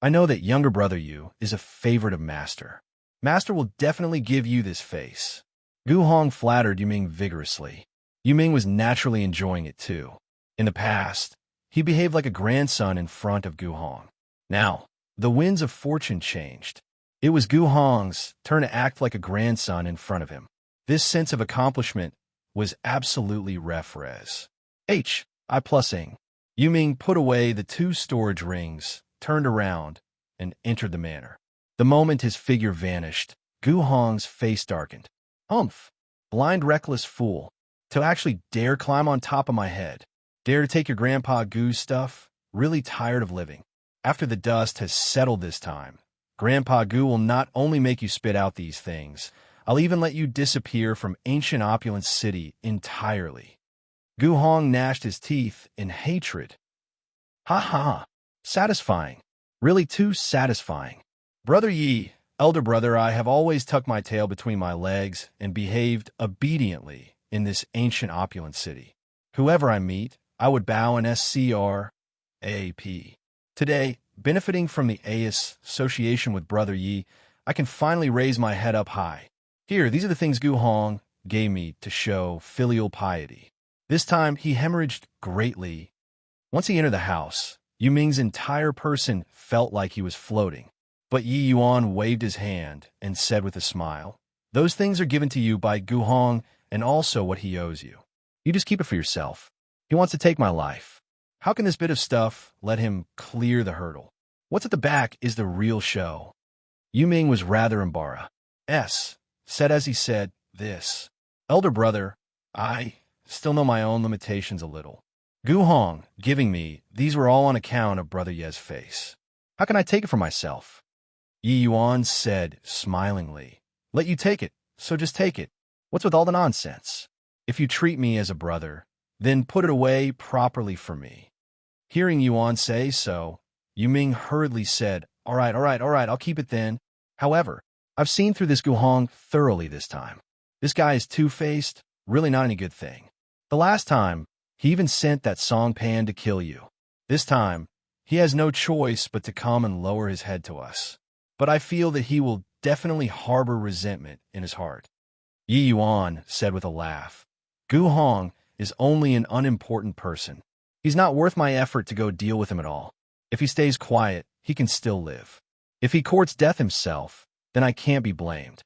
I know that younger brother Yu is a favorite of Master. Master will definitely give you this face." Gu Hong flattered Yu Ming vigorously. Yu Ming was naturally enjoying it too. In the past, he behaved like a grandson in front of Gu Hong. Now, the winds of fortune changed. It was Gu Hong's turn to act like a grandson in front of him. This sense of accomplishment was absolutely res. I plusing. Yu Ming put away the 2 storage rings, turned around, and entered the manor. The moment his figure vanished, Gu Hong's face darkened. "Humph! Blind reckless fool. To actually dare climb on top of my head. Dare to take your Grandpa Gu's stuff? Really tired of living. After the dust has settled this time, Grandpa Gu will not only make you spit out these things, I'll even let you disappear from ancient opulence city entirely." Gu Hong gnashed his teeth in hatred. "Ha ha! Satisfying. Really too satisfying. Brother Yi, elder brother, I have always tucked my tail between my legs and behaved obediently in this ancient opulent city. Whoever I meet, I would bow and scrap. Today, benefiting from the association with Brother Yi, I can finally raise my head up high. Here, these are the things Gu Hong gave me to show filial piety." This time, he hemorrhaged greatly. Once he entered the house, Yu Ming's entire person felt like he was floating. But Yi Yuan waved his hand and said with a smile, "Those things are given to you by Gu Hong and also what he owes you. You just keep it for yourself. He wants to take my life. How can this bit of stuff let him clear the hurdle? What's at the back is the real show." Yu Ming was rather embarrassed, said as he said, "This, elder brother, I still know my own limitations a little. Gu Hong giving me, these were all on account of Brother Ye's face. How can I take it for myself?" Yi Yuan said smilingly, "Let you take it, so just take it. What's with all the nonsense? If you treat me as a brother, then put it away properly for me." Hearing Yuan say so, Yu Ming hurriedly said, All right, I'll keep it then. However, I've seen through this Gu Hong thoroughly this time. This guy is two-faced, really not any good thing. The last time, he even sent that Song Pan to kill you. This time, he has no choice but to come and lower his head to us. but I feel that he will definitely harbor resentment in his heart. Yi Yuan said with a laugh. Gu Hong is only an unimportant person. He's not worth my effort to go deal with him at all. If he stays quiet, he can still live. If he courts death himself, then I can't be blamed.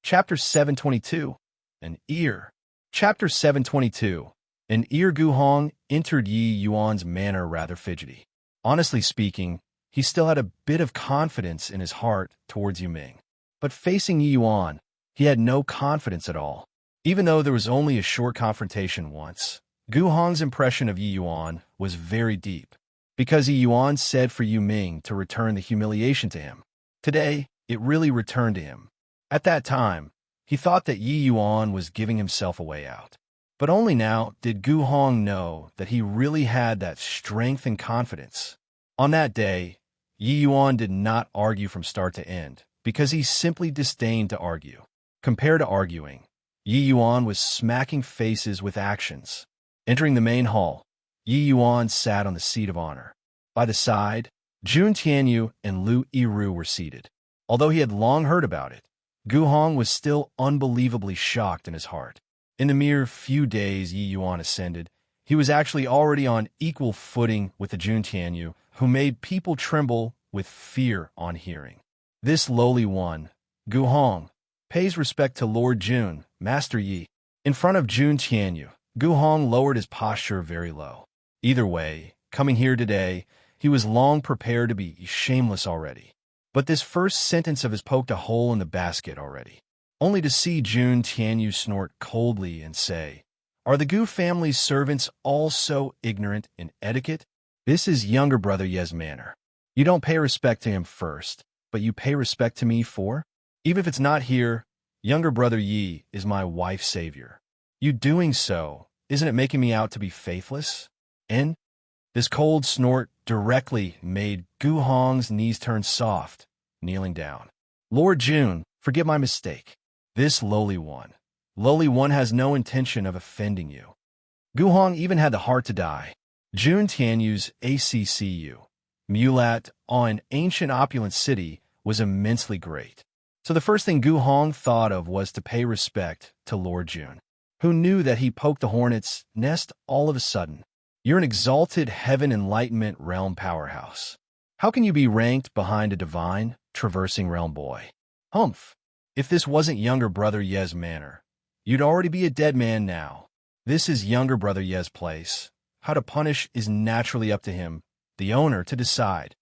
Chapter 722. An Ear. Chapter 722. An Ear. Gu Hong entered Yi Yuan's manor rather fidgety. Honestly speaking, he still had a bit of confidence in his heart towards Yu Ming. But facing Yi Yuan, he had no confidence at all. Even though there was only a short confrontation once, Gu Hong's impression of Yi Yuan was very deep, because Yi Yuan said for Yu Ming to return the humiliation to him. Today, it really returned to him. At that time, he thought that Yi Yuan was giving himself a way out. But only now did Gu Hong know that he really had that strength and confidence. On that day, Yi Yuan did not argue from start to end, because he simply disdained to argue. Compared to arguing, Yi Yuan was smacking faces with actions. Entering the main hall, Yi Yuan sat on the seat of honor. By the side, Jun Tianyu and Lu Yiru were seated. Although he had long heard about it, Gu Hong was still unbelievably shocked in his heart. In the mere few days Yi Yuan ascended, he was actually already on equal footing with the Jun Tianyu, who made people tremble with fear on hearing. This lowly one, Gu Hong, pays respect to Lord Jun, Master Yi. In front of Jun Tianyu, Gu Hong lowered his posture very low. Either way, coming here today, he was long prepared to be shameless already. But this first sentence of his poked a hole in the basket already. Only to see Jun Tianyu snort coldly and say, "Are the Gu family's servants all so ignorant in etiquette? This is younger brother Ye's manner. You don't pay respect to him first, but you pay respect to me for? Even if it's not here, younger brother Yi is my wife's savior. You doing so, isn't it making me out to be faithless?" And this cold snort directly made Gu Hong's knees turn soft, kneeling down. "Lord Jun, forgive my mistake. This lowly one has no intention of offending you." Gu Hong even had the heart to die. Jun Tianyu's ACCU, Mulat, on an ancient opulent city, was immensely great. So the first thing Gu Hong thought of was to pay respect to Lord Jun, who knew that he poked the hornet's nest all of a sudden. You're an exalted heaven enlightenment realm powerhouse. How can you be ranked behind a divine, traversing realm boy? Humph. If this wasn't younger brother Ye's manor, you'd already be a dead man now. This is younger brother Ye's place. How to punish is naturally up to him, the owner, to decide.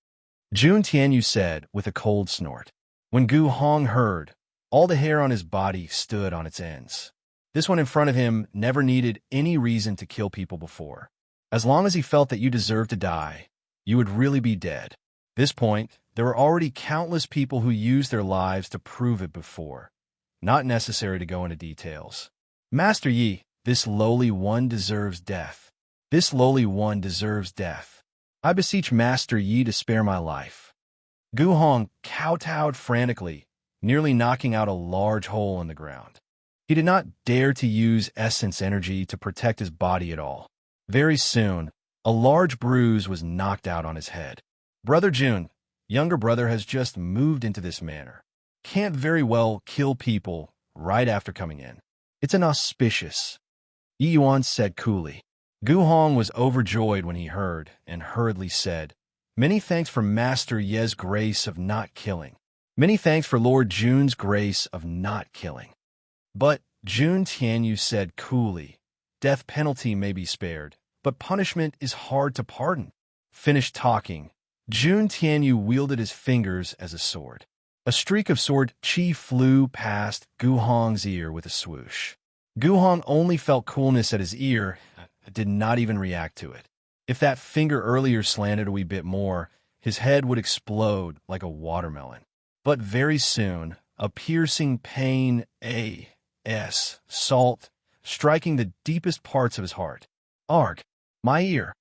Jun Tianyu said with a cold snort. When Gu Hong heard, all the hair on his body stood on its ends. This one in front of him never needed any reason to kill people before. As long as he felt that you deserved to die, you would really be dead. At this point, there were already countless people who used their lives to prove it before. Not necessary to go into details. Master Yi, this lowly one deserves death. This lowly one deserves death. I beseech Master Yi to spare my life. Gu Hong kowtowed frantically, nearly knocking out a large hole in the ground. He did not dare to use essence energy to protect his body at all. Very soon, a large bruise was knocked out on his head. Brother Jun, younger brother, has just moved into this manor. Can't very well kill people right after coming in. It's inauspicious. Yi Yuan said coolly. Gu Hong was overjoyed when he heard, and hurriedly said, "Many thanks for Master Ye's grace of not killing. Many thanks for Lord Jun's grace of not killing." But Jun Tianyu said coolly, "Death penalty may be spared, but punishment is hard to pardon." Finished talking, Jun Tianyu wielded his fingers as a sword. A streak of sword chi flew past Gu Hong's ear with a swoosh. Gu Hong only felt coolness at his ear, did not even react to it. If that finger earlier slanted a wee bit more, his head would explode like a watermelon. But very soon, a piercing pain, salt, striking the deepest parts of his heart. "Arg, my ear."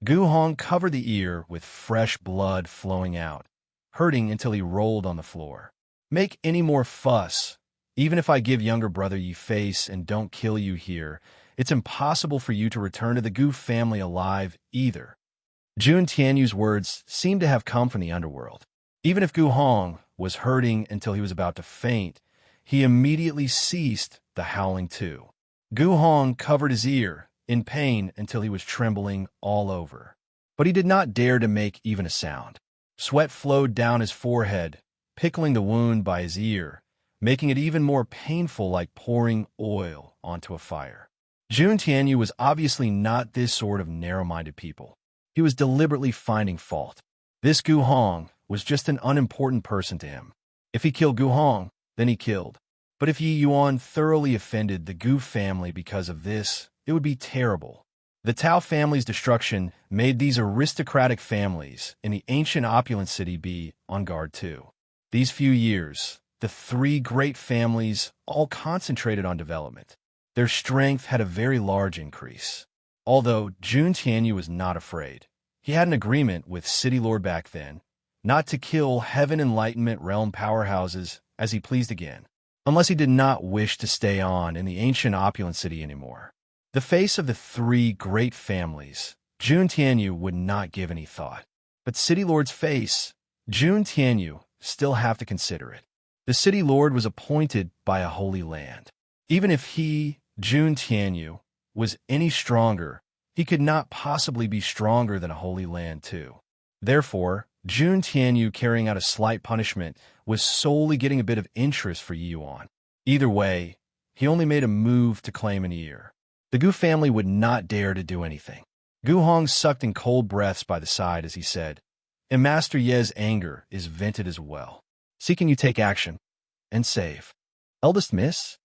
Gu Hong covered the ear with fresh blood flowing out, hurting until he rolled on the floor. "Make any more fuss. Even if I give younger brother Yi face and don't kill you here, it's impossible for you to return to the Gu family alive either." Jun Tianyu's words seemed to have come from the underworld. Even if Gu Hong was hurting until he was about to faint, he immediately ceased the howling too. Gu Hong covered his ear in pain until he was trembling all over. But he did not dare to make even a sound. Sweat flowed down his forehead, pickling the wound by his ear, making it even more painful, like pouring oil onto a fire. Jun Tianyu was obviously not this sort of narrow-minded people. He was deliberately finding fault. This Gu Hong was just an unimportant person to him. If he killed Gu Hong, then he killed. But if Yi Yuan thoroughly offended the Gu family because of this, it would be terrible. The Tao family's destruction made these aristocratic families in the ancient opulent city be on guard too. These few years, the three great families all concentrated on development. Their strength had a very large increase. Although Jun Tianyu was not afraid, he had an agreement with City Lord back then not to kill Heaven Enlightenment realm powerhouses as he pleased again, unless he did not wish to stay on in the ancient opulent city anymore. The face of the three great families, Jun Tianyu would not give any thought. But City Lord's face, Jun Tianyu still have to consider it. The City Lord was appointed by a holy land. Even if he, Jun Tianyu, was any stronger, he could not possibly be stronger than a holy land too. Therefore, Jun Tianyu carrying out a slight punishment was solely getting a bit of interest for Yi Yuan. Either way, he only made a move to claim an ear. The Gu family would not dare to do anything. Gu Hong sucked in cold breaths by the side as he said, and Master Ye's anger is vented as well. See, can you take action and save? Eldest miss?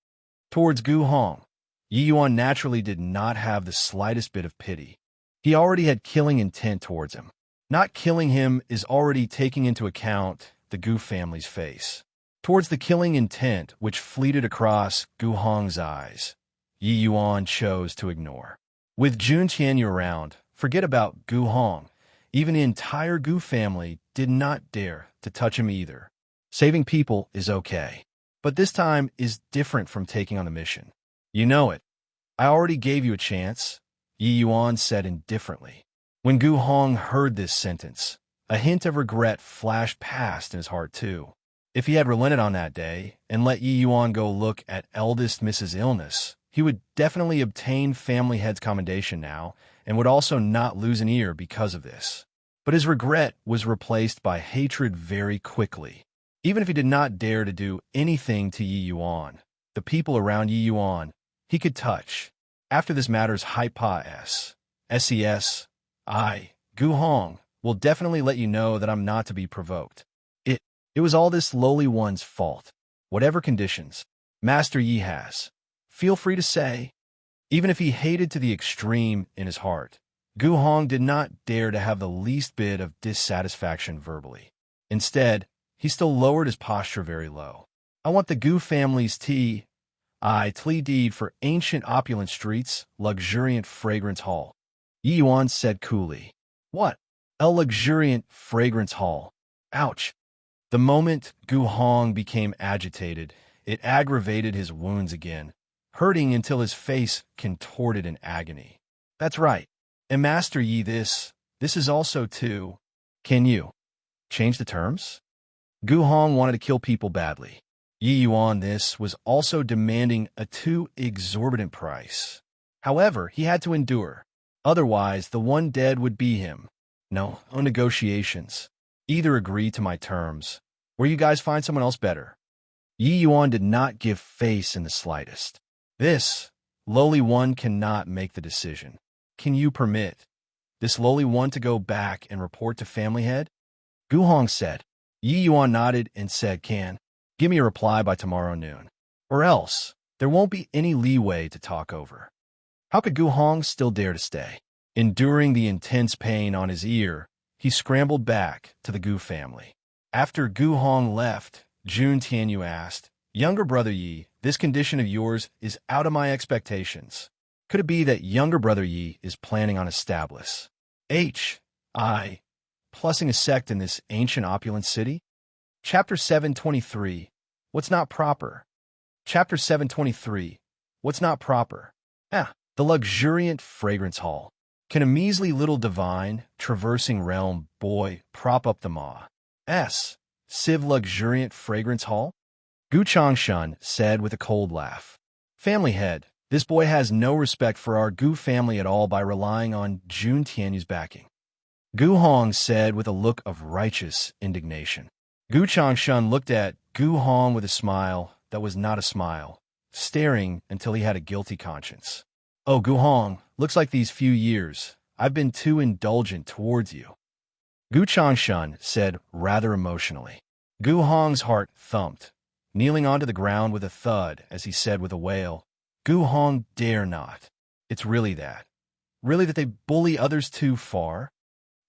Towards Gu Hong, Yi Yuan naturally did not have the slightest bit of pity. He already had killing intent towards him. Not killing him is already taking into account the Gu family's face. Towards the killing intent which fleeted across Gu Hong's eyes, Yi Yuan chose to ignore. With Jun Tianyu around, forget about Gu Hong. Even the entire Gu family did not dare to touch him either. Saving people is okay, but this time is different from taking on the mission. You know it. I already gave you a chance, Yi Yuan said indifferently. When Gu Hong heard this sentence, a hint of regret flashed past in his heart too. If he had relented on that day and let Yi Yuan go look at eldest Mrs. Illness, he would definitely obtain family head's commendation now and would also not lose an ear because of this. But his regret was replaced by hatred very quickly. Even if he did not dare to do anything to Yi Yuan, the people around Yi Yuan, he could touch. After this matter's SES, Gu Hong, will definitely let you know that I'm not to be provoked. It was all this lowly one's fault. Whatever conditions Master Yi has, feel free to say. Even if he hated to the extreme in his heart, Gu Hong did not dare to have the least bit of dissatisfaction verbally. Instead, he still lowered his posture very low. I want the Gu family's tea deed for ancient opulent streets, luxuriant fragrance hall. Yi Yuan said coolly. What? A luxuriant fragrance hall. Ouch. The moment Gu Hong became agitated, it aggravated his wounds again, hurting until his face contorted in agony. That's right. And Master Yi, this is also too. Can you change the terms? Gu Hong wanted to kill people badly. Yi Yuan this was also demanding a too exorbitant price. However, he had to endure. Otherwise, the one dead would be him. No negotiations. Either agree to my terms, or you guys find someone else better. Yi Yuan did not give face in the slightest. This lowly one cannot make the decision. Can you permit this lowly one to go back and report to family head? Gu Hong said. Yi Yuan nodded and said, give me a reply by tomorrow noon. Or else, there won't be any leeway to talk over. How could Gu Hong still dare to stay? Enduring the intense pain on his ear, he scrambled back to the Gu family. After Gu Hong left, Jun Tianyu asked, Younger brother Yi, this condition of yours is out of my expectations. Could it be that younger brother Yi is planning on establishing a sect in this ancient opulent city? Chapter 723, What's Not Proper? Chapter 723, What's Not Proper? The luxuriant fragrance hall. Can a measly little divine, traversing realm boy prop up the maw? Civ luxuriant fragrance hall? Gu Changshun said with a cold laugh. Family head, this boy has no respect for our Gu family at all by relying on Jun Tianyu's backing. Gu Hong said with a look of righteous indignation. Gu Changshun looked at Gu Hong with a smile that was not a smile, staring until he had a guilty conscience. Oh, Gu Hong, looks like these few years, I've been too indulgent towards you. Gu Changshun said rather emotionally. Gu Hong's heart thumped, kneeling onto the ground with a thud as he said with a wail, Gu Hong dare not. It's really that. Really that they bully others too far?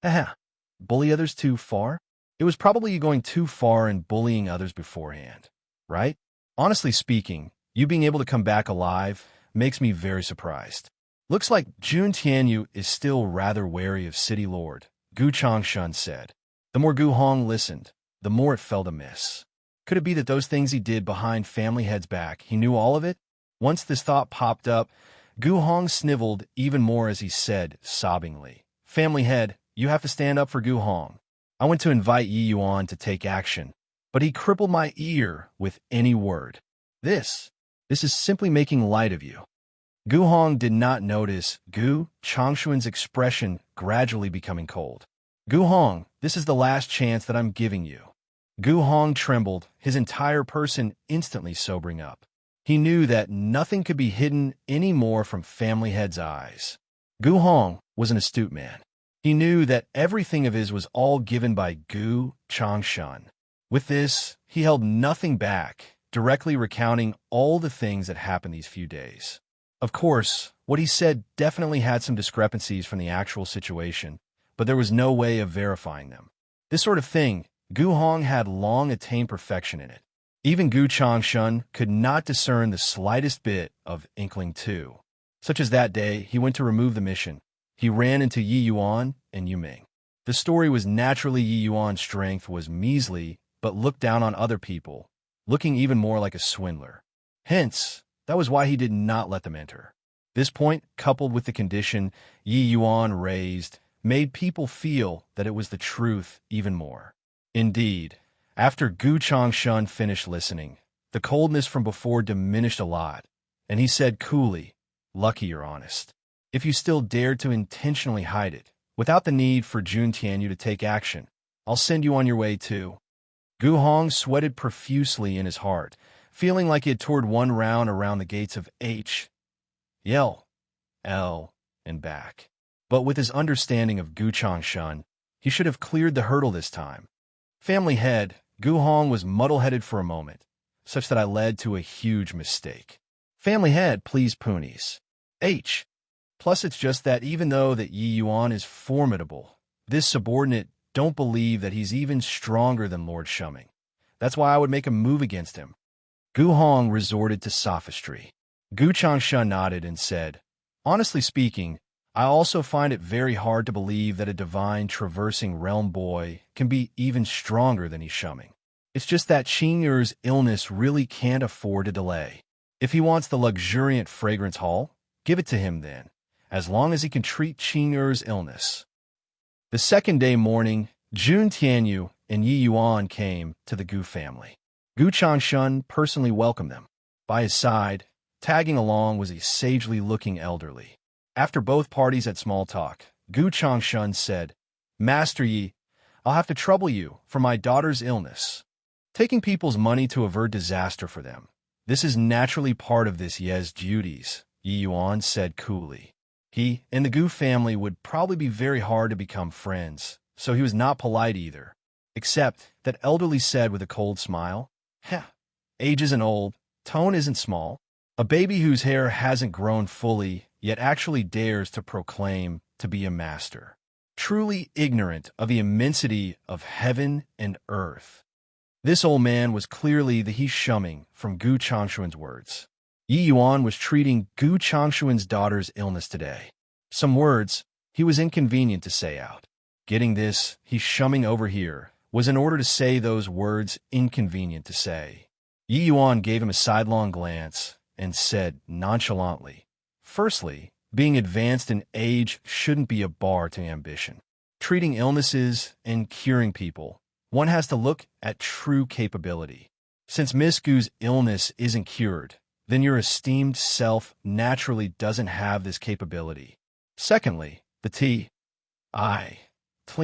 Haha, bully others too far? It was probably you going too far in bullying others beforehand, right? Honestly speaking, you being able to come back alive makes me very surprised. Looks like Jun Tianyu is still rather wary of City Lord, Gu Changshun said. The more Gu Hong listened, the more it felt amiss. Could it be that those things he did behind Family Head's back, he knew all of it? Once this thought popped up, Gu Hong sniveled even more as he said, sobbingly, Family Head, you have to stand up for Gu Hong. I went to invite Yi Yuan to take action, but he crippled my ear with any word. This is simply making light of you. Gu Hong did not notice Gu Changshun's expression gradually becoming cold. Gu Hong, this is the last chance that I'm giving you. Gu Hong trembled, his entire person instantly sobering up. He knew that nothing could be hidden any more from Family Head's eyes. Gu Hong was an astute man. He knew that everything of his was all given by Gu Changshun. With this, he held nothing back, directly recounting all the things that happened these few days. Of course, what he said definitely had some discrepancies from the actual situation, but there was no way of verifying them. This sort of thing, Gu Hong had long attained perfection in it. Even Gu Changshun could not discern the slightest bit of inkling too. Such as that day, he went to remove the mission. He ran into Yi Yuan and Yu Ming. The story was naturally Yi Yuan's strength was measly, but looked down on other people, looking even more like a swindler. Hence, that was why he did not let them enter. This point, coupled with the condition Yi Yuan raised, made people feel that it was the truth even more. Indeed, after Gu Changshun finished listening, the coldness from before diminished a lot, and he said coolly, Lucky you're honest. If you still dared to intentionally hide it, without the need for Jun Tianyu to take action, I'll send you on your way too. Gu Hong sweated profusely in his heart, feeling like he had toured one round around the gates of H, L, and back. But with his understanding of Gu Changshun, he should have cleared the hurdle this time. Family Head, Gu Hong was muddle-headed for a moment, such that I led to a huge mistake. Family Head, please ponies. H. Plus it's just that even though that Yi Yuan is formidable, this subordinate don't believe that he's even stronger than Lord Shuming. That's why I would make a move against him. Gu Hong resorted to sophistry. Gu Changshun nodded and said, Honestly speaking, I also find it very hard to believe that a divine traversing realm boy can be even stronger than Yi Shuming. It's just that Qin Yu's illness really can't afford a delay. If he wants the luxuriant fragrance hall, give it to him then, as long as he can treat Qin Yu's illness. The second day morning, Jun Tianyu and Yi Yuan came to the Gu family. Gu Changshun personally welcomed them. By his side, tagging along was a sagely-looking elderly. After both parties had small talk, Gu Changshun said, Master Yi, I'll have to trouble you for my daughter's illness. Taking people's money to avert disaster for them. This is naturally part of this Ye's duties, Yi Yuan said coolly. He and the Gu family would probably be very hard to become friends, so he was not polite either. Except that elderly said with a cold smile, Age isn't old, tone isn't small. A baby whose hair hasn't grown fully, yet actually dares to proclaim to be a master. Truly ignorant of the immensity of heaven and earth. This old man was clearly the Yi Shuming from Gu Changshun's words. Yi Yuan was treating Gu Changshun's daughter's illness today. Some words he was inconvenient to say out. Getting this Yi Shuming over here was in order to say those words inconvenient to say. Yi Yuan gave him a sidelong glance and said nonchalantly, Firstly, being advanced in age shouldn't be a bar to ambition. Treating illnesses and curing people, one has to look at true capability. Since Miss Gu's illness isn't cured, then your esteemed self naturally doesn't have this capability. Secondly, the Tlea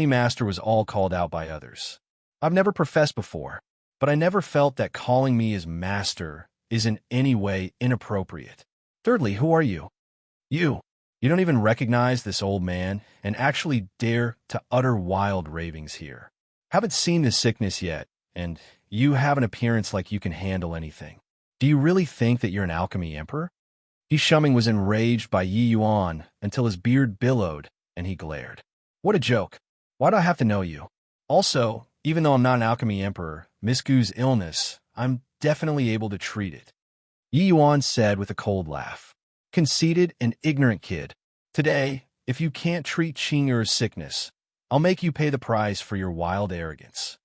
Master was all called out by others. I've never professed before, but I never felt that calling me as Master is in any way inappropriate. Thirdly, who are you? You. You don't even recognize this old man and actually dare to utter wild ravings here. Haven't seen this sickness yet, and you have an appearance like you can handle anything. Do you really think that you're an alchemy emperor? Yi Shuming was enraged by Yi Yuan until his beard billowed and he glared. What a joke. Why do I have to know you? Also, even though I'm not an alchemy emperor, Miss Gu's illness, I'm definitely able to treat it. Yi Yuan said with a cold laugh. Conceited and ignorant kid. Today, if you can't treat Qingyur's sickness, I'll make you pay the price for your wild arrogance.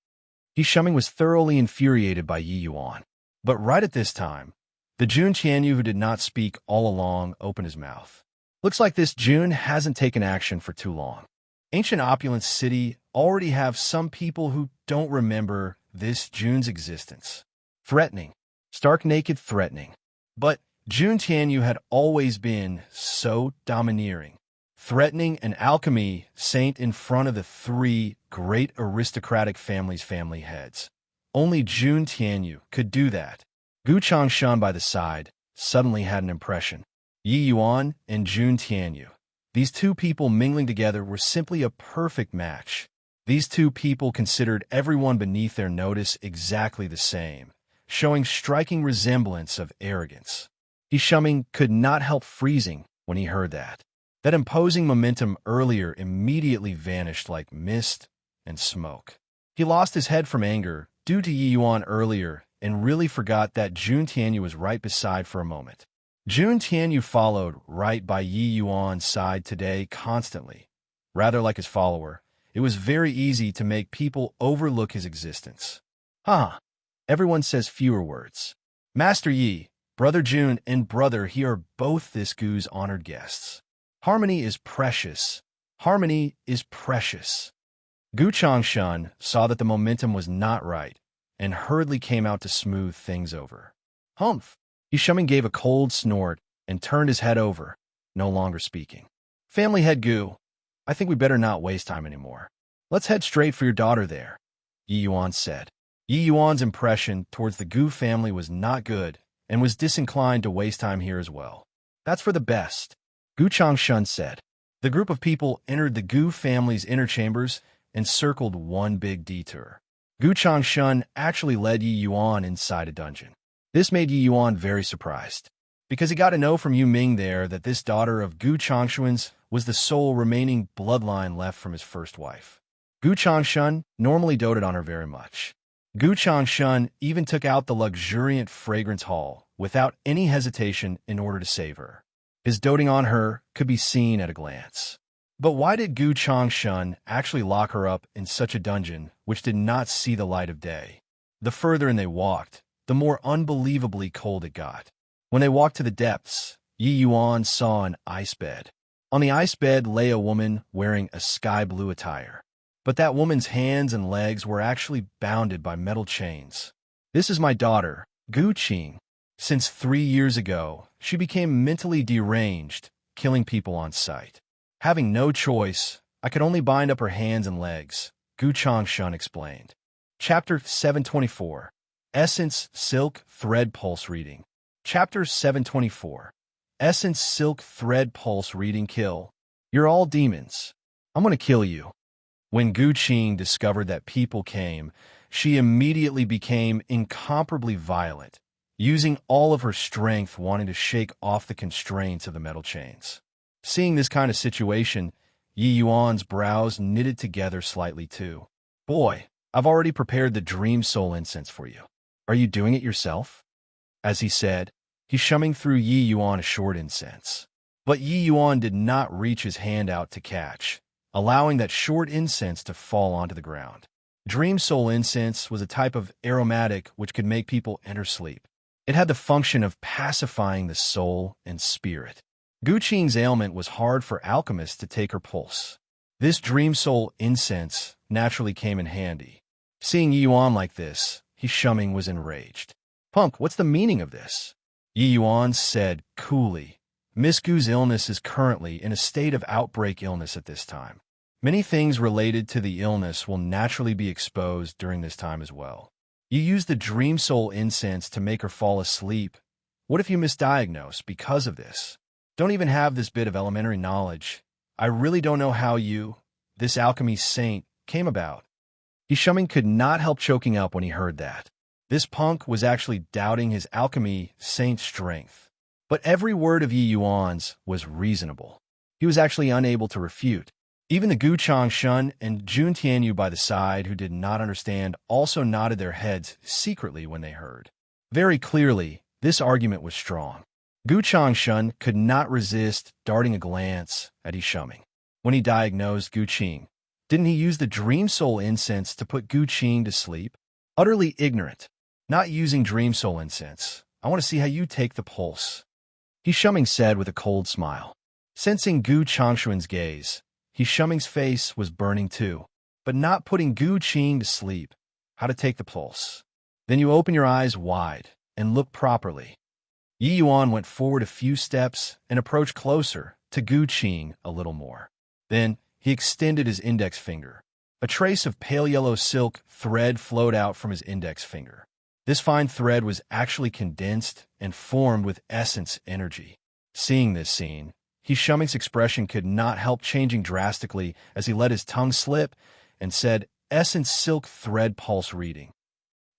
Yi Shuming was thoroughly infuriated by Yi Yuan. But right at this time, the Jun Qianyu who did not speak all along opened his mouth. Looks like this Jun hasn't taken action for too long. Ancient Opulence City already have some people who don't remember this Jun's existence. Threatening. Stark naked threatening. But Jun Qianyu had always been so domineering. Threatening an alchemy saint in front of the three great aristocratic families' family heads. Only Jun Qianyu could do that. Gu Changshan by the side suddenly had an impression. Yi Yuan and Jun Qianyu. These two people mingling together were simply a perfect match. These two people considered everyone beneath their notice exactly the same, showing striking resemblance of arrogance. Yi Shuming could not help freezing when he heard that. That imposing momentum earlier immediately vanished like mist and smoke. He lost his head from anger due to Yi Yuan earlier and really forgot that Jun Tianyu was right beside for a moment. Jun Tianyu followed right by Yi Yuan's side today constantly. Rather like his follower, it was very easy to make people overlook his existence. Everyone says fewer words. Master Yi, Brother Jun, and Brother He are both this Gu's honored guests. Harmony is precious. Harmony is precious. Gu Changshan saw that the momentum was not right and hurriedly came out to smooth things over. Humph! Yi Shuming gave a cold snort and turned his head over, no longer speaking. Family head Gu, I think we better not waste time anymore. Let's head straight for your daughter there, Yi Yuan said. Yi Yuan's impression towards the Gu family was not good and was disinclined to waste time here as well. That's for the best, Gu Changshan said. The group of people entered the Gu family's inner chambers and circled one big detour. Gu Changshan actually led Yi Yuan inside a dungeon. This made Yi Yuan very surprised, because he got to know from Yu Ming there that this daughter of Gu Changshan's was the sole remaining bloodline left from his first wife. Gu Changshan normally doted on her very much. Gu Changshan even took out the luxuriant fragrance hall without any hesitation in order to save her. His doting on her could be seen at a glance. But why did Gu Changshan actually lock her up in such a dungeon which did not see the light of day? The further in they walked, the more unbelievably cold it got. When they walked to the depths, Yi Yuan saw an ice bed. On the ice bed lay a woman wearing a sky-blue attire. But that woman's hands and legs were actually bounded by metal chains. This is my daughter, Gu Qing. Since 3 years ago, she became mentally deranged, killing people on sight. Having no choice, I could only bind up her hands and legs, Gu Changshan explained. Chapter 724. Essence Silk Thread Pulse Reading. Chapter 724. Essence Silk Thread Pulse Reading. Kill. You're all demons. I'm gonna kill you. When Gu Qing discovered that people came, she immediately became incomparably violent, using all of her strength wanting to shake off the constraints of the metal chains. Seeing this kind of situation, Yi Yuan's brows knitted together slightly too. Boy, I've already prepared the Dream Soul incense for you. Are you doing it yourself? As he said, Yi Shuming threw Yi Yuan a short incense. But Yi Yuan did not reach his hand out to catch, allowing that short incense to fall onto the ground. Dream Soul incense was a type of aromatic which could make people enter sleep. It had the function of pacifying the soul and spirit. Gu Qing's ailment was hard for alchemists to take her pulse. This Dream Soul incense naturally came in handy. Seeing Yi Yuan like this, He Shuming was enraged. "Punk, what's the meaning of this?" Yi Yuan said coolly, "Miss Gu's illness is currently in a state of outbreak illness at this time. Many things related to the illness will naturally be exposed during this time as well. You used the Dream Soul incense to make her fall asleep. What if you misdiagnose because of this? Don't even have this bit of elementary knowledge. I really don't know how you, this alchemy saint, came about." Yi Shuming could not help choking up when he heard that. This punk was actually doubting his alchemy saint strength. But every word of Yi Yuan's was reasonable. He was actually unable to refute. Even the Gu Changshun and Jun Tianyu by the side, who did not understand, also nodded their heads secretly when they heard. Very clearly, this argument was strong. Gu Changshun could not resist darting a glance at Yi Shuming. When he diagnosed Gu Qing, didn't he use the Dream Soul incense to put Gu Qing to sleep? Utterly ignorant. Not using Dream Soul incense. I want to see how you take the pulse. Yi Shuming said with a cold smile. Sensing Gu Changshun's gaze, Yi Shuming's face was burning too. But not putting Gu Qing to sleep. How to take the pulse. Then you open your eyes wide and look properly. Yi Yuan went forward a few steps and approached closer to Gu Qing a little more. Then he extended his index finger. A trace of pale yellow silk thread flowed out from his index finger. This fine thread was actually condensed and formed with essence energy. Seeing this scene, Yi Shuming's expression could not help changing drastically as he let his tongue slip and said, "Essence silk thread pulse reading."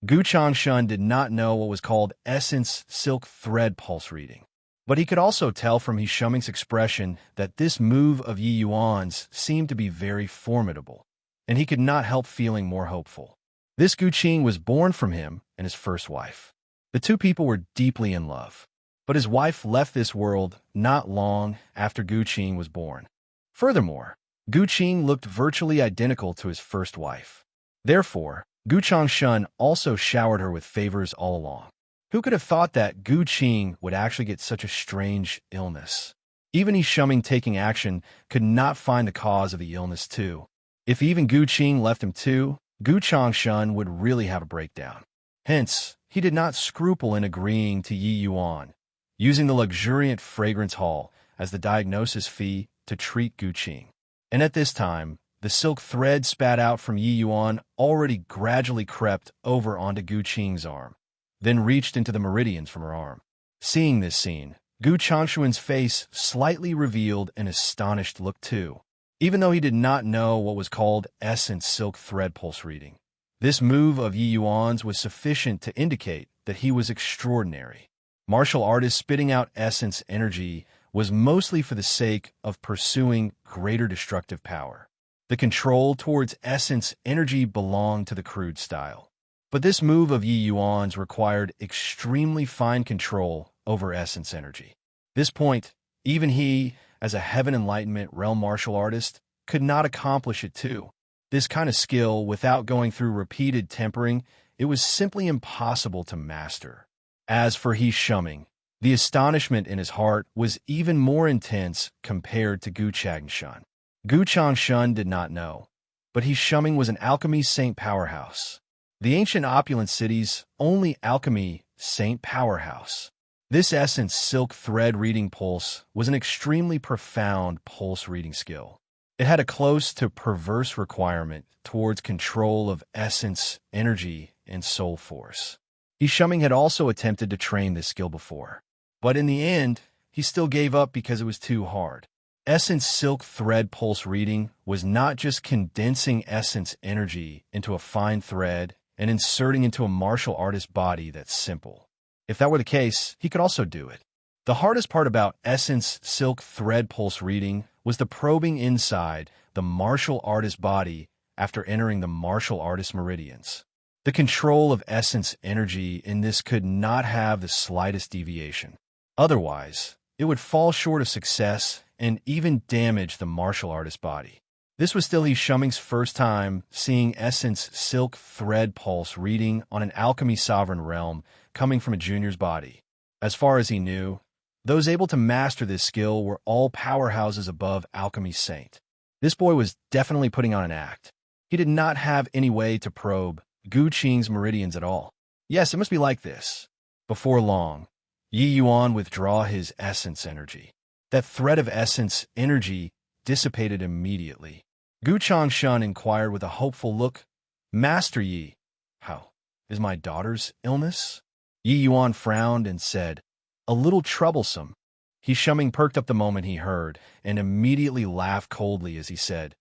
Gu Changshun did not know what was called essence silk thread pulse reading. But he could also tell from Yi Shuming's expression that this move of Yi Yuan's seemed to be very formidable, and he could not help feeling more hopeful. This Gu Qing was born from him and his first wife. The two people were deeply in love. But his wife left this world not long after Gu Qing was born. Furthermore, Gu Qing looked virtually identical to his first wife. Therefore, Gu Changshun also showered her with favors all along. Who could have thought that Gu Qing would actually get such a strange illness? Even Yi Shuming taking action could not find the cause of the illness too. If even Gu Qing left him too, Gu Changshun would really have a breakdown. Hence, he did not scruple in agreeing to Yi Yuan, using the luxuriant fragrance hall as the diagnosis fee to treat Gu Qing. And at this time, the silk thread spat out from Yi Yuan already gradually crept over onto Gu Qing's arm, then reached into the meridians from her arm. Seeing this scene, Gu Changshun's face slightly revealed an astonished look too, even though he did not know what was called essence silk thread pulse reading. This move of Yi Yuan's was sufficient to indicate that he was extraordinary. Martial artists spitting out essence energy was mostly for the sake of pursuing greater destructive power. The control towards essence energy belonged to the crude style. But this move of Yi Yuan's required extremely fine control over essence energy. This point, even he, as a heaven enlightenment realm martial artist, could not accomplish it too. This kind of skill, without going through repeated tempering, it was simply impossible to master. As for Yi Shuming, the astonishment in his heart was even more intense compared to Gu Changshun. Gu Changshun did not know, but Yi Shuming was an alchemy saint powerhouse. The ancient opulent city's only alchemy saint powerhouse. This essence silk thread reading pulse was an extremely profound pulse reading skill. It had a close to perverse requirement towards control of essence, energy, and soul force. Yi Shuming had also attempted to train this skill before, but in the end, he still gave up because it was too hard. Essence silk thread pulse reading was not just condensing essence energy into a fine thread and inserting into a martial artist's body that's simple. If that were the case, he could also do it. The hardest part about essence silk thread pulse reading was the probing inside the martial artist's body after entering the martial artist's meridians. The control of essence energy in this could not have the slightest deviation. Otherwise, it would fall short of success and even damage the martial artist's body. This was still Yi Shuming's first time seeing essence silk thread pulse reading on an alchemy sovereign realm coming from a junior's body. As far as he knew, those able to master this skill were all powerhouses above alchemy saint. This boy was definitely putting on an act. He did not have any way to probe Gu Qing's meridians at all. Yes, it must be like this. Before long, Yi Yuan withdraw his essence energy. That thread of essence energy dissipated immediately. Gu Changshan inquired with a hopeful look, Master Yi, how is my daughter's illness? Yi Yuan frowned and said, a little troublesome. He Shuming perked up the moment he heard and immediately laughed coldly as he said,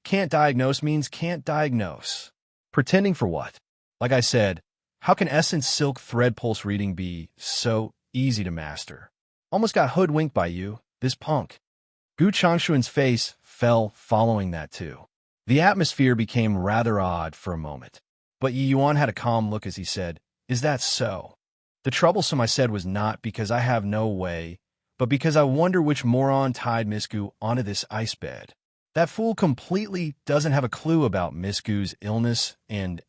can't diagnose means can't diagnose. Pretending for what? Like I said, how can essence silk thread pulse reading be so easy to master? Almost got hoodwinked by you, this punk. Gu Changshuan's face fell following that too. The atmosphere became rather odd for a moment. But Yi Yuan had a calm look as he said, is that so? The troublesome I said was not because I have no way, but because I wonder which moron tied Miss Gu onto this ice bed. That fool completely doesn't have a clue about Miss Gu's illness and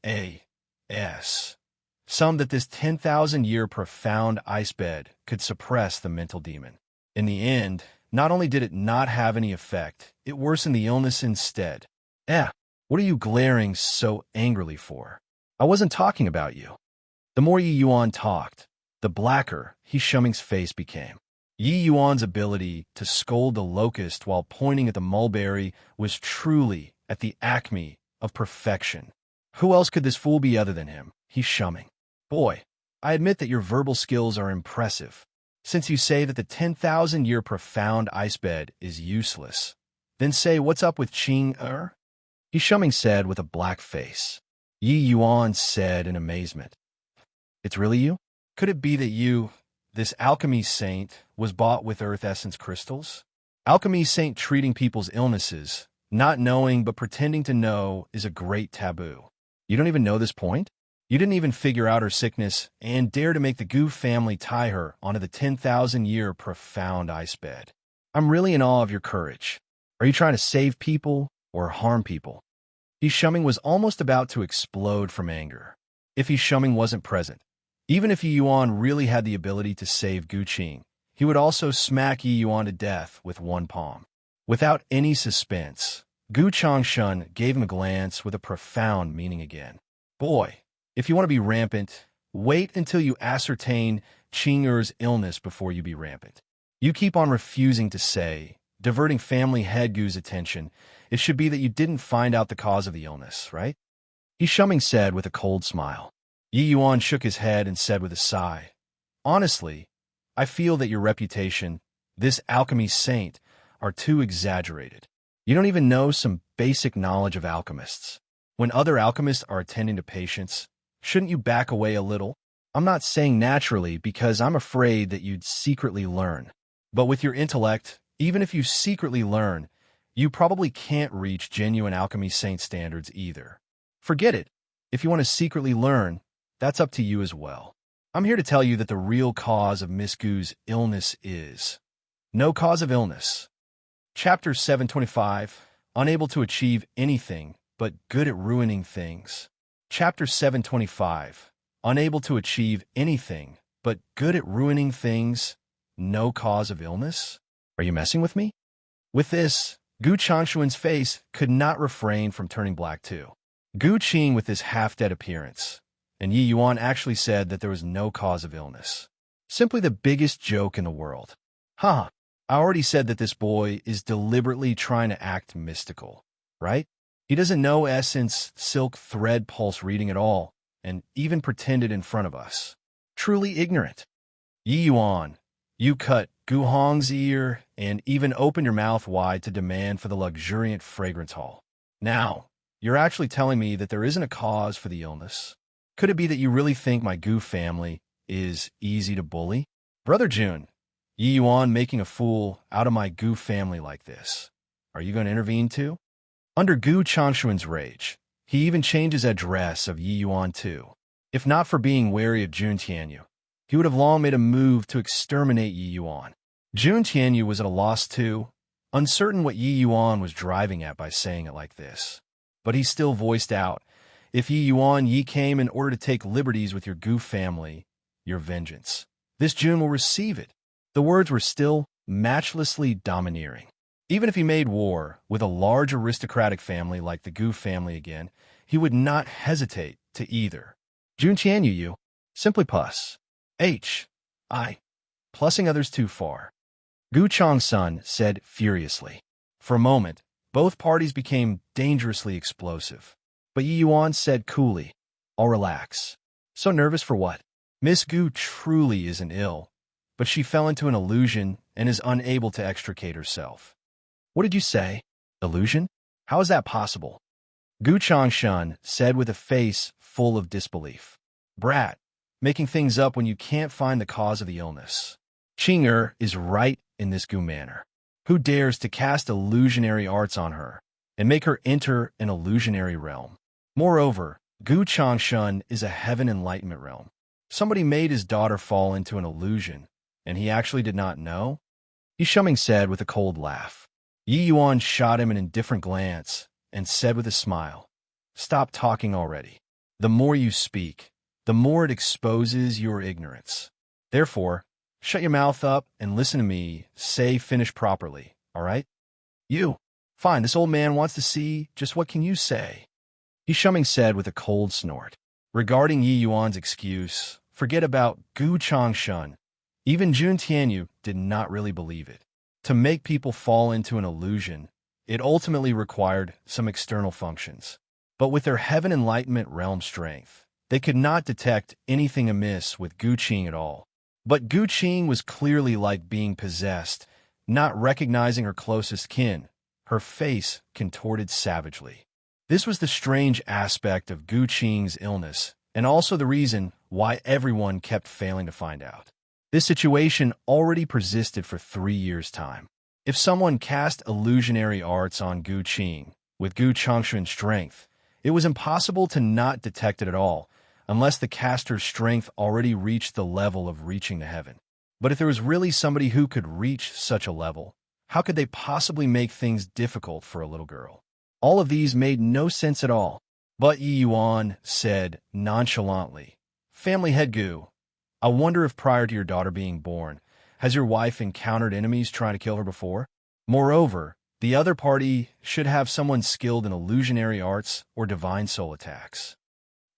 some that this 10,000-year profound ice bed could suppress the mental demon. In the end, not only did it not have any effect, it worsened the illness instead. What are you glaring so angrily for? I wasn't talking about you. The more Yi Yuan talked, the blacker He Shuming's face became. Yi Yuan's ability to scold the locust while pointing at the mulberry was truly at the acme of perfection. Who else could this fool be other than him, He Shuming? Boy, I admit that your verbal skills are impressive. Since you say that the 10,000-year profound ice bed is useless, then say what's up with Qing-er? He Shuming said with a black face. Yi Yuan said in amazement, it's really you? Could it be that you, this alchemy saint, was bought with earth essence crystals? Alchemy saint treating people's illnesses, not knowing but pretending to know, is a great taboo. You don't even know this point? You didn't even figure out her sickness and dare to make the Gu family tie her onto the 10,000-year profound ice bed. I'm really in awe of your courage. Are you trying to save people or harm people? He Shuming was almost about to explode from anger. If He Shuming wasn't present, even if Yi Yuan really had the ability to save Gu Qing, he would also smack Yi Yuan to death with one palm. Without any suspense, Gu Changshan gave him a glance with a profound meaning again. Boy, if you want to be rampant, wait until you ascertain Qing-er's illness before you be rampant. You keep on refusing to say, diverting family head Gu's attention, it should be that you didn't find out the cause of the illness, right? He Shuming said with a cold smile. Yi Yuan shook his head and said with a sigh, honestly, I feel that your reputation, this alchemy saint, are too exaggerated. You don't even know some basic knowledge of alchemists. When other alchemists are attending to patients, shouldn't you back away a little? I'm not saying naturally because I'm afraid that you'd secretly learn. But with your intellect, even if you secretly learn, you probably can't reach genuine alchemy saint standards either. Forget it. If you want to secretly learn, that's up to you as well. I'm here to tell you that the real cause of Miss Gu's illness is no cause of illness. Chapter 725, Unable to Achieve Anything, but Good at Ruining Things. Chapter 725, Unable to Achieve Anything, but Good at Ruining Things, No Cause of Illness? Are you messing with me? With this, Gu Changshuan's face could not refrain from turning black too. Gu Qing with his half-dead appearance, and Yi Yuan actually said that there was no cause of illness. Simply the biggest joke in the world. I already said that this boy is deliberately trying to act mystical, right? He doesn't know essence silk thread pulse reading at all, and even pretended in front of us. Truly ignorant. Yi Yuan, you cut Gu Hong's ear and even opened your mouth wide to demand for the luxuriant fragrance hall. Now, you're actually telling me that there isn't a cause for the illness. Could it be that you really think my Gu family is easy to bully? Brother Jun, Yi Yuan making a fool out of my Gu family like this. Are you going to intervene too? Under Gu Changshuan's rage, he even changed his address of Yi Yuan too. If not for being wary of Jun Tianyu, he would have long made a move to exterminate Yi Yuan. Jun Tianyu was at a loss too, uncertain what Yi Yuan was driving at by saying it like this. But he still voiced out, if Yi Yuan ye came in order to take liberties with your Gu family, your vengeance, this Jun will receive it. The words were still matchlessly domineering. Even if he made war with a large aristocratic family like the Gu family again, he would not hesitate to either. Jun Tianyu you, simply plus. Plussing others too far. Gu Changsun said furiously. For a moment, both parties became dangerously explosive. But Yi Yuan said coolly, I'll relax. So nervous for what? Miss Gu truly isn't ill, but she fell into an illusion and is unable to extricate herself. What did you say? Illusion? How is that possible? Gu Changshun said with a face full of disbelief. Brat, making things up when you can't find the cause of the illness. Qing is right in this Gu manner. Who dares to cast illusionary arts on her and make her enter an illusionary realm? Moreover, Gu Changshun is a heaven enlightenment realm. Somebody made his daughter fall into an illusion, and he actually did not know? Yi Shuming said with a cold laugh. Yi Yuan shot him an indifferent glance and said with a smile, Stop talking already. The more you speak, the more it exposes your ignorance. Therefore, shut your mouth up and listen to me say finish properly, all right? You. Fine, this old man wants to see just what can you say. Yi Shuming said with a cold snort. Regarding Yi Yuan's excuse, forget about Gu Changshun. Even Jun Tianyu did not really believe it. To make people fall into an illusion, it ultimately required some external functions. But with their heaven enlightenment realm strength, they could not detect anything amiss with Gu Qing at all. But Gu Qing was clearly like being possessed, not recognizing her closest kin, her face contorted savagely. This was the strange aspect of Gu Qing's illness, and also the reason why everyone kept failing to find out. This situation already persisted for 3 years' time. If someone cast illusionary arts on Gu Qing with Gu Changshun's strength, it was impossible to not detect it at all, unless the caster's strength already reached the level of reaching to heaven. But if there was really somebody who could reach such a level, how could they possibly make things difficult for a little girl? All of these made no sense at all. But Yi Yuan said nonchalantly, Family head Gu, I wonder if prior to your daughter being born, has your wife encountered enemies trying to kill her before? Moreover, the other party should have someone skilled in illusionary arts or divine soul attacks.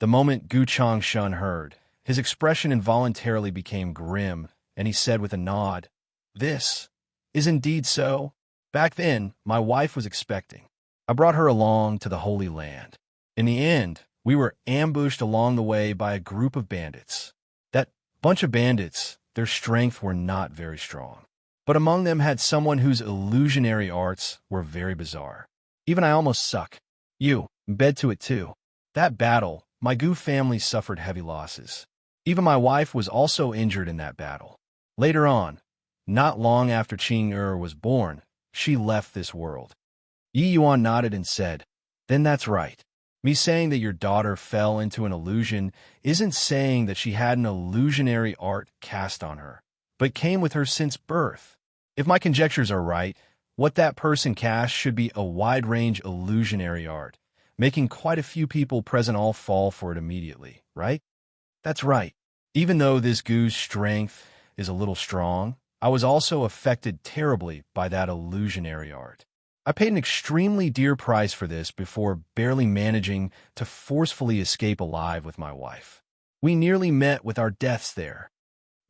The moment Gu Changshun heard, his expression involuntarily became grim, and he said with a nod, This is indeed so. Back then, my wife was expecting. I brought her along to the Holy Land. In the end, we were ambushed along the way by a group of bandits. That bunch of bandits, their strength were not very strong. But among them had someone whose illusionary arts were very bizarre. Even I almost suck. You, bed to it too. That battle, my Gu family suffered heavy losses. Even my wife was also injured in that battle. Later on, not long after Qing was born, she left this world. Yi Yuan nodded and said, Then that's right. Me saying that your daughter fell into an illusion isn't saying that she had an illusionary art cast on her, but came with her since birth. If my conjectures are right, what that person cast should be a wide-range illusionary art, making quite a few people present all fall for it immediately, right? That's right. Even though this Gu's strength is a little strong, I was also affected terribly by that illusionary art. I paid an extremely dear price for this before barely managing to forcefully escape alive with my wife. We nearly met with our deaths there.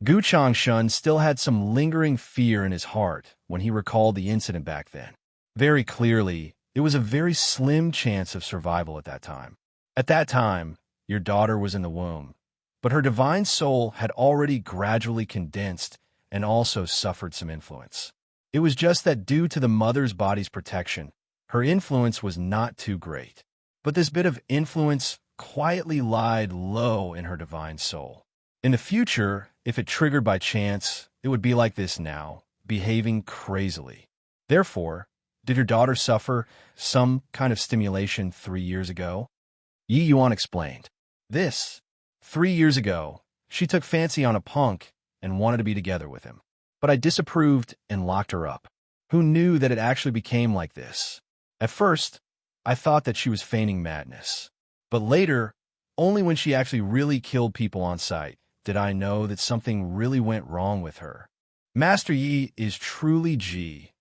Gu Changshun still had some lingering fear in his heart when he recalled the incident back then. Very clearly, it was a very slim chance of survival at that time. At that time, your daughter was in the womb, but her divine soul had already gradually condensed and also suffered some influence. It was just that due to the mother's body's protection, her influence was not too great. But this bit of influence quietly lied low in her divine soul. In the future, if it triggered by chance, it would be like this now, behaving crazily. Therefore, did your daughter suffer some kind of stimulation 3 years ago? Yi Yuan explained. 3 years ago, she took fancy on a punk and wanted to be together with him. But I disapproved and locked her up. Who knew that it actually became like this? At first, I thought that she was feigning madness. But later, only when she actually really killed people on sight, did I know that something really went wrong with her. Master Yi is truly G.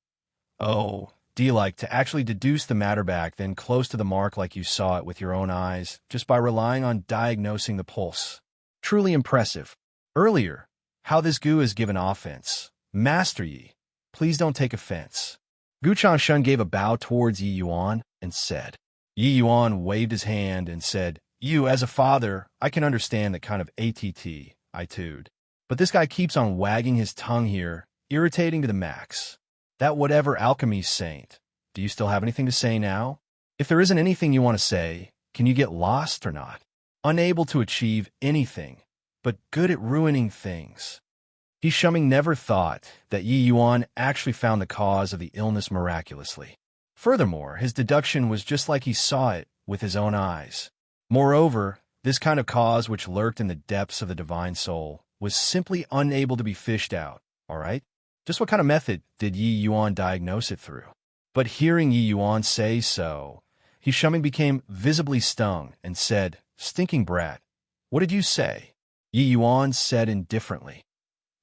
O. Do you like to actually deduce the matter back then close to the mark like you saw it with your own eyes, just by relying on diagnosing the pulse? Truly impressive. Earlier, how this Gu is given offense. Master Yi, please don't take offense. Gu Changshun gave a bow towards Yi Yuan and said. Yi Yuan waved his hand and said, You, as a father, I can understand that kind of attitude. But this guy keeps on wagging his tongue here, irritating to the max. That whatever alchemy saint, do you still have anything to say now? If there isn't anything you want to say, can you get lost or not? Unable to achieve anything, but good at ruining things. He Shuming never thought that Yi Yuan actually found the cause of the illness miraculously. Furthermore, his deduction was just like he saw it with his own eyes. Moreover, this kind of cause which lurked in the depths of the divine soul was simply unable to be fished out, all right? Just what kind of method did Yi Yuan diagnose it through? But hearing Yi Yuan say so, He Shuming became visibly stung and said, Stinking brat, what did you say? Yi Yuan said indifferently.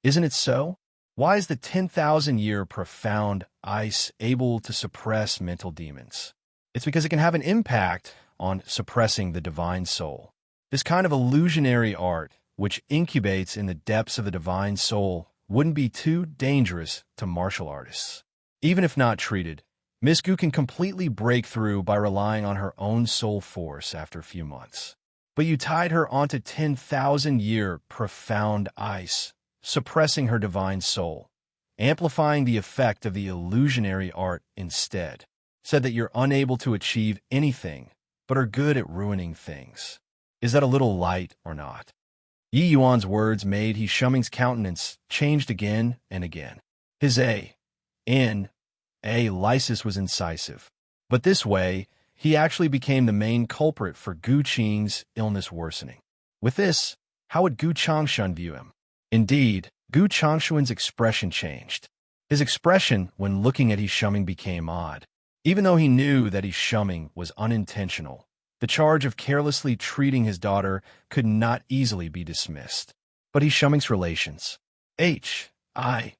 Isn't it so? Why is the 10,000-year profound ice able to suppress mental demons? It's because it can have an impact on suppressing the divine soul. This kind of illusionary art, which incubates in the depths of the divine soul, wouldn't be too dangerous to martial artists. Even if not treated, Miss Gu can completely break through by relying on her own soul force after a few months. But you tied her onto 10,000-year profound ice, suppressing her divine soul, amplifying the effect of the illusionary art instead. Said that you're unable to achieve anything, but are good at ruining things. Is that a little light or not? Yi Yuan's words made He Shuming's countenance changed again and again. His lysis was incisive. But this way, he actually became the main culprit for Gu Qing's illness worsening. With this, how would Gu Changshun view him? Indeed, Gu Changshun's expression changed. His expression when looking at He Shuming became odd. Even though he knew that He Shuming was unintentional, the charge of carelessly treating his daughter could not easily be dismissed. But He Shuming's relations, H.I.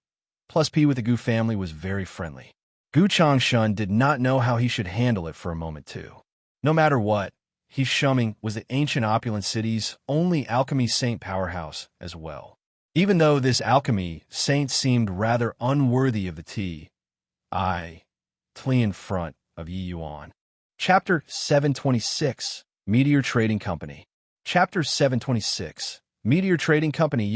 plus P with the Gu family was very friendly. Gu Changshun did not know how he should handle it for a moment too. No matter what, He Shuming was the ancient opulent city's only alchemy saint powerhouse as well. Even though this alchemy saint seemed rather unworthy of the T.I. in front of Yi Yuan. Chapter 726, Meteor Trading Company. Chapter 726, Meteor Trading Company.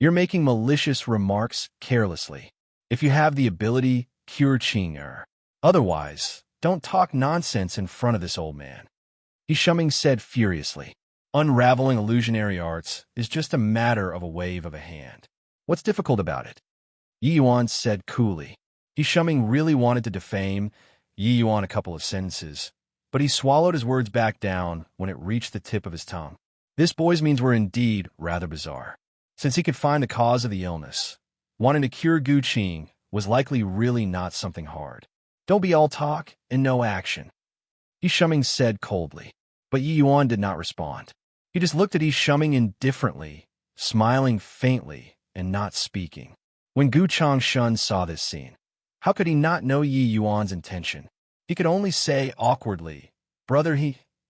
You're making malicious remarks carelessly. If you have the ability, cure Qing. Otherwise, don't talk nonsense in front of this old man. He Shuming said furiously. Unraveling illusionary arts is just a matter of a wave of a hand. What's difficult about it? Yi Yuan said coolly. He Shuming really wanted to defame Yi Yuan a couple of sentences, but he swallowed his words back down when it reached the tip of his tongue. This boy's means were indeed rather bizarre. Since he could find the cause of the illness, wanting to cure Gu Qing was likely really not something hard. Don't be all talk and no action, Yi Shuming said coldly. But Yi Yuan did not respond. He just looked at Yi Shuming indifferently, smiling faintly and not speaking. When Gu Changshun saw this scene, how could he not know Yi Yuan's intention? He could only say awkwardly, Brother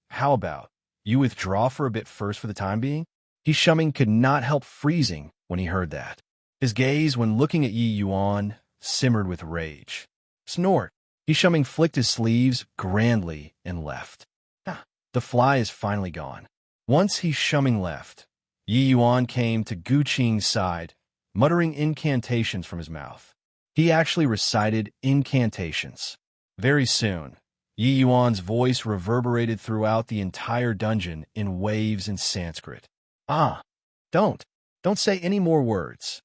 how about you withdraw for a bit first for the time being? Yi Shuming could not help freezing when he heard that. His gaze when looking at Yi Yuan simmered with rage. Snort. Yi Shuming flicked his sleeves grandly and left. The fly is finally gone. Once Yi Shuming left, Yi Yuan came to Gu Qing's side, muttering incantations from his mouth. He actually recited incantations. Very soon, Yi Yuan's voice reverberated throughout the entire dungeon in waves in Sanskrit. Don't say any more words.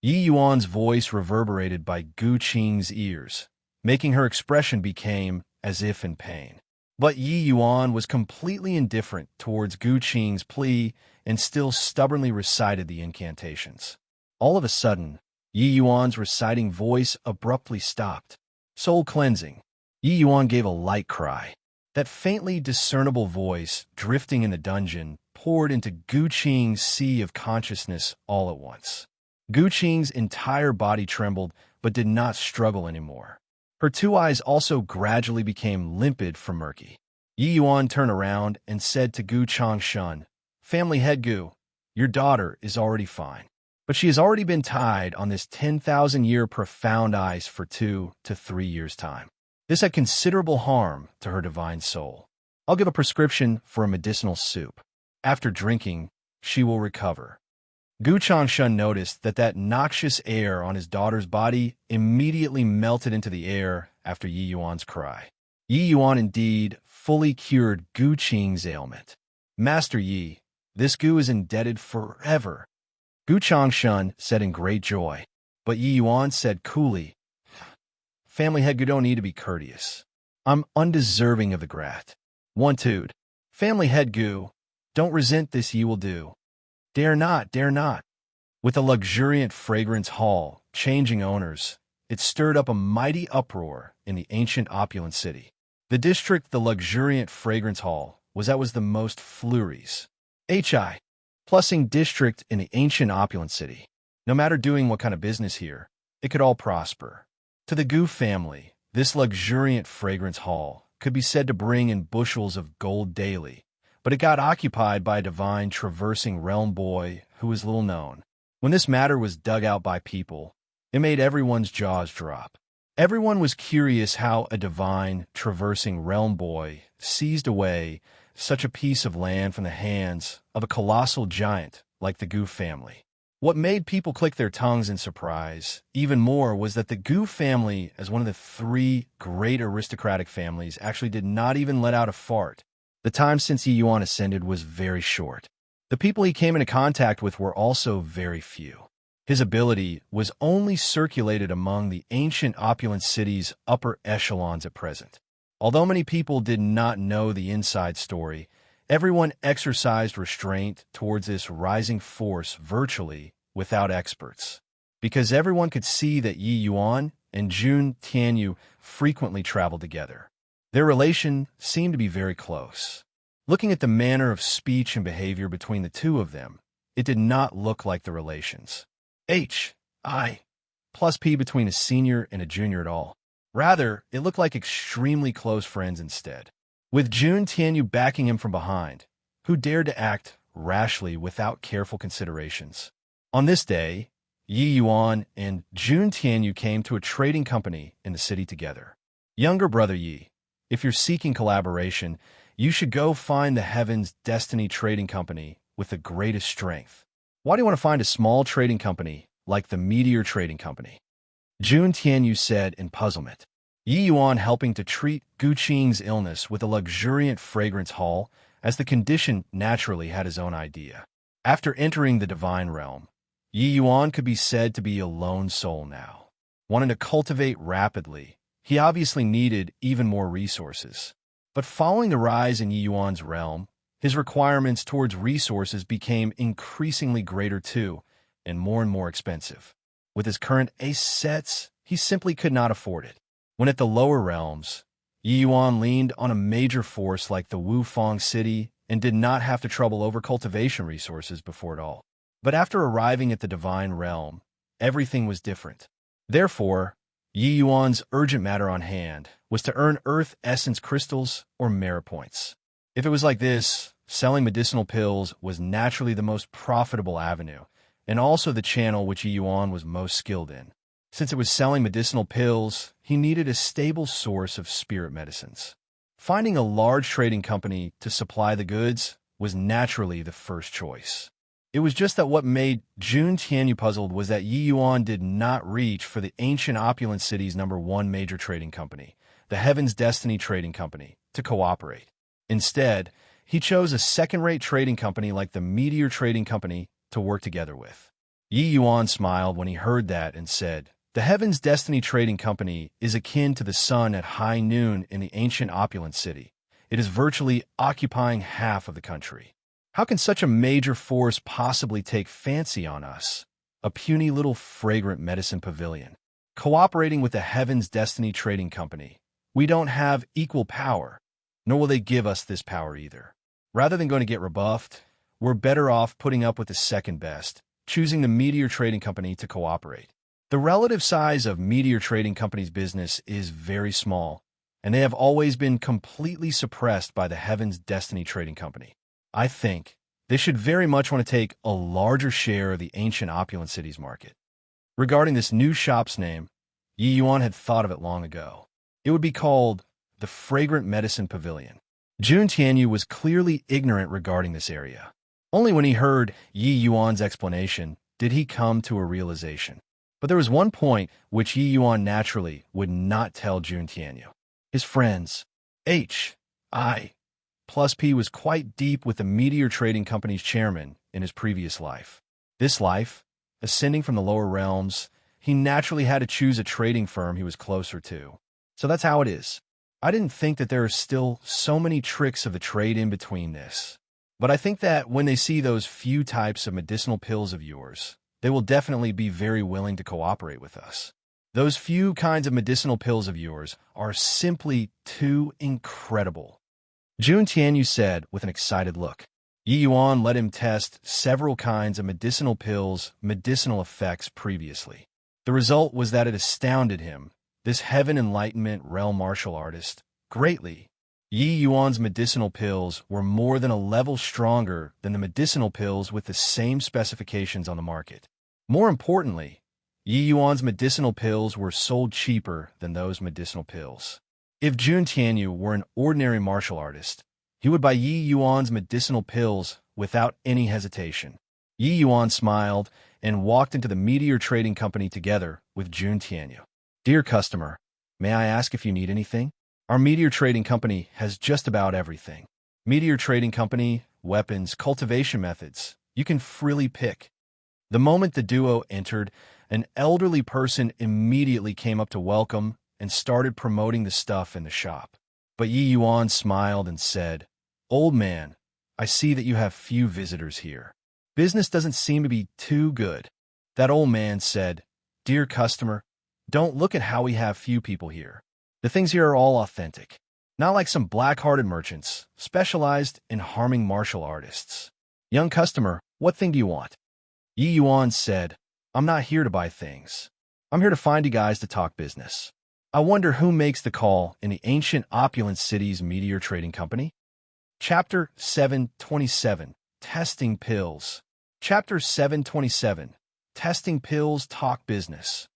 Yi Yuan's voice reverberated by Gu Qing's ears, making her expression became as if in pain. But Yi Yuan was completely indifferent towards Gu Qing's plea and still stubbornly recited the incantations. All of a sudden, Yi Yuan's reciting voice abruptly stopped. Soul cleansing. Yi Yuan gave a light cry. That faintly discernible voice, drifting in the dungeon, poured into Gu Qing's sea of consciousness all at once. Gu Qing's entire body trembled, but did not struggle anymore. Her two eyes also gradually became limpid from murky. Yi Yuan turned around and said to Gu Changshun, "Family head Gu, your daughter is already fine. But she has already been tied on this 10,000-year profound ice for 2 to 3 years' time. This had considerable harm to her divine soul. I'll give a prescription for a medicinal soup. After drinking, she will recover." Gu Changshun noticed that noxious air on his daughter's body immediately melted into the air after Yi Yuan's cry. Yi Yuan indeed fully cured Gu Qing's ailment. "Master Yi, this Gu is indebted forever," Gu Changshun said in great joy. But Yi Yuan said coolly, "Family head Gu don't need to be courteous. I'm undeserving of the gratitude. Family head Gu, don't resent this Yi will do. Dare not, dare not." With a luxuriant fragrance hall changing owners, it stirred up a mighty uproar in the ancient opulent city. The district the luxuriant fragrance hall was the most fleuries. Plusing district in the ancient opulent city. No matter doing what kind of business here, it could all prosper. To the Gu family, this luxuriant fragrance hall could be said to bring in bushels of gold daily, but it got occupied by a divine traversing realm boy who was little known. When this matter was dug out by people, it made everyone's jaws drop. Everyone was curious how a divine traversing realm boy seized away such a piece of land from the hands of a colossal giant like the Gu family. What made people click their tongues in surprise even more was that the Gu family, as one of the 3 great aristocratic families, actually did not even let out a fart. The time since Yi Yuan ascended was very short. The people he came into contact with were also very few. His ability was only circulated among the ancient opulent city's upper echelons at present. Although many people did not know the inside story, everyone exercised restraint towards this rising force virtually without experts. Because everyone could see that Yi Yuan and Jun Tianyu frequently traveled together. Their relation seemed to be very close. Looking at the manner of speech and behavior between the two of them, it did not look like the relations H.I. plus P between a senior and a junior at all. Rather, it looked like extremely close friends instead. With Jun Tianyu backing him from behind, who dared to act rashly without careful considerations. On this day, Yi Yuan and Jun Tianyu came to a trading company in the city together. "Younger brother Yi, if you're seeking collaboration, you should go find the Heaven's Destiny Trading Company with the greatest strength. Why do you want to find a small trading company like the Meteor Trading Company?" Jun Tianyu said in puzzlement. Yi Yuan helping to treat Gu Qing's illness with a luxuriant fragrance hall, as the condition naturally had his own idea. After entering the divine realm, Yi Yuan could be said to be a lone soul now. Wanting to cultivate rapidly, he obviously needed even more resources. But following the rise in Yi Yuan's realm, his requirements towards resources became increasingly greater too, and more expensive. With his current assets, he simply could not afford it. When at the lower realms, Yi Yuan leaned on a major force like the Wufang city and did not have to trouble over cultivation resources before it all. But after arriving at the divine realm, everything was different. Therefore, Yi Yuan's urgent matter on hand was to earn earth essence crystals or merit points. If it was like this, selling medicinal pills was naturally the most profitable avenue, and also the channel which Yi Yuan was most skilled in. Since it was selling medicinal pills, he needed a stable source of spirit medicines. Finding a large trading company to supply the goods was naturally the first choice. It was just that what made Jun Tianyu puzzled was that Yi Yuan did not reach for the ancient opulent city's #1 major trading company, the Heaven's Destiny Trading Company, to cooperate. Instead, he chose a second-rate trading company like the Meteor Trading Company to work together with. Yi Yuan smiled when he heard that and said, "The Heaven's Destiny Trading Company is akin to the sun at high noon in the ancient opulent city. It is virtually occupying half of the country. How can such a major force possibly take fancy on us, a puny little fragrant medicine pavilion? Cooperating with the Heaven's Destiny Trading Company, we don't have equal power, nor will they give us this power either. Rather than going to get rebuffed, we're better off putting up with the second best, choosing the Meteor Trading Company to cooperate." The relative size of Meteor Trading Company's business is very small, and they have always been completely suppressed by the Heaven's Destiny Trading Company. I think they should very much want to take a larger share of the ancient opulent cities market. Regarding this new shop's name, Yi Yuan had thought of it long ago. It would be called the Fragrant Medicine Pavilion. Jun Tianyu was clearly ignorant regarding this area. Only when he heard Yi Yuan's explanation did he come to a realization. But there was one point which Yi Yuan naturally would not tell Jun Tianyu. His friends, H.I. plus P was quite deep with the Meteor Trading Company's chairman in his previous life. This life, ascending from the lower realms, he naturally had to choose a trading firm he was closer to. So that's how it is. I didn't think that there are still so many tricks of the trade in between this. But I think that when they see those few types of medicinal pills of yours, they will definitely be very willing to cooperate with us. Those few kinds of medicinal pills of yours are simply too incredible. Jun Tianyu said with an excited look. Yi Yuan let him test several kinds of medicinal pills' medicinal effects previously. The result was that it astounded him, this heaven enlightenment realm martial artist, greatly. Yi Yuan's medicinal pills were more than a level stronger than the medicinal pills with the same specifications on the market. More importantly, Yi Yuan's medicinal pills were sold cheaper than those medicinal pills. If Jun Tianyu were an ordinary martial artist, he would buy Yi Yuan's medicinal pills without any hesitation. Yi Yuan smiled and walked into the Meteor Trading Company together with Jun Tianyu. Dear customer, may I ask if you need anything? Our Meteor Trading Company has just about everything. Meteor Trading Company, weapons, cultivation methods, you can freely pick. The moment the duo entered, an elderly person immediately came up to welcome and started promoting the stuff in the shop. But Yi Yuan smiled and said, "Old man, I see that you have few visitors here. Business doesn't seem to be too good." That old man said, "Dear customer, don't look at how we have few people here. The things here are all authentic, not like some black-hearted merchants specialized in harming martial artists. Young customer, what thing do you want?" Yi Yuan said, "I'm not here to buy things. I'm here to find you guys to talk business. I wonder who makes the call in the ancient opulent city's Meteor Trading Company?" Chapter 727, Testing Pills. Chapter 727, Testing Pills Talk Business.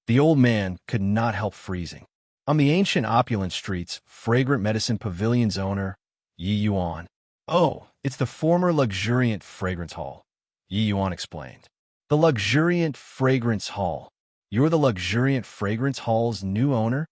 The old man could not help freezing. On the ancient opulent streets, Fragrant Medicine Pavilion's owner, Yi Yuan. "Oh, it's the former luxuriant fragrance hall," Yi Yuan explained. "The luxuriant fragrance hall. You're the luxuriant fragrance hall's new owner?"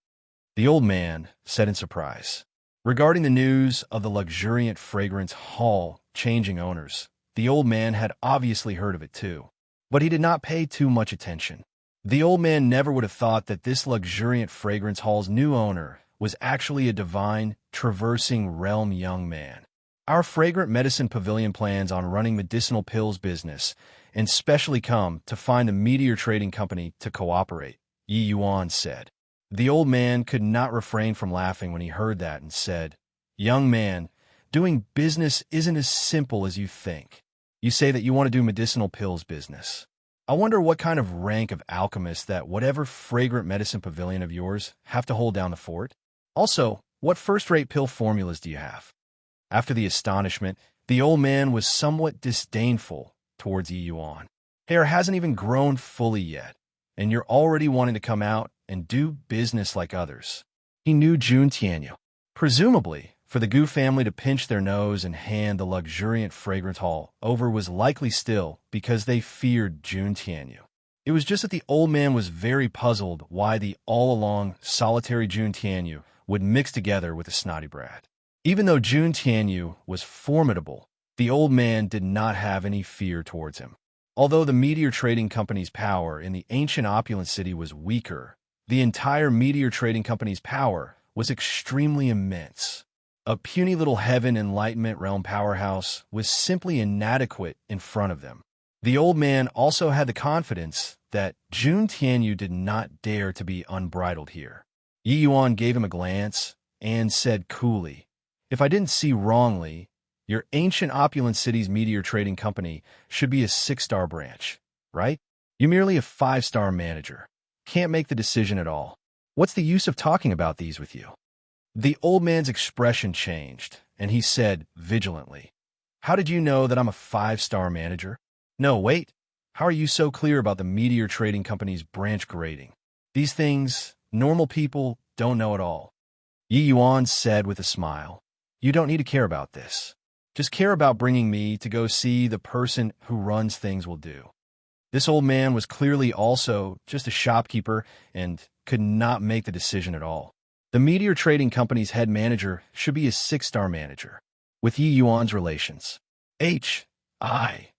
The old man said in surprise. Regarding the news of the luxuriant fragrance hall changing owners, the old man had obviously heard of it too, but he did not pay too much attention. The old man never would have thought that this luxuriant fragrance hall's new owner was actually a divine, traversing realm young man. Our Fragrant Medicine Pavilion plans on running medicinal pills business and specially come to find the Meteor Trading Company to cooperate, Yi Yuan said. The old man could not refrain from laughing when he heard that and said, "Young man, doing business isn't as simple as you think. You say that you want to do medicinal pills business. I wonder what kind of rank of alchemist that whatever fragrant medicine pavilion of yours have to hold down the fort? Also, what first-rate pill formulas do you have?" After the astonishment, the old man was somewhat disdainful towards Yi Yuan. "Hair hasn't even grown fully yet, and you're already wanting to come out and do business like others." He knew Jun Tianyu. Presumably, for the Gu family to pinch their nose and hand the luxuriant fragrance hall over was likely still because they feared Jun Tianyu. It was just that the old man was very puzzled why the all-along solitary Jun Tianyu would mix together with a snotty brat. Even though Jun Tianyu was formidable, the old man did not have any fear towards him. Although the Meteor Trading Company's power in the ancient opulent city was weaker, the entire Meteor Trading Company's power was extremely immense. A puny little heaven enlightenment realm powerhouse was simply inadequate in front of them. The old man also had the confidence that Jun Tianyu did not dare to be unbridled here. Yi Yuan gave him a glance and said coolly, "If I didn't see wrongly, your ancient opulent city's Meteor Trading Company should be a 6-star branch, right? You're merely a 5-star manager." can't make the decision at all. What's the use of talking about these with you? The old man's expression changed, and he said vigilantly, "How did you know that I'm a 5-star manager? No, wait. How are you so clear about the Meteor Trading Company's branch grading? These things, normal people don't know at all." Yi Yuan said with a smile, "You don't need to care about this. Just care about bringing me to go see the person who runs things will do." This old man was clearly also just a shopkeeper and could not make the decision at all. The Meteor Trading Company's head manager should be a 6-star manager. With Yi Yuan's relations, H.I.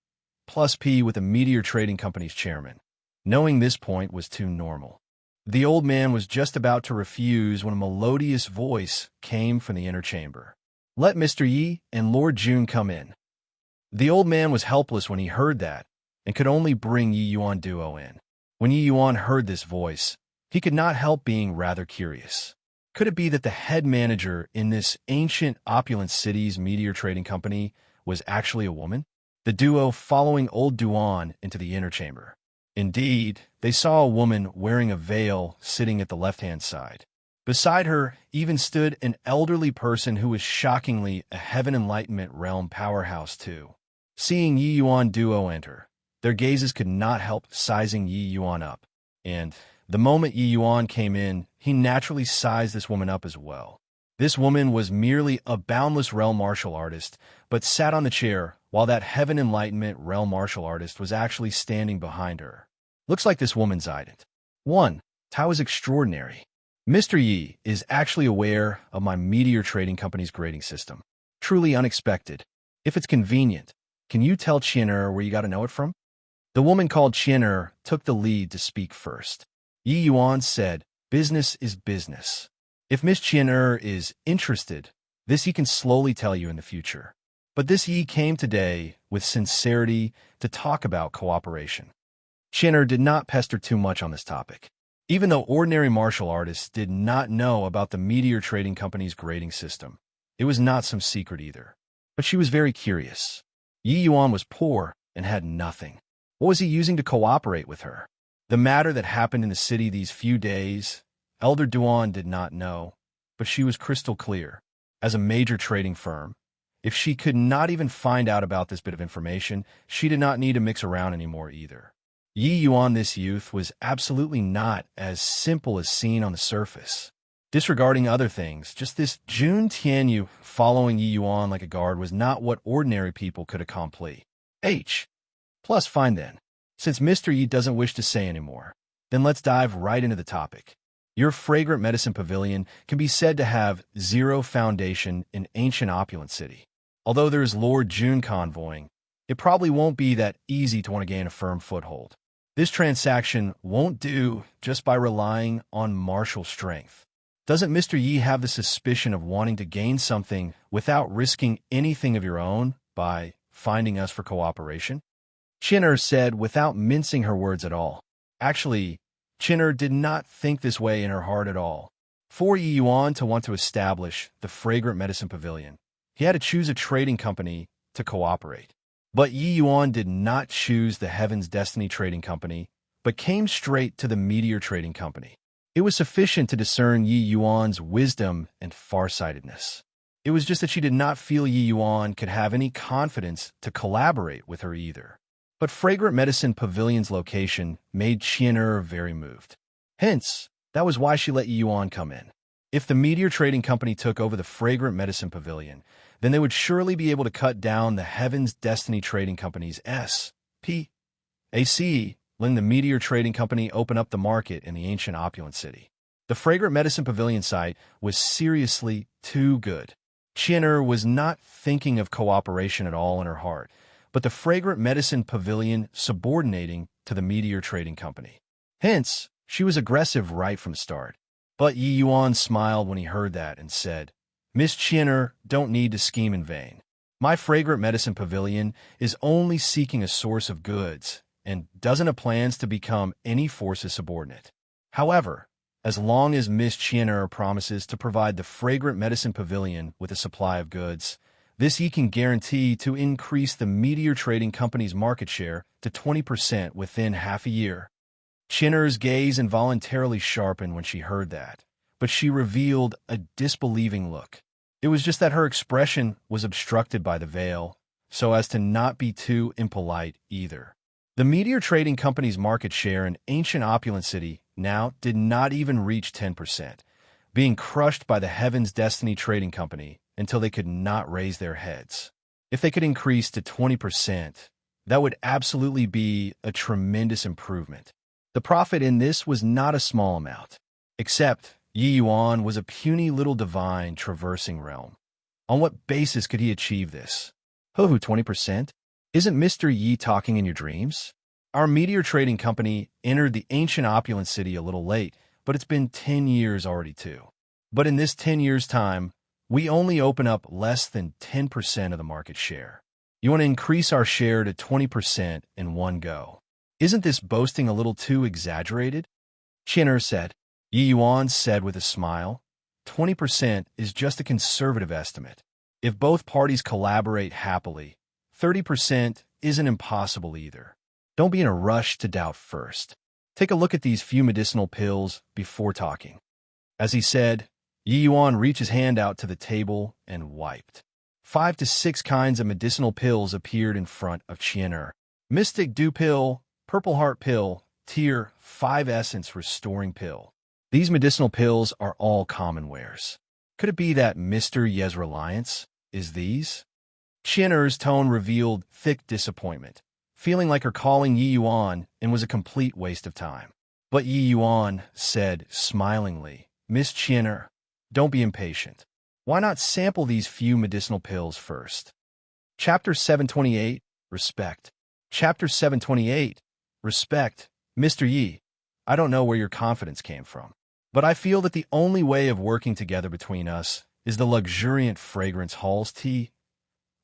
plus P with the Meteor Trading Company's chairman. Knowing this point was too normal. The old man was just about to refuse when a melodious voice came from the inner chamber. "Let Mr. Yi and Lord Jun come in." The old man was helpless when he heard that, and could only bring Yi Yuan duo in. When Yi Yuan heard this voice, he could not help being rather curious. Could it be that the head manager in this ancient, opulent city's Meteor Trading Company was actually a woman? The duo following old Duan into the inner chamber. Indeed, they saw a woman wearing a veil sitting at the left-hand side. Beside her even stood an elderly person who was shockingly a Heaven Enlightenment realm powerhouse too. Seeing Yi Yuan duo enter, their gazes could not help sizing Yi Yuan up, and the moment Yi Yuan came in, he naturally sized this woman up as well. This woman was merely a boundless realm martial artist, but sat on the chair while that Heaven Enlightenment realm martial artist was actually standing behind her. Looks like this woman's ident. 1. Tao is extraordinary. Mr. Yi is actually aware of my Meteor Trading Company's grading system. Truly unexpected. If it's convenient, can you tell Qianer where you got to know it from? The woman called Qianer took the lead to speak first. Yi Yuan said, "Business is business. If Miss Qianer is interested, this he can slowly tell you in the future." But this Yi came today with sincerity to talk about cooperation. Qianer did not pester too much on this topic. Even though ordinary martial artists did not know about the Meteor Trading Company's grading system, it was not some secret either. But she was very curious. Yi Yuan was poor and had nothing. What was he using to cooperate with her? The matter that happened in the city these few days, Elder Duan did not know, but she was crystal clear. As a major trading firm, if she could not even find out about this bit of information, she did not need to mix around anymore either. Yi Yuan, this youth, was absolutely not as simple as seen on the surface. Disregarding other things, just this Jun Tianyu following Yi Yuan like a guard was not what ordinary people could accomplish. Plus, fine then. Since Mr. Yi doesn't wish to say anymore, then let's dive right into the topic. Your fragrant medicine pavilion can be said to have zero foundation in ancient opulent city. Although there is Lord Jun convoying, it probably won't be that easy to want to gain a firm foothold. This transaction won't do just by relying on martial strength. Doesn't Mr. Yi have the suspicion of wanting to gain something without risking anything of your own by finding us for cooperation? Qianer said without mincing her words at all. Actually, Qianer did not think this way in her heart at all. For Yi Yuan to want to establish the fragrant medicine pavilion, he had to choose a trading company to cooperate. But Yi Yuan did not choose the Heaven's Destiny Trading Company, but came straight to the Meteor Trading Company. It was sufficient to discern Yi Yuan's wisdom and farsightedness. It was just that she did not feel Yi Yuan could have any confidence to collaborate with her either. But Fragrant Medicine Pavilion's location made Qianer very moved. Hence, that was why she let Yi Yuan come in. If the Meteor Trading Company took over the Fragrant Medicine Pavilion, then they would surely be able to cut down the Heaven's Destiny Trading Company's S.P.A.C., letting the Meteor Trading Company open up the market in the ancient opulent city. The Fragrant Medicine Pavilion site was seriously too good. Qianer was not thinking of cooperation at all in her heart, but the Fragrant Medicine Pavilion subordinating to the Meteor Trading Company. Hence, she was aggressive right from the start. But Yi Yuan smiled when he heard that and said, "Miss Qianer don't need to scheme in vain. My Fragrant Medicine Pavilion is only seeking a source of goods and doesn't have plans to become any force's subordinate. However, as long as Miss Qianer promises to provide the Fragrant Medicine Pavilion with a supply of goods, this he can guarantee to increase the Meteor Trading Company's market share to 20% within half a year." Chinner's gaze involuntarily sharpened when she heard that, but she revealed a disbelieving look. It was just that her expression was obstructed by the veil, so as to not be too impolite either. The Meteor Trading Company's market share in ancient opulent city now did not even reach 10%, being crushed by the Heaven's Destiny Trading Company until they could not raise their heads. If they could increase to 20%, that would absolutely be a tremendous improvement. The profit in this was not a small amount, except Yi Yuan was a puny little divine traversing realm. On what basis could he achieve this? 20%? Isn't Mr. Yi talking in your dreams? Our Meteor Trading Company entered the ancient opulent city a little late, but it's been 10 years already too. But in this 10 years' time, we only open up less than 10% of the market share. You want to increase our share to 20% in one go. Isn't this boasting a little too exaggerated? Chinner said. Yi Yuan said with a smile, 20% is just a conservative estimate. If both parties collaborate happily, 30% isn't impossible either. Don't be in a rush to doubt first. Take a look at these few medicinal pills before talking. As he said, Yi Yuan reached his hand out to the table and wiped. 5 to 6 kinds of medicinal pills appeared in front of Chinner. Mystic Dew Pill, Purple Heart Pill, Tier 5 Essence Restoring Pill. These medicinal pills are all common wares. Could it be that Mr. Ye's reliance is these? Chinner's tone revealed thick disappointment, feeling like her calling Yi Yuan and was a complete waste of time. But Yi Yuan said smilingly, Miss Chinner, don't be impatient. Why not sample these few medicinal pills first? Chapter 728, Respect. Chapter 728, Respect. Mr. Yi, I don't know where your confidence came from, but I feel that the only way of working together between us is the luxuriant fragrance halls tea.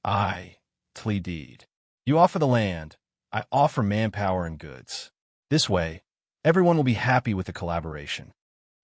Tle deed. You offer the land, I offer manpower and goods. This way, everyone will be happy with the collaboration.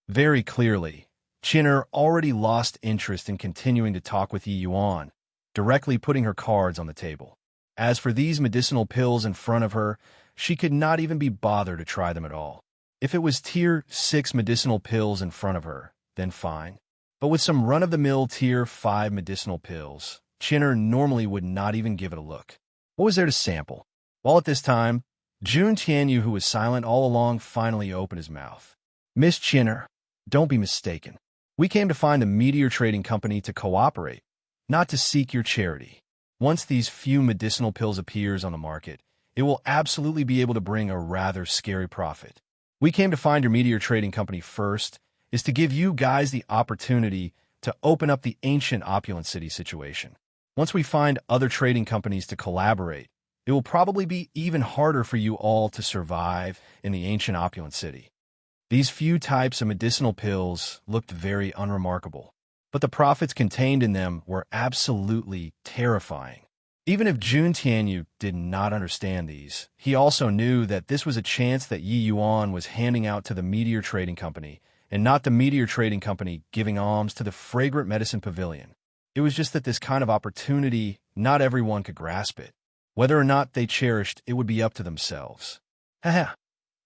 Very clearly, Chinner already lost interest in continuing to talk with Yi Yuan, directly putting her cards on the table. As for these medicinal pills in front of her, she could not even be bothered to try them at all. If it was Tier 6 medicinal pills in front of her, then fine. But with some run-of-the-mill Tier 5 medicinal pills, Chinner normally would not even give it a look. What was there to sample? While at this time, Jun Tianyu, who was silent all along, finally opened his mouth. Miss Chinner, don't be mistaken. We came to find the Meteor Trading Company to cooperate, not to seek your charity. Once these few medicinal pills appears on the market, it will absolutely be able to bring a rather scary profit. We came to find your Meteor Trading Company first, is to give you guys the opportunity to open up the ancient opulent city situation. Once we find other trading companies to collaborate, it will probably be even harder for you all to survive in the ancient opulent city. These few types of medicinal pills looked very unremarkable, but the profits contained in them were absolutely terrifying. Even if Jun Tianyu did not understand these, he also knew that this was a chance that Yi Yuan was handing out to the Meteor Trading Company, and not the Meteor Trading Company giving alms to the Fragrant Medicine Pavilion. It was just that this kind of opportunity, not everyone could grasp it. Whether or not they cherished, it would be up to themselves. Haha,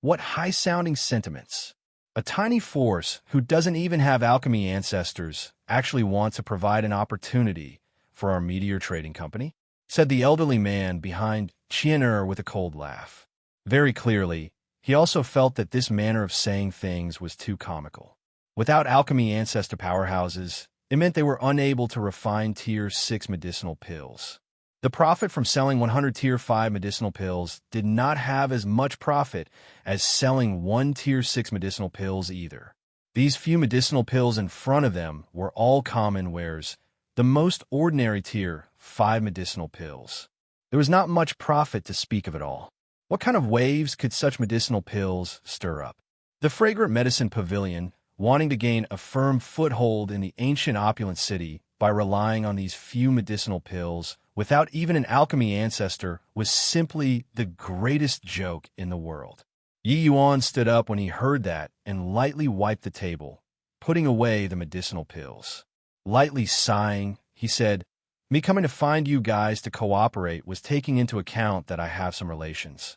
what high-sounding sentiments. A tiny force who doesn't even have alchemy ancestors actually wants to provide an opportunity for our Meteor Trading Company, said the elderly man behind Chinner with a cold laugh. Very clearly, he also felt that this manner of saying things was too comical. Without alchemy ancestor powerhouses, it meant they were unable to refine Tier 6 medicinal pills. The profit from selling 100 Tier 5 medicinal pills did not have as much profit as selling 1 Tier 6 medicinal pills either. These few medicinal pills in front of them were all common wares, the most ordinary Tier 5 medicinal pills. There was not much profit to speak of at all. What kind of waves could such medicinal pills stir up? The Fragrant Medicine Pavilion, wanting to gain a firm foothold in the ancient opulent city by relying on these few medicinal pills without even an alchemy ancestor, was simply the greatest joke in the world. Yi Yuan stood up when he heard that and lightly wiped the table, putting away the medicinal pills. Lightly sighing, he said, Me coming to find you guys to cooperate was taking into account that I have some relations.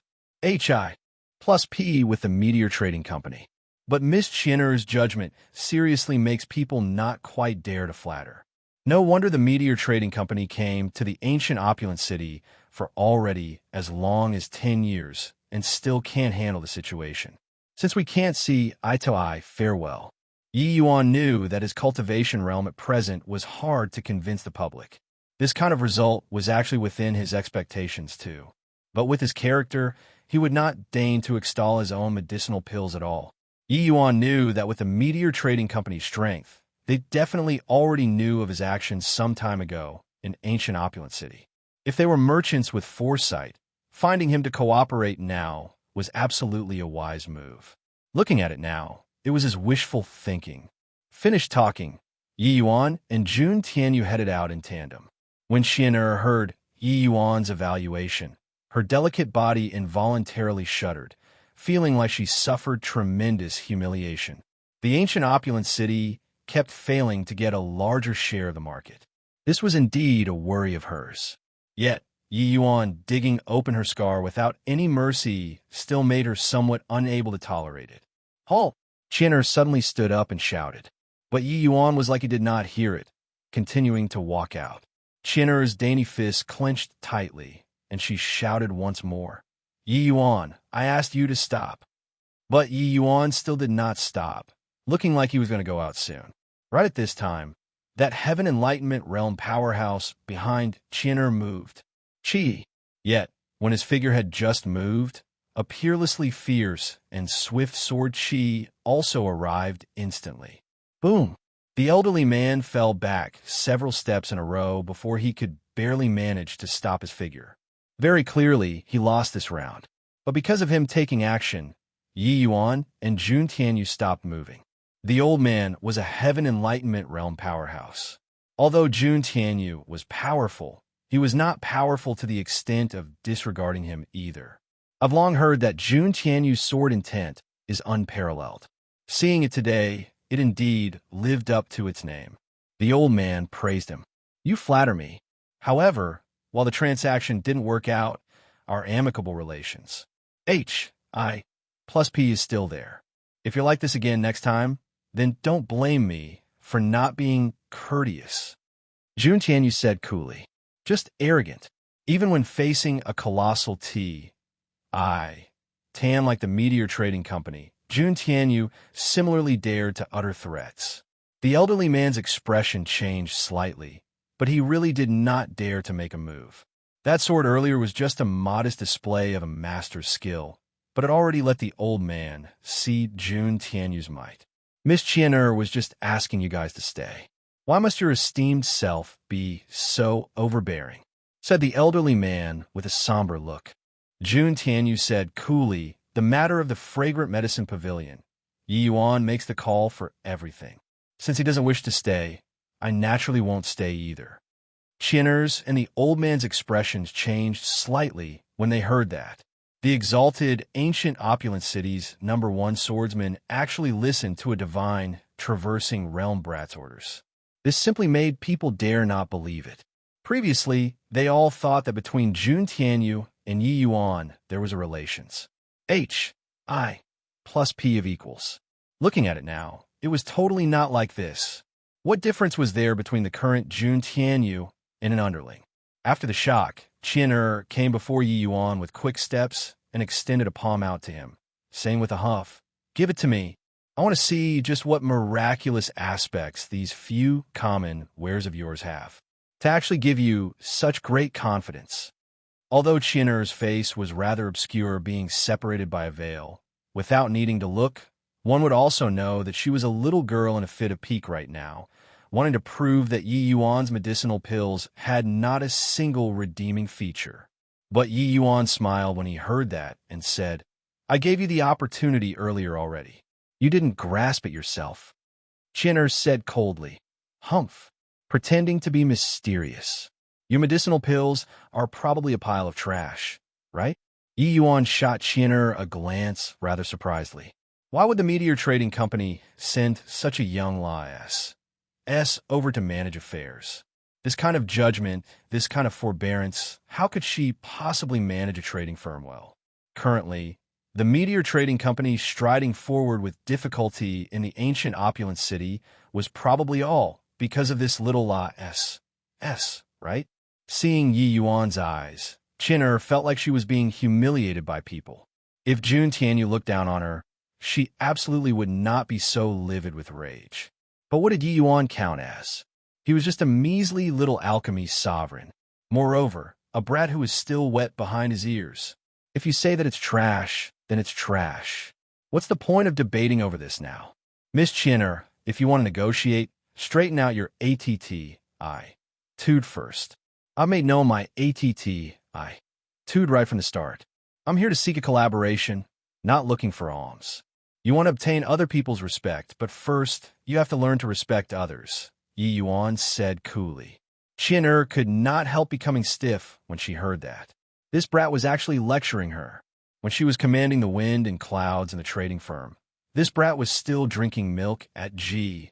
plus P with the Meteor Trading Company. But Miss Chinner's judgment seriously makes people not quite dare to flatter. No wonder the Meteor Trading Company came to the ancient opulent city for already as long as 10 years and still can't handle the situation. Since we can't see eye to eye, farewell. Yi Yuan knew that his cultivation realm at present was hard to convince the public. This kind of result was actually within his expectations too. But with his character, he would not deign to extol his own medicinal pills at all. Yi Yuan knew that with the Meteor Trading Company's strength, they definitely already knew of his actions some time ago in ancient opulent city. If they were merchants with foresight, finding him to cooperate now was absolutely a wise move. Looking at it now, it was his wishful thinking. Finished talking, Yi Yuan and Jun Tianyu headed out in tandem. When Chinner heard Yi Yuan's evaluation, her delicate body involuntarily shuddered, feeling like she suffered tremendous humiliation. The ancient opulent city kept failing to get a larger share of the market. This was indeed a worry of hers. Yet, Yi Yuan digging open her scar without any mercy still made her somewhat unable to tolerate it. Halt! Chinner suddenly stood up and shouted. But Yi Yuan was like he did not hear it, continuing to walk out. Chinner's dainty fists clenched tightly, and she shouted once more. Yi Yuan, I asked you to stop. But Yi Yuan still did not stop, looking like he was going to go out soon. Right at this time, that Heaven Enlightenment realm powerhouse behind Chinner moved. Chi. Yet, when his figure had just moved, a peerlessly fierce and swift sword Chi also arrived instantly. Boom! The elderly man fell back several steps in a row before he could barely manage to stop his figure. Very clearly, he lost this round. But because of him taking action, Yi Yuan and Jun Tianyu stopped moving. The old man was a Heaven Enlightenment realm powerhouse. Although Jun Tianyu was powerful, he was not powerful to the extent of disregarding him either. I've long heard that Jun Tianyu's sword intent is unparalleled. Seeing it today, it indeed lived up to its name. The old man praised him. You flatter me. However, while the transaction didn't work out, our amicable relations, I plus P is still there. If you're like this again next time, then don't blame me for not being courteous. Jun Tianyu said coolly. Just arrogant. Even when facing a colossal tan like the Meteor Trading Company, Jun Tianyu similarly dared to utter threats. The elderly man's expression changed slightly, but he really did not dare to make a move. That sword earlier was just a modest display of a master's skill, but it already let the old man see Jun Tianyu's might. Miss Chinner was just asking you guys to stay. Why must your esteemed self be so overbearing? Said the elderly man with a somber look. Jun Tianyu said coolly, the matter of the fragrant medicine pavilion. Yi Yuan makes the call for everything. Since he doesn't wish to stay, I naturally won't stay either. Chinner's and the old man's expressions changed slightly when they heard that. The exalted, ancient opulent city's #1 swordsman actually listened to a divine, traversing realm brat's orders. This simply made people dare not believe it. Previously, they all thought that between Jun Tianyu and Yi Yuan there was a relations. I plus P of equals. Looking at it now, it was totally not like this. What difference was there between the current Jun Tianyu and an underling? After the shock, Chinner came before Yi Yuan with quick steps and extended a palm out to him, saying with a huff, "Give it to me. I want to see just what miraculous aspects these few common wares of yours have, to actually give you such great confidence." Although Chinner's face was rather obscure being separated by a veil, without needing to look, one would also know that she was a little girl in a fit of pique right now, wanting to prove that Yi Yuan's medicinal pills had not a single redeeming feature. But Yi Yuan smiled when he heard that and said, I gave you the opportunity earlier already. You didn't grasp it yourself. Chinner said coldly, Humph, pretending to be mysterious. Your medicinal pills are probably a pile of trash, right? Yi Yuan shot Chinner a glance rather surprisedly. Why would the Meteor Trading Company send such a young lass over to manage affairs? This kind of judgment, this kind of forbearance, how could she possibly manage a trading firm well? Currently, The meteor trading company striding forward with difficulty in the ancient opulent city was probably all because of this little right? Seeing Yi Yuan's eyes, Qin'er felt like she was being humiliated by people. If Jun Tianyu looked down on her, she absolutely would not be so livid with rage. But what did Yi Yuan count as? He was just a measly little alchemy sovereign. Moreover, a brat who was still wet behind his ears. If you say that it's trash, then it's trash. What's the point of debating over this now? Miss Qin'er, if you want to negotiate, straighten out your ATTI. Tood first. I made known my ATTI. Tood right from the start. I'm here to seek a collaboration, not looking for alms. You want to obtain other people's respect, but first, you have to learn to respect others, Yi Yuan said coolly. Qin'er could not help becoming stiff when she heard that. This brat was actually lecturing her. When she was commanding the wind and clouds in the trading firm, this brat was still drinking milk at G.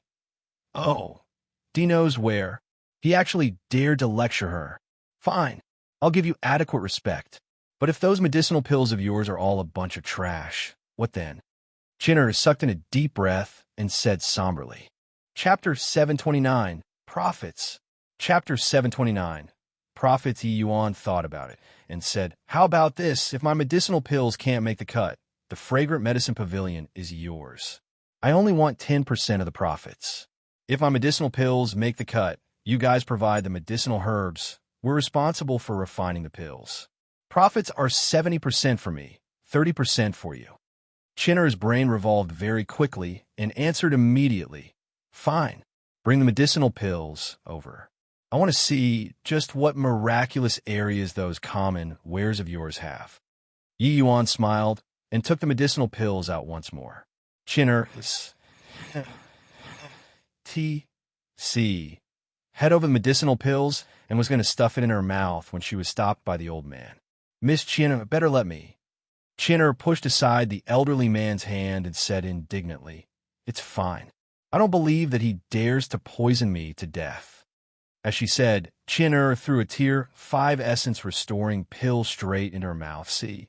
Oh, D knows where. He actually dared to lecture her. Fine, I'll give you adequate respect. But if those medicinal pills of yours are all a bunch of trash, what then? Qin'er sucked in a deep breath and said somberly. Chapter 729, Prophets. Chapter 729, Prophets. Yi Yuan thought about it and said, how about this? If my medicinal pills can't make the cut, the fragrant medicine pavilion is yours. I only want 10% of the profits. If my medicinal pills make the cut, you guys provide the medicinal herbs. We're responsible for refining the pills. Profits are 70% for me, 30% for you. Qin'er's brain revolved very quickly and answered immediately. Fine, bring the medicinal pills over. I want to see just what miraculous areas those common wares of yours have. Yi Yuan smiled and took the medicinal pills out once more. Qin'er head over the medicinal pills and was going to stuff it in her mouth when she was stopped by the old man. Miss Qin'er, better let me. Qin'er pushed aside the elderly man's hand and said indignantly, it's fine. I don't believe that he dares to poison me to death. As she said, Qin'er threw a tier 5 essence restoring pill straight into her mouth. See?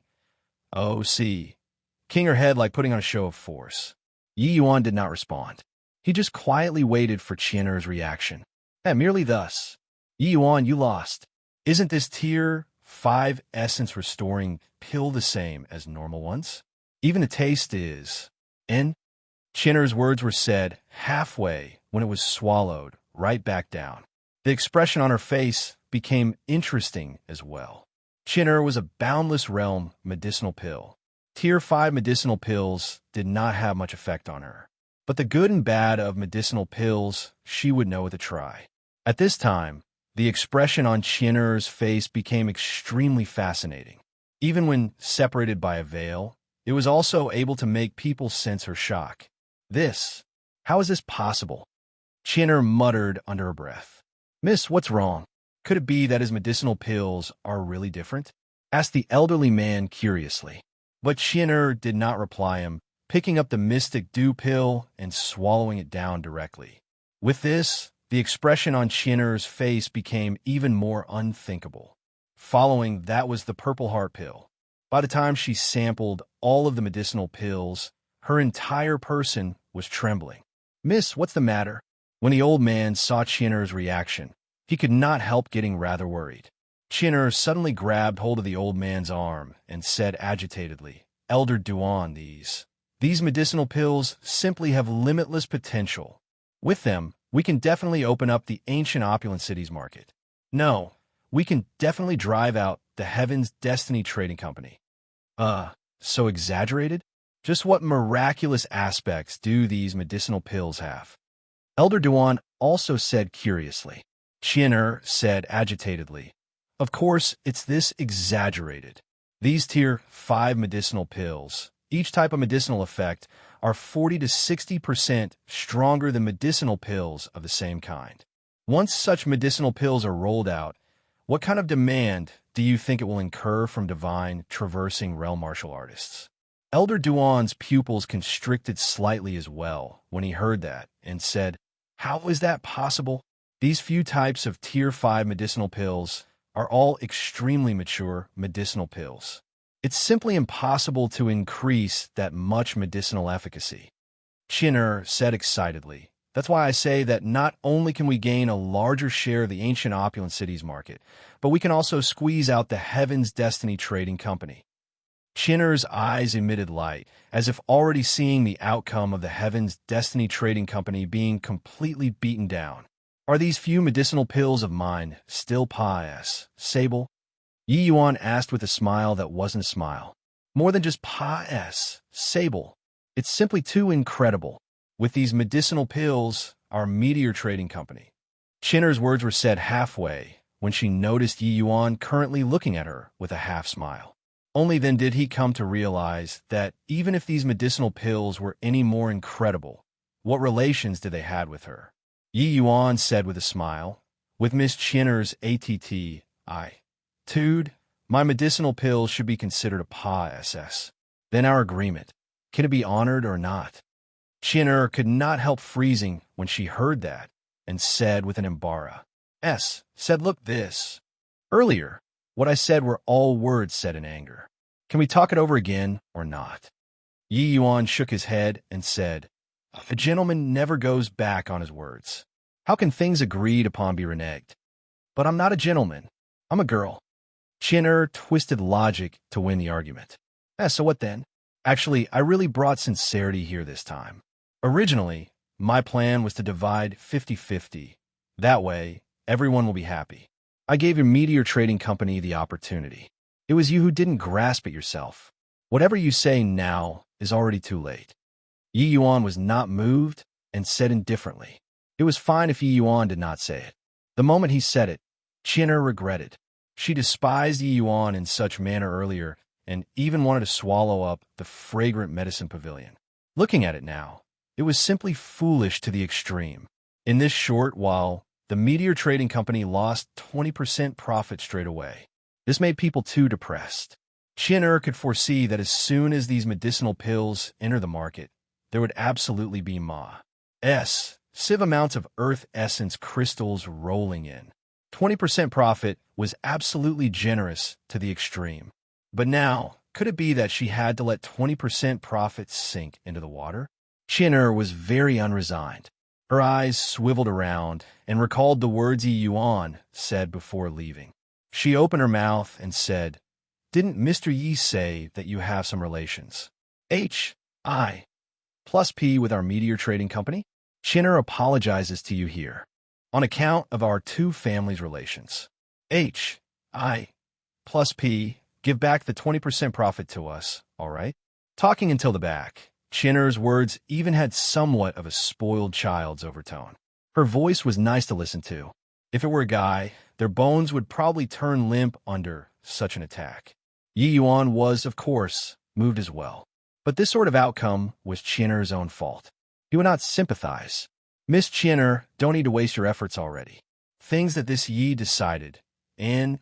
King her head like putting on a show of force. Yi Yuan did not respond. He just quietly waited for Qin'er's reaction. Merely thus. Yi Yuan, you lost. Isn't this tier 5 essence restoring pill the same as normal ones? Even the taste is. Qin'er's words were said halfway when it was swallowed right back down. The expression on her face became interesting as well. Qin'er was a boundless realm medicinal pill. Tier 5 medicinal pills did not have much effect on her. But the good and bad of medicinal pills she would know with a try. At this time, the expression on Qin'er's face became extremely fascinating. Even when separated by a veil, it was also able to make people sense her shock. How is this possible? Qin'er muttered under her breath. Miss, what's wrong? Could it be that his medicinal pills are really different? Asked the elderly man curiously. But Qin'er did not reply him, picking up the mystic dew pill and swallowing it down directly. With this, the expression on Qin'er's face became even more unthinkable. Following that was the purple heart pill. By the time she sampled all of the medicinal pills, her entire person was trembling. Miss, what's the matter? When the old man saw Qin'er's reaction, he could not help getting rather worried. Qin'er suddenly grabbed hold of the old man's arm and said agitatedly, Elder Duan, these medicinal pills simply have limitless potential. With them, we can definitely open up the ancient opulent cities market. No, we can definitely drive out the Heaven's Destiny Trading Company. So exaggerated? Just what miraculous aspects do these medicinal pills have? Elder Duan also said curiously. Qin'er said agitatedly, of course, it's this exaggerated. These tier 5 medicinal pills, each type of medicinal effect, are 40 to 60% stronger than medicinal pills of the same kind. Once such medicinal pills are rolled out, what kind of demand do you think it will incur from divine traversing realm martial artists? Elder Duan's pupils constricted slightly as well when he heard that and said, how is that possible? These few types of tier 5 medicinal pills are all extremely mature medicinal pills. It's simply impossible to increase that much medicinal efficacy. Chinner said excitedly. That's why I say that not only can we gain a larger share of the ancient opulent cities market, but we can also squeeze out the Heaven's Destiny Trading Company. Chinner's eyes emitted light, as if already seeing the outcome of the Heaven's Destiny Trading Company being completely beaten down. Are these few medicinal pills of mine still pious, Sable? Yi Yuan asked with a smile that wasn't a smile. More than just pious, Sable. It's simply too incredible. With these medicinal pills, our meteor trading company. Chinner's words were said halfway when she noticed Yi Yuan currently looking at her with a half smile. Only then did he come to realize that even if these medicinal pills were any more incredible, what relations did they have with her? Yi Yuan said with a smile, with Miss Chinner's attitude, my medicinal pills should be considered a PA-SS. Then our agreement, can it be honored or not? Chinner could not help freezing when she heard that, and said with an embarra, look this. Earlier, what I said were all words said in anger. Can we talk it over again or not? Yi Yuan shook his head and said, a gentleman never goes back on his words. How can things agreed upon be reneged? But I'm not a gentleman. I'm a girl. Chinner twisted logic to win the argument. So what then? Actually, I really brought sincerity here this time. Originally, my plan was to divide 50-50. That way, everyone will be happy. I gave your meteor trading company the opportunity. It was you who didn't grasp it yourself. Whatever you say now is already too late. Yi Yuan was not moved and said indifferently. It was fine if Yi Yuan did not say it. The moment he said it, Chinner regretted. She despised Yi Yuan in such manner earlier and even wanted to swallow up the fragrant medicine pavilion. Looking at it now, it was simply foolish to the extreme. In this short while, the meteor trading company lost 20% profit straight away. This made people too depressed. Chinner could foresee that as soon as these medicinal pills enter the market, there would absolutely be massive amounts of earth essence crystals rolling in. 20% profit was absolutely generous to the extreme. But now, could it be that she had to let 20% profit sink into the water? Chinner was very unresigned. Her eyes swiveled around and recalled the words Yi Yuan said before leaving. She opened her mouth and said, didn't Mr. Yi say that you have some relations? I plus P with our meteor trading company? Chinner apologizes to you here. On account of our two families' relations. I plus P, give back the 20% profit to us, all right? Talking until the back, Chinner's words even had somewhat of a spoiled child's overtone. Her voice was nice to listen to. If it were a guy, their bones would probably turn limp under such an attack. Yi Yuan was, of course, moved as well. But this sort of outcome was Chinner's own fault. He would not sympathize. Miss Chinner, don't need to waste your efforts already. Things that this Yi decided, and,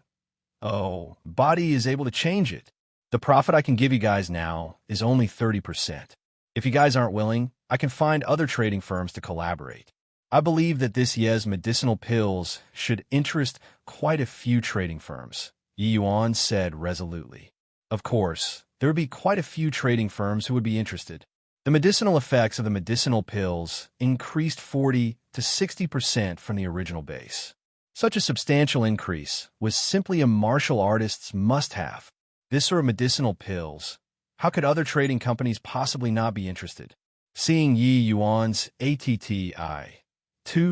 body is able to change it. The profit I can give you guys now is only 30%. If you guys aren't willing, I can find other trading firms to collaborate. I believe that this Ye's medicinal pills should interest quite a few trading firms, Yi Yuan said resolutely. Of course, there would be quite a few trading firms who would be interested. The medicinal effects of the medicinal pills increased 40 to 60% from the original base. Such a substantial increase was simply a martial artist's must-have. This sort of medicinal pills, how could other trading companies possibly not be interested? Seeing Yi Yuan's attitude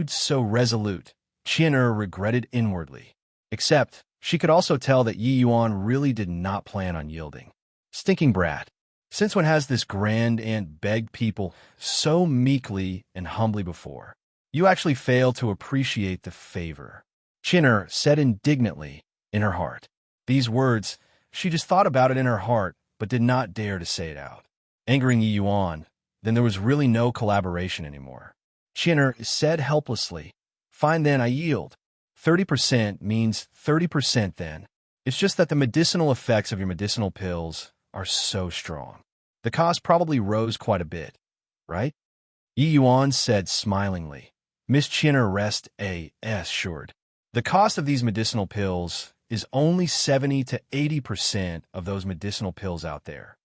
so resolute, Chinner regretted inwardly. Except, she could also tell that Yi Yuan really did not plan on yielding. Stinking brat. Since one has this grand aunt begged people so meekly and humbly before, you actually fail to appreciate the favor. Chinner said indignantly in her heart. These words, she just thought about it in her heart, but did not dare to say it out. Angering Yi Yuan, then there was really no collaboration anymore. Chinner said helplessly, fine then, I yield. 30% means 30% then. It's just that the medicinal effects of your medicinal pills are so strong. The cost probably rose quite a bit, right? Yi Yuan said smilingly. Miss Chinner rest assured. The cost of these medicinal pills is only 70 to 80% of those medicinal pills out there.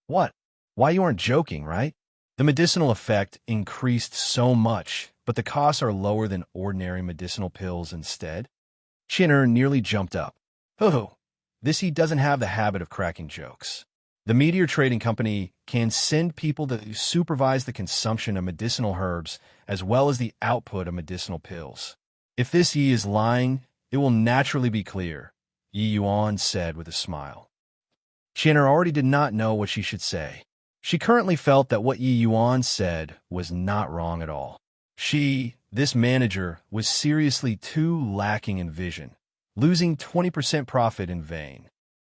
What? Why, you aren't joking, right? The medicinal effect increased so much, but the costs are lower than ordinary medicinal pills instead. Chinner nearly jumped up. Oh, this he doesn't have the habit of cracking jokes. The Meteor Trading Company can send people to supervise the consumption of medicinal herbs as well as the output of medicinal pills. If this Yi is lying, it will naturally be clear, Yi Yuan said with a smile. Chinner already did not know what she should say. She currently felt that what Yi Yuan said was not wrong at all. This manager, was seriously too lacking in vision, losing 20% profit in vain.